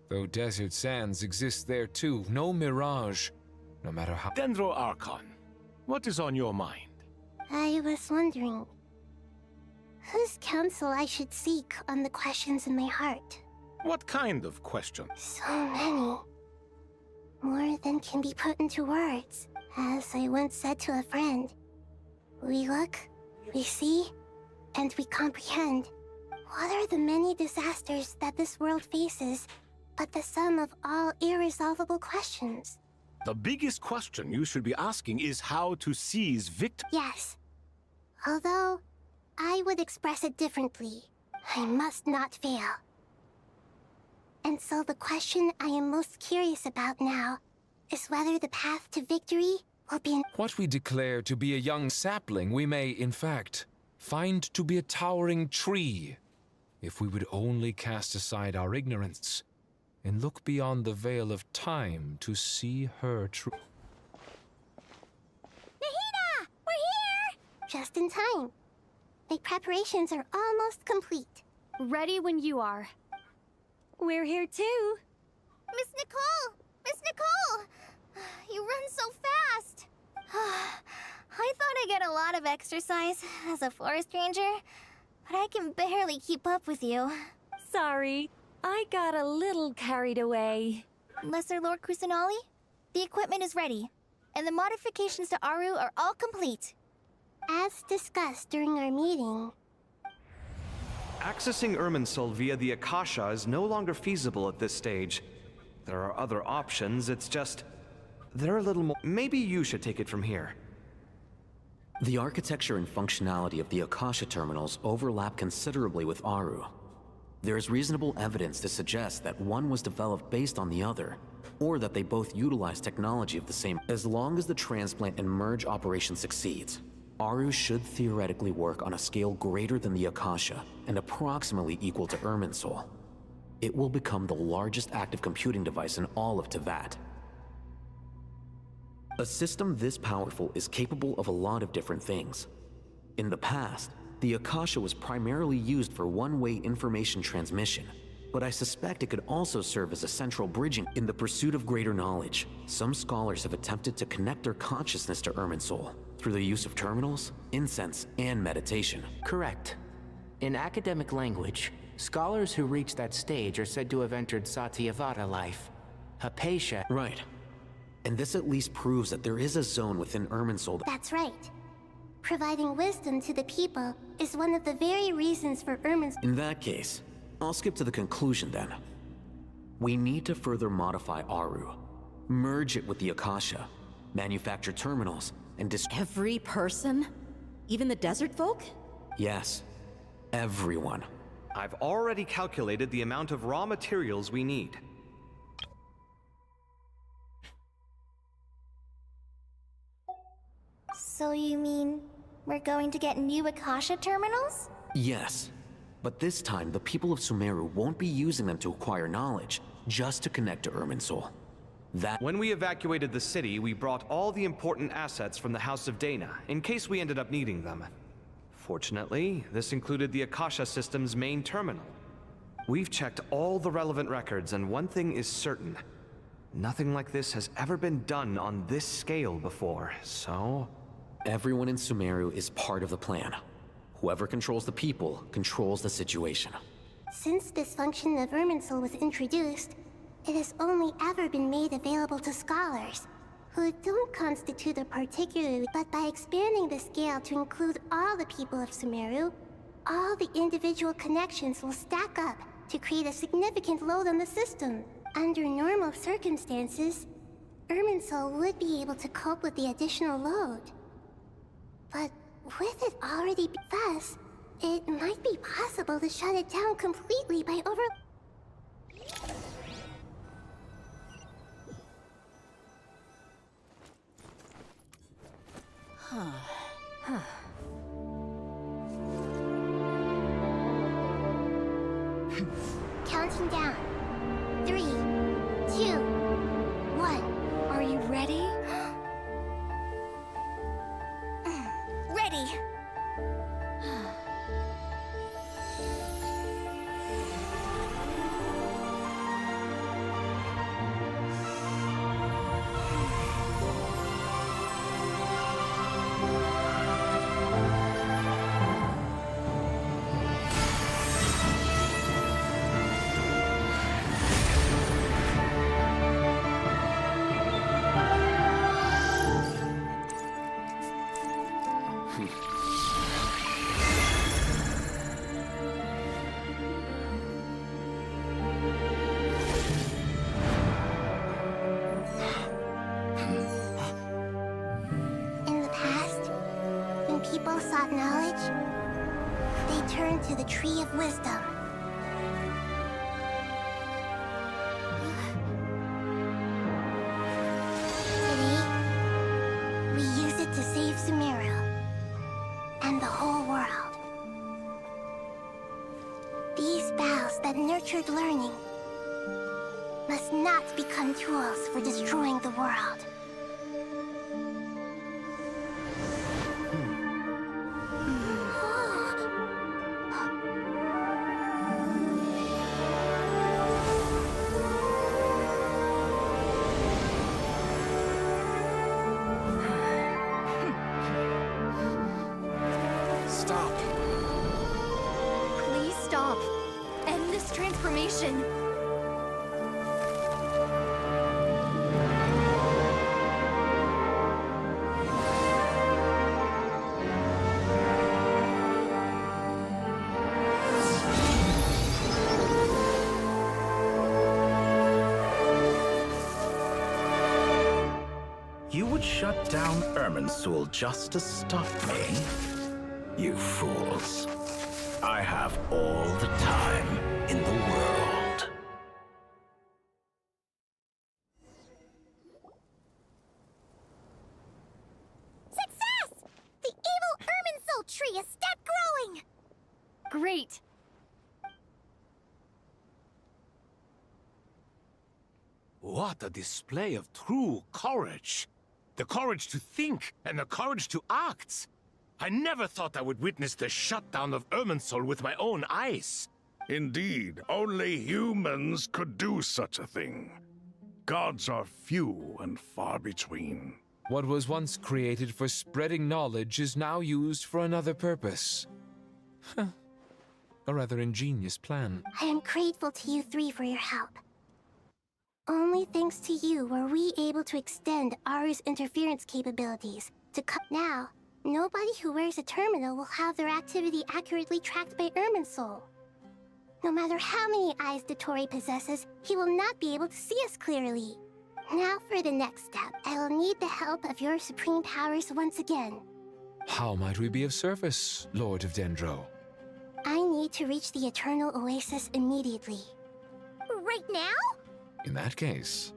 Though desert sands exist there too, no mirage, no matter how— Dendro Archon, what is on your mind? I was wondering whose counsel I should seek on the questions in my heart. What kind of question? So many. More than can be put into words. As I once said to a friend, we look, we see, and we comprehend. What are the many disasters that this world faces but the sum of all irresolvable questions? The biggest question you should be asking is how to seize victory. Yes. Although, I would express it differently. I must not fail. And so the question I am most curious about now is whether the path to victory will be— What we declare to be a young sapling, we may, in fact, find to be a towering tree, if we would only cast aside our ignorance and look beyond the veil of time to see her true. Nahida! We're here! Just in time. My preparations are almost complete. Ready when you are. We're here too. Miss Nicole! Miss Nicole! You run so fast! I thought I'd get a lot of exercise as a forest ranger, but I can barely keep up with you. Sorry, I got a little carried away. Lesser Lord Kusanali, the equipment is ready, and the modifications to Aru are all complete. As discussed during our meeting, Accessing Irminsul via the Akasha is no longer feasible at this stage. There are other options, it's just— they're a little more— maybe you should take it from here. The architecture and functionality of the Akasha terminals overlap considerably with Aru. There is reasonable evidence to suggest that one was developed based on the other, or that they both utilize technology of the same. As long as the transplant and merge operation succeeds, Aru should theoretically work on a scale greater than the Akasha and approximately equal to Irminsul. It will become the largest active computing device in all of Teyvat. A system this powerful is capable of a lot of different things. In the past, the Akasha was primarily used for one-way information transmission, but I suspect it could also serve as a central bridging. In the pursuit of greater knowledge, some scholars have attempted to connect their consciousness to Irminsul through the use of terminals, incense, and meditation. Correct. In academic language, scholars who reach that stage are said to have entered Satyavata life. Hypatia— Right. And this at least proves that there is a zone within Irminsul. That's right. Providing wisdom to the people is one of the very reasons for Irminsul. In that case, I'll skip to the conclusion then. We need to further modify Aru, merge it with the Akasha, manufacture terminals, and Every person? Even the desert folk? Yes, everyone. I've already calculated the amount of raw materials we need. So you mean we're going to get new Akasha terminals? Yes, but this time the people of Sumeru won't be using them to acquire knowledge, just to connect to Irminsul. When we evacuated the city, we brought all the important assets from the House of Dana, in case we ended up needing them. Fortunately, this included the Akasha system's main terminal. We've checked all the relevant records, and one thing is certain. Nothing like this has ever been done on this scale before, so— Everyone in Sumeru is part of the plan. Whoever controls the people controls the situation. Since this function of Irminsul was introduced, it has only ever been made available to scholars, who don't constitute a particularly— But by expanding the scale to include all the people of Sumeru, all the individual connections will stack up to create a significant load on the system. Under normal circumstances, Irminsul would be able to cope with the additional load. But with it already thus, it might be possible to shut it down completely by over— Counting down. 3, 2, 1. Are you ready? that knowledge, they turn to the Tree of Wisdom. Today, we use it to save Sumeru and the whole world. These boughs that nurtured learning must not become tools for destroying the world. Stop. Please stop. End this transformation. You would shut down Irminsul just to stop me? You fools. I have all the time in the world. Success! The evil Irminsul tree has stopped growing! Great! What a display of true courage! The courage to think and the courage to act! I never thought I would witness the shutdown of Irminsul with my own eyes. Indeed, only humans could do such a thing. Gods are few and far between. What was once created for spreading knowledge is now used for another purpose. A rather ingenious plan. I am grateful to you three for your help. Only thanks to you were we able to extend Aru's interference capabilities to cut. Now, nobody who wears a terminal will have their activity accurately tracked by Irminsul. No matter how many eyes Dottore possesses, he will not be able to see us clearly. Now for the next step, I will need the help of your supreme powers once again. How might we be of service, Lord of Dendro? I need to reach the Eternal Oasis immediately. Right now? In that case,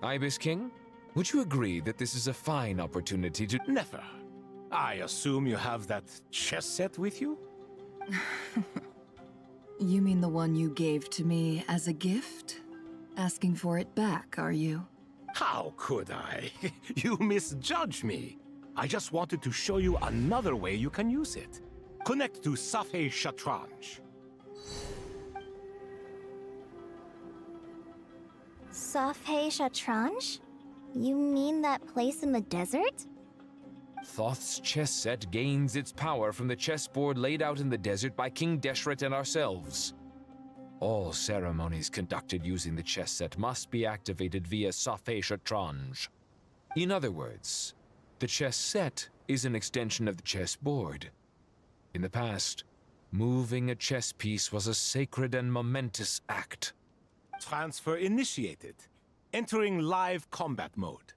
Ibis King, would you agree that this is a fine opportunity to— Never. I assume you have that chess set with you? You mean the one you gave to me as a gift? Asking for it back, are you? How could I? You misjudge me. I just wanted to show you another way you can use it. Connect to Safei Shatranj. Safei Shatranj? You mean that place in the desert? Thoth's chess set gains its power from the chessboard laid out in the desert by King Deshret and ourselves. All ceremonies conducted using the chess set must be activated via Safei Shatranj. In other words, the chess set is an extension of the chessboard. In the past, moving a chess piece was a sacred and momentous act. Transfer initiated. Entering live combat mode.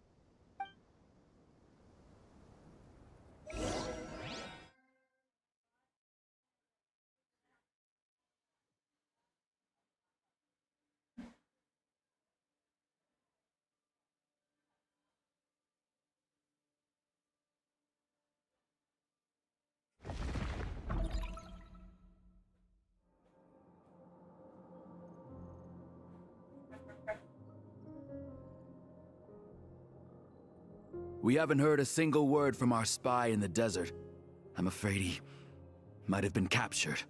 We haven't heard a single word from our spy in the desert. I'm afraid he might have been captured.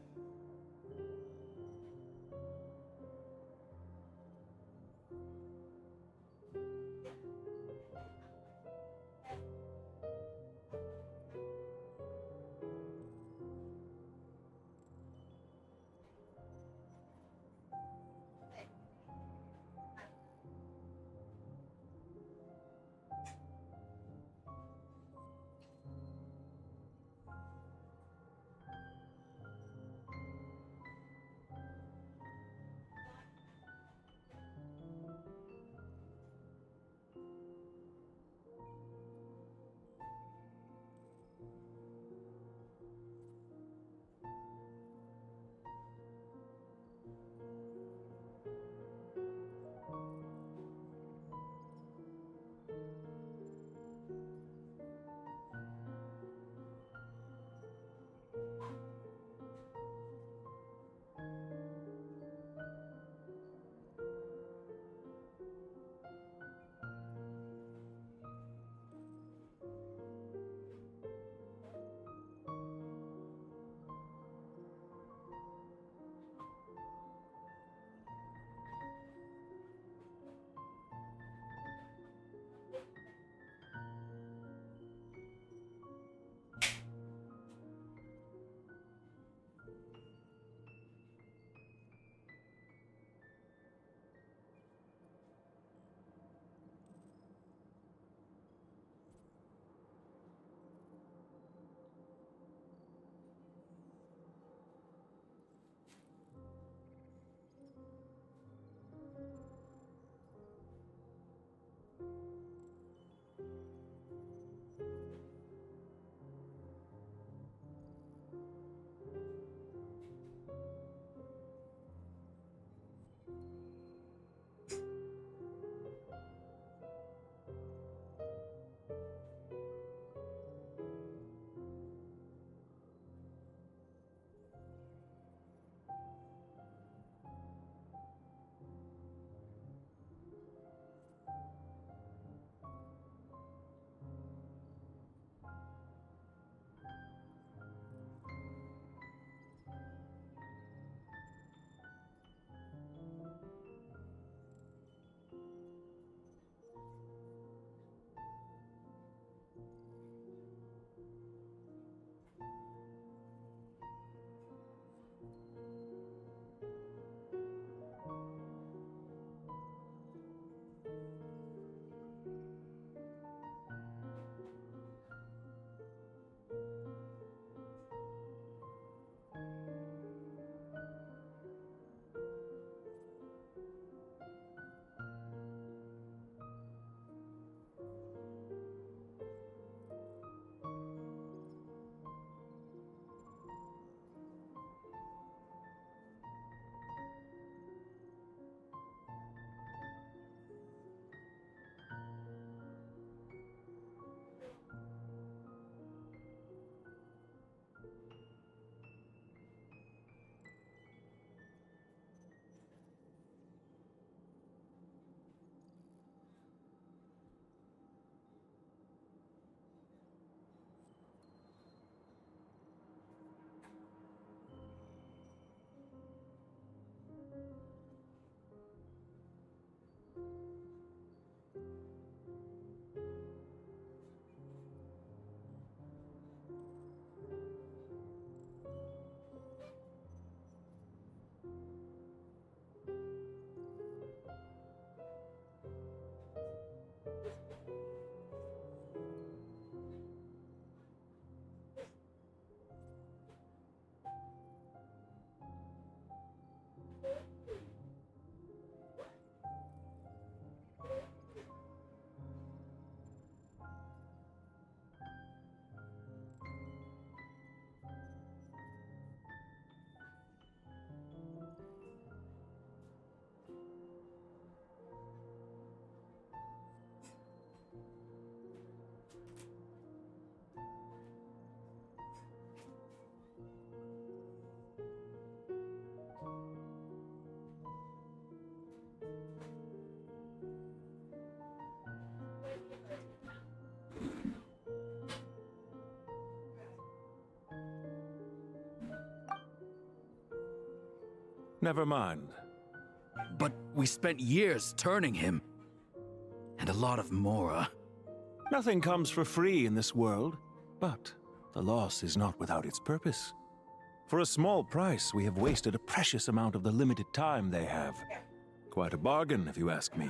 Never mind. But we spent years turning him. And a lot of Mora. Nothing comes for free in this world, but the loss is not without its purpose. For a small price, we have wasted a precious amount of the limited time they have. Quite a bargain, if you ask me.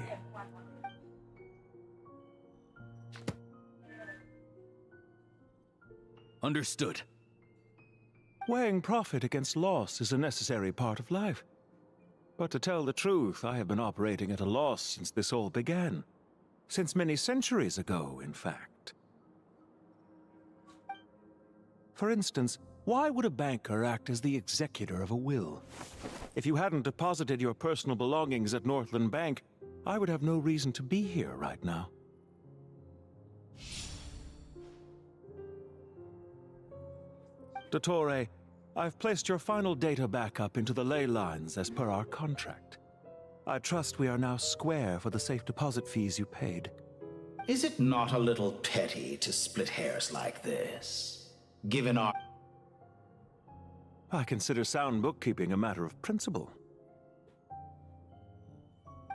Understood. Weighing profit against loss is a necessary part of life. But to tell the truth, I have been operating at a loss since this all began. Since many centuries ago, in fact. For instance, why would a banker act as the executor of a will? If you hadn't deposited your personal belongings at Northland Bank, I would have no reason to be here right now. Dottore, I've placed your final data backup into the ley lines as per our contract. I trust we are now square for the safe deposit fees you paid. Is it not a little petty to split hairs like this? Given our... I consider sound bookkeeping a matter of principle.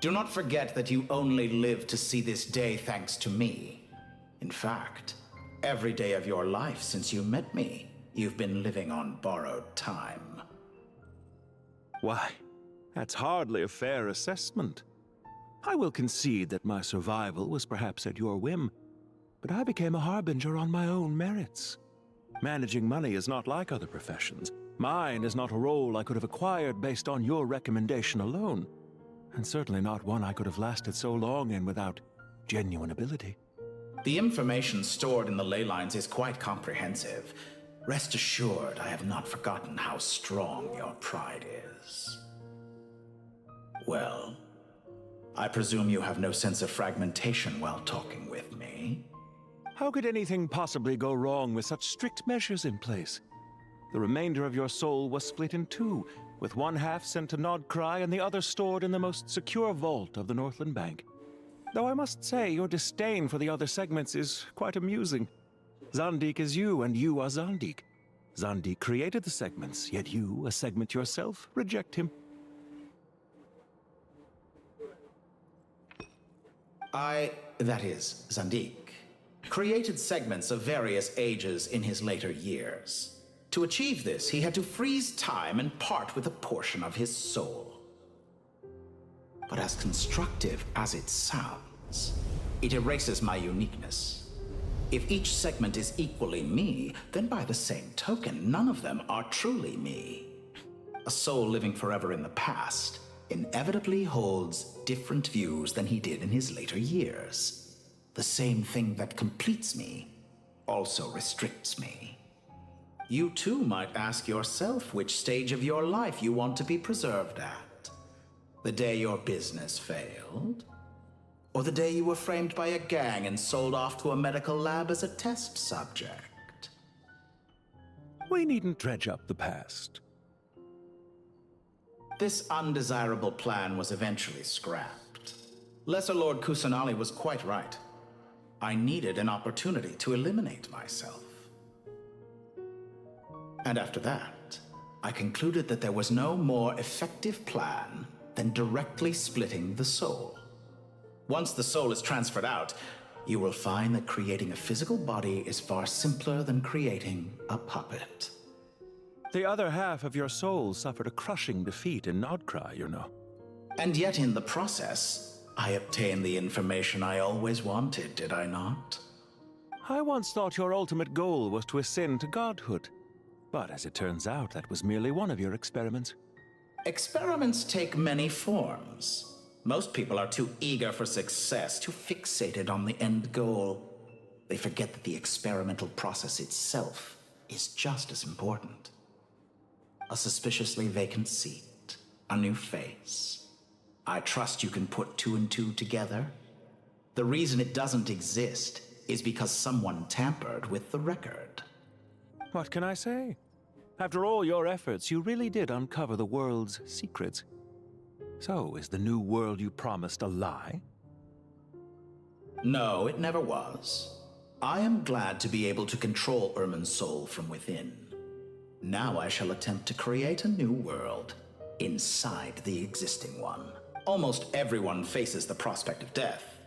Do not forget that you only live to see this day thanks to me. In fact, every day of your life since you met me, you've been living on borrowed time. Why, that's hardly a fair assessment. I will concede that my survival was perhaps at your whim, but I became a harbinger on my own merits. Managing money is not like other professions. Mine is not a role I could have acquired based on your recommendation alone, and certainly not one I could have lasted so long in without genuine ability. The information stored in the ley lines is quite comprehensive. Rest assured, I have not forgotten how strong your pride is. Well, I presume you have no sense of fragmentation while talking with me? How could anything possibly go wrong with such strict measures in place? The remainder of your soul was split in two, with one half sent to Nodcry and the other stored in the most secure vault of the Northland Bank. Though I must say, your disdain for the other segments is quite amusing. Zandik is you, and you are Zandik. Zandik created the segments, yet you, a segment yourself, reject him. That is, Zandik, created segments of various ages in his later years. To achieve this, he had to freeze time and part with a portion of his soul. But as constructive as it sounds, it erases my uniqueness. If each segment is equally me, then by the same token, none of them are truly me. A soul living forever in the past inevitably holds different views than he did in his later years. The same thing that completes me also restricts me. You too might ask yourself which stage of your life you want to be preserved at. The day your business failed? Or the day you were framed by a gang and sold off to a medical lab as a test subject? We needn't dredge up the past. This undesirable plan was eventually scrapped. Lesser Lord Kusanali was quite right. I needed an opportunity to eliminate myself. And after that, I concluded that there was no more effective plan than directly splitting the soul. Once the soul is transferred out, you will find that creating a physical body is far simpler than creating a puppet. The other half of your soul suffered a crushing defeat in Nodcry, you know. And yet in the process, I obtained the information I always wanted, did I not? I once thought your ultimate goal was to ascend to godhood. But as it turns out, that was merely one of your experiments. Experiments take many forms. Most people are too eager for success, too fixated on the end goal. They forget that the experimental process itself is just as important. A suspiciously vacant seat, a new face. I trust you can put two and two together. The reason it doesn't exist is because someone tampered with the record. What can I say? After all your efforts, you really did uncover the world's secrets. So, is the new world you promised a lie? No, it never was. I am glad to be able to control Irmin's soul from within. Now I shall attempt to create a new world, inside the existing one. Almost everyone faces the prospect of death,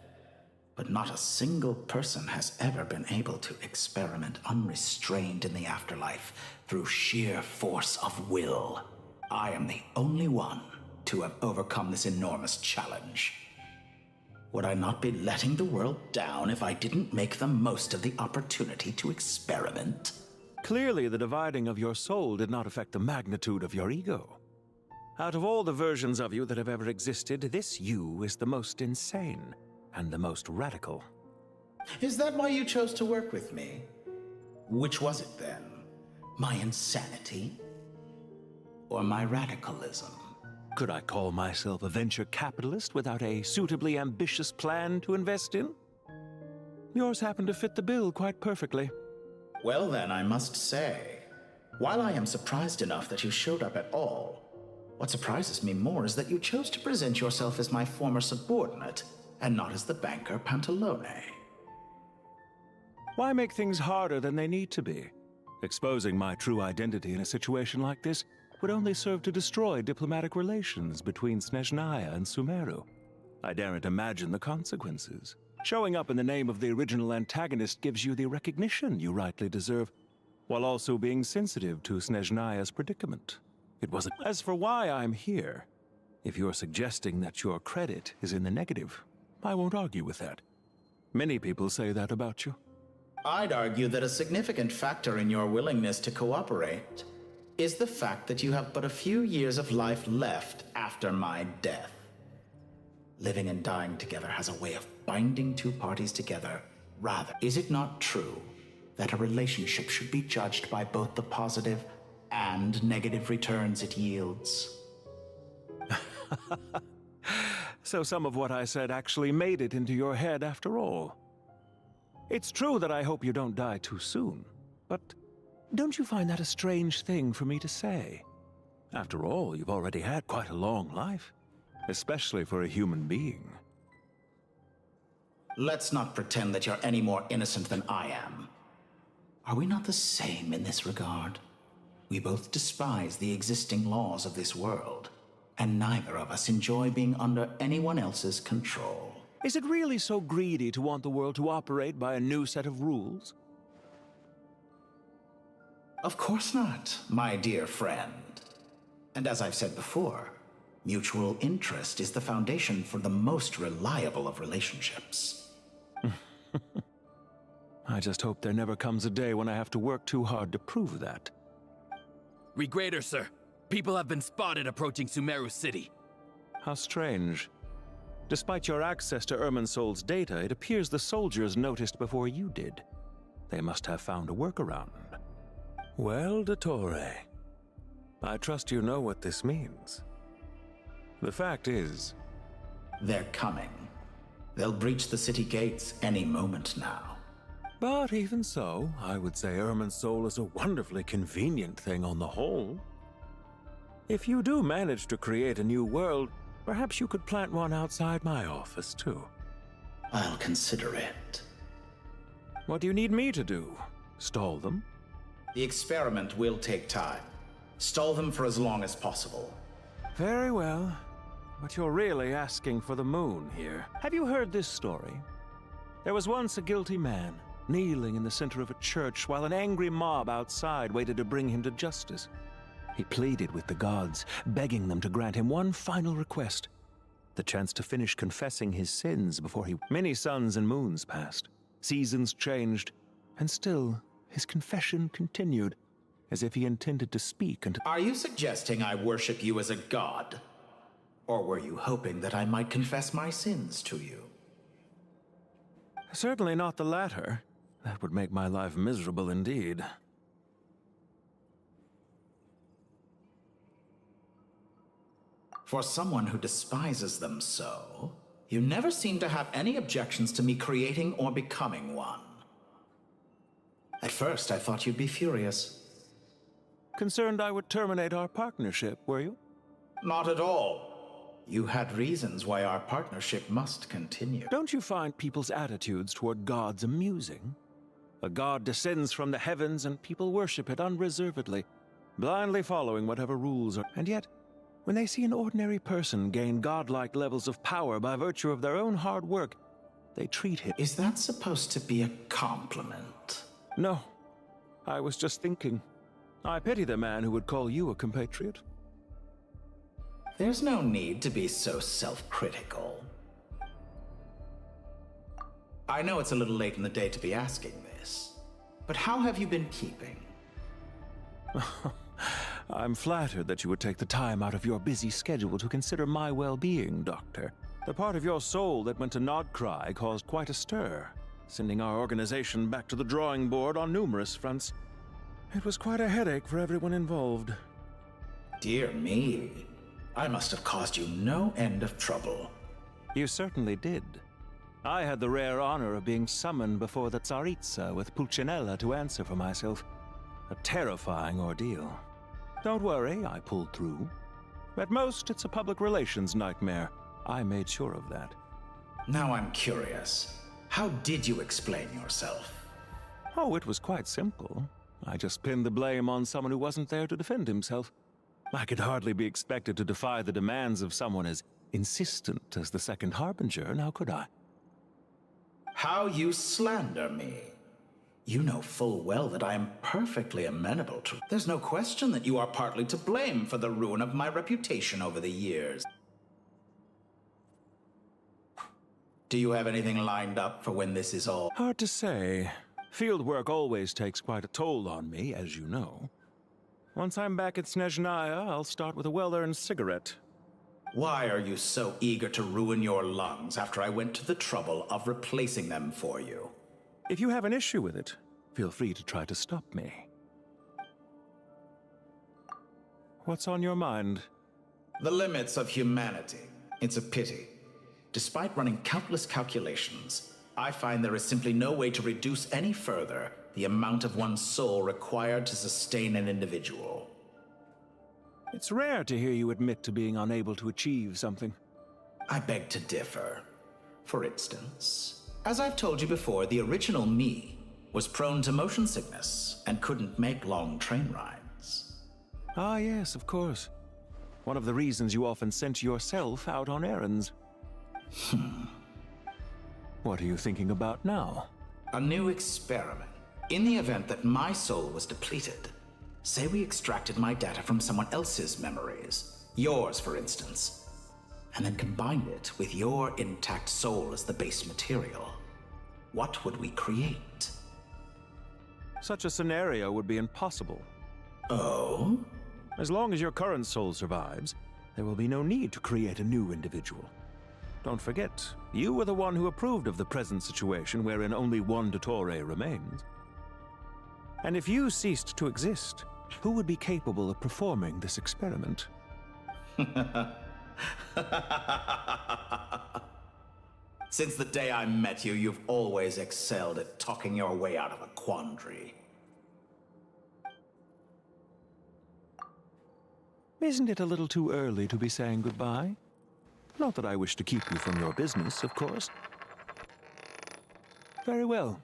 but not a single person has ever been able to experiment unrestrained in the afterlife through sheer force of will. I am the only one to have overcome this enormous challenge. Would I not be letting the world down if I didn't make the most of the opportunity to experiment? Clearly, the dividing of your soul did not affect the magnitude of your ego. Out of all the versions of you that have ever existed, this you is the most insane and the most radical. Is that why you chose to work with me? Which was it then? My insanity? Or my radicalism? Could I call myself a venture capitalist without a suitably ambitious plan to invest in? Yours happened to fit the bill quite perfectly. Well then, I must say, while I am surprised enough that you showed up at all, what surprises me more is that you chose to present yourself as my former subordinate, and not as the banker Pantalone. Why make things harder than they need to be? Exposing my true identity in a situation like this would only serve to destroy diplomatic relations between Snezhnaya and Sumeru. I daren't imagine the consequences. Showing up in the name of the original antagonist gives you the recognition you rightly deserve, while also being sensitive to Snezhnaya's predicament. It wasn't. As for why I'm here, if you're suggesting that your credit is in the negative, I won't argue with that. Many people say that about you. I'd argue that a significant factor in your willingness to cooperate is the fact that you have but a few years of life left after my death. Living and dying together has a way of binding two parties together. Rather, is it not true that a relationship should be judged by both the positive and negative returns it yields? So some of what I said actually made it into your head after all. It's true that I hope you don't die too soon, but don't you find that a strange thing for me to say? After all, you've already had quite a long life, especially for a human being. Let's not pretend that you're any more innocent than I am. Are we not the same in this regard? We both despise the existing laws of this world, and neither of us enjoy being under anyone else's control. Is it really so greedy to want the world to operate by a new set of rules? Of course not, my dear friend. And as I've said before, mutual interest is the foundation for the most reliable of relationships. I just hope there never comes a day when I have to work too hard to prove that. Regrader, sir. People have been spotted approaching Sumeru City. How strange. Despite your access to Irminsol's data, it appears the soldiers noticed before you did. They must have found a workaround. Well, Dottore, I trust you know what this means. The fact is... They're coming. They'll breach the city gates any moment now. But even so, I would say Irminsol is a wonderfully convenient thing on the whole. If you do manage to create a new world, perhaps you could plant one outside my office, too. I'll consider it. What do you need me to do? Stall them? The experiment will take time. Stall them for as long as possible. Very well. But you're really asking for the moon here. Have you heard this story? There was once a guilty man, kneeling in the center of a church while an angry mob outside waited to bring him to justice. He pleaded with the gods, begging them to grant him one final request, the chance to finish confessing his sins before he... Many suns and moons passed, seasons changed, and still his confession continued, as if he intended to speak and... Are you suggesting I worship you as a god? Or were you hoping that I might confess my sins to you? Certainly not the latter. That would make my life miserable indeed. For someone who despises them so, you never seem to have any objections to me creating or becoming one. At first, I thought you'd be furious. Concerned I would terminate our partnership, were you? Not at all. You had reasons why our partnership must continue. Don't you find people's attitudes toward gods amusing? A god descends from the heavens and people worship it unreservedly, blindly following whatever rules are. And yet, When they see an ordinary person gain godlike levels of power by virtue of their own hard work, they treat him. Is that supposed to be a compliment? No. I was just thinking. I pity the man who would call you a compatriot. There's no need to be so self-critical. I know it's a little late in the day to be asking this, but how have you been keeping? I'm flattered that you would take the time out of your busy schedule to consider my well-being, Doctor. The part of your soul that went to Nodcry caused quite a stir, sending our organization back to the drawing board on numerous fronts. It was quite a headache for everyone involved. Dear me, I must have caused you no end of trouble. You certainly did. I had the rare honor of being summoned before the Tsaritsa with Pulcinella to answer for myself. A terrifying ordeal. Don't worry, I pulled through. At most, it's a public relations nightmare. I made sure of that. Now I'm curious. How did you explain yourself? Oh, it was quite simple. I just pinned the blame on someone who wasn't there to defend himself. I could hardly be expected to defy the demands of someone as insistent as the Second Harbinger, now could I? How you slander me. You know full well that I am perfectly amenable to... There's no question that you are partly to blame for the ruin of my reputation over the years. Do you have anything lined up for when this is all... Hard to say. Field work always takes quite a toll on me, as you know. Once I'm back at Snezhnaya, I'll start with a well-earned cigarette. Why are you so eager to ruin your lungs after I went to the trouble of replacing them for you? If you have an issue with it, feel free to try to stop me. What's on your mind? The limits of humanity. It's a pity. Despite running countless calculations, I find there is simply no way to reduce any further the amount of one's soul required to sustain an individual. It's rare to hear you admit to being unable to achieve something. I beg to differ. For instance, as I've told you before, the original me was prone to motion sickness and couldn't make long train rides. Ah, yes, of course. One of the reasons you often sent yourself out on errands. What are you thinking about now? A new experiment. In the event that my soul was depleted, say we extracted my data from someone else's memories, yours for instance, and then combined it with your intact soul as the base material. What would we create? Such a scenario would be impossible. Oh? As long as your current soul survives, there will be no need to create a new individual. Don't forget, you were the one who approved of the present situation wherein only one Dottore remains. And if you ceased to exist, who would be capable of performing this experiment? Since the day I met you, you've always excelled at talking your way out of a quandary. Isn't it a little too early to be saying goodbye? Not that I wish to keep you from your business, of course. Very well.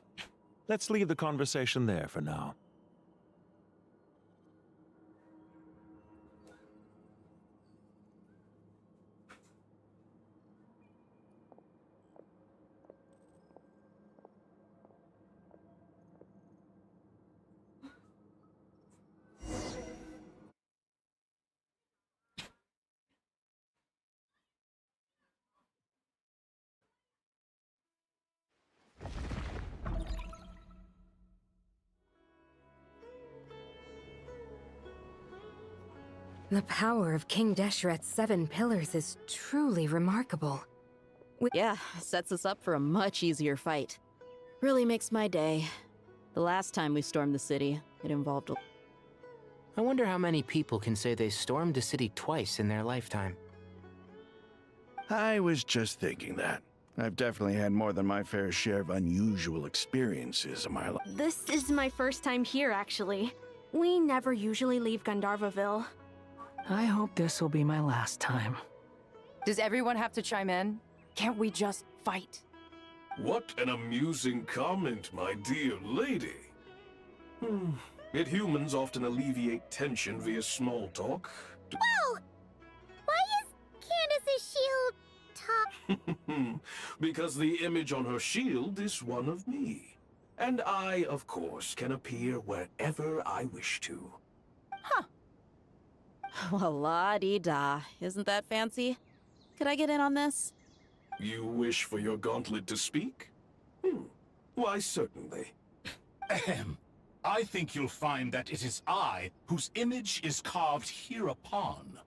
Let's leave the conversation there for now. The power of King Deshret's 7 pillars is truly remarkable. Yeah, sets us up for a much easier fight. Really makes my day. The last time we stormed the city, it involved a... I wonder how many people can say they stormed a city twice in their lifetime. I was just thinking that. I've definitely had more than my fair share of unusual experiences in my life. This is my first time here, actually. We never usually leave Gandharvaville. I hope this will be my last time. Does everyone have to chime in? Can't we just fight? What an amusing comment, my dear lady. Yet humans often alleviate tension via small talk. Whoa! Because the image on her shield is one of me. And I, of course, can appear wherever I wish to. Well, la-di-da. Isn't that fancy? Could I get in on this? You wish for your gauntlet to speak? Why, certainly. Ahem. I think you'll find that it is I whose image is carved hereupon.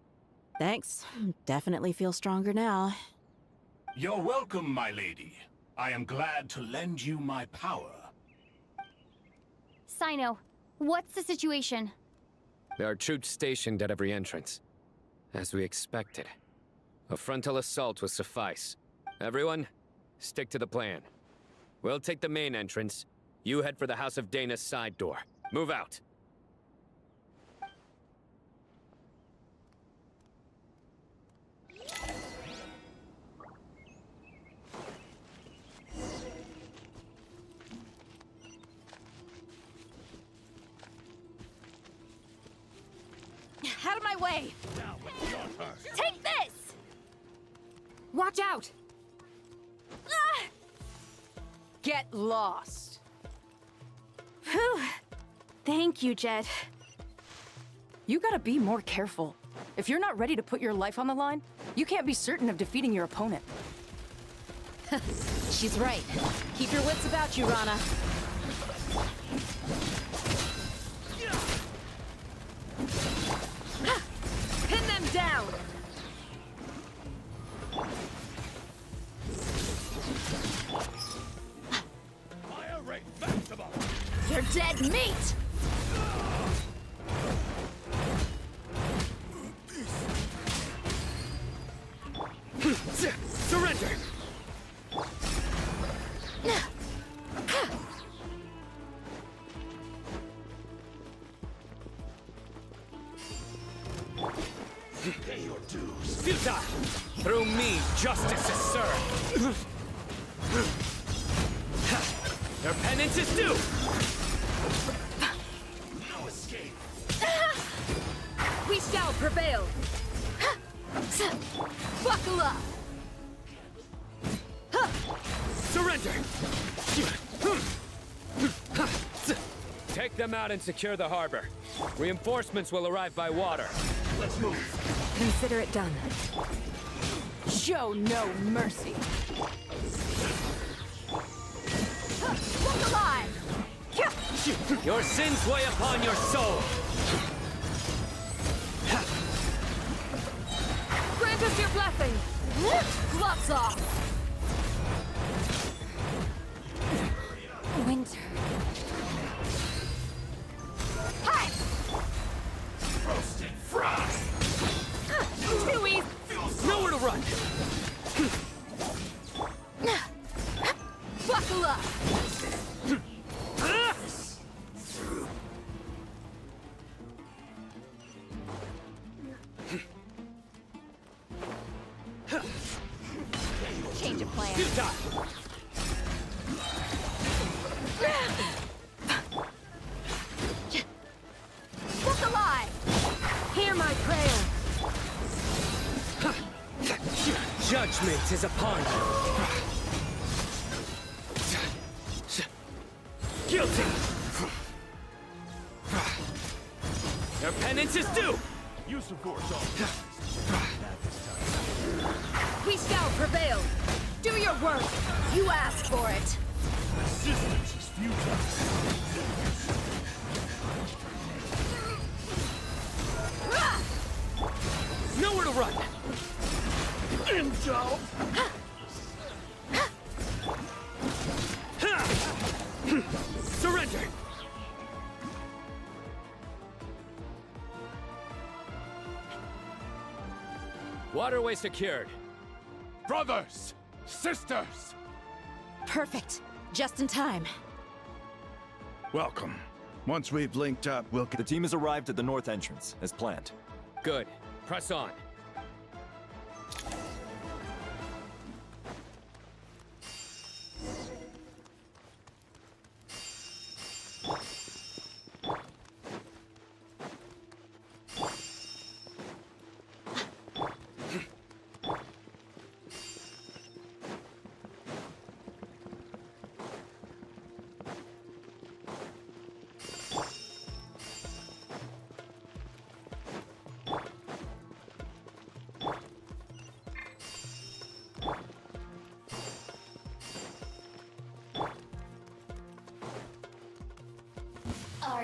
Thanks. Definitely feel stronger now. You're welcome, my lady. I am glad to lend you my power. Sino, what's the situation? There are troops stationed at every entrance. As we expected. A frontal assault will suffice. Everyone, stick to the plan. We'll take the main entrance. You head for the House of Dana's side door. Move out. Out of my way! Take this! Watch out! Ah! Get lost. Whew. Thank you, Jed. You gotta be more careful. If you're not ready to put your life on the line, you can't be certain of defeating your opponent. She's right. Keep your wits about you, Rana. Pin them down! Fire rate maximum! You're dead meat! Surrender! Pay your dues. Futile! Through me, justice is served! Their penance is due! No escape. We shall prevail! Buckle up! Surrender! Take them out and secure the harbor. Reinforcements will arrive by water. Let's move. Consider it done. Show no mercy. Look alive! Your sins weigh upon your soul! Grant us your blessing! Gloves off! Winter. Hi! Roasted fry. Too easy! Nowhere to run! Buckle up! Change of plan. Look alive! Hear my prayer! Judgment is upon you! Guilty! Their penance is due! Use of force We shall prevail! Do your work! You asked for it! Resistance is futile. Nowhere to run! Intel! Surrender! Waterway secured. Brothers! Sisters! Perfect. Just in time. Welcome. Once we've linked up, we'll The team has arrived at the north entrance, as planned. Good. Press on.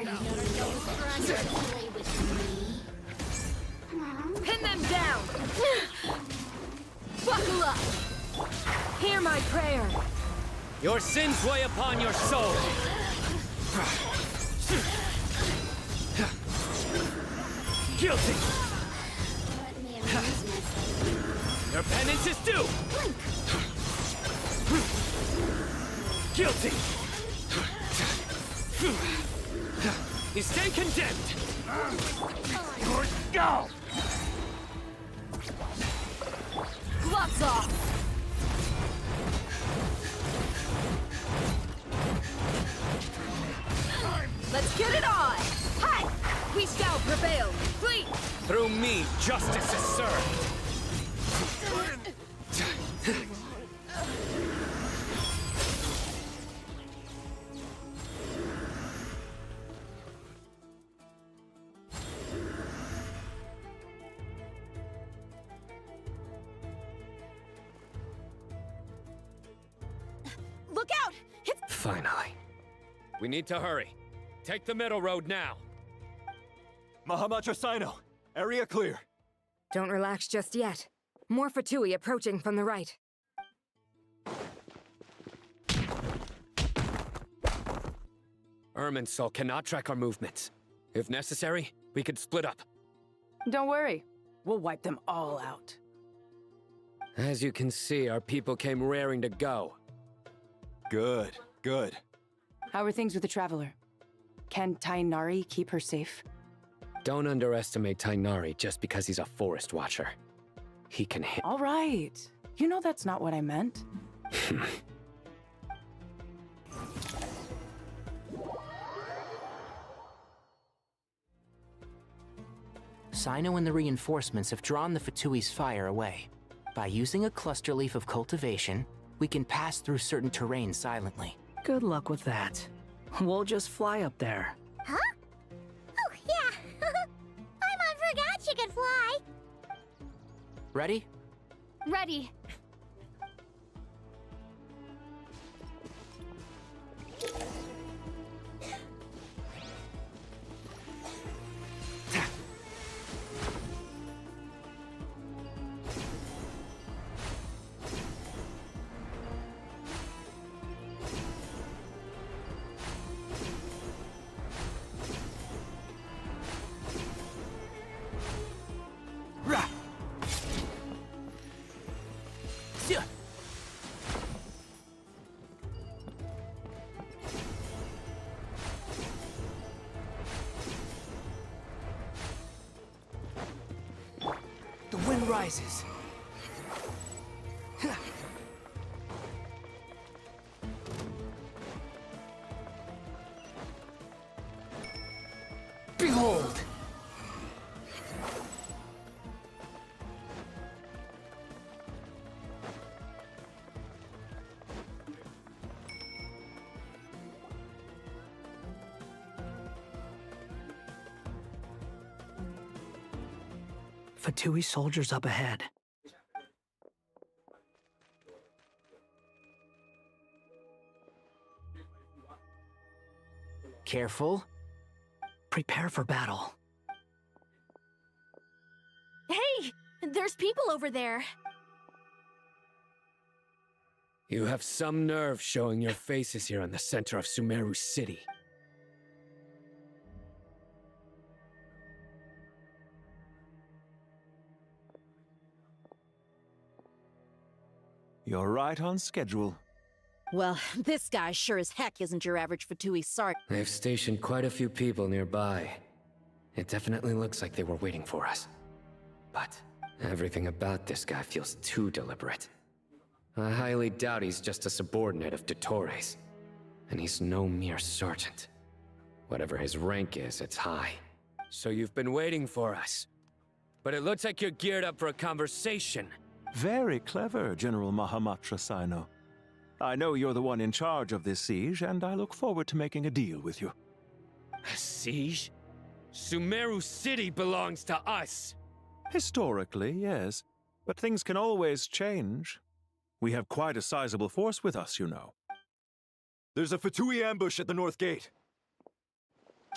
Pin them down! Buckle up! Hear my prayer! Your sins weigh upon your soul! Guilty! Your penance is due! Guilty! You stay condemned! Go! Gloves off! Let's get it on! Hi! We shall prevail! Please! Through me, justice is served! Look out! It's... Finally. We need to hurry. Take the middle road now. Mahamatra Sino, area clear. Don't relax just yet. More Fatui approaching from the right. Irminsul cannot track our movements. If necessary, we could split up. Don't worry. We'll wipe them all out. As you can see, our people came raring to go. Good, good. How are things with the Traveler? Can Tainari keep her safe? Don't underestimate Tainari just because he's a forest watcher. He can hit. All right. You know that's not what I meant. Sino and the reinforcements have drawn the Fatui's fire away. By using a cluster leaf of cultivation, we can pass through certain terrain silently. Good luck with that. We'll just fly up there. Huh? Oh, yeah. Paimon forgot she could fly. Ready? Ready. The wind rises. Behold! Fatui soldiers up ahead. Careful. Prepare for battle. Hey! There's people over there. You have some nerve showing your faces here in the center of Sumeru City. You're right on schedule. Well, this guy sure as heck isn't your average Fatui Sark. They've stationed quite a few people nearby. It definitely looks like they were waiting for us. But everything about this guy feels too deliberate. I highly doubt he's just a subordinate of Dottores. And he's no mere sergeant. Whatever his rank is, it's high. So you've been waiting for us. But it looks like you're geared up for a conversation. Very clever, General Mahamatra Sino. I know you're the one in charge of this siege, and I look forward to making a deal with you. A siege? Sumeru City belongs to us! Historically, yes. But things can always change. We have quite a sizable force with us, you know. There's a Fatui ambush at the north gate.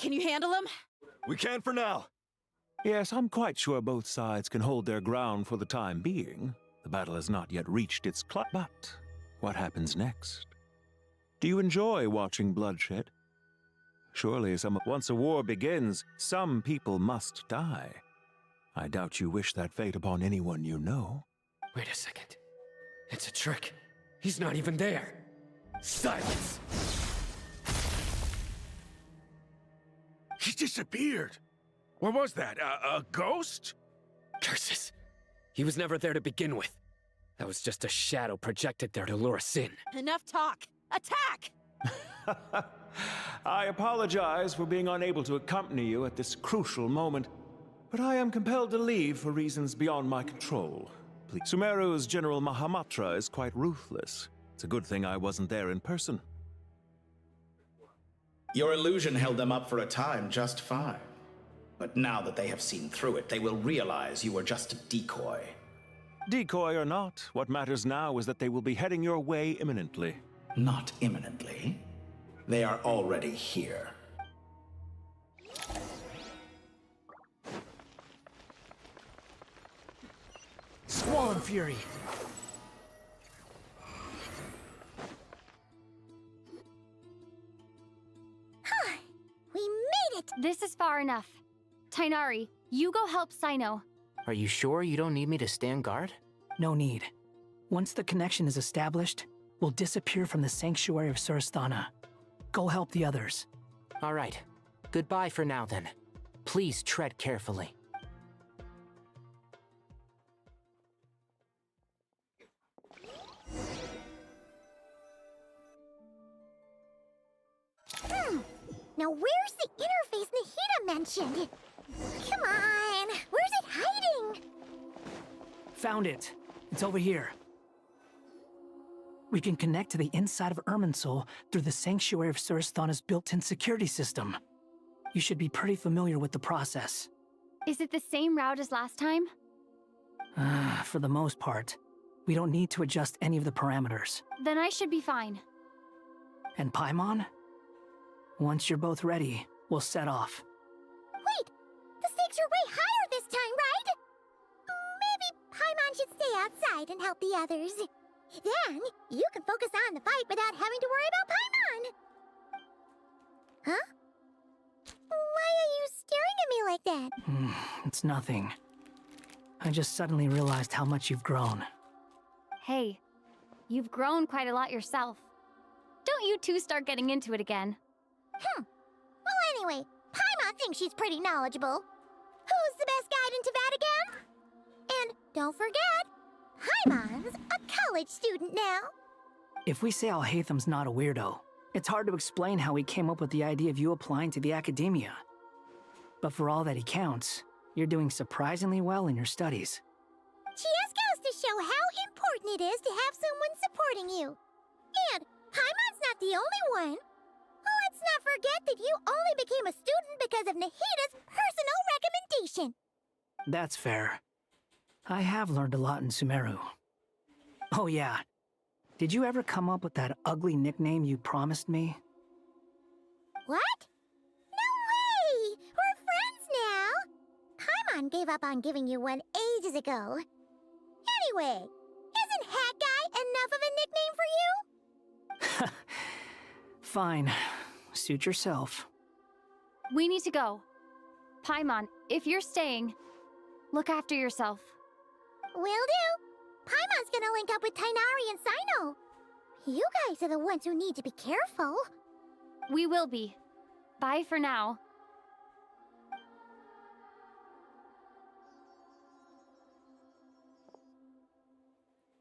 Can you handle him? We can for now. Yes, I'm quite sure both sides can hold their ground for the time being. The battle has not yet reached its climax. But what happens next? Do you enjoy watching bloodshed? Surely once a war begins, some people must die. I doubt you wish that fate upon anyone you know. Wait a second. It's a trick. He's not even there. Silence! He disappeared. What was that? A ghost? Curses. He was never there to begin with. That was just a shadow projected there to lure us in. Enough talk! Attack! I apologize for being unable to accompany you at this crucial moment, but I am compelled to leave for reasons beyond my control. Please. Sumeru's General Mahamatra is quite ruthless. It's a good thing I wasn't there in person. Your illusion held them up for a time just fine. But now that they have seen through it, they will realize you were just a decoy. Decoy or not, what matters now is that they will be heading your way imminently. Not imminently. They are already here. Squall and Fury. We made it! This is far enough. Tainari, you go help Sino. Are you sure you don't need me to stand guard? No need. Once the connection is established, we'll disappear from the sanctuary of Surasthana. Go help the others. All right. Goodbye for now, then. Please tread carefully. Now where's the interface Nahida mentioned? Come on, where's it hiding? Found it. It's over here. We can connect to the inside of Irminsul through the Sanctuary of Surasthana's built-in security system. You should be pretty familiar with the process. Is it the same route as last time? For the most part. We don't need to adjust any of the parameters. Then I should be fine. And Paimon? Once you're both ready, we'll set off. Wait! The stakes are way higher this time, right? Maybe Paimon should stay outside and help the others. Then, you can focus on the fight without having to worry about Paimon. Huh? Why are you staring at me like that? It's nothing. I just suddenly realized how much you've grown. Hey, you've grown quite a lot yourself. Don't you two start getting into it again. Well, anyway, Paimon thinks she's pretty knowledgeable. Who's the best guide in Teyvat again? And don't forget, Paimon's a college student now. If we say Alhatham's not a weirdo, it's hard to explain how he came up with the idea of you applying to the academia. But for all that he counts, you're doing surprisingly well in your studies. Just goes to show how important it is to have someone supporting you. And Paimon's not the only one. Let's not forget that you only became a student because of Nahida's personal recommendation. That's fair. I have learned a lot in Sumeru. Oh yeah. Did you ever come up with that ugly nickname you promised me? What? No way! We're friends now! Paimon gave up on giving you one ages ago. Anyway, isn't Hat Guy enough of a nickname for you? Fine. Suit yourself. We need to go. Paimon, if you're staying, look after yourself. Will do. Paimon's gonna link up with Tainari and Sino. You guys are the ones who need to be careful. We will be. Bye for now.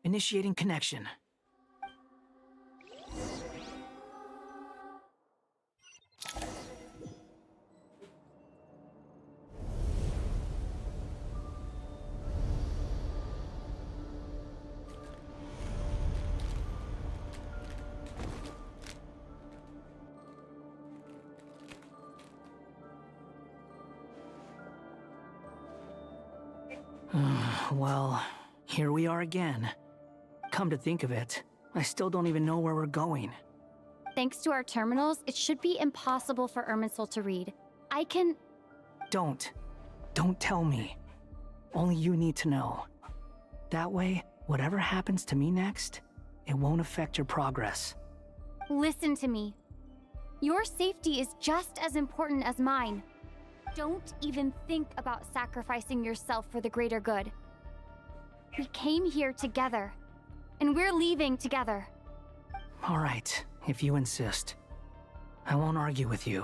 Initiating connection. Well, here we are again. Come to think of it, I still don't even know where we're going. Thanks to our terminals, it should be impossible for Irminsul to read. I can... Don't. Don't tell me. Only you need to know. That way, whatever happens to me next, it won't affect your progress. Listen to me. Your safety is just as important as mine. Don't even think about sacrificing yourself for the greater good. We came here together, and we're leaving together. All right, if you insist. I won't argue with you.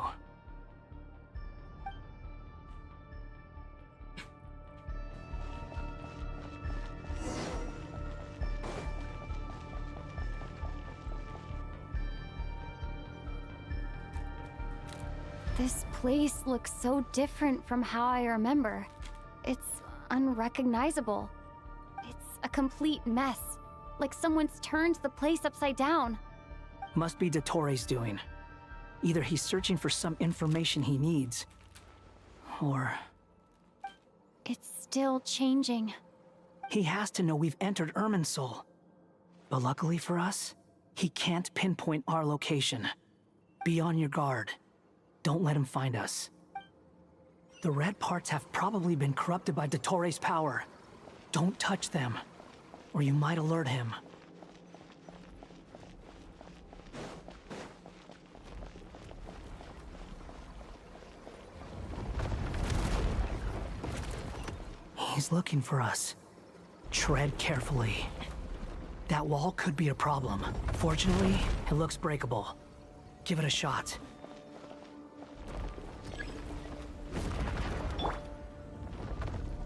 This place looks so different from how I remember. It's unrecognizable. It's a complete mess, like someone's turned the place upside down. Must be Dottoro's doing. Either he's searching for some information he needs, or... It's still changing. He has to know we've entered Irminsul. But luckily for us, he can't pinpoint our location. Be on your guard. Don't let him find us. The red parts have probably been corrupted by Dottoro's power. Don't touch them, or you might alert him. He's looking for us. Tread carefully. That wall could be a problem. Fortunately, it looks breakable. Give it a shot.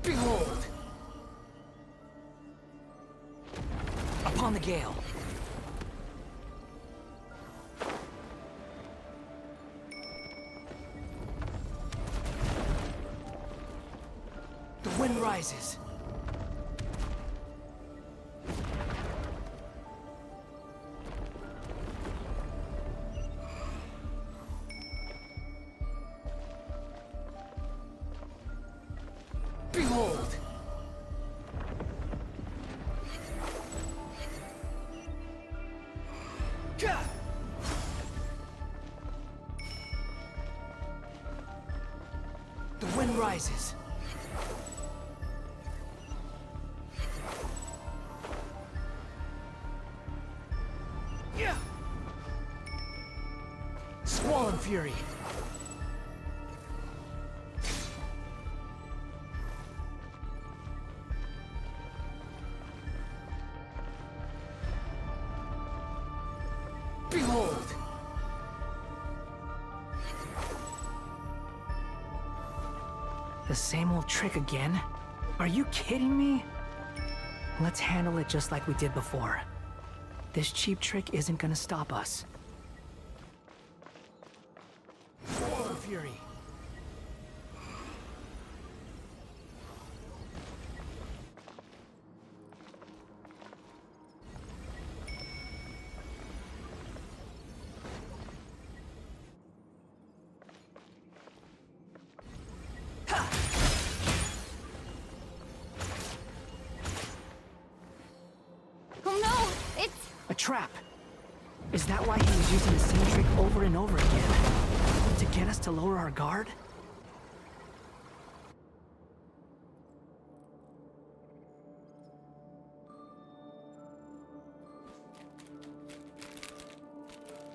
Behold! Upon the gale. The wind rises. Behold! Gah! The wind rises. Yeah! Squall and Fury. Behold! The same old trick again? Are you kidding me? Let's handle it just like we did before. This cheap trick isn't gonna stop us. Squall and Fury. Oh no! It's... A trap! Is that why he was using the same trick over and over again? To get us to lower our guard?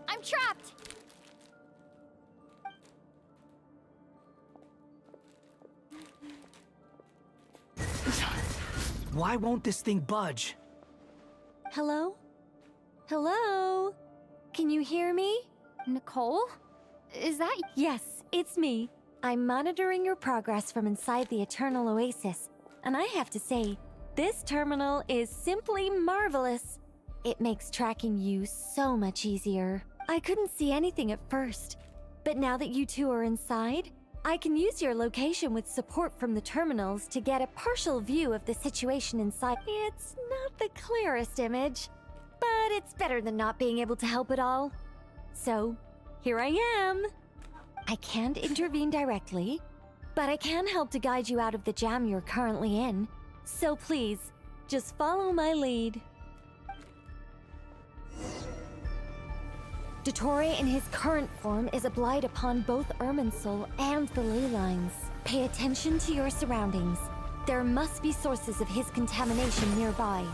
I'm trapped! Why won't this thing budge? Hello? Hello? Can you hear me? Nicole? Is that... Yes, it's me. I'm monitoring your progress from inside the Eternal Oasis, and I have to say, this terminal is simply marvelous. It makes tracking you so much easier. I couldn't see anything at first, but now that you two are inside, I can use your location with support from the terminals to get a partial view of the situation inside. It's not the clearest image, but it's better than not being able to help at all. So, here I am. I can't intervene directly, but I can help to guide you out of the jam you're currently in. So please, just follow my lead. Dottore in his current form is a blight upon both Irminsul and the ley lines. Pay attention to your surroundings. There must be sources of his contamination nearby.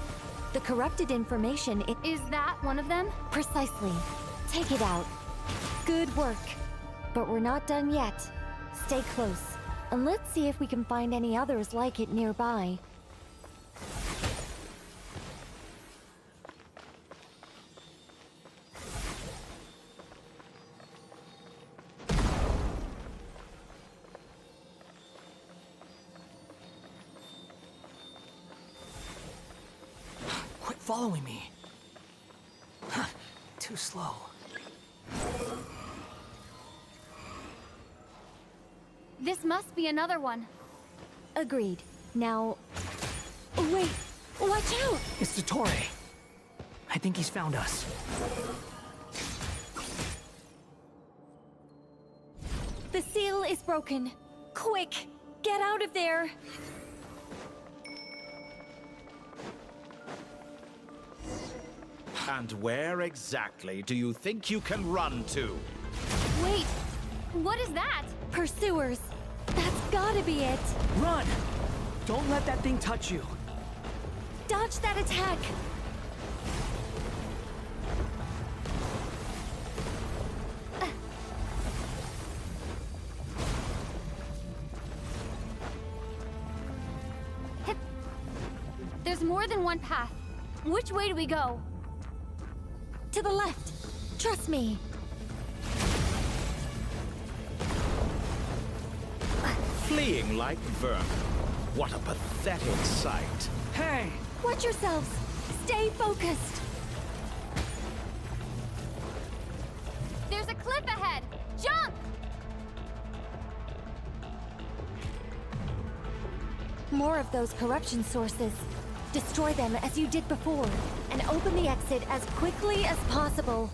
The corrupted information Is that one of them? Precisely. Take it out. Good work. But we're not done yet. Stay close, and let's see if we can find any others like it nearby. Quit following me. Too slow. This must be another one. Agreed. Now... Wait! Watch out! It's Dottore. I think he's found us. The seal is broken. Quick! Get out of there! And where exactly do you think you can run to? Wait, what is that? Pursuers! That's gotta be it! Run! Don't let that thing touch you. Dodge that attack! There's more than one path. Which way do we go? To the left! Trust me! Fleeing like vermin. What a pathetic sight. Hey! Watch yourselves! Stay focused! There's a cliff ahead! Jump! More of those corruption sources. Destroy them as you did before, and open the exit as quickly as possible.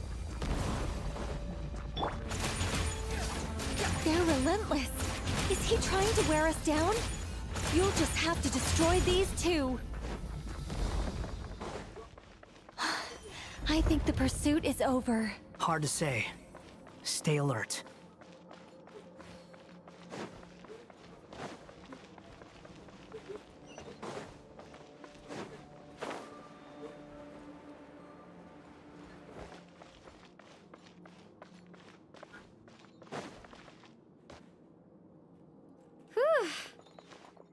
They're relentless. Is he trying to wear us down? You'll just have to destroy these too. I think the pursuit is over. Hard to say. Stay alert.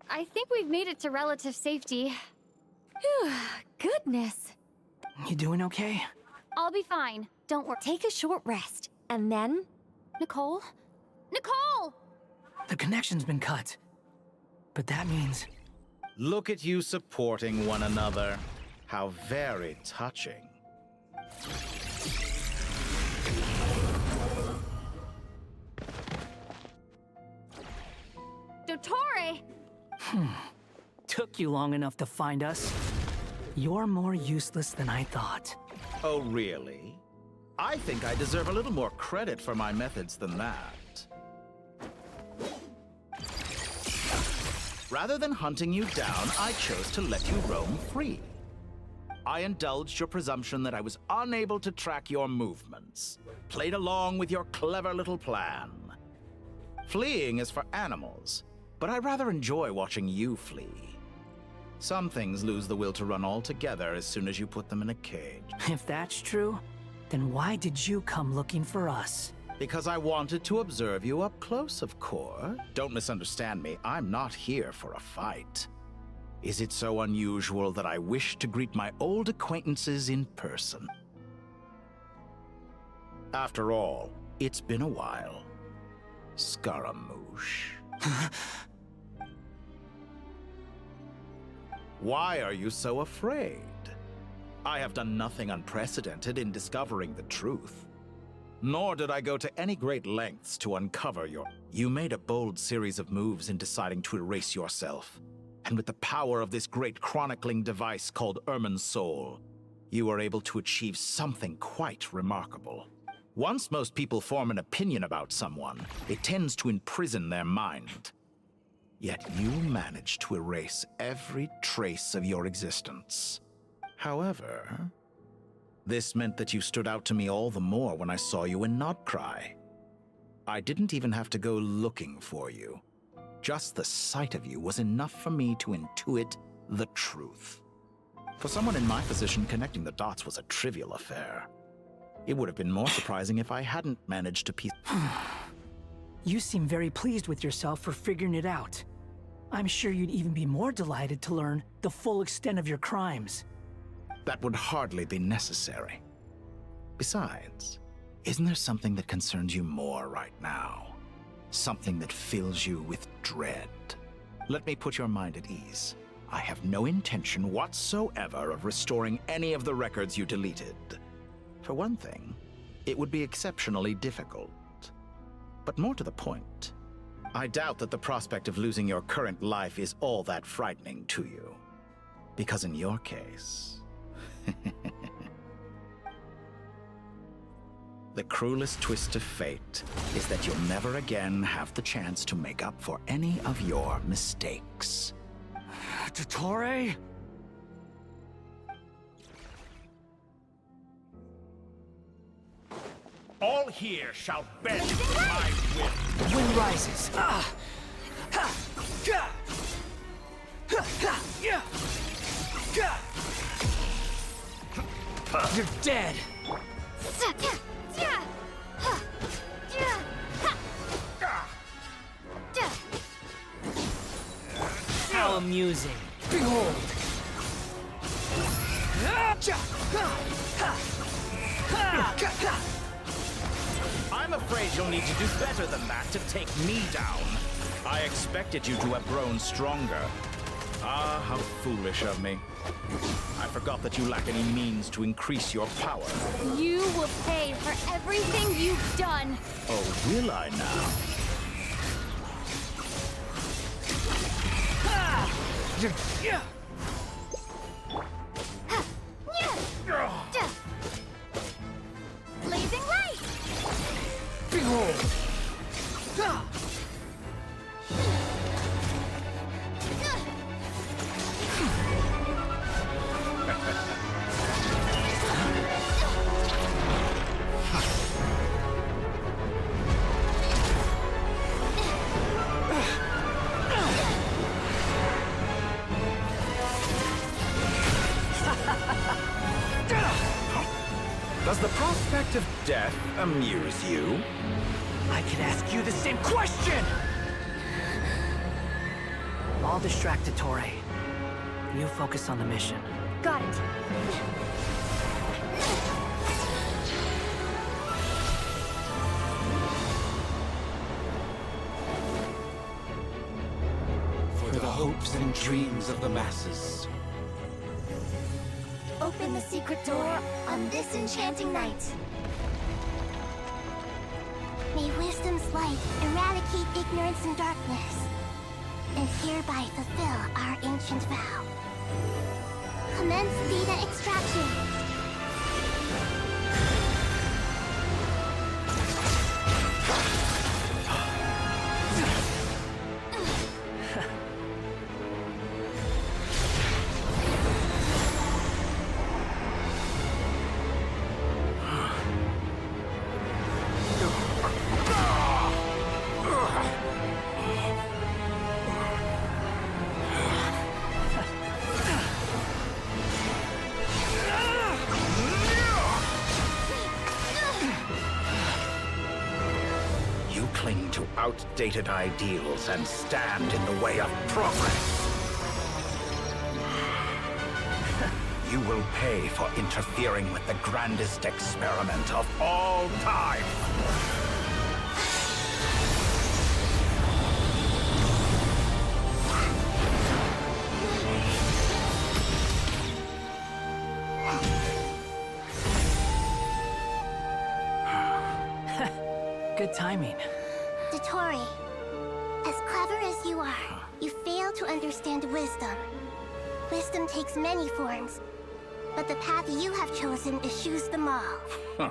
I think we've made it to relative safety. Phew, goodness. You doing okay? I'll be fine. Don't worry. Take a short rest, and then... Nicole? Nicole! The connection's been cut. But that means... Look at you supporting one another. How very touching. Dottore! Took you long enough to find us. You're more useless than I thought. Oh, really? I think I deserve a little more credit for my methods than that. Rather than hunting you down, I chose to let you roam free. I indulged your presumption that I was unable to track your movements, played along with your clever little plan. Fleeing is for animals, but I rather enjoy watching you flee. Some things lose the will to run altogether as soon as you put them in a cage. If that's true, then why did you come looking for us? Because I wanted to observe you up close, of course. Don't misunderstand me, I'm not here for a fight. Is it so unusual that I wish to greet my old acquaintances in person? After all, it's been a while. Scaramouche. Why are you so afraid? I have done nothing unprecedented in discovering the truth. Nor did I go to any great lengths to uncover your... You made a bold series of moves in deciding to erase yourself. And with the power of this great chronicling device called Irminsul, you were able to achieve something quite remarkable. Once most people form an opinion about someone, it tends to imprison their mind. Yet you managed to erase every trace of your existence. However, This meant that you stood out to me all the more when I saw you in Nodcry. I didn't even have to go looking for you. Just the sight of you was enough for me to intuit the truth. For someone in my position, connecting the dots was a trivial affair. It would have been more surprising if I hadn't managed to piece... You seem very pleased with yourself for figuring it out. I'm sure you'd even be more delighted to learn the full extent of your crimes. That would hardly be necessary. Besides, isn't there something that concerns you more right now? Something that fills you with dread? Let me put your mind at ease. I have no intention whatsoever of restoring any of the records you deleted. For one thing, it would be exceptionally difficult. But more to the point, I doubt that the prospect of losing your current life is all that frightening to you. Because in your case... the cruelest twist of fate is that you'll never again have the chance to make up for any of your mistakes. Dottore? All here shall bend to my will. The wind rises. You're dead. How amusing. Behold. I'm afraid you'll need to do better than that to take me down. I expected you to have grown stronger. Ah, how foolish of me. I forgot that you lack any means to increase your power. You will pay for everything you've done. Oh, will I now? Blazing light! Behold! Does the prospect of death amuse you? I could ask you the same question! I'll distract Dottore. You focus on the mission. Got it. For the hopes and dreams of the masses. Open the secret door on this enchanting night. May wisdom's light eradicate ignorance and darkness, and hereby fulfill our ancient vow. Commence data extraction. Outdated ideals and stand in the way of progress. You will pay for interfering with the grandest experiment of all time. Good timing. Dottore, as clever as you are, you fail to understand wisdom. Wisdom takes many forms, but the path you have chosen eschews them all. Huh.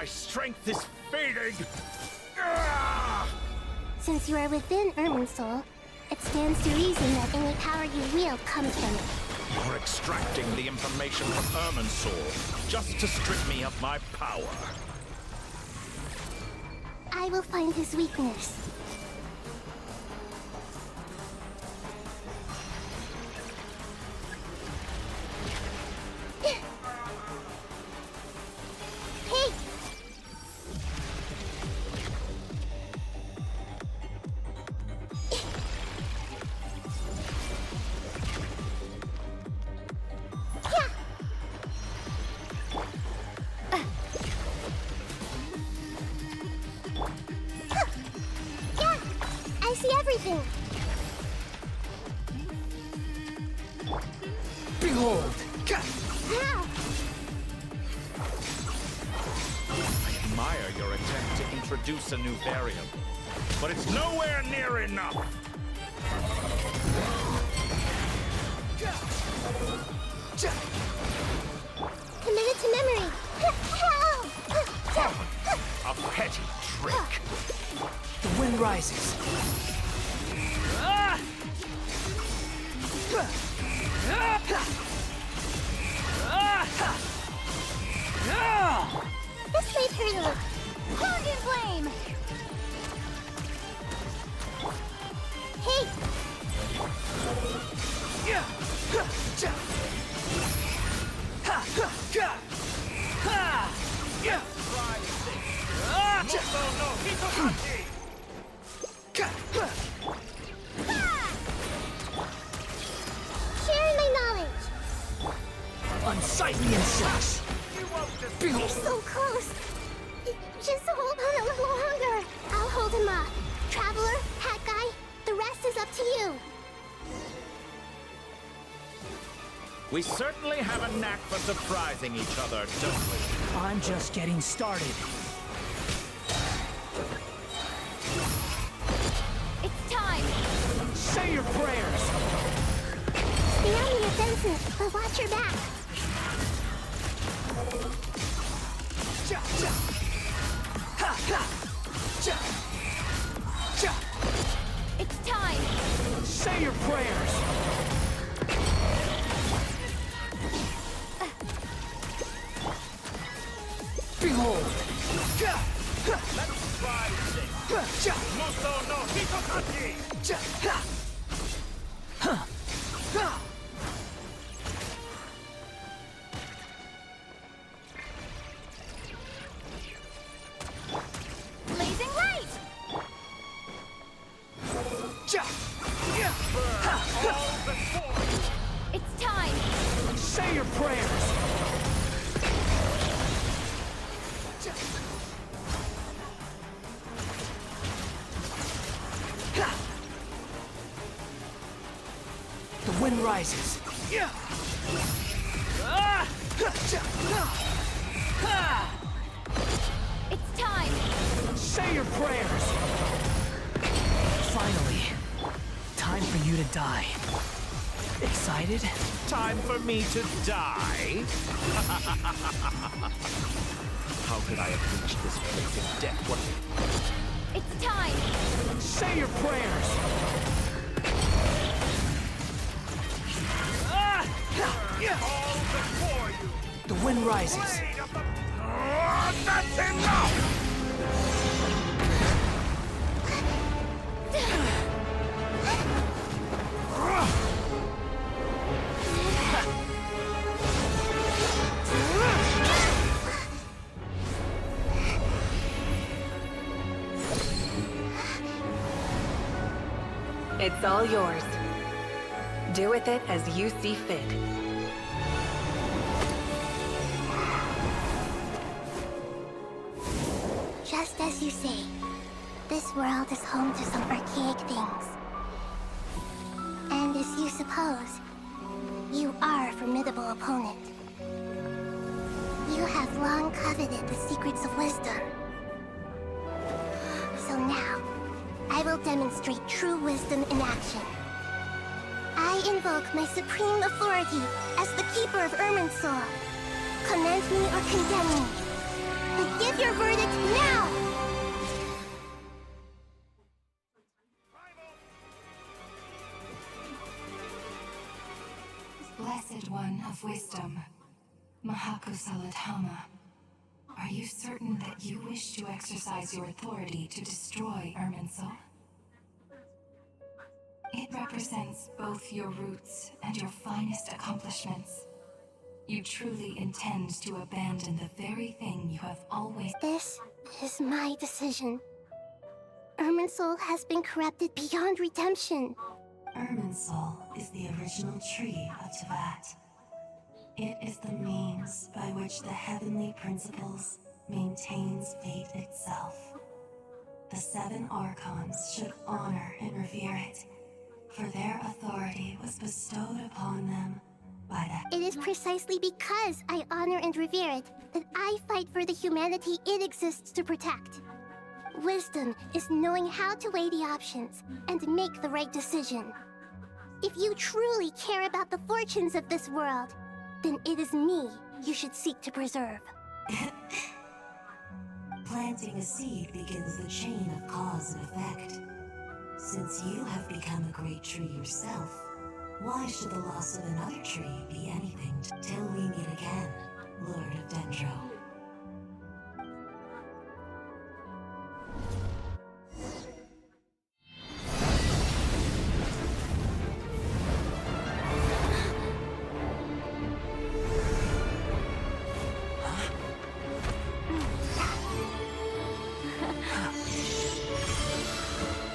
My strength is fading! Since you are within Irminsul, it stands to reason that any power you wield comes from it. You're extracting the information from Irminsul just to strip me of my power. I will find his weakness. Hey! I see everything. Behold! How? I admire your attempt to introduce a new variable, but it's nowhere near enough. Committed to memory. A petty trick. The wind rises. This made her look. Pound in flame! Hey! Sharing my knowledge. Unsightly insects. You're so close. Just hold on a little longer. I'll hold him up. Traveler, Hat Guy, the rest is up to you. We certainly have a knack for surprising each other, don't we? I'm just getting started. It's time! Say your prayers! Stay on the offensive, but watch your back. It's time! Say your prayers! Behold! Let's try this. Muso no Hitokachi! Blazing light! It's time! Say your prayers! The wind rises. It's time! Say your prayers! Finally, time for you to die. Excited? Time for me to die? How could I have reached this place of death? What? It's time! Say your prayers! All before you! The wind rises. That's enough! It's all yours. Do with it as you see fit. Just as you say, this world is home to some archaic things. And as you suppose, you are a formidable opponent. You have long coveted the secrets of wisdom. So now, I will demonstrate true wisdom in action. I invoke my supreme authority as the keeper of Irminsul. Commend me or condemn me, but give Give your verdict now! Blessed One of Wisdom, Mahakusaladhama, are you certain that you wish to exercise your authority to destroy Irminsul? It represents both your roots and your finest accomplishments. You truly intend to abandon the very thing you have always— This is my decision. Irminsul has been corrupted beyond redemption. Irminsul is the original tree of Teyvat. It is the means by which the heavenly principles maintains fate itself. The 7 Archons should honor and revere it, for their authority was bestowed upon them by the— It is precisely because I honor and revere it that I fight for the humanity it exists to protect. Wisdom is knowing how to weigh the options and make the right decision. If you truly care about the fortunes of this world, then it is me you should seek to preserve. Planting a seed begins the chain of cause and effect. Since you have become a great tree yourself, why should the loss of another tree be anything till we meet again, Lord of Dendro?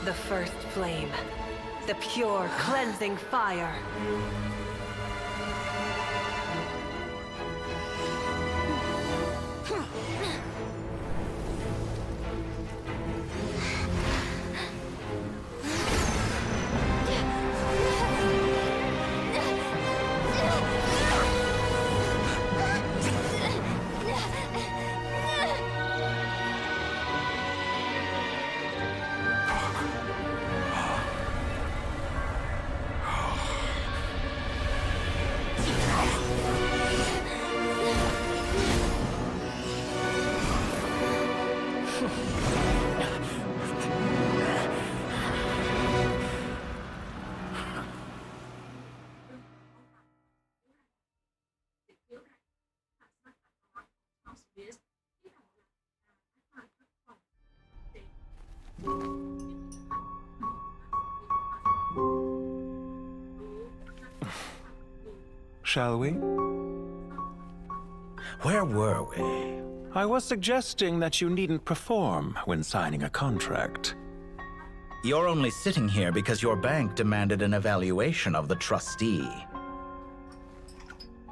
The first flame. The pure, cleansing fire. Shall we? Where were we? I was suggesting that you needn't perform when signing a contract. You're only sitting here because your bank demanded an evaluation of the trustee.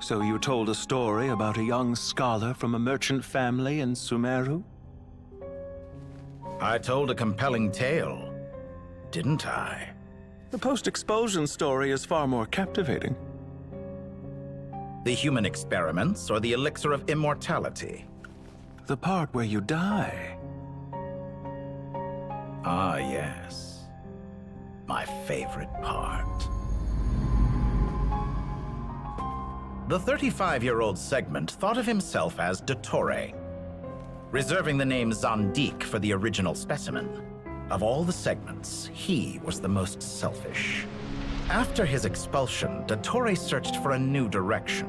So you told a story about a young scholar from a merchant family in Sumeru? I told a compelling tale, didn't I? The post-expulsion story is far more captivating. The human experiments or the elixir of immortality? The part where you die. Ah, yes. My favorite part. The 35-year-old Segment thought of himself as Dottore, reserving the name Zandik for the original specimen. Of all the Segments, he was the most selfish. After his expulsion, Dottore searched for a new direction.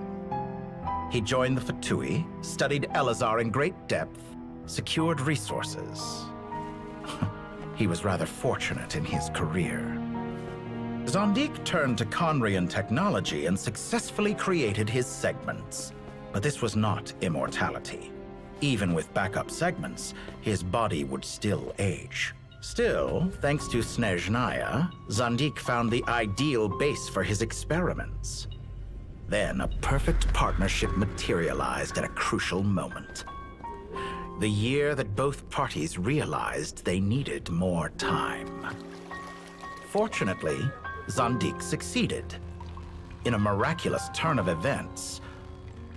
He joined the Fatui, studied Elazar in great depth, secured resources. He was rather fortunate in his career. Zandik turned to Conrian technology and successfully created his segments. But this was not immortality. Even with backup segments, his body would still age. Still, thanks to Snezhnaya, Zandik found the ideal base for his experiments. Then a perfect partnership materialized at a crucial moment. The year that both parties realized they needed more time. Fortunately, Zandik succeeded. In a miraculous turn of events,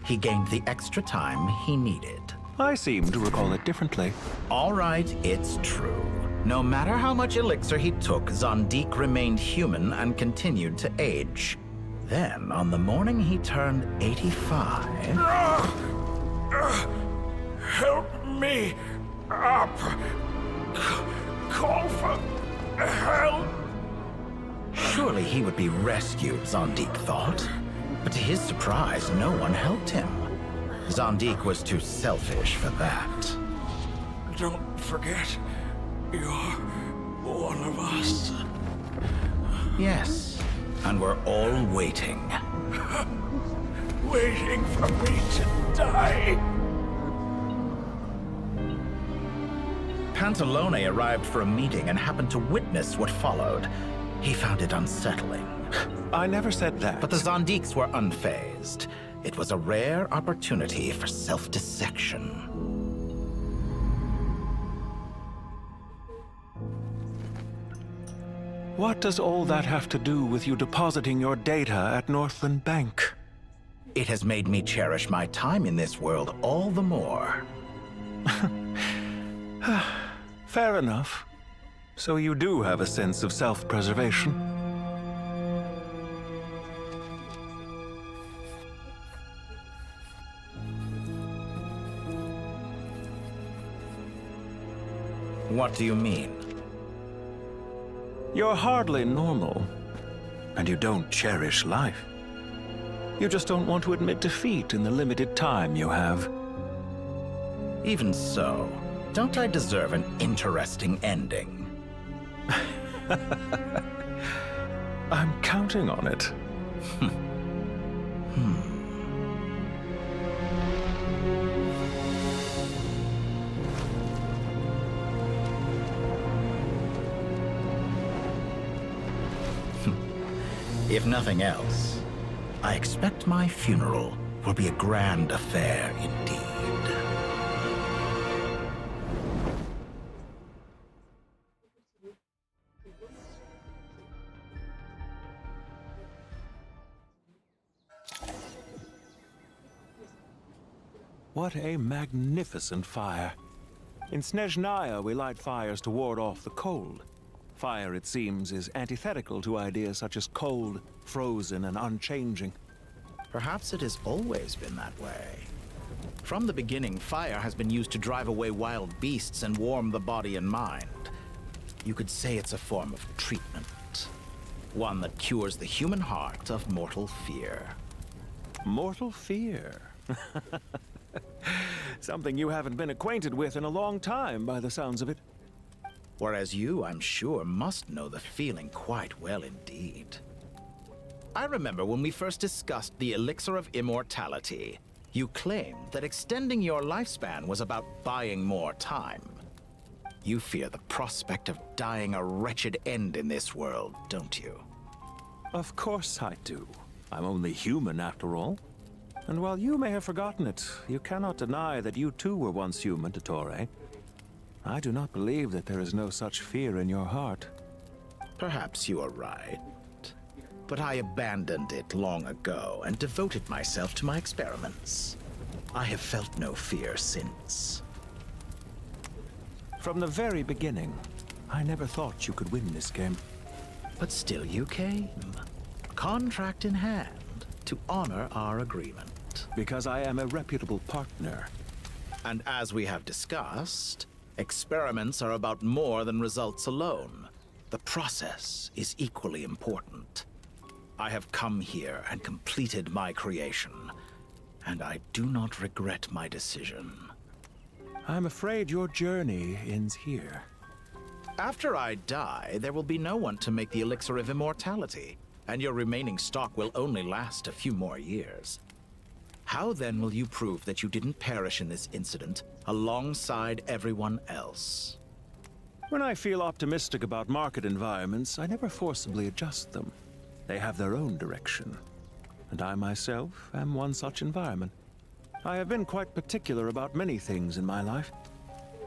he gained the extra time he needed. I seem to recall it differently. All right, it's true. No matter how much elixir he took, Zandik remained human and continued to age. Then, on the morning he turned 85... Help me up. Call for help. Surely he would be rescued, Zondik thought. But to his surprise, no one helped him. Zondik was too selfish for that. Don't forget, you're one of us. Yes, and we're all waiting. Waiting for me to die. Pantalone arrived for a meeting and happened to witness what followed. He found it unsettling. I never said that. But the Zondiks were unfazed. It was a rare opportunity for self-dissection. What does all that have to do with you depositing your data at Northland Bank? It has made me cherish my time in this world all the more. Fair enough. So you do have a sense of self-preservation. What do you mean? You're hardly normal, and you don't cherish life. You just don't want to admit defeat in the limited time you have. Even so, don't I deserve an interesting ending? I'm counting on it. If nothing else, I expect my funeral will be a grand affair indeed. What a magnificent fire. In Snezhnaya, we light fires to ward off the cold. Fire, it seems, is antithetical to ideas such as cold, frozen, and unchanging. Perhaps it has always been that way. From the beginning, fire has been used to drive away wild beasts and warm the body and mind. You could say it's a form of treatment. One that cures the human heart of mortal fear. Mortal fear? Something you haven't been acquainted with in a long time, by the sounds of it. Whereas you, I'm sure, must know the feeling quite well indeed. I remember when we first discussed the elixir of immortality, you claimed that extending your lifespan was about buying more time. You fear the prospect of dying a wretched end in this world, don't you? Of course I do. I'm only human, after all. And while you may have forgotten it, you cannot deny that you too were once human, Dottore. I do not believe that there is no such fear in your heart. Perhaps you are right. But I abandoned it long ago and devoted myself to my experiments. I have felt no fear since. From the very beginning, I never thought you could win this game. But still you came. Contract in hand, to honor our agreement. Because I am a reputable partner. And as we have discussed, experiments are about more than results alone. The process is equally important. I have come here and completed my creation, and I do not regret my decision. I'm afraid your journey ends here. After I die, there will be no one to make the elixir of immortality, and your remaining stock will only last a few more years. How then will you prove that you didn't perish in this incident alongside everyone else? When I feel optimistic about market environments, I never forcibly adjust them. They have their own direction. And I myself am one such environment. I have been quite particular about many things in my life.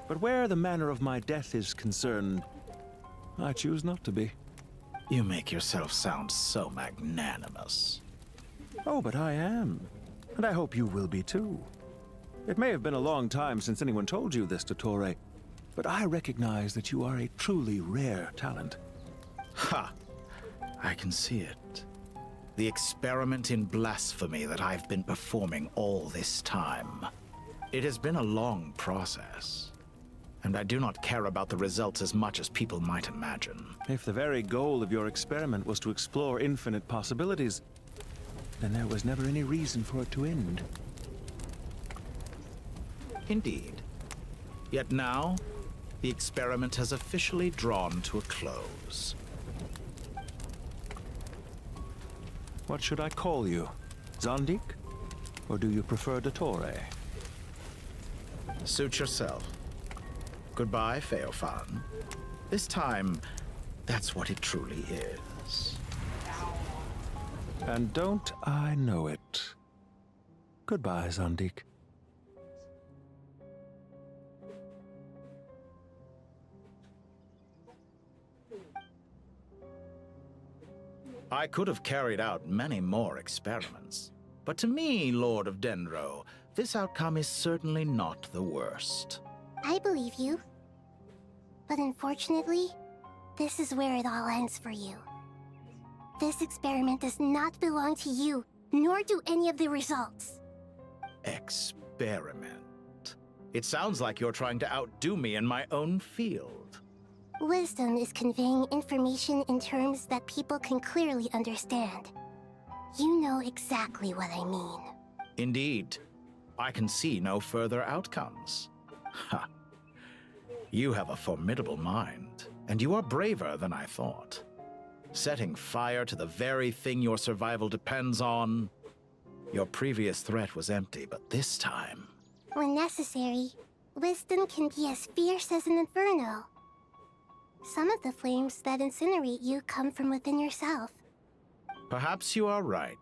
But where the manner of my death is concerned, I choose not to be. You make yourself sound so magnanimous. Oh, but I am. And I hope you will be too. It may have been a long time since anyone told you this, Dottore, but I recognize that you are a truly rare talent. Ha! I can see it. The experiment in blasphemy that I've been performing all this time. It has been a long process, and I do not care about the results as much as people might imagine. If the very goal of your experiment was to explore infinite possibilities, then there was never any reason for it to end. Indeed. Yet now, the experiment has officially drawn to a close. What should I call you? Zandik? Or do you prefer Dottore? Suit yourself. Goodbye, Feofan. This time, that's what it truly is. And don't I know it? Goodbye, Zandik. I could have carried out many more experiments, but to me, Lord of Dendro, this outcome is certainly not the worst. I believe you. But unfortunately, this is where it all ends for you. This experiment does not belong to you, nor do any of the results. Experiment? It sounds like you're trying to outdo me in my own field. Wisdom is conveying information in terms that people can clearly understand. You know exactly what I mean. Indeed. I can see no further outcomes. Ha. You have a formidable mind, and you are braver than I thought. Setting fire to the very thing your survival depends on. Your previous threat was empty, but this time... When necessary, wisdom can be as fierce as an inferno. Some of the flames that incinerate you come from within yourself. Perhaps you are right.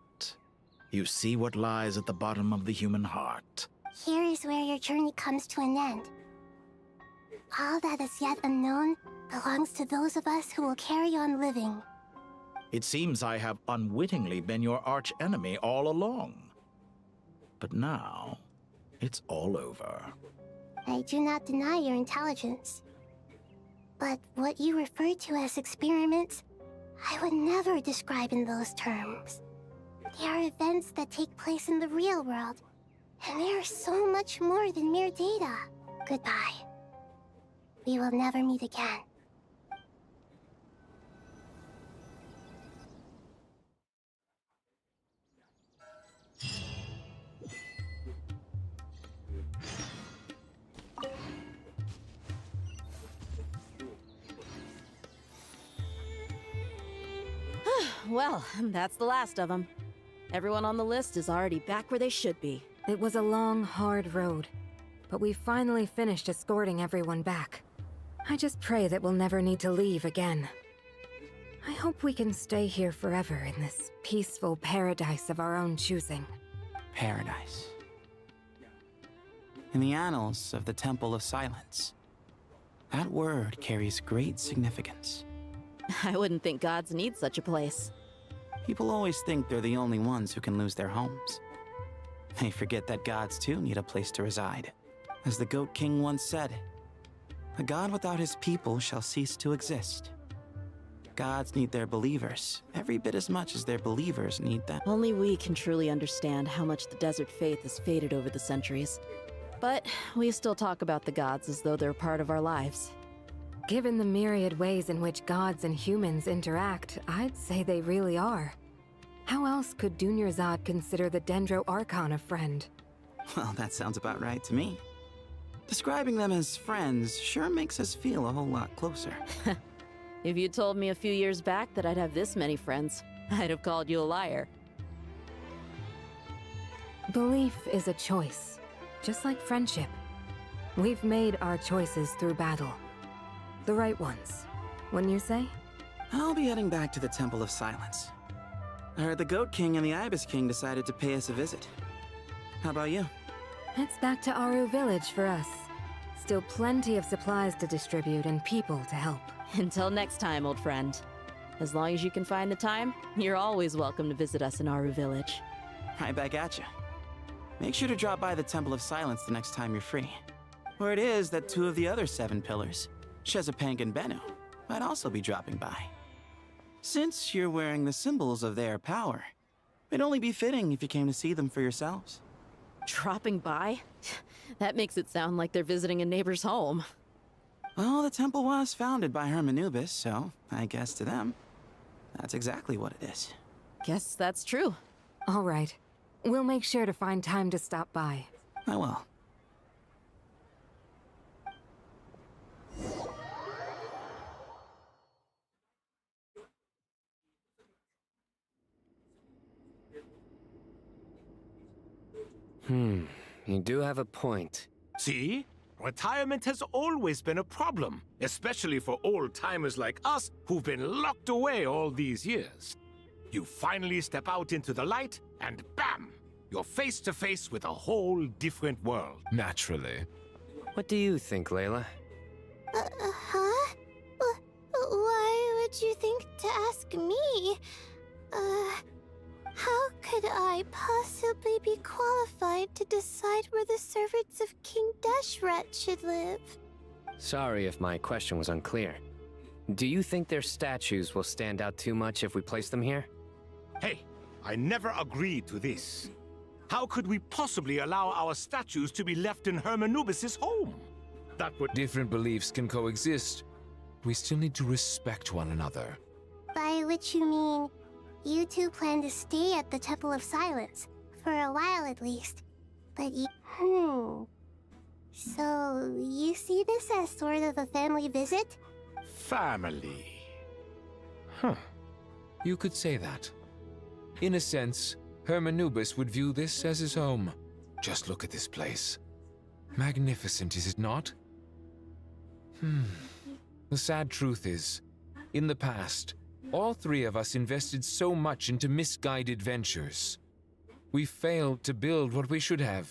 You see what lies at the bottom of the human heart. Here is where your journey comes to an end. All that is yet unknown belongs to those of us who will carry on living. It seems I have unwittingly been your arch-enemy all along. But now, it's all over. I do not deny your intelligence. But what you refer to as experiments, I would never describe in those terms. They are events that take place in the real world, and they are so much more than mere data. Goodbye. We will never meet again. Well, that's the last of them. Everyone on the list is already back where they should be. It was a long, hard road, but we finally finished escorting everyone back. I just pray that we'll never need to leave again. I hope we can stay here forever in this peaceful paradise of our own choosing. Paradise. In the annals of the Temple of Silence, that word carries great significance. I wouldn't think gods need such a place. People always think they're the only ones who can lose their homes. They forget that gods too need a place to reside. As the Goat King once said, a god without his people shall cease to exist. Gods need their believers every bit as much as their believers need them. Only we can truly understand how much the desert faith has faded over the centuries. But we still talk about the gods as though they're part of our lives. Given the myriad ways in which gods and humans interact, I'd say they really are. How else could Dunyarzad consider the Dendro Archon a friend? Well, that sounds about right to me. Describing them as friends sure makes us feel a whole lot closer. If you told me a few years back that I'd have this many friends, I'd have called you a liar. Belief is a choice, just like friendship. We've made our choices through battle. The right ones, wouldn't you say? I'll be heading back to the Temple of Silence. I heard the Goat King and the Ibis King decided to pay us a visit. How about you? It's back to Aru Village for us. Still plenty of supplies to distribute and people to help. Until next time, old friend. As long as you can find the time, you're always welcome to visit us in Aru Village. Right back at you. Make sure to drop by the Temple of Silence the next time you're free. Where it is that two of the other 7 pillars, Shezapank and Bennu, might also be dropping by. Since you're wearing the symbols of their power, it'd only be fitting if you came to see them for yourselves. Dropping by? That makes it sound like they're visiting a neighbor's home. Well, the temple was founded by Hermanubis, so I guess to them, that's exactly what it is. Guess that's true. All right. We'll make sure to find time to stop by. I will. You do have a point. See? Retirement has always been a problem, especially for old-timers like us who've been locked away all these years. You finally step out into the light, and bam! You're face to face with a whole different world. Naturally. What do you think, Layla? Huh? Why would you think to ask me? How could I possibly be qualified to decide where the servants of King Deshret should live? Sorry if my question was unclear. Do you think their statues will stand out too much if we place them here? Hey, I never agreed to this. How could we possibly allow our statues to be left in Hermanubis' home? That would... Different beliefs can coexist. We still need to respect one another. By which you mean, you two plan to stay at the Temple of Silence, for a while at least. But you... So, you see this as sort of a family visit? Family. Huh. You could say that. In a sense, Hermanubis would view this as his home. Just look at this place. Magnificent, is it not? The sad truth is, in the past, all three of us invested so much into misguided ventures. We failed to build what we should have.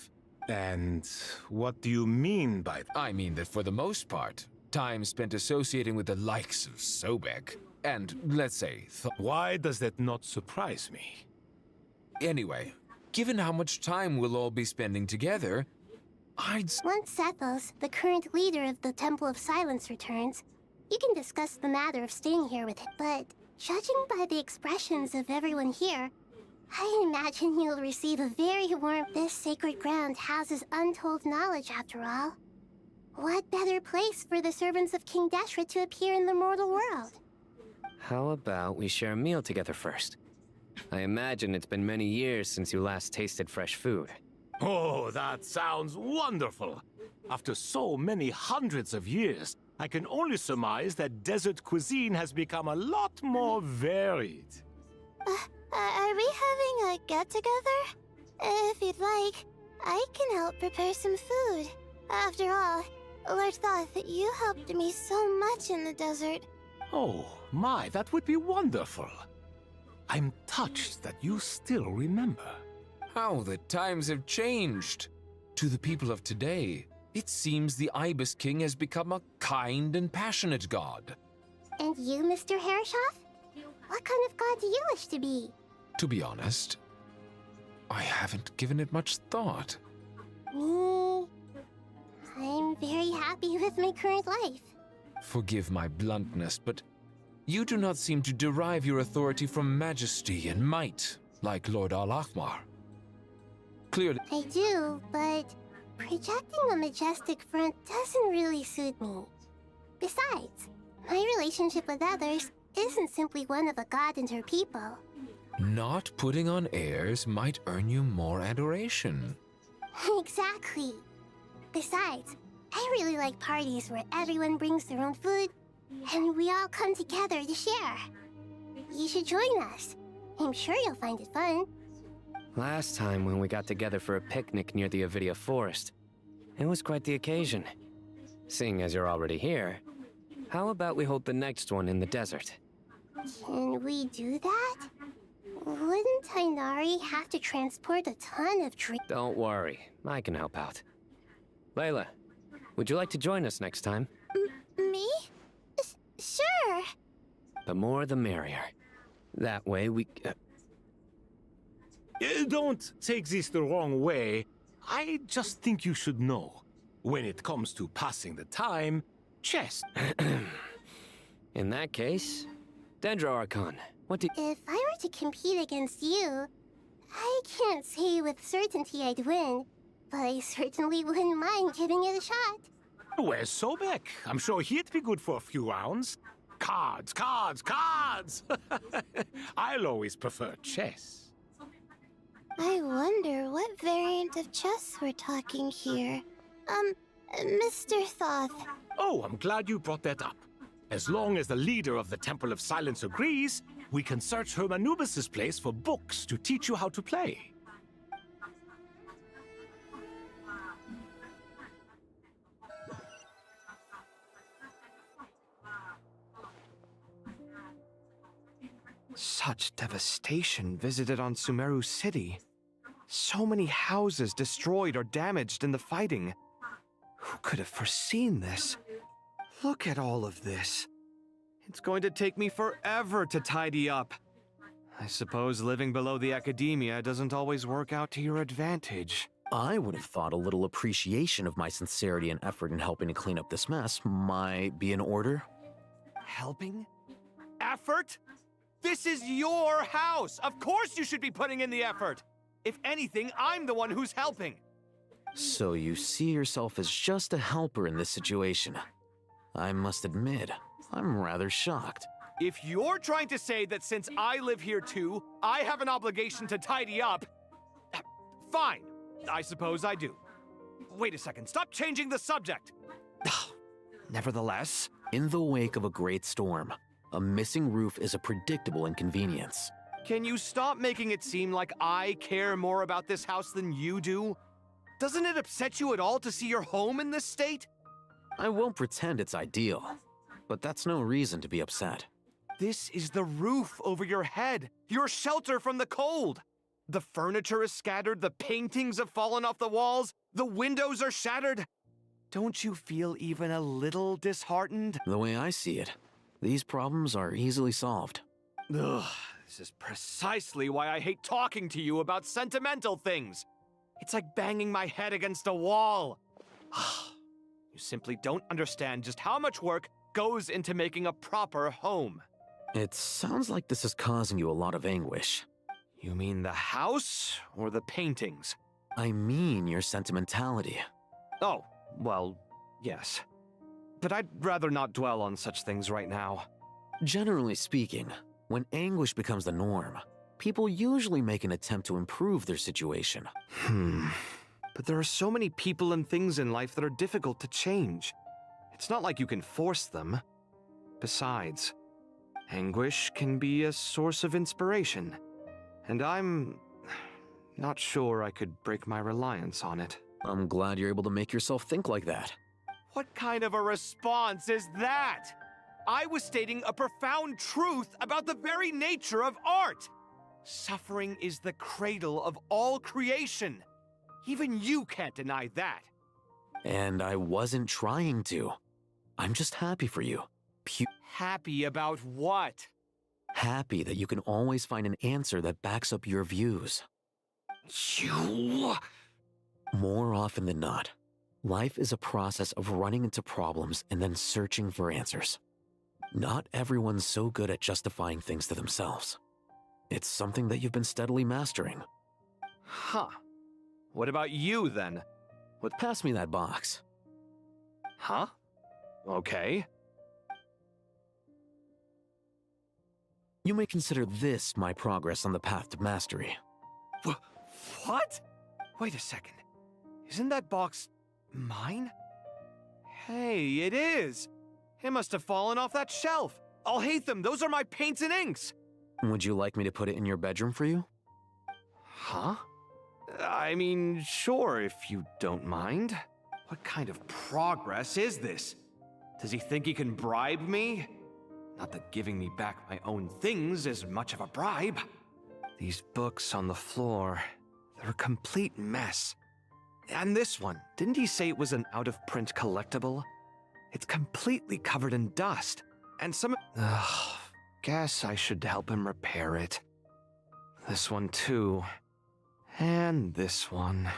And what do you mean by that? I mean that for the most part, time spent associating with the likes of Sobek, and, let's say, Why does that not surprise me? Anyway, given how much time we'll all be spending together, Once Sethos, the current leader of the Temple of Silence, returns, you can discuss the matter of staying here with him. But judging by the expressions of everyone here, I imagine you'll receive a very warm... This sacred ground houses untold knowledge, after all. What better place for the servants of King Deshret to appear in the mortal world? How about we share a meal together first? I imagine it's been many years since you last tasted fresh food. Oh, that sounds wonderful! After so many hundreds of years, I can only surmise that desert cuisine has become a lot more varied. Are we having a get-together? If you'd like, I can help prepare some food. After all, Lord Thoth, you helped me so much in the desert. Oh, my, that would be wonderful. I'm touched that you still remember. how the times have changed. To the people of today, it seems the Ibis King has become a kind and passionate god. And you, Mr. Herreshoff? What kind of god do you wish to be? To be honest, I haven't given it much thought. Me? I'm very happy with my current life. Forgive my bluntness, but you do not seem to derive your authority from majesty and might, like Lord Al-Ahmar. Clearly... I do, but projecting a majestic front doesn't really suit me. Besides, my relationship with others isn't simply one of a god and her people. Not putting on airs might earn you more adoration. Exactly. Besides, I really like parties where everyone brings their own food, and we all come together to share. You should join us. I'm sure you'll find it fun. Last time when we got together for a picnic near the Avidia Forest, it was quite the occasion. Seeing as you're already here, how about we hold the next one in the desert? Can we do that? Wouldn't Tainari have to transport a ton of trees? Don't worry, I can help out. Layla, would you like to join us next time? Me? Sure. The more the merrier. That way we... Don't take this the wrong way. I just think you should know. When it comes to passing the time, chess. In that case, Dendro Archon, what do... If I were to compete against you, I can't say with certainty I'd win. but I certainly wouldn't mind giving it a shot. Where's Sobek? I'm sure he'd be good for a few rounds. Cards, cards, cards! I'll always prefer chess. I wonder what variant of chess we're talking here. Mr. Thoth. Oh, I'm glad you brought that up. As long as the leader of the Temple of Silence agrees, we can search Hermanubis' place for books to teach you how to play. Such devastation visited on Sumeru City. So many houses destroyed or damaged in the fighting. Who could have foreseen this? Look at all of this. It's going to take me forever to tidy up. I suppose living below the academia doesn't always work out to your advantage. I would have thought a little appreciation of my sincerity and effort in helping to clean up this mess might be in order. Helping? Effort? This is your house! Of course you should be putting in the effort! If anything, I'm the one who's helping! So you see yourself as just a helper in this situation. I must admit, I'm rather shocked. If you're trying to say that since I live here too, I have an obligation to tidy up, fine. I suppose I do. Wait a second, stop changing the subject! Nevertheless, in the wake of a great storm, a missing roof is a predictable inconvenience. Can you stop making it seem like I care more about this house than you do? Doesn't it upset you at all to see your home in this state? I won't pretend it's ideal, but that's no reason to be upset. This is the roof over your head, your shelter from the cold. The furniture is scattered, the paintings have fallen off the walls, the windows are shattered. Don't you feel even a little disheartened? The way I see it, these problems are easily solved. Ugh, this is precisely why I hate talking to you about sentimental things. It's like banging my head against a wall. You simply don't understand just how much work goes into making a proper home. It sounds like this is causing you a lot of anguish. You mean the house or the paintings? I mean your sentimentality. Oh, well, yes. But I'd rather not dwell on such things right now. Generally speaking, when anguish becomes the norm, people usually make an attempt to improve their situation. But there are so many people and things in life that are difficult to change. It's not like you can force them. Besides, anguish can be a source of inspiration. And I'm not sure I could break my reliance on it. I'm glad you're able to make yourself think like that. What kind of a response is that? I was stating a profound truth about the very nature of art. Suffering is the cradle of all creation. Even you can't deny that. And I wasn't trying to. I'm just happy for you. Happy about what? Happy that you can always find an answer that backs up your views. You... More often than not, life is a process of running into problems and then searching for answers. Not everyone's so good at justifying things to themselves. It's something that you've been steadily mastering. Huh. What about you, then? Pass me that box. Huh? Okay. You may consider this my progress on the path to mastery. What? Wait a second. Isn't that box mine? Hey, it is! It must have fallen off that shelf. I'll hate them. Those are my paints and inks. Would you like me to put it in your bedroom for you? Huh? I mean, sure, if you don't mind. What kind of progress is this? Does he think he can bribe me? Not that giving me back my own things is much of a bribe. These books on the floor, they're a complete mess. And this one, didn't he say it was an out-of-print collectible? It's completely covered in dust. And guess I should help him repair it. This one too. And this one.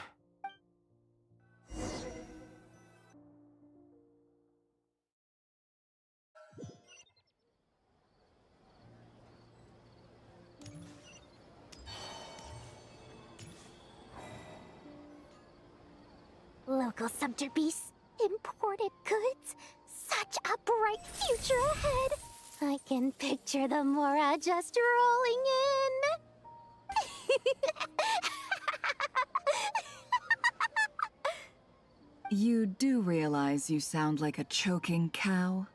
magical subter beasts, imported goods. Such a bright future ahead. I can picture the Mora just rolling in. You do realize you sound like a choking cow?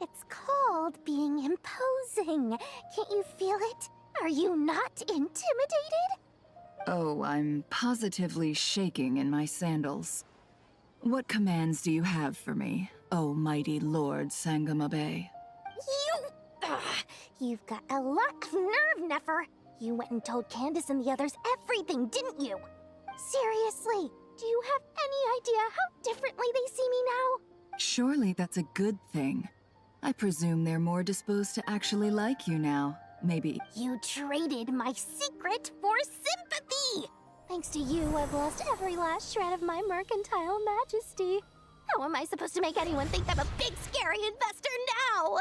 It's called being imposing. Can't you feel it? Are you not intimidated? Oh, I'm positively shaking in my sandals. What commands do you have for me, oh mighty Lord Sangamabe? You've got a lot of nerve, Nefer. You went and told Candace and the others everything, didn't you? Seriously, do you have any idea how differently they see me now? Surely that's a good thing. I presume they're more disposed to actually like you now. Maybe. You traded my secret for sympathy! Thanks to you, I've lost every last shred of my mercantile majesty. How am I supposed to make anyone think I'm a big, scary investor now?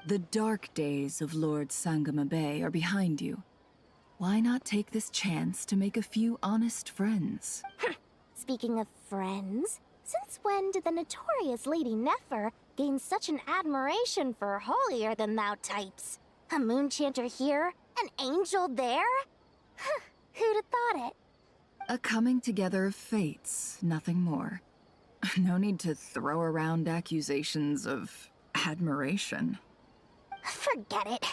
The dark days of Lord Sangamabe are behind you. Why not take this chance to make a few honest friends? Speaking of friends, since when did the notorious Lady Nefer gain such an admiration for holier-than-thou types? A moon chanter here? An angel there? Who'd have thought it? A coming together of fates, nothing more. No need to throw around accusations of admiration. Forget it.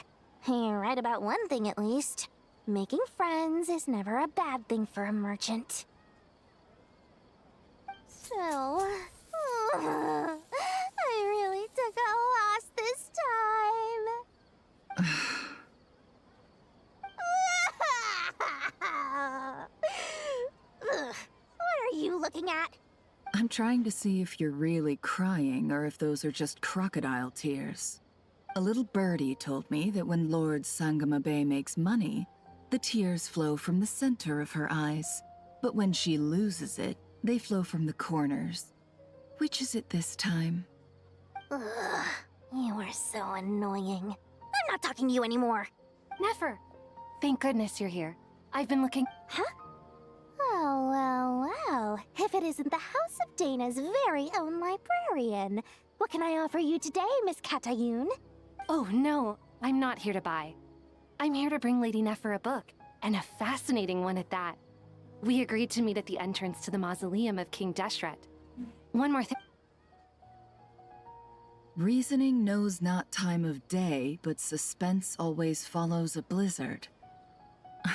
You're right about one thing at least. Making friends is never a bad thing for a merchant. So... I really took a loss this time. What are you looking at? I'm trying to see if you're really crying or if those are just crocodile tears. A little birdie told me that when Lord Sangamabe makes money, the tears flow from the center of her eyes. But when she loses it, they flow from the corners. Which is it this time? Ugh, you are so annoying. I'm not talking to you anymore. Nefer, thank goodness you're here. I've been looking... Huh? Well. If it isn't the House of Dana's very own librarian. What can I offer you today, Miss Katayun? Oh, no. I'm not here to buy. I'm here to bring Lady Nefer a book, and a fascinating one at that. We agreed to meet at the entrance to the mausoleum of King Deshret. One more thing. Reasoning knows not time of day, but suspense always follows a blizzard.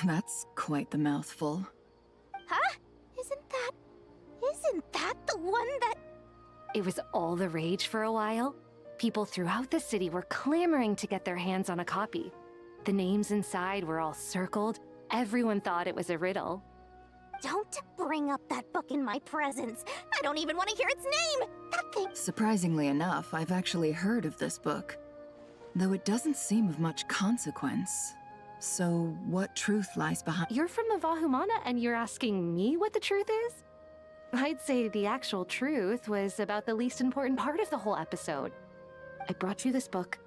That's quite the mouthful. Huh? Isn't that the one that... It was all the rage for a while. People throughout the city were clamoring to get their hands on a copy. The names inside were all circled. Everyone thought it was a riddle. Don't bring up that book in my presence. I don't even want to hear its name. That thing... Surprisingly enough, I've actually heard of this book. Though it doesn't seem of much consequence. So, what truth lies behind... You're from the Vahumana and you're asking me what the truth is? I'd say the actual truth was about the least important part of the whole episode. I brought you this book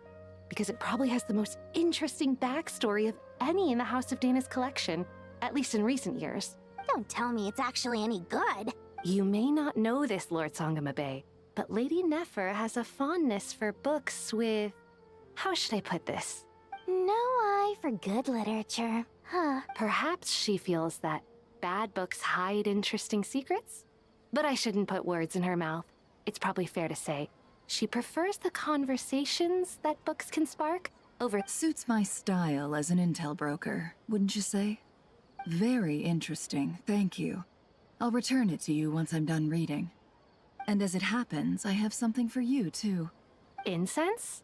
because it probably has the most interesting backstory of any in the House of Dana's collection, at least in recent years. Don't tell me it's actually any good. You may not know this, Lord Sangamabe, but Lady Nefer has a fondness for books with... How should I put this? No eye for good literature, huh? Perhaps she feels that bad books hide interesting secrets? But I shouldn't put words in her mouth. It's probably fair to say she prefers the conversations that books can spark over... Suits my style as an intel broker, wouldn't you say? Very interesting, thank you. I'll return it to you once I'm done reading. And as it happens, I have something for you, too. Incense?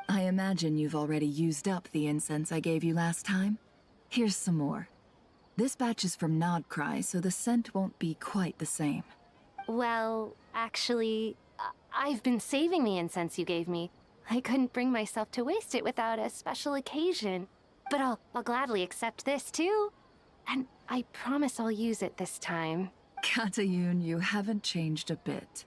I imagine you've already used up the incense I gave you last time. Here's some more. This batch is from Nodcry, so the scent won't be quite the same. Well, actually, I've been saving the incense you gave me. I couldn't bring myself to waste it without a special occasion. But I'll gladly accept this, too. And I promise I'll use it this time. Katayun, you haven't changed a bit.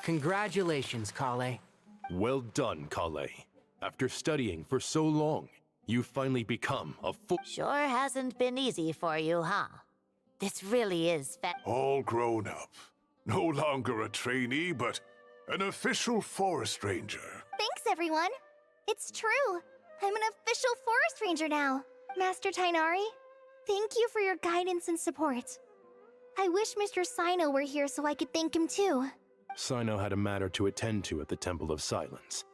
Congratulations, Kale. Well done, Kale. After studying for so long, you finally become a full— Sure hasn't been easy for you, huh? This really is All grown up. No longer a trainee, but an official forest ranger. Thanks, everyone. It's true. I'm an official forest ranger now. Master Tainari, thank you for your guidance and support. I wish Mr. Sino were here so I could thank him too. Sino had a matter to attend to at the Temple of Silence.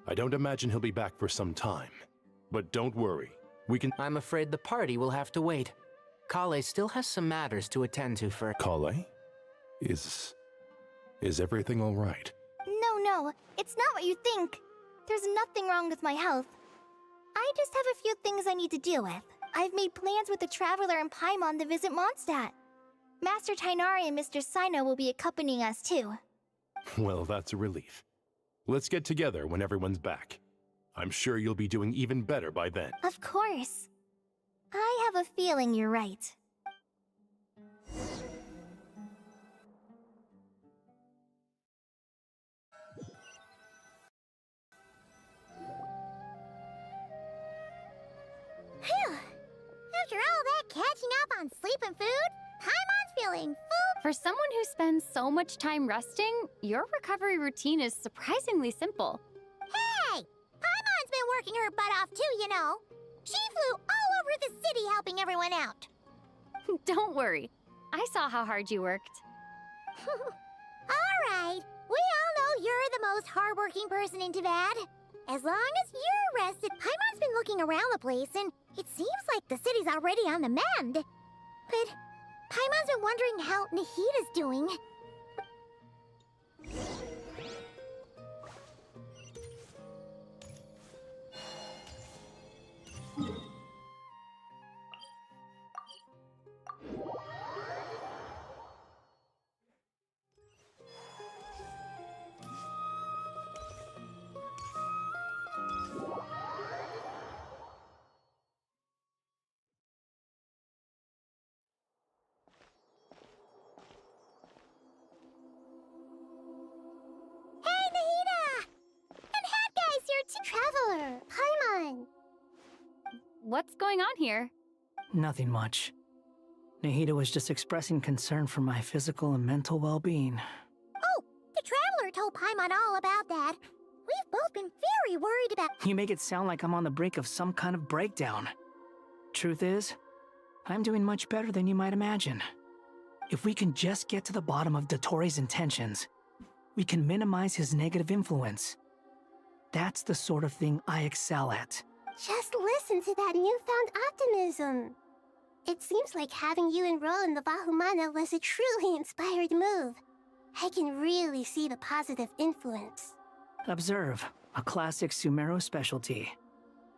I don't imagine he'll be back for some time. But don't worry, we can— I'm afraid the party will have to wait. Kale still has some matters to attend to first. Kale? Is everything all right? No, it's not what you think. There's nothing wrong with my health. I just have a few things I need to deal with. I've made plans with the Traveler and Paimon to visit Mondstadt. Master Tainari and Mr. Sino will be accompanying us too. Well, that's a relief. Let's get together when everyone's back. I'm sure you'll be doing even better by then. Of course. I have a feeling you're right. Phew! After all that catching up on sleep and food, Paimon's feeling full. For someone who spends so much time resting, your recovery routine is surprisingly simple. Hey! Paimon's been working her butt off too, you know. She flew all over the city helping everyone out. Don't worry. I saw how hard you worked. Alright, we all know you're the most hardworking person in Teyvat. As long as you're rested, Paimon's been looking around the place, and it seems like the city's already on the mend. But Paimon's been wondering how Nahida's doing. Traveler, Paimon! What's going on here? Nothing much. Nahida was just expressing concern for my physical and mental well-being. Oh, the Traveler told Paimon all about that. We've both been very worried about— You make it sound like I'm on the brink of some kind of breakdown. Truth is, I'm doing much better than you might imagine. If we can just get to the bottom of Dotori's intentions, we can minimize his negative influence. That's the sort of thing I excel at. Just listen to that newfound optimism. It seems like having you enroll in the Vahumana was a truly inspired move. I can really see the positive influence. Observe, a classic Sumeru specialty.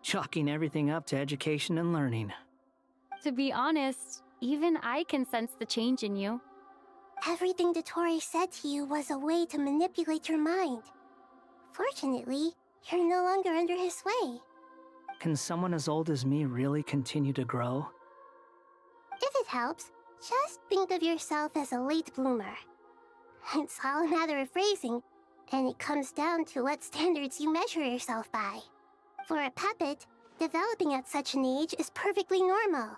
Chalking everything up to education and learning. To be honest, even I can sense the change in you. Everything Dotori said to you was a way to manipulate your mind. Fortunately, you're no longer under his sway. Can someone as old as me really continue to grow? If it helps, just think of yourself as a late bloomer. It's all a matter of phrasing, and it comes down to what standards you measure yourself by. For a puppet, developing at such an age is perfectly normal.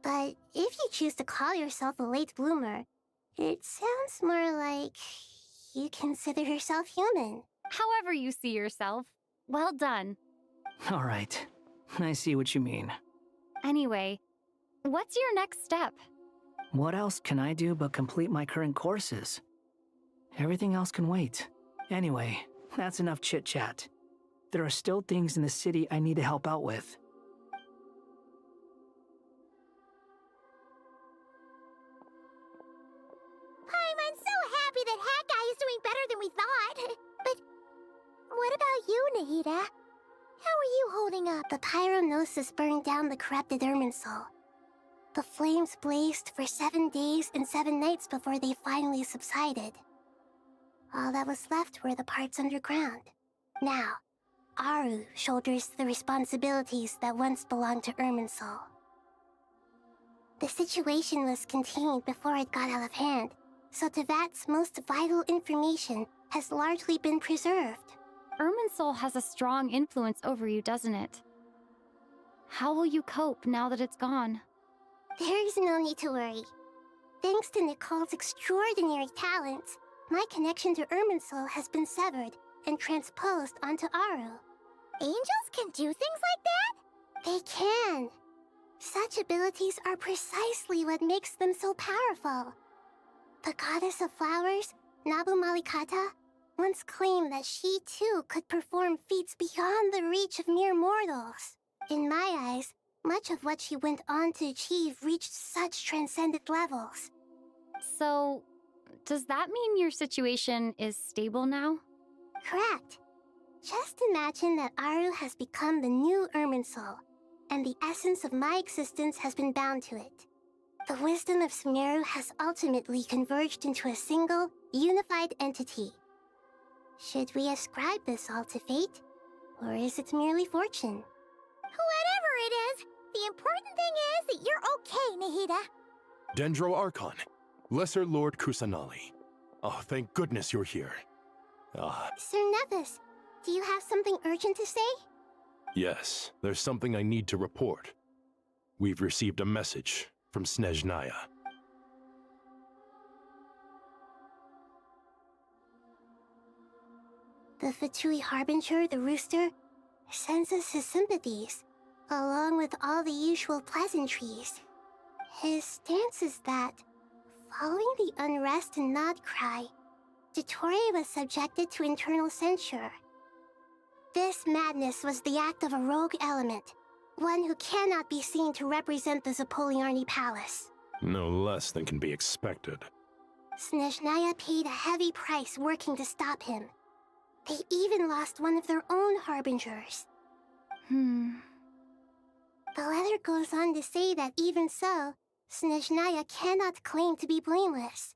But if you choose to call yourself a late bloomer, it sounds more like you consider yourself human. However you see yourself. Well done. All right, I see what you mean. Anyway, what's your next step? What else can I do but complete my current courses? Everything else can wait. Anyway, that's enough chit-chat. There are still things in the city I need to help out with. I'm so happy that Hat Guy is doing better than we thought. But what about you, Nahida? How are you holding up? The pyronosis burned down the corrupted Irminsul. The flames blazed for 7 days and 7 nights before they finally subsided. All that was left were the parts underground. Now, Aru shoulders the responsibilities that once belonged to Irminsul. The situation was contained before it got out of hand, so Tevat's most vital information has largely been preserved. Irminsul has a strong influence over you, doesn't it? How will you cope now that it's gone? There is no need to worry. Thanks to Nicole's extraordinary talents, my connection to Irminsul has been severed and transposed onto Aru. Angels can do things like that? They can. Such abilities are precisely what makes them so powerful. The goddess of flowers, Nabu Malikata, once claimed that she too could perform feats beyond the reach of mere mortals. In my eyes, much of what she went on to achieve reached such transcendent levels. So, does that mean your situation is stable now? Correct. Just imagine that Aru has become the new Irminsul, and the essence of my existence has been bound to it. The wisdom of Sumeru has ultimately converged into a single, unified entity. Should we ascribe this all to fate, or is it merely fortune? Whatever it is, the important thing is that you're okay, Nahida. Dendro Archon, Lesser Lord Kusanali. Oh, thank goodness you're here. Sir Nevis, do you have something urgent to say? Yes, there's something I need to report. We've received a message from Snezhnaya. The Fatui Harbinger, the Rooster, sends us his sympathies, along with all the usual pleasantries. His stance is that, following the unrest and Nod Cry, Dottore was subjected to internal censure. This madness was the act of a rogue element, one who cannot be seen to represent the Zapoliarni Palace. No less than can be expected. Snezhnaya paid a heavy price working to stop him. They even lost one of their own harbingers. The letter goes on to say that even so, Snezhnaya cannot claim to be blameless.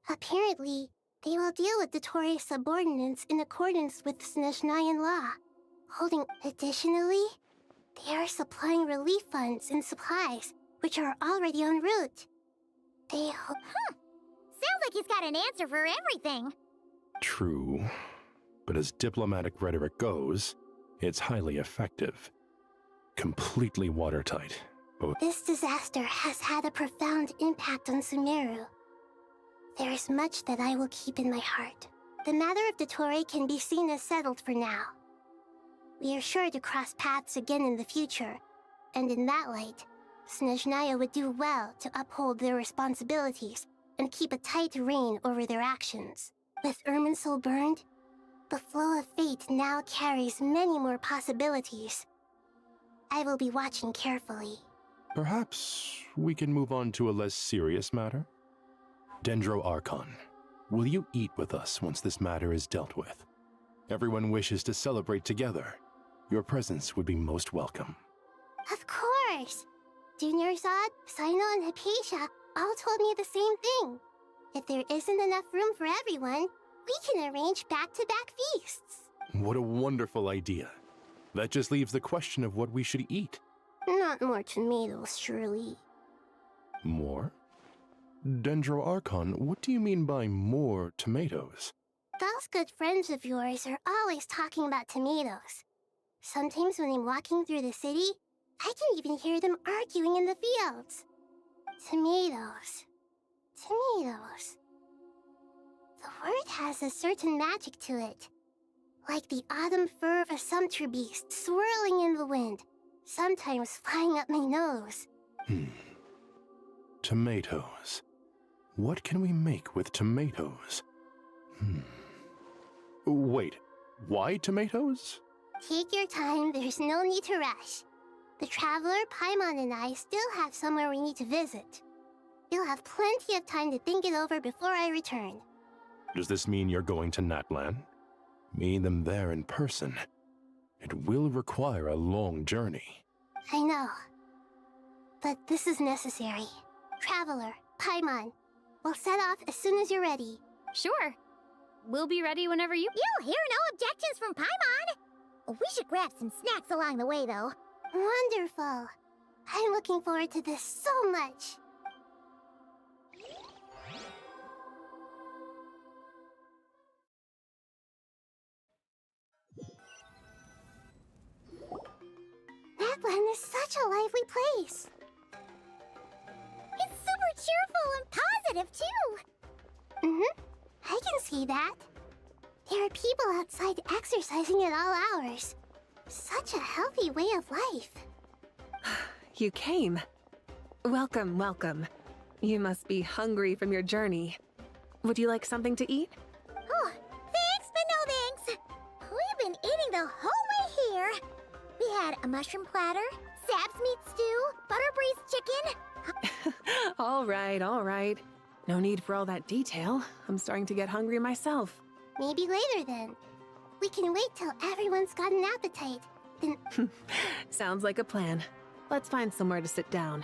Apparently, they will deal with Dottore's subordinates in accordance with Snezhnayan law. Additionally, they are supplying relief funds and supplies, which are already en route. They hope... Sounds like he's got an answer for everything. True. But as diplomatic rhetoric goes, it's highly effective. Completely watertight. This disaster has had a profound impact on Sumeru. There is much that I will keep in my heart. The matter of Dottore can be seen as settled for now. We are sure to cross paths again in the future, and in that light, Snezhnaya would do well to uphold their responsibilities and keep a tight rein over their actions. With Irminsul burned, the flow of fate now carries many more possibilities. I will be watching carefully. Perhaps we can move on to a less serious matter? Dendro Archon, will you eat with us once this matter is dealt with? Everyone wishes to celebrate together. Your presence would be most welcome. Of course! Junior Zod, Sino, and Hypatia all told me the same thing. If there isn't enough room for everyone, we can arrange back-to-back feasts. What a wonderful idea. That just leaves the question of what we should eat. Not more tomatoes, surely. More? Dendro Archon, what do you mean by more tomatoes? Those good friends of yours are always talking about tomatoes. Sometimes when I'm walking through the city, I can even hear them arguing in the fields. Tomatoes. Tomatoes. The word has a certain magic to it. Like the autumn fur of a sumpter beast swirling in the wind, sometimes flying up my nose. Tomatoes. What can we make with tomatoes? Wait, why tomatoes? Take your time, there's no need to rush. The Traveler, Paimon, and I still have somewhere we need to visit. You'll have plenty of time to think it over before I return. Does this mean you're going to Natlan? Meeting them there in person. It will require a long journey. I know. But this is necessary. Traveler, Paimon, we'll set off as soon as you're ready. Sure. We'll be ready whenever you... You'll hear no objections from Paimon! We should grab some snacks along the way, though. Wonderful. I'm looking forward to this so much. is such a lively place. It's super cheerful and positive, too. I can see that. There are people outside exercising at all hours. Such a healthy way of life. You came. Welcome, welcome. You must be hungry from your journey. Would you like something to eat? Oh, thanks, but no thanks. We've been eating the whole way here. We had a mushroom platter, Sab's meat stew, butter braised chicken. All right. No need for all that detail. I'm starting to get hungry myself. Maybe later then. We can wait till everyone's got an appetite. Then Sounds like a plan. Let's find somewhere to sit down.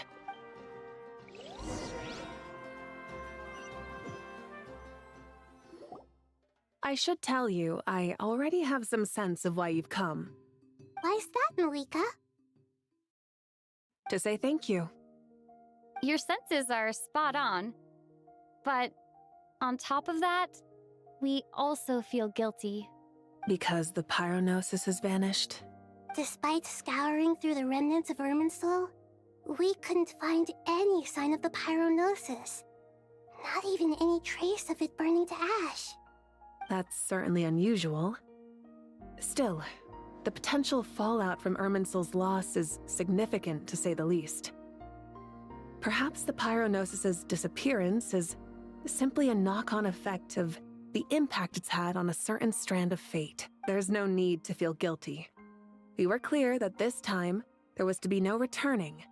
I should tell you, I already have some sense of why you've come. Why's that, Malika? To say thank you. Your senses are spot on. But on top of that, we also feel guilty. Because the pyronosis has vanished? Despite scouring through the remnants of Irminsul, we couldn't find any sign of the pyronosis. Not even any trace of it burning to ash. That's certainly unusual. Still, the potential fallout from Irminsul's loss is significant, to say the least. Perhaps the pyronosis's disappearance is simply a knock-on effect of the impact it's had on a certain strand of fate. There's no need to feel guilty. We were clear that this time, there was to be no returning,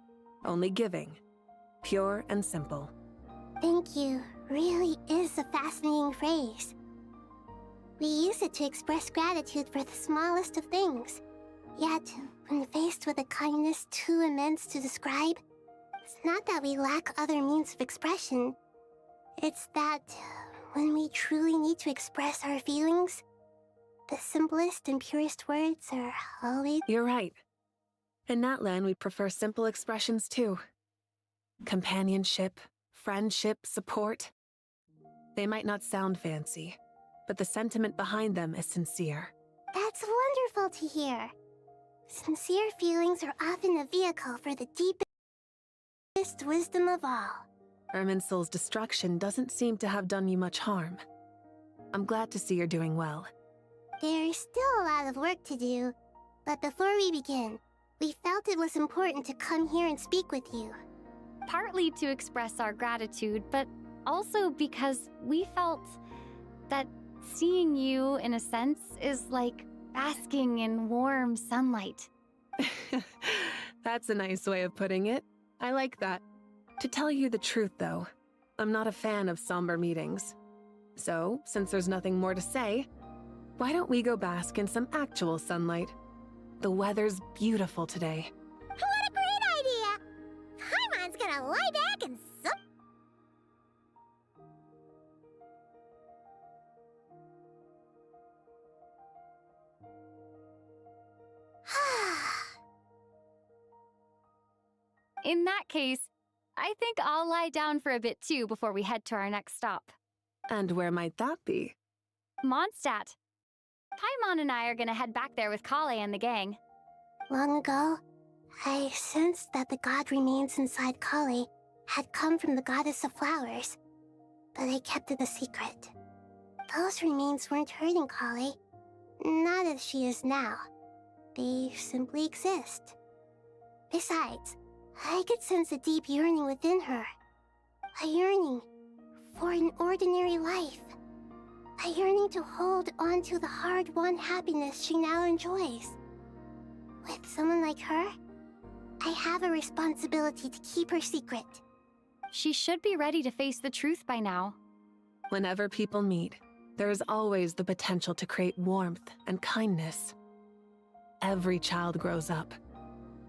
only giving. Pure and simple. Thank you really is a fascinating phrase. We use it to express gratitude for the smallest of things. Yet, when faced with a kindness too immense to describe, it's not that we lack other means of expression. It's that when we truly need to express our feelings, the simplest and purest words are always— You're right. In Natlan, we prefer simple expressions too. Companionship, friendship, support. They might not sound fancy, but the sentiment behind them is sincere. That's wonderful to hear. Sincere feelings are often a vehicle for the deepest wisdom of all. Irminsul's destruction doesn't seem to have done you much harm. I'm glad to see you're doing well. There's still a lot of work to do, but before we begin, we felt it was important to come here and speak with you. Partly to express our gratitude, but also because we felt that seeing you, in a sense, is like basking in warm sunlight. That's a nice way of putting it. I like that. To tell you the truth, though, I'm not a fan of somber meetings. So, since there's nothing more to say, why don't we go bask in some actual sunlight? The weather's beautiful today. What a great idea! Paimon's gonna lie back and sup. In that case, I think I'll lie down for a bit too before we head to our next stop. And where might that be? Mondstadt. Paimon and I are gonna head back there with Kale and the gang. Long ago, I sensed that the god remains inside Kale had come from the goddess of flowers, but I kept it a secret. Those remains weren't hurting Kale, not as she is now. They simply exist. Besides, I could sense a deep yearning within her. A yearning for an ordinary life. A yearning to hold on to the hard-won happiness she now enjoys. With someone like her, I have a responsibility to keep her secret. She should be ready to face the truth by now. Whenever people meet, there is always the potential to create warmth and kindness. Every child grows up,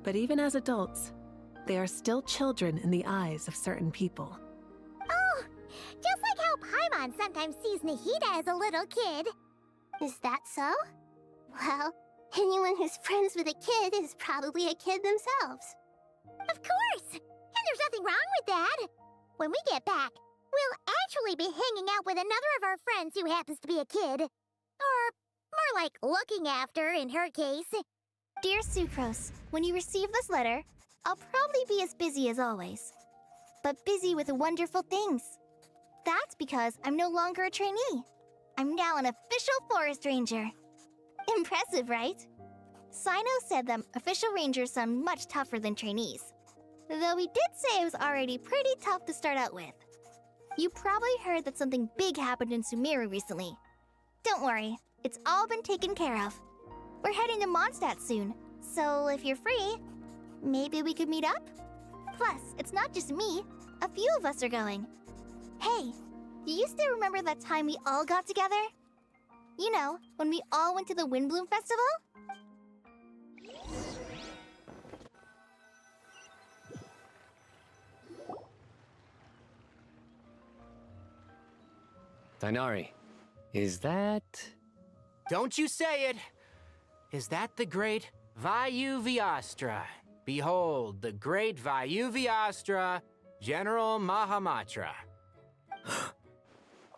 but even as adults, they are still children in the eyes of certain people. Oh, just like how Paimon sometimes sees Nahida as a little kid. Is that so? Well, anyone who's friends with a kid is probably a kid themselves. Of course! And there's nothing wrong with that. When we get back, we'll actually be hanging out with another of our friends who happens to be a kid. Or more like looking after, in her case. Dear Sucrose, when you receive this letter, I'll probably be as busy as always. But busy with wonderful things. That's because I'm no longer a trainee. I'm now an official forest ranger. Impressive, right? Sino said that official rangers sound much tougher than trainees. Though he did say it was already pretty tough to start out with. You probably heard that something big happened in Sumeru recently. Don't worry, it's all been taken care of. We're heading to Mondstadt soon, so if you're free, maybe we could meet up? Plus, it's not just me. A few of us are going. Hey, do you still remember that time we all got together? You know, when we all went to the Windbloom Festival? Dainari, is that... Don't you say it! Is that the great Vayu-Vyastra? Behold, the great Vayu-Vyastra, General Mahamatra.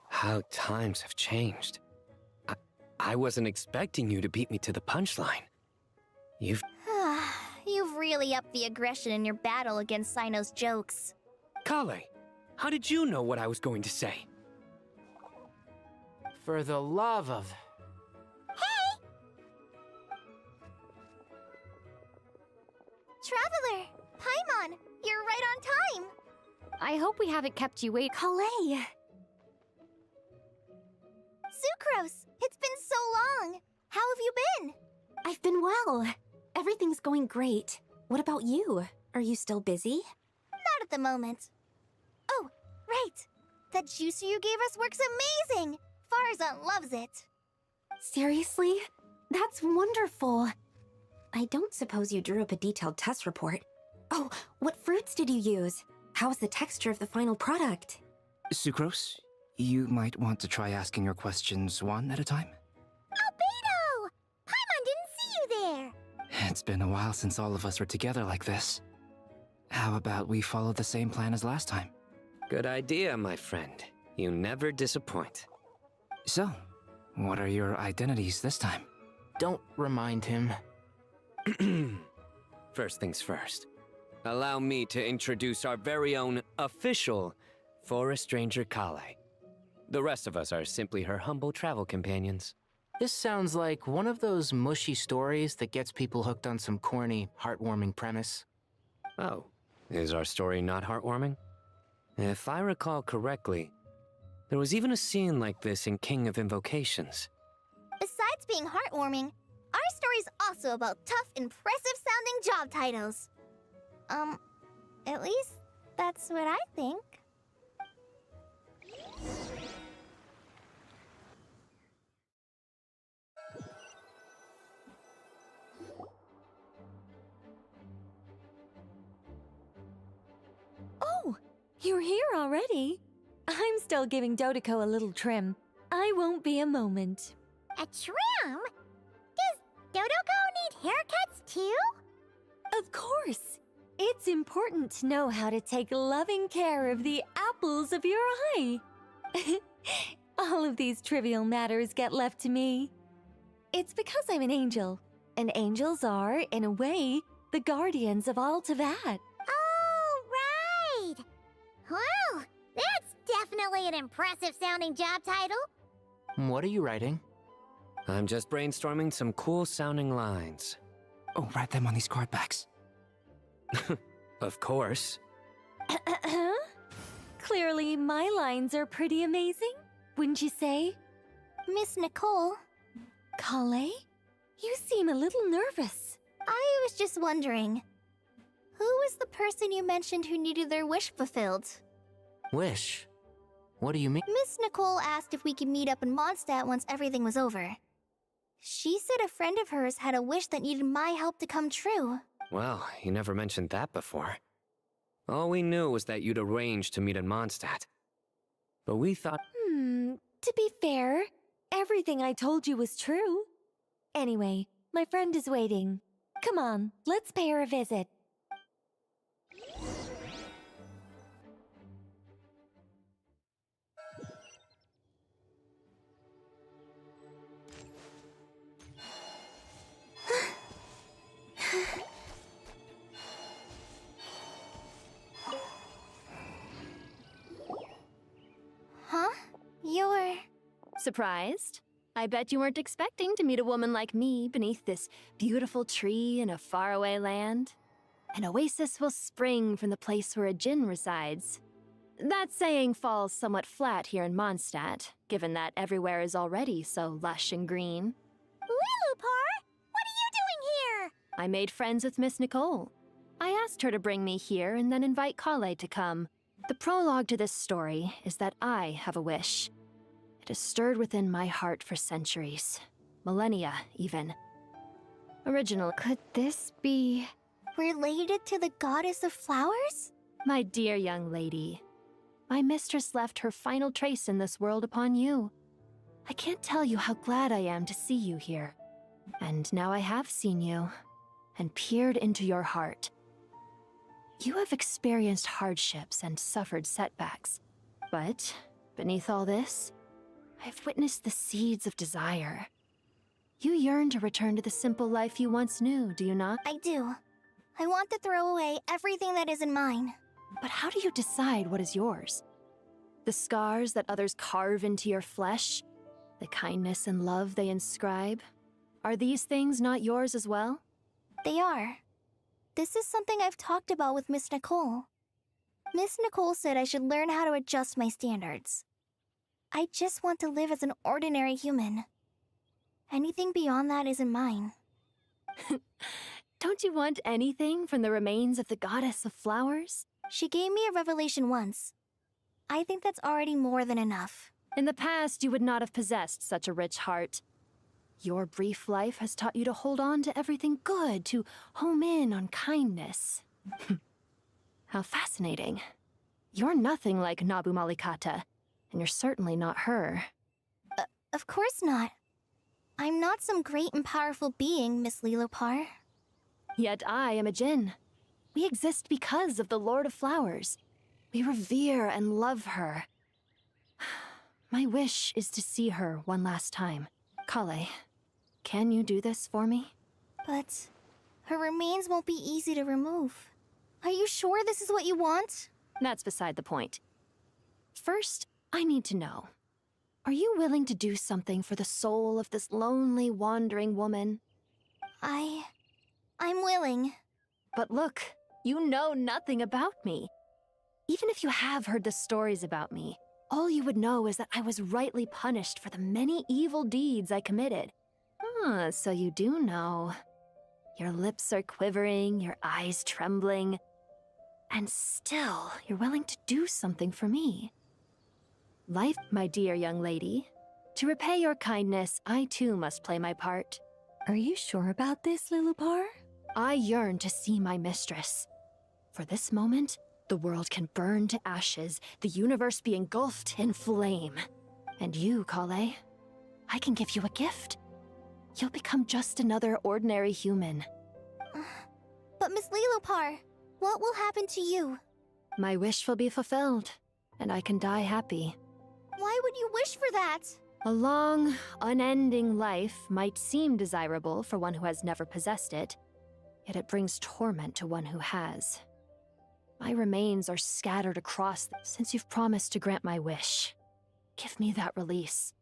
How times have changed. I wasn't expecting you to beat me to the punchline. You've really upped the aggression in your battle against Sino's jokes. Kale, how did you know what I was going to say? For the love of... Hey! Traveler! Paimon! You're right on time! I hope we haven't kept you waiting. Kalei! Sucrose! It's been so long! How have you been? I've been well. Everything's going great. What about you? Are you still busy? Not at the moment. Oh, right! That juicer you gave us works amazing! Farzan loves it. Seriously? That's wonderful. I don't suppose you drew up a detailed test report. Oh, what fruits did you use? How's the texture of the final product? Sucrose, you might want to try asking your questions one at a time. Albedo! Paimon didn't see you there! It's been a while since all of us were together like this. How about we follow the same plan as last time? Good idea, my friend. You never disappoint. So, what are your identities this time? Don't remind him. First things first. Allow me to introduce our very own official Forest Ranger Kale. The rest of us are simply her humble travel companions. This sounds like one of those mushy stories that gets people hooked on some corny, heartwarming premise. Oh, is our story not heartwarming? If I recall correctly, there was even a scene like this in King of Invocations. Besides being heartwarming, our story's also about tough, impressive-sounding job titles. At least that's what I think. Oh, you're here already? I'm still giving Dodeko a little trim. I won't be a moment. A trim? Does Dodeko need haircuts too? Of course. It's important to know how to take loving care of the apples of your eye. All of these trivial matters get left to me. It's because I'm an angel, and angels are, in a way, the guardians of all Teyvat. Oh, right! Well, that's definitely an impressive-sounding job title. What are you writing? I'm just brainstorming some cool-sounding lines. Oh, write them on these card backs. Of course. Clearly, my lines are pretty amazing, wouldn't you say? Miss Nicole. Kale? You seem a little nervous. I was just wondering, who was the person you mentioned who needed their wish fulfilled? Wish? What do you mean? Miss Nicole asked if we could meet up in Mondstadt once everything was over. She said a friend of hers had a wish that needed my help to come true. Well, you never mentioned that before. All we knew was that you'd arranged to meet in Mondstadt. But we thought... To be fair, everything I told you was true. Anyway, my friend is waiting. Come on, let's pay her a visit. Surprised? I bet you weren't expecting to meet a woman like me beneath this beautiful tree in a faraway land. An oasis will spring from the place where a djinn resides. That saying falls somewhat flat here in Mondstadt, given that everywhere is already so lush and green. Lilupar, what are you doing here? I made friends with Miss Nicole. I asked her to bring me here and then invite Kale to come. The prologue to this story is that I have a wish. It has stirred within my heart for centuries. Millennia, even. Original. Could this be related to the goddess of flowers? My dear young lady, my mistress left her final trace in this world upon you. I can't tell you how glad I am to see you here. And now I have seen you, and peered into your heart. You have experienced hardships and suffered setbacks. But, beneath all this, I've witnessed the seeds of desire. You yearn to return to the simple life you once knew, do you not? I do. I want to throw away everything that isn't mine. But how do you decide what is yours? The scars that others carve into your flesh? The kindness and love they inscribe? Are these things not yours as well? They are. This is something I've talked about with Miss Nicole. Miss Nicole said I should learn how to adjust my standards. I just want to live as an ordinary human. Anything beyond that isn't mine. Don't you want anything from the remains of the goddess of flowers? She gave me a revelation once. I think that's already more than enough. In the past, you would not have possessed such a rich heart. Your brief life has taught you to hold on to everything good, to home in on kindness. How fascinating. You're nothing like Nabu Malikata, and you're certainly not her. Of course not. I'm not some great and powerful being, Miss Lilupar. Yet I am a djinn. We exist because of the Lord of Flowers. We revere and love her. My wish is to see her one last time. Kale, can you do this for me? But her remains won't be easy to remove. Are you sure this is what you want? That's beside the point. First, I need to know. Are you willing to do something for the soul of this lonely, wandering woman? I'm willing. But look, you know nothing about me. Even if you have heard the stories about me, all you would know is that I was rightly punished for the many evil deeds I committed. Ah, so you do know. Your lips are quivering, your eyes trembling, and still you're willing to do something for me. Life, my dear young lady. To repay your kindness, I too must play my part. Are you sure about this, Lilupar? I yearn to see my mistress. For this moment, the world can burn to ashes, the universe be engulfed in flame. And you, Kale, I can give you a gift. You'll become just another ordinary human. But Miss Lilupar, what will happen to you? My wish will be fulfilled, and I can die happy. Why would you wish for that? A long, unending life might seem desirable for one who has never possessed it, yet it brings torment to one who has. My remains are scattered across since you've promised to grant my wish. Give me that release.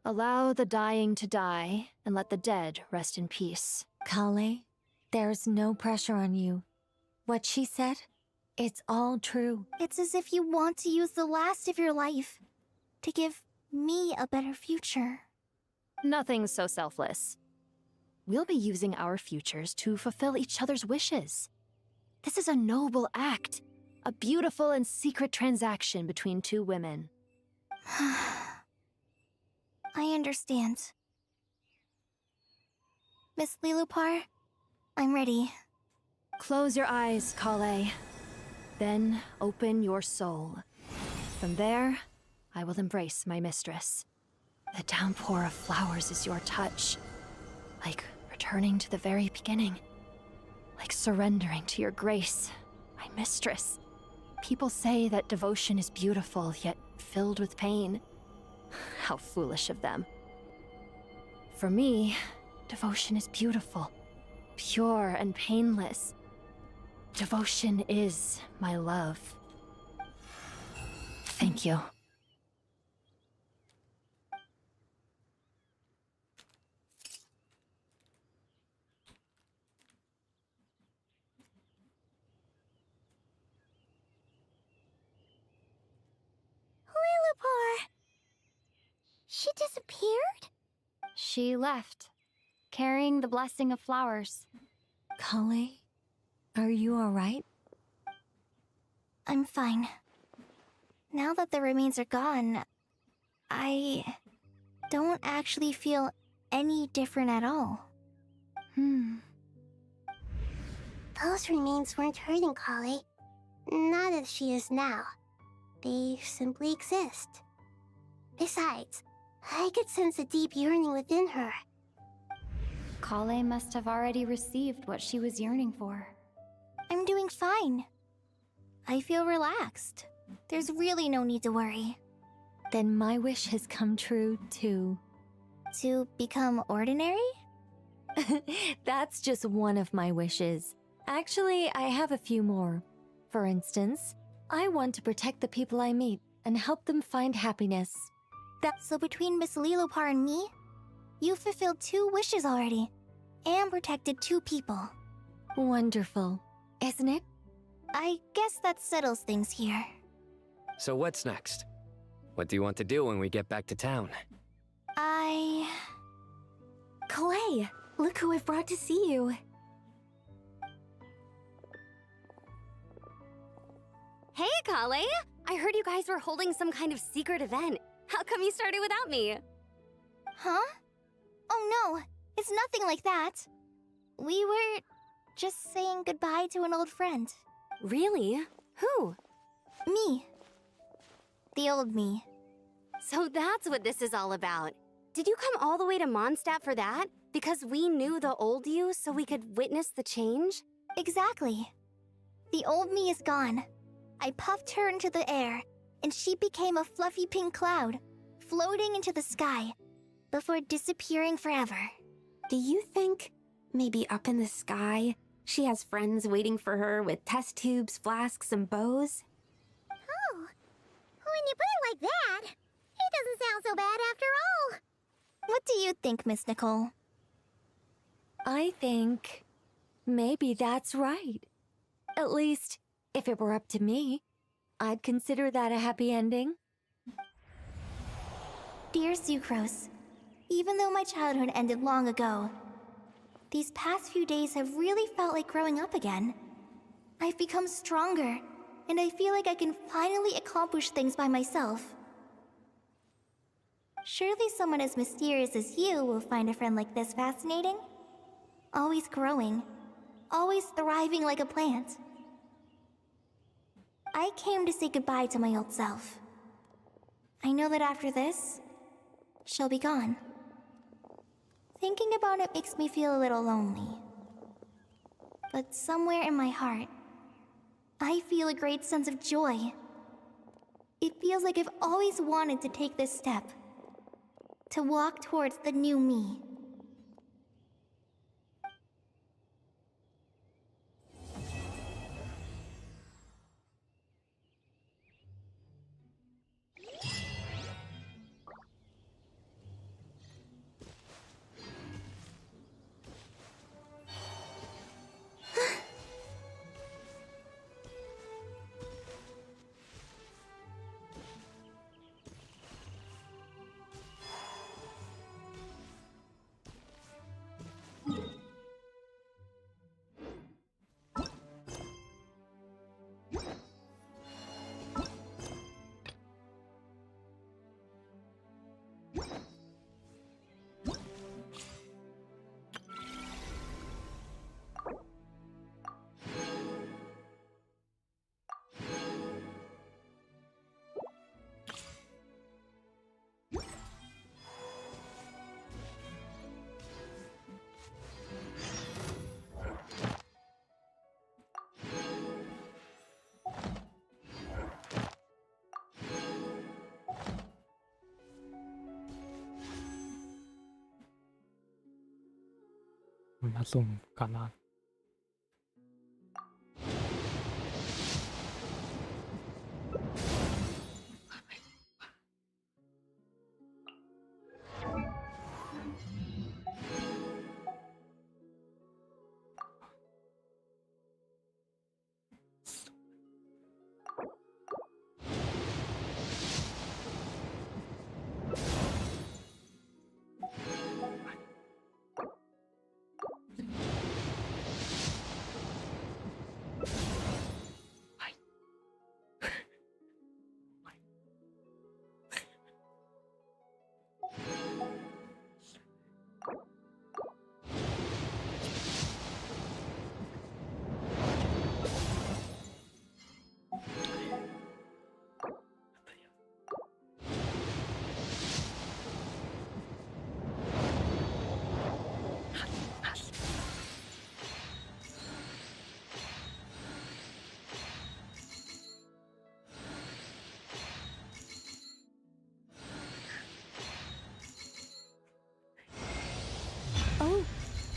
Allow the dying to die, and let the dead rest in peace. Kale, there's no pressure on you. What she said, it's all true. It's as if you want to use the last of your life to give me a better future. Nothing so selfless. We'll be using our futures to fulfill each other's wishes. This is a noble act, a beautiful and secret transaction between two women. I understand. Miss Lilupar, I'm ready. Close your eyes, Kale. Then open your soul. From there, I will embrace my mistress. The downpour of flowers is your touch. Like returning to the very beginning. Like surrendering to your grace, my mistress. People say that devotion is beautiful, yet filled with pain. How foolish of them. For me, devotion is beautiful, pure and painless. Devotion is my love. Thank you. disappeared? She left, carrying the blessing of flowers. Kale, are you alright? I'm fine. Now that the remains are gone, I don't actually feel any different at all. Those remains weren't hurting Kale. Not as she is now. They simply exist. Besides, I could sense a deep yearning within her. Kale must have already received what she was yearning for. I'm doing fine. I feel relaxed. There's really no need to worry. Then my wish has come true, too. To become ordinary? That's just one of my wishes. Actually, I have a few more. For instance, I want to protect the people I meet and help them find happiness. So between Miss Lilopar and me, you've fulfilled 2 wishes already, and protected 2 people. Wonderful, isn't it? I guess that settles things here. So what's next? What do you want to do when we get back to town? Kale, look who I've brought to see you. Hey, Kale! I heard you guys were holding some kind of secret event. How come you started without me? Huh? Oh no, it's nothing like that. We were just saying goodbye to an old friend. Really? Who? Me. The old me. So that's what this is all about. Did you come all the way to Mondstadt for that? Because we knew the old you so we could witness the change? Exactly. The old me is gone. I puffed her into the air, and she became a fluffy pink cloud, floating into the sky, before disappearing forever. Do you think, maybe up in the sky, she has friends waiting for her with test tubes, flasks, and bows? Oh, when you put it like that, it doesn't sound so bad after all. What do you think, Miss Nicole? I think maybe that's right. At least, if it were up to me, I'd consider that a happy ending. Dear Sucrose, even though my childhood ended long ago, these past few days have really felt like growing up again. I've become stronger, and I feel like I can finally accomplish things by myself. Surely someone as mysterious as you will find a friend like this fascinating? Always growing, always thriving like a plant. I came to say goodbye to my old self. I know that after this, she'll be gone. Thinking about it makes me feel a little lonely. But somewhere in my heart, I feel a great sense of joy. It feels like I've always wanted to take this step. To walk towards the new me.มาสุ่มก่อนนอน Huh?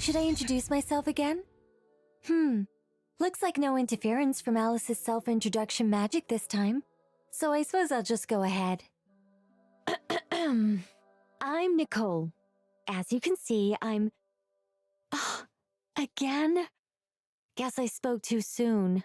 Should I introduce myself again? Looks like no interference from Alice's self-introduction magic this time. So I suppose I'll just go ahead. I'm Nicole. As you can see, I'm... Oh, again? Guess I spoke too soon.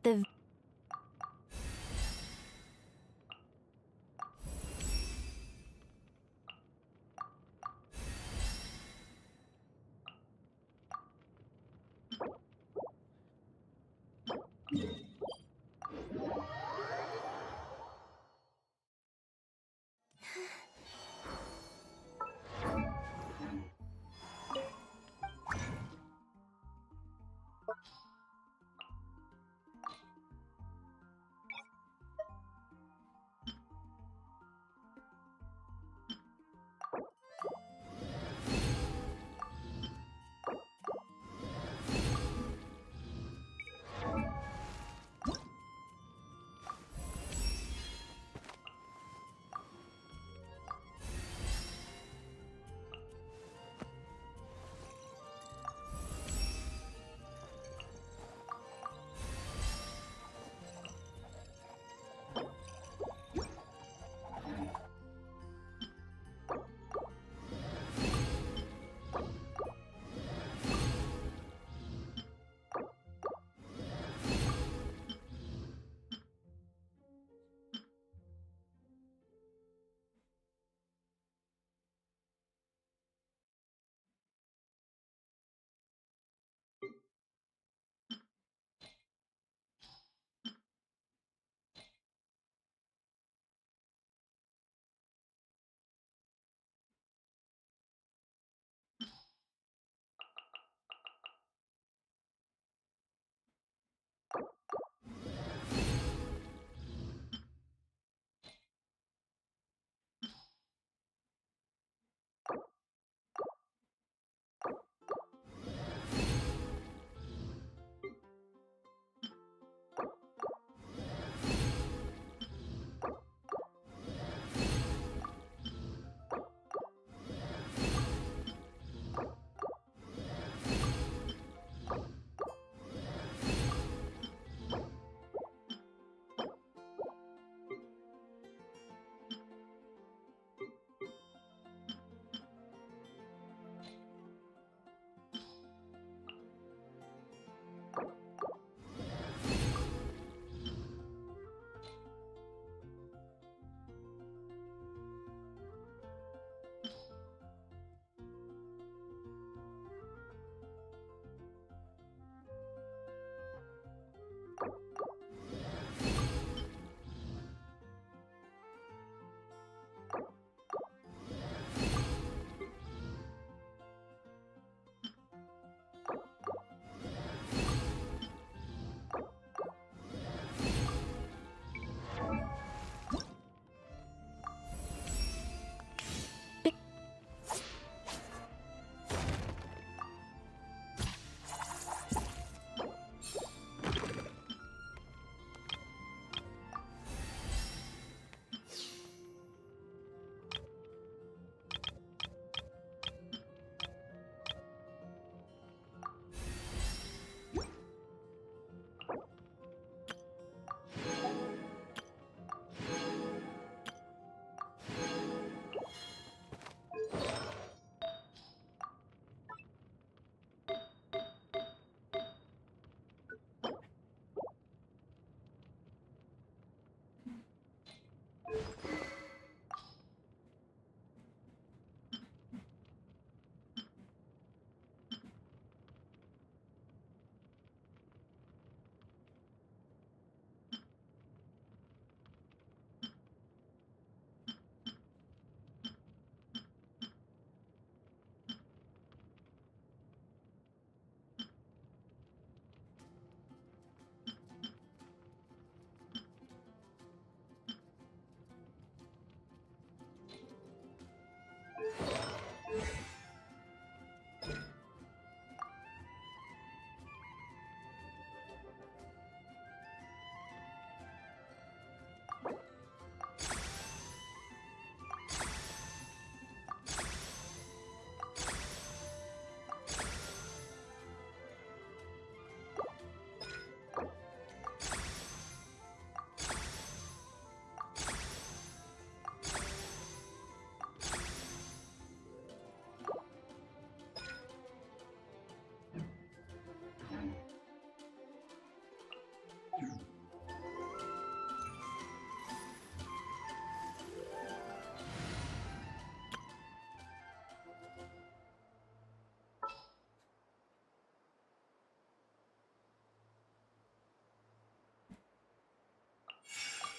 The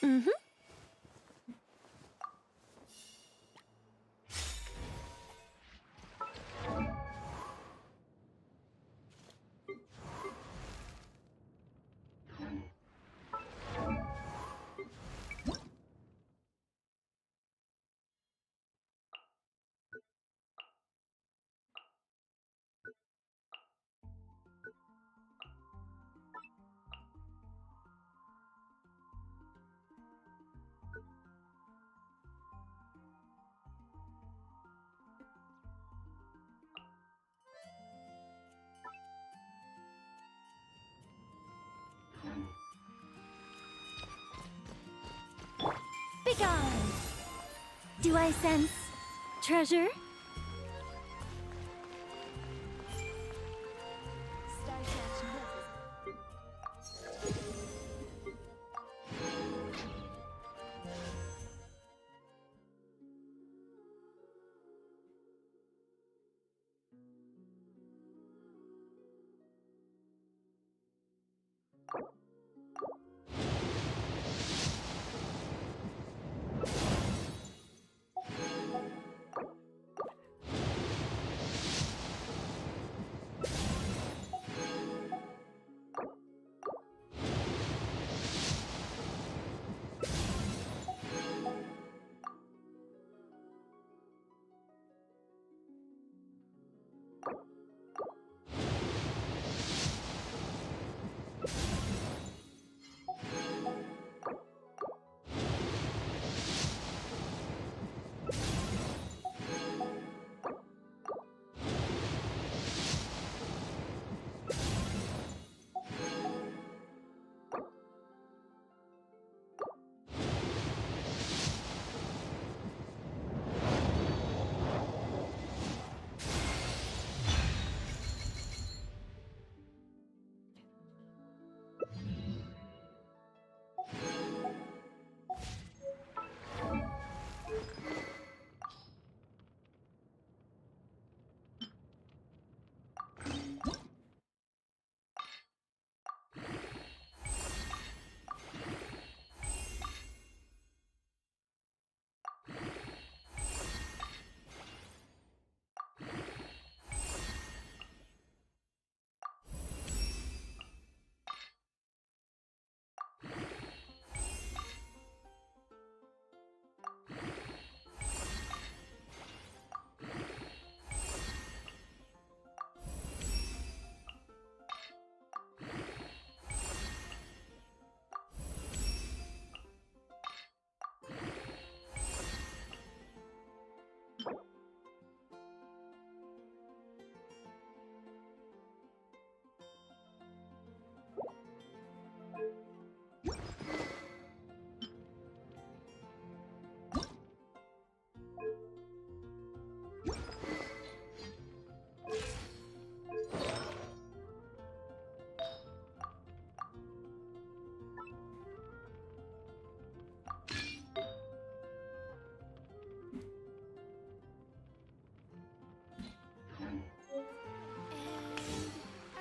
Mm-hmm. Begone! Do I sense treasure?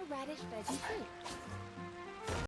Radish veggie fruit.